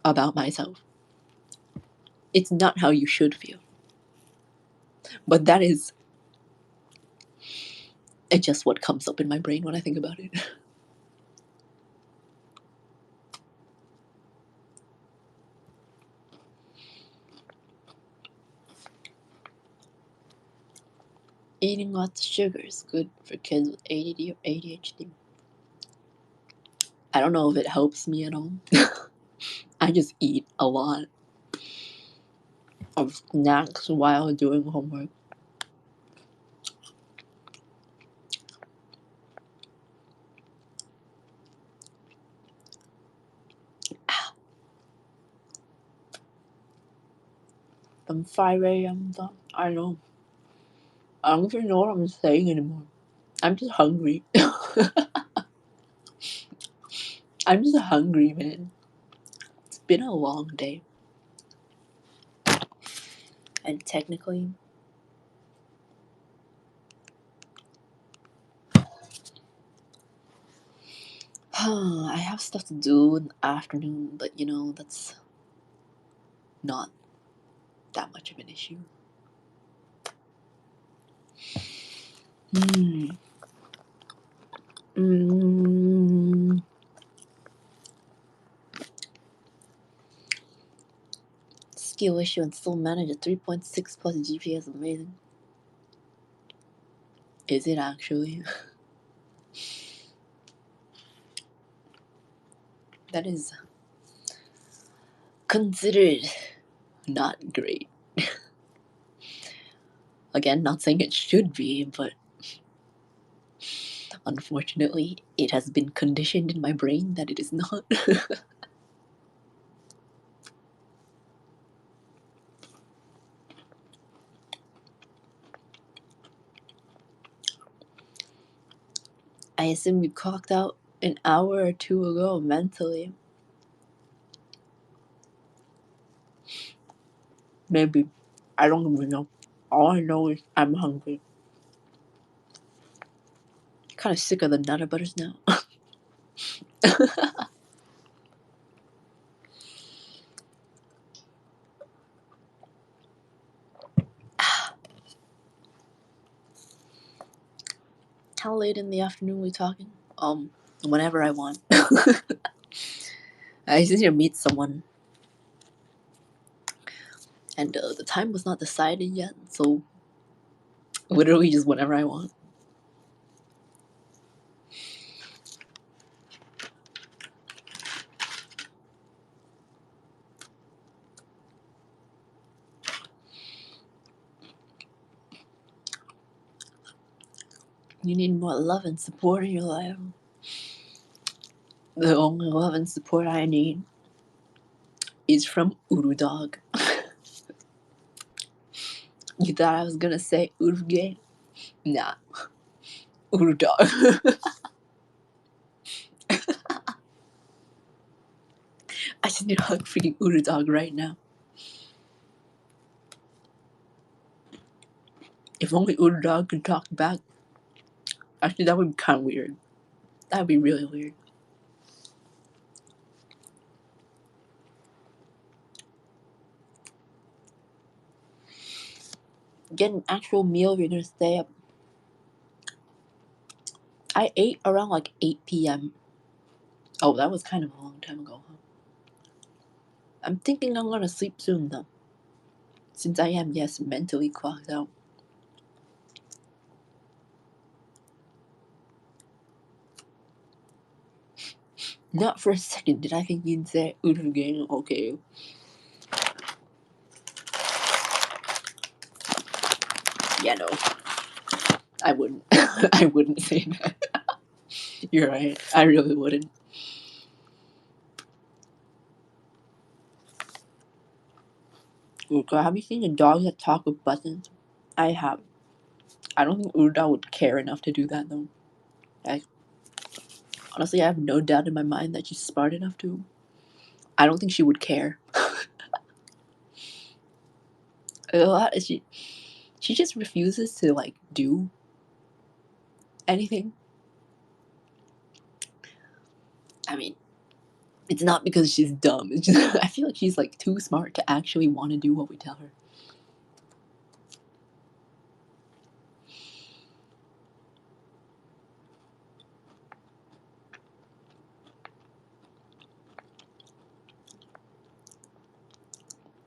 about myself. It's not how you should feel. But that is just what comes up in my brain when I think about it. Eating lots of sugar is good for kids with ADD or ADHD. I don't know if it helps me at all. I just eat a lot of snacks while doing homework. From 5 a.m. I know. I don't even know what I'm saying anymore. I'm just hungry. I'm just hungry, man. It's been a long day. And technically, I have stuff to do in the afternoon, but you know, that's not that much of an issue. Skill issue and still manage a 3.6 plus GPA is amazing. Is it actually? That is considered not great. Again, not saying it should be, but unfortunately, it has been conditioned in my brain that it is not. I assume you clocked out an hour or two ago mentally. Maybe. I don't even know. All I know is I'm hungry. Kind of sick of the Nutter Butters now. How late in the afternoon are we talking? Whenever I want. I just need to meet someone. And the time was not decided yet, so literally just whenever I want. You need more love and support in your life. The only love and support I need is from Uru Dog. You thought I was gonna say Uru Gay? Nah. Uru Dog. I just need to hug freaking Uru Dog right now. If only Uru Dog could talk back. Actually, that would be kind of weird. That would be really weird. Get an actual meal if you're gonna stay up. I ate around like 8 p.m. Oh, that was kind of a long time ago, huh? I'm thinking I'm gonna sleep soon though. Since I am, yes, mentally clocked out. Not for a second did I think you'd say Uru game. Okay. Yeah, no. I wouldn't. I wouldn't say that. You're right. I really wouldn't. Uruka, have you seen a dog that talk with buttons? I have. I don't think Uruda would care enough to do that though. Honestly, I have no doubt in my mind that she's smart enough to. I don't think she would care. A lot. She just refuses to like do anything. I mean, it's not because she's dumb. It's just I feel like she's like too smart to actually want to do what we tell her.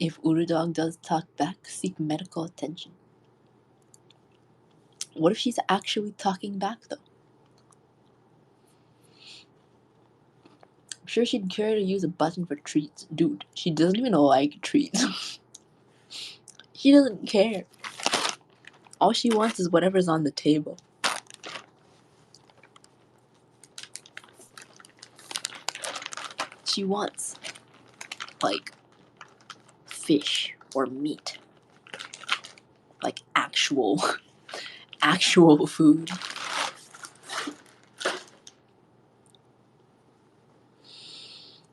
If Urudog does talk back, seek medical attention. What if she's actually talking back though? I'm sure she'd care to use a button for treats. Dude, she doesn't even like treats. She doesn't care. All she wants is whatever's on the table. She wants, like, fish or meat. Like, actual food.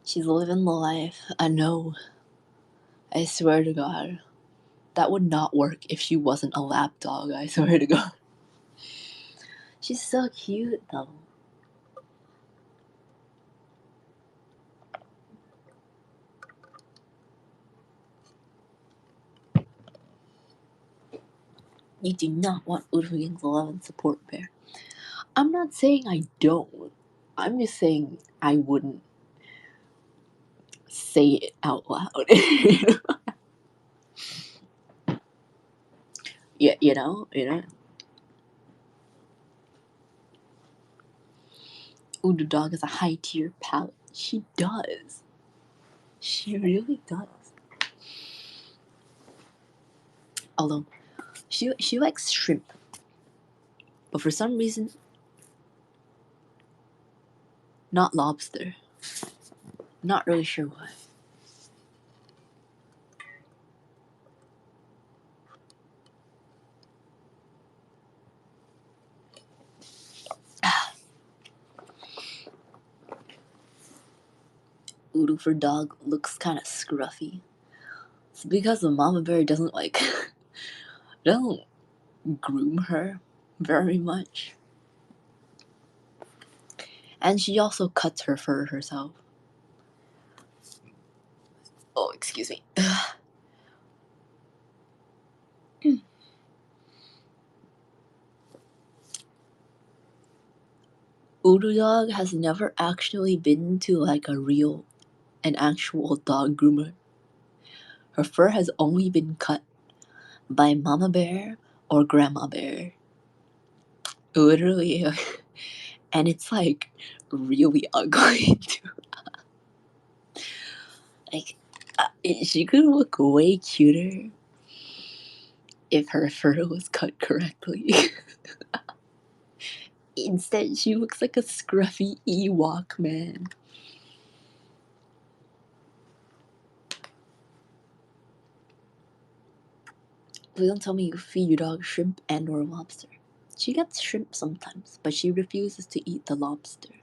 She's living the life. I know. I swear to God. That would not work if she wasn't a lap dog, I swear to God. She's so cute, though. You do not want Uruging's love and support, Bear. I'm not saying I don't. I'm just saying I wouldn't say it out loud. Yeah, you know? Udu Dog has a high tier palate. She does. She really does. Although, she likes shrimp. But for some reason, not lobster. Not really sure why. Udu for dog looks kind of scruffy. It's because the mama bear doesn't doesn't groom her very much. And she also cuts her fur herself. Oh, excuse me. Udu dog has never actually been to like an actual dog groomer. Her fur has only been cut by mama bear or grandma bear. Literally. And it's like really ugly too. Like, she could look way cuter if her fur was cut correctly. Instead, she looks like a scruffy Ewok man. Please don't tell me you feed your dog shrimp and or lobster. She gets shrimp sometimes, but she refuses to eat the lobster.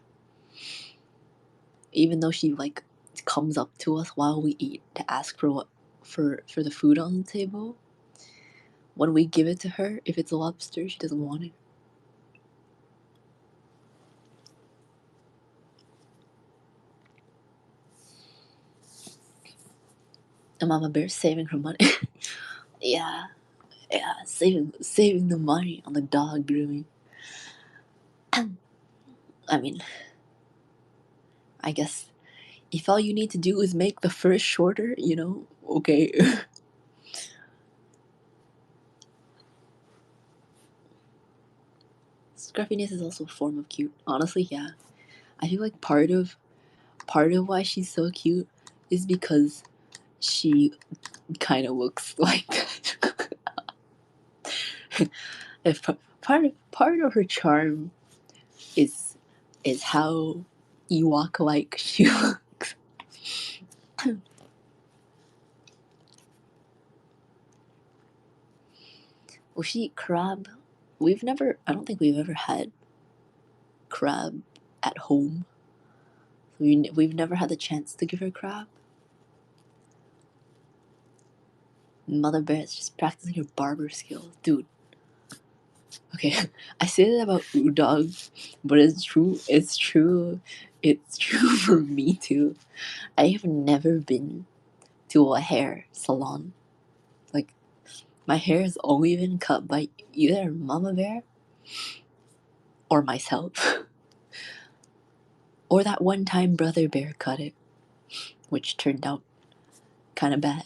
Even though she like comes up to us while we eat to ask for the food on the table. When we give it to her, if it's a lobster, she doesn't want it. And Mama Bear's saving her money. yeah, saving the money on the dog grooming. I mean, I guess If all you need to do is make the first shorter, you know, okay. Scruffiness is also a form of cute. Honestly, yeah. I feel like part of why she's so cute is because she kind of looks like that. If part of her charm is how Ewok like she looks. Will she eat crab? I don't think we've ever had crab at home. We've never had the chance to give her crab. Mother bear is just practicing her barber skills, dude. Okay, I say that about dogs, but it's true. It's true. It's true for me too. I have never been to a hair salon. Like, my hair has only been cut by either Mama Bear or myself. Or that one time Brother Bear cut it, which turned out kind of bad.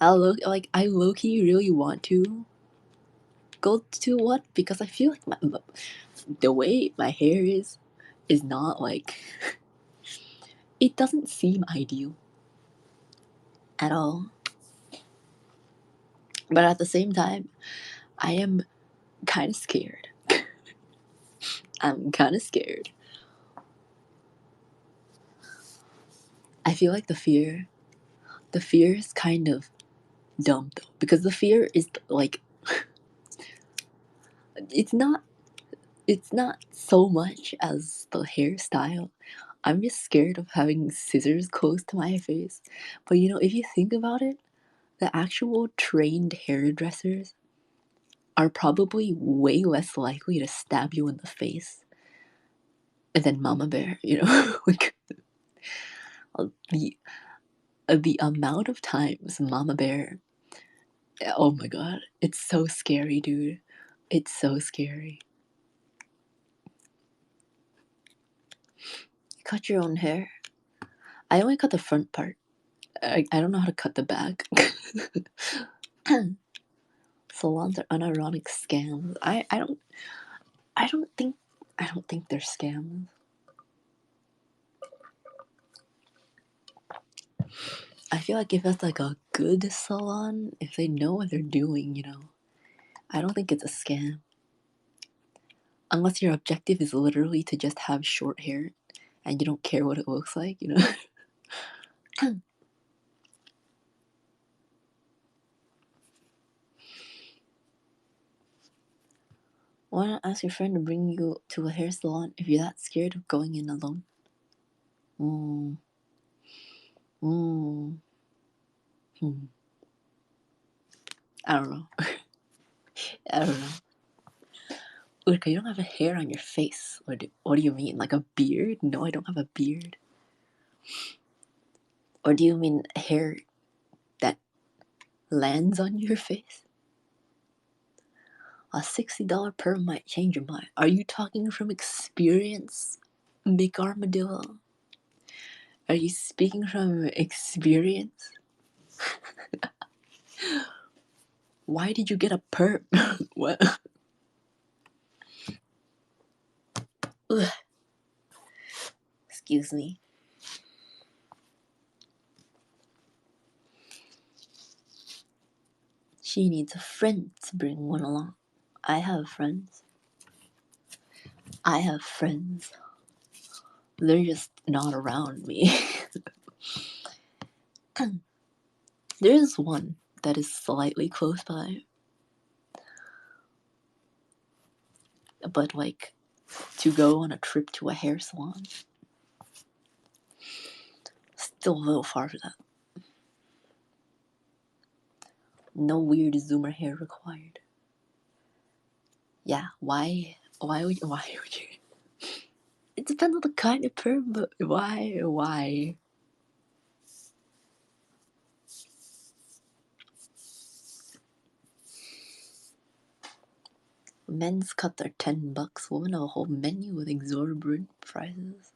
I low-key really want to go to one because I feel like the way my hair is not like it doesn't seem ideal at all. But at the same time, I am kind of scared. I'm kind of scared. I feel like the fear is kind of dumb though, because the fear is like it's not so much as the hairstyle. I'm just scared of having scissors close to my face. But you know, if you think about it, the actual trained hairdressers are probably way less likely to stab you in the face than Mama Bear, you know? Like, the the amount of times Mama Bear, oh my god, it's so scary, dude. It's so scary. Cut your own hair. I only cut the front part. I don't know how to cut the back. Salons are unironic scams. I don't think they're scams. I feel like if it's like a good salon, if they know what they're doing, you know, I don't think it's a scam. Unless your objective is literally to just have short hair and you don't care what it looks like, you know. Why not ask your friend to bring you to a hair salon if you're that scared of going in alone? Hmm. I don't know. I don't know. Urka, you don't have a hair on your face. What do you mean? Like a beard? No, I don't have a beard. Or do you mean hair that lands on your face? A $60 perm might change your mind. Are you talking from experience, Big Armadillo? Are you speaking from experience? Why did you get a perm? What? Ugh. Excuse me. She needs a friend to bring one along. I have friends. They're just not around me. There is one that is slightly close by. But like, to go on a trip to a hair salon, still a little far for that. No weird zoomer hair required. Yeah, why would you? It depends on the kind of perm, but why? Men's cuts are $10. Women have a whole menu with exorbitant prices.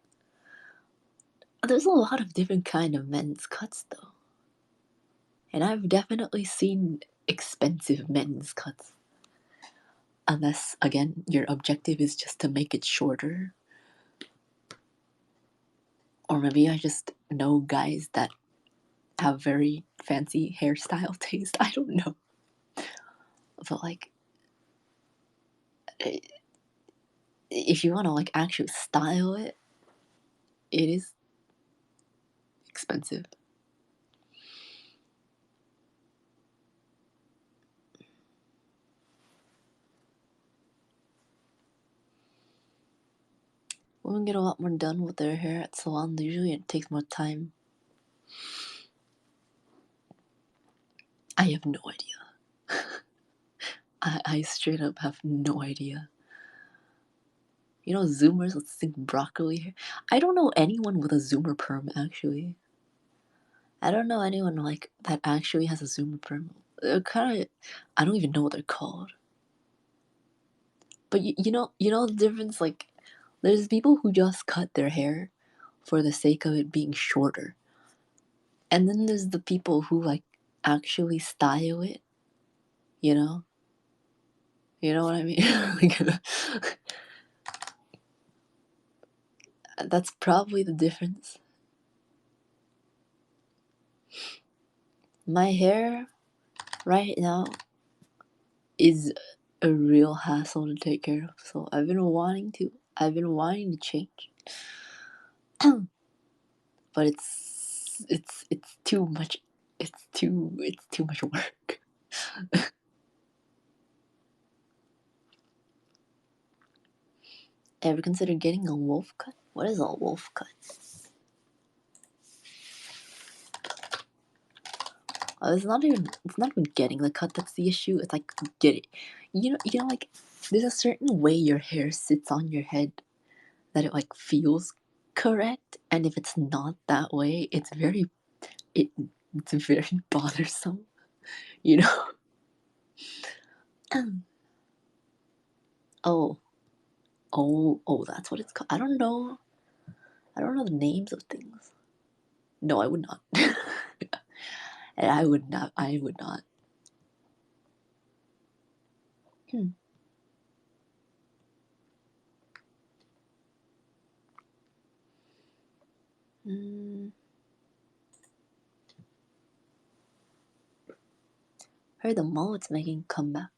There's a lot of different kind of men's cuts though. And I've definitely seen expensive men's cuts. Unless, again, your objective is just to make it shorter. Or maybe I just know guys that have very fancy hairstyle taste. I don't know. But like, if you want to like actually style it, it is expensive. Women get a lot more done with their hair at salons. Usually it takes more time. I have no idea. I straight up have no idea. You know, zoomers, let's think broccoli hair. I don't know anyone with a zoomer perm, actually. I don't know anyone like that actually has a zoomer perm. They're kind of, I don't even know what they're called. But you know the difference. Like, there's people who just cut their hair for the sake of it being shorter, and then there's the people who like actually style it. You know what I mean? Like, that's probably the difference. My hair right now is a real hassle to take care of, so I've been wanting to change. But it's too much. It's too much work. Ever consider getting a wolf cut? What is a wolf cut? It's not even getting the cut that's the issue. It's like get it. You know, like there's a certain way your hair sits on your head that it like feels correct, and if it's not that way, it's very bothersome. You know. Oh, that's what it's called. I don't know the names of things. No, I would not. I would not. Heard the mullet's making a comeback.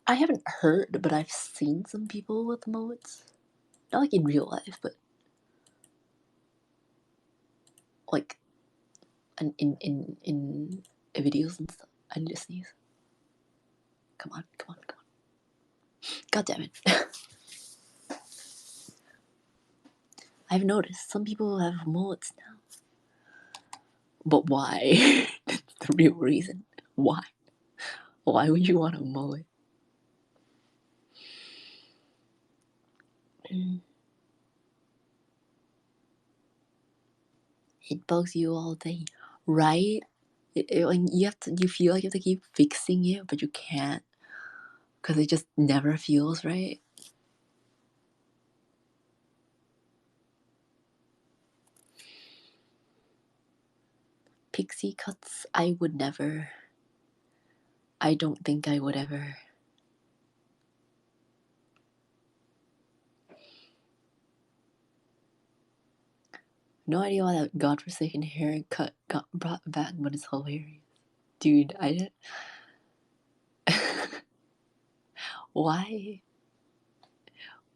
I haven't heard, but I've seen some people with mullets. Not like in real life, but like in videos and stuff. I need to sneeze. Come on. God damn it. I've noticed some people have mullets now. But why? That's the real reason. Why? Why would you want a mullet? It bugs you all day, right? You feel like you have to keep fixing it, but you can't because it just never feels right. Pixie cuts, I would never. I don't think I would ever. No idea why that godforsaken haircut got brought back, but it's hilarious. Dude, I didn't. Why?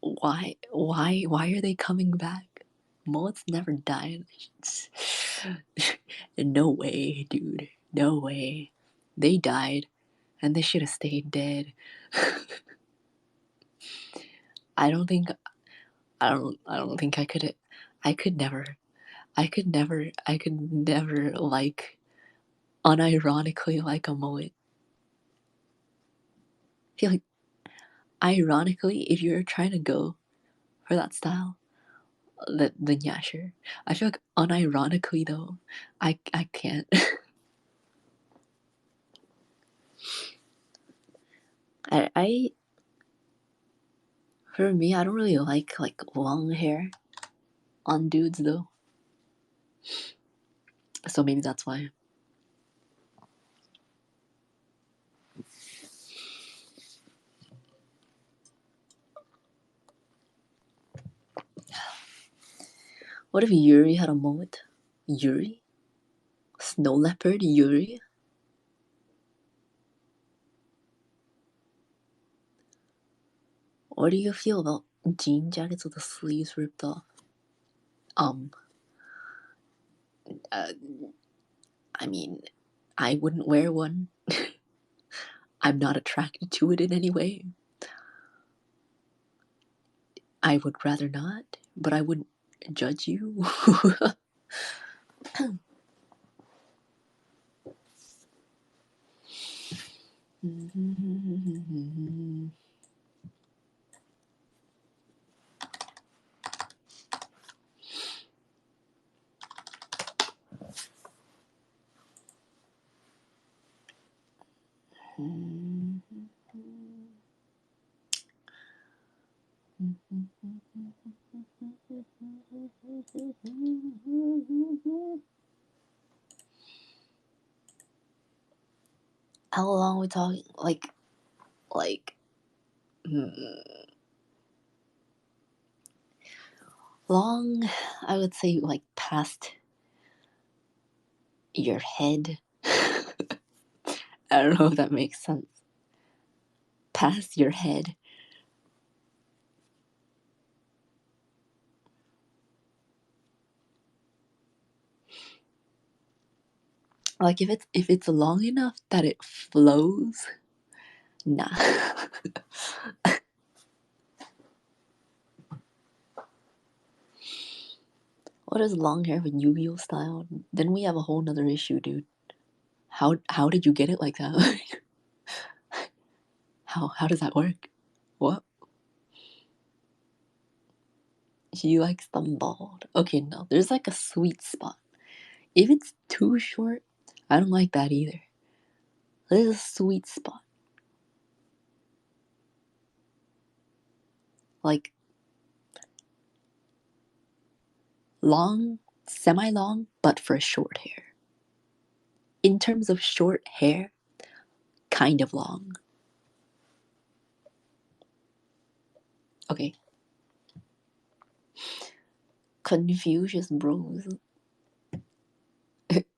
Why are they coming back? Mullets never died. No way, dude. No way. They died, and they should have stayed dead. I don't think I think I could. I could never like unironically like a mullet. I feel like ironically, if you're trying to go for that style, then yeah, sure. I feel like unironically though, I can't. I For me, I don't really like long hair on dudes though. So maybe that's why. What if Yuri had a mullet? Yuri? Snow leopard Yuri? What do you feel about jean jackets with the sleeves ripped off? I mean, I wouldn't wear one. I'm not attracted to it in any way. I would rather not, but I wouldn't judge you. How long are we talking? Long, I would say like past your head. I don't know if that makes sense. Past your head. Like if it's long enough that it flows, nah. What is long hair with Yu-Gi-Oh style? Then we have a whole nother issue, dude. How did you get it like that? how does that work? What? She likes them bald. Okay, no, there's like a sweet spot. If it's too short, I don't like that either. There's a sweet spot. Like long, semi-long, but for short hair. In terms of short hair, kind of long. Okay. Confucius bros.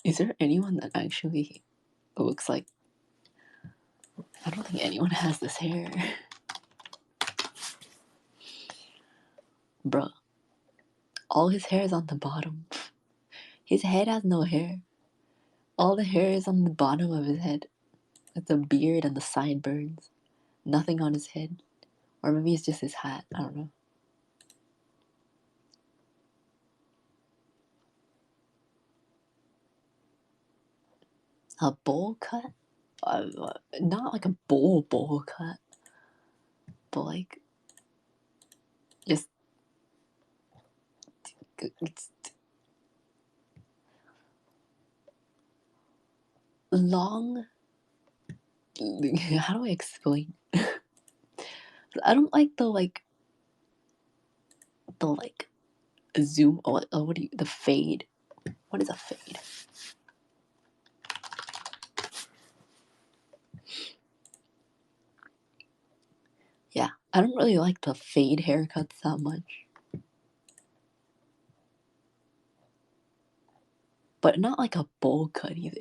Is there anyone that actually looks like... I don't think anyone has this hair. Bruh. All his hair is on the bottom. His head has no hair. All the hair is on the bottom of his head. It's the beard and the sideburns. Nothing on his head. Or maybe it's just his hat. I don't know. A bowl cut? Not like a bowl cut. But like... Just... It's long... How do I explain? I don't like the zoom. What do you... The fade. What is a fade? Yeah, I don't really like the fade haircuts that much. But not like a bowl cut either.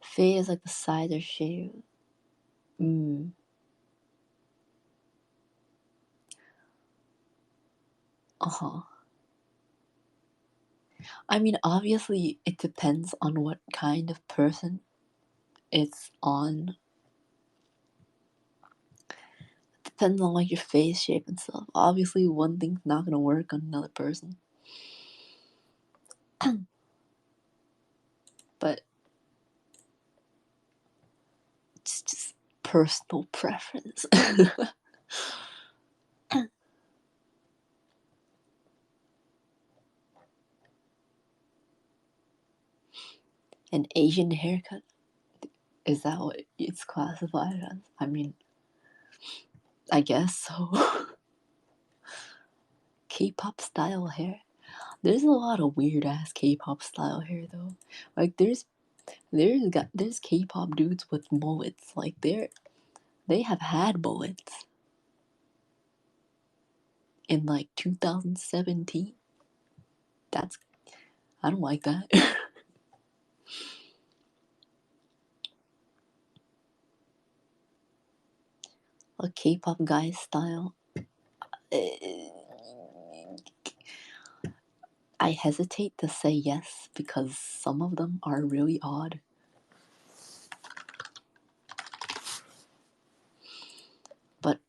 Fade is like the sides are shaved. Uh-huh. I mean, obviously, it depends on what kind of person it's on. It depends on like your face shape and stuff. Obviously, one thing's not gonna work on another person. But it's just personal preference. An Asian haircut? Is that what it's classified as? I mean, I guess so. K-pop style hair? There's a lot of weird ass K-pop style hair though. Like there's K-pop dudes with mullets. Like they have had mullets in like 2017. I don't like that. A K-pop guy style. I hesitate to say yes because some of them are really odd. But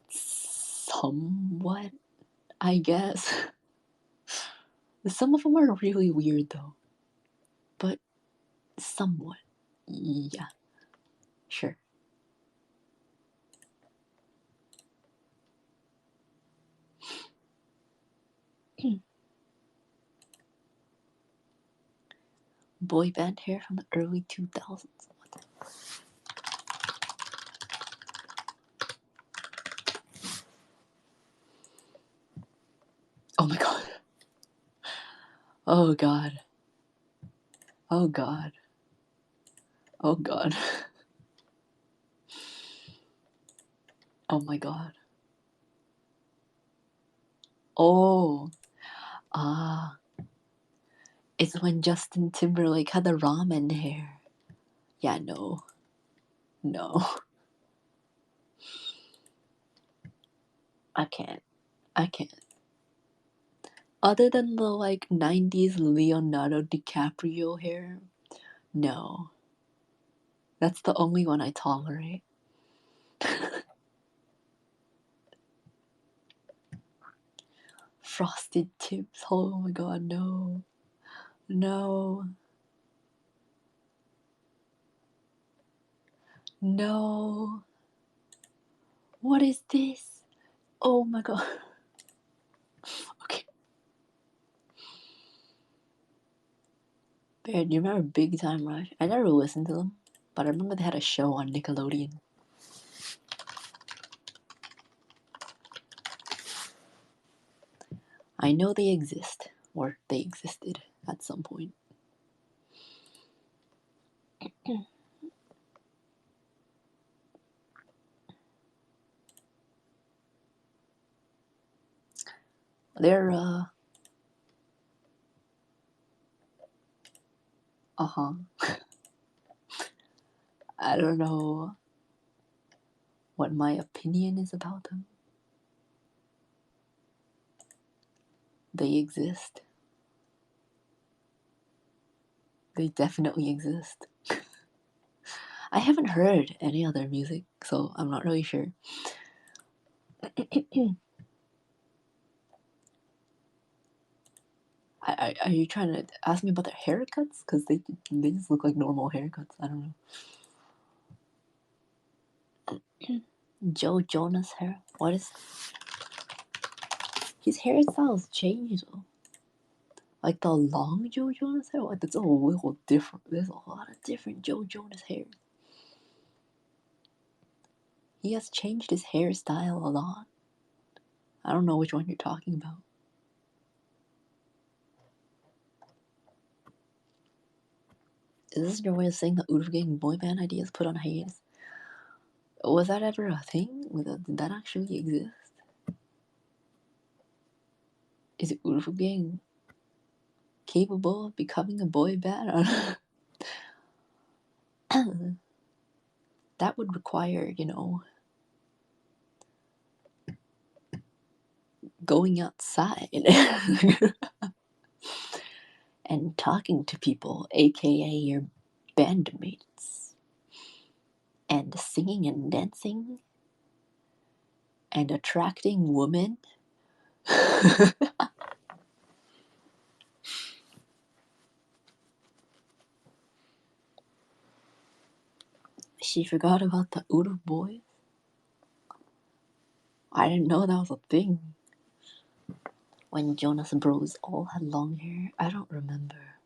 somewhat, I guess. Some of them are really weird though. But somewhat. Yeah. Sure. Boy band hair from the early 2000s. Oh my god. Oh god. Oh god. Oh god. Oh my god. Oh. Ah. It's when Justin Timberlake had the ramen hair. Yeah, no. No. I can't. Other than the like 90s Leonardo DiCaprio hair, no. That's the only one I tolerate. Frosted tips. Oh my god, no. No. No. What is this? Oh my god. Okay. Bear, do you remember Big Time Rush? I never listened to them, but I remember they had a show on Nickelodeon. I know they exist, or they existed at some point. They're, uh-huh. I don't know what my opinion is about them. They exist. They definitely exist. I haven't heard any other music, so I'm not really sure. Are you trying to ask me about their haircuts? Because they just look like normal haircuts. I don't know. Joe Jonas hair? What is... His hairstyles change though. Like the long Joe Jonas hair? Like that's a little different. There's a lot of different Joe Jonas hair. He has changed his hairstyle a lot. I don't know which one you're talking about. Is this your way of saying that Urufgang boy band ideas put on hiatus? Was that ever a thing? Did that actually exist? Is Urufgang capable of becoming a boy band? That would require, you know, going outside and talking to people, aka your bandmates, and singing and dancing and attracting women. She forgot about the Uruf boys. I didn't know that was a thing. When Jonas Bros all had long hair, I don't remember.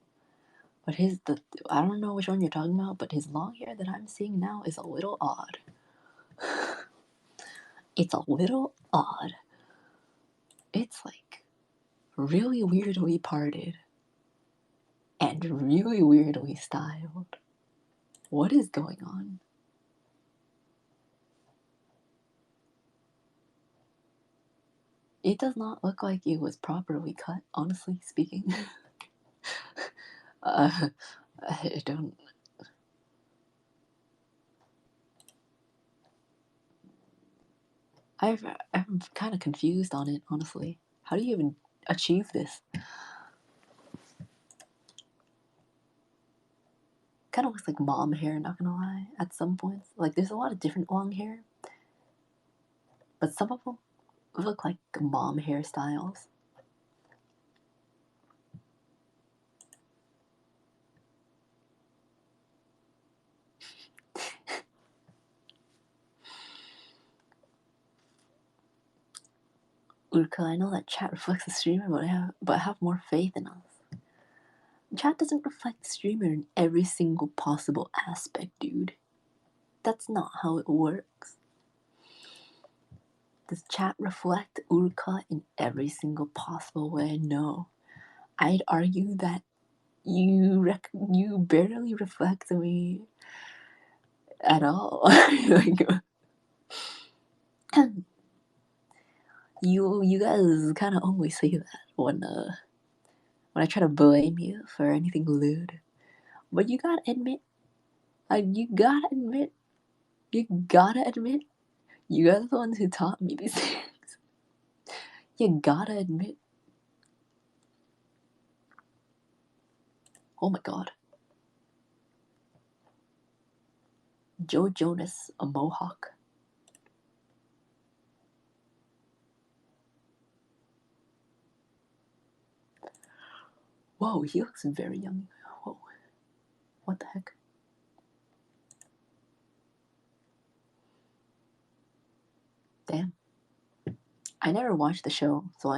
But I don't know which one you're talking about, but his long hair that I'm seeing now is a little odd. It's a little odd. It's like really weirdly parted and really weirdly styled. What is going on? It does not look like it was properly cut, honestly speaking. I don't. I'm kind of confused on it, honestly. How do you even achieve this? Kind of looks like mom hair, not gonna lie, at some points. Like, there's a lot of different long hair, but some of them look like mom hairstyles. Urka, I know that chat reflects the streamer, but have more faith in us. Chat doesn't reflect the streamer in every single possible aspect, dude. That's not how it works. Does chat reflect Urka in every single possible way? No. I'd argue that you barely reflect me at all. Like, you guys kind of always say that when I try to blame you for anything lewd. But you gotta admit, you gotta admit, you guys are the ones who taught me these things. You gotta admit. Oh my god. Joe Jonas, a mohawk. Whoa, he looks very young. Whoa. What the heck? Damn. I never watched the show, so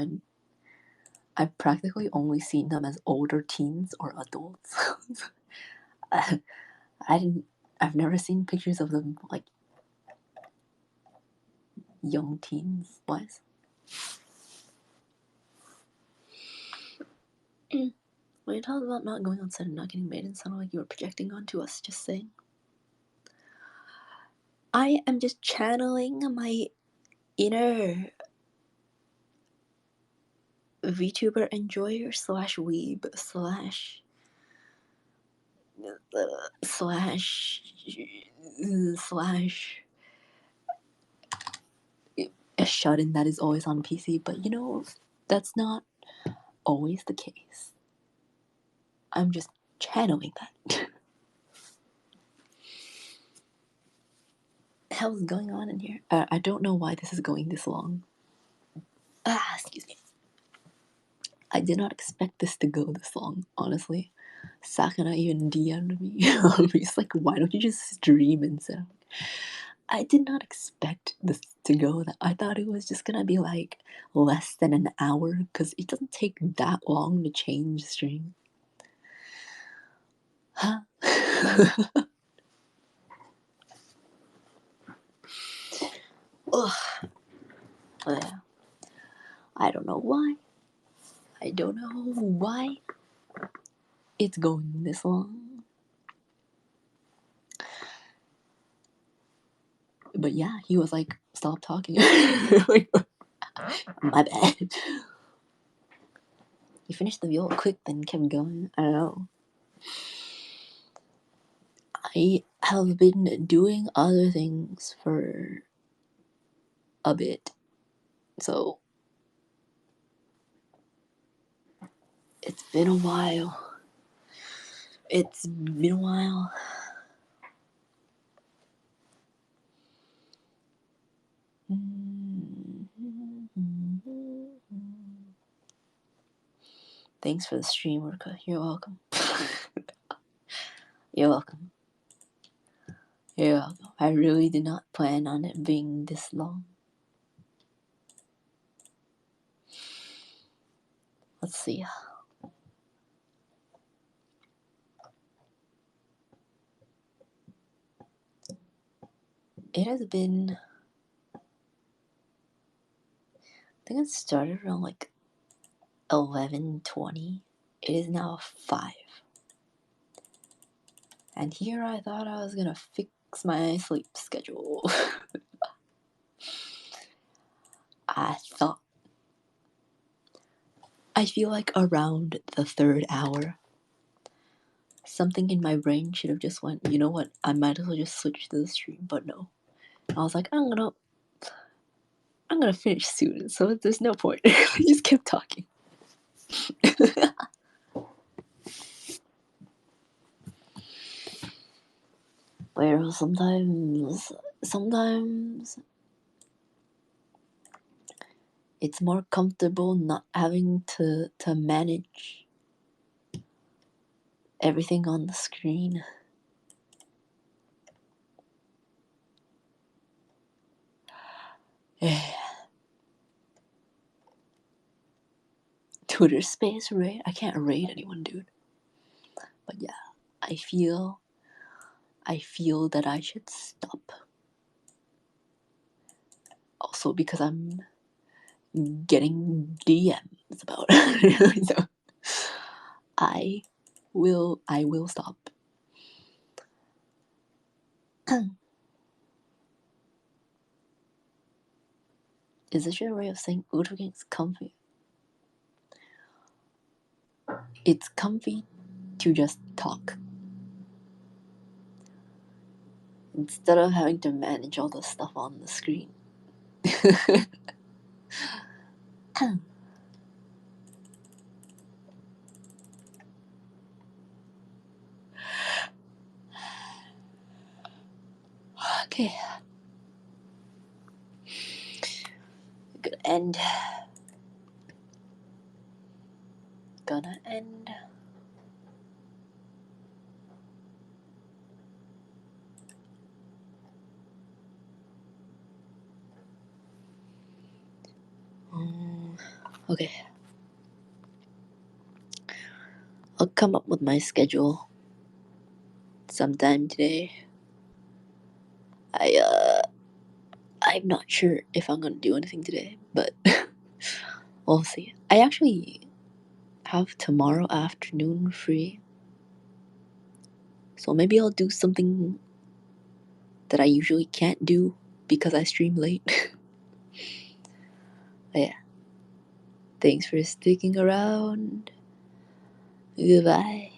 I've practically only seen them as older teens or adults. I've never seen pictures of them like young teens wise. When you talk about not going on set and not getting made, it sounded like you were projecting onto us, just saying. I am just channeling my inner VTuber enjoyer slash weeb slash a shut-in that is always on PC, but you know, that's not always the case. I'm just channeling that. The hell is going on in here? I don't know why this is going this long. Excuse me. I did not expect this to go this long, honestly. Sakana even DM'd me. He's like, why don't you just stream instead? I did not expect this to go that. I thought it was just gonna be like less than an hour, because it doesn't take that long to change stream. Huh? Ugh. Yeah. I don't know why. I don't know why it's going this long. But yeah, he was like, stop talking. Like, my bad. He finished the viola quick, then kept going. I don't know. I have been doing other things for a bit. So it's been a while. It's been a while. Thanks for the stream, Urka. You're welcome. You're welcome. You're welcome. I really did not plan on it being this long. Let's see. It has been, I think it started around like 11:20. It is now 5. And here I thought I was gonna fix my sleep schedule. I thought. I feel like around the 3rd hour, something in my brain should have just went, you know what, I might as well just switch to the stream, but no. I was like, I'm gonna finish soon, so there's no point. Just kept talking. Where sometimes it's more comfortable not having to manage everything on the screen. Twitter space raid? I can't raid anyone, dude. But yeah, I feel that I should stop. Also because I'm getting DMs about it. So I will stop. Is this your way of saying Udogen is comfy? It's comfy to just talk. Instead of having to manage all the stuff on the screen. Okay. Gonna end. Okay. I'll come up with my schedule sometime today. I'm not sure if I'm gonna do anything today, but we'll see. I actually have tomorrow afternoon free, so maybe I'll do something that I usually can't do because I stream late. But yeah, thanks for sticking around. Goodbye.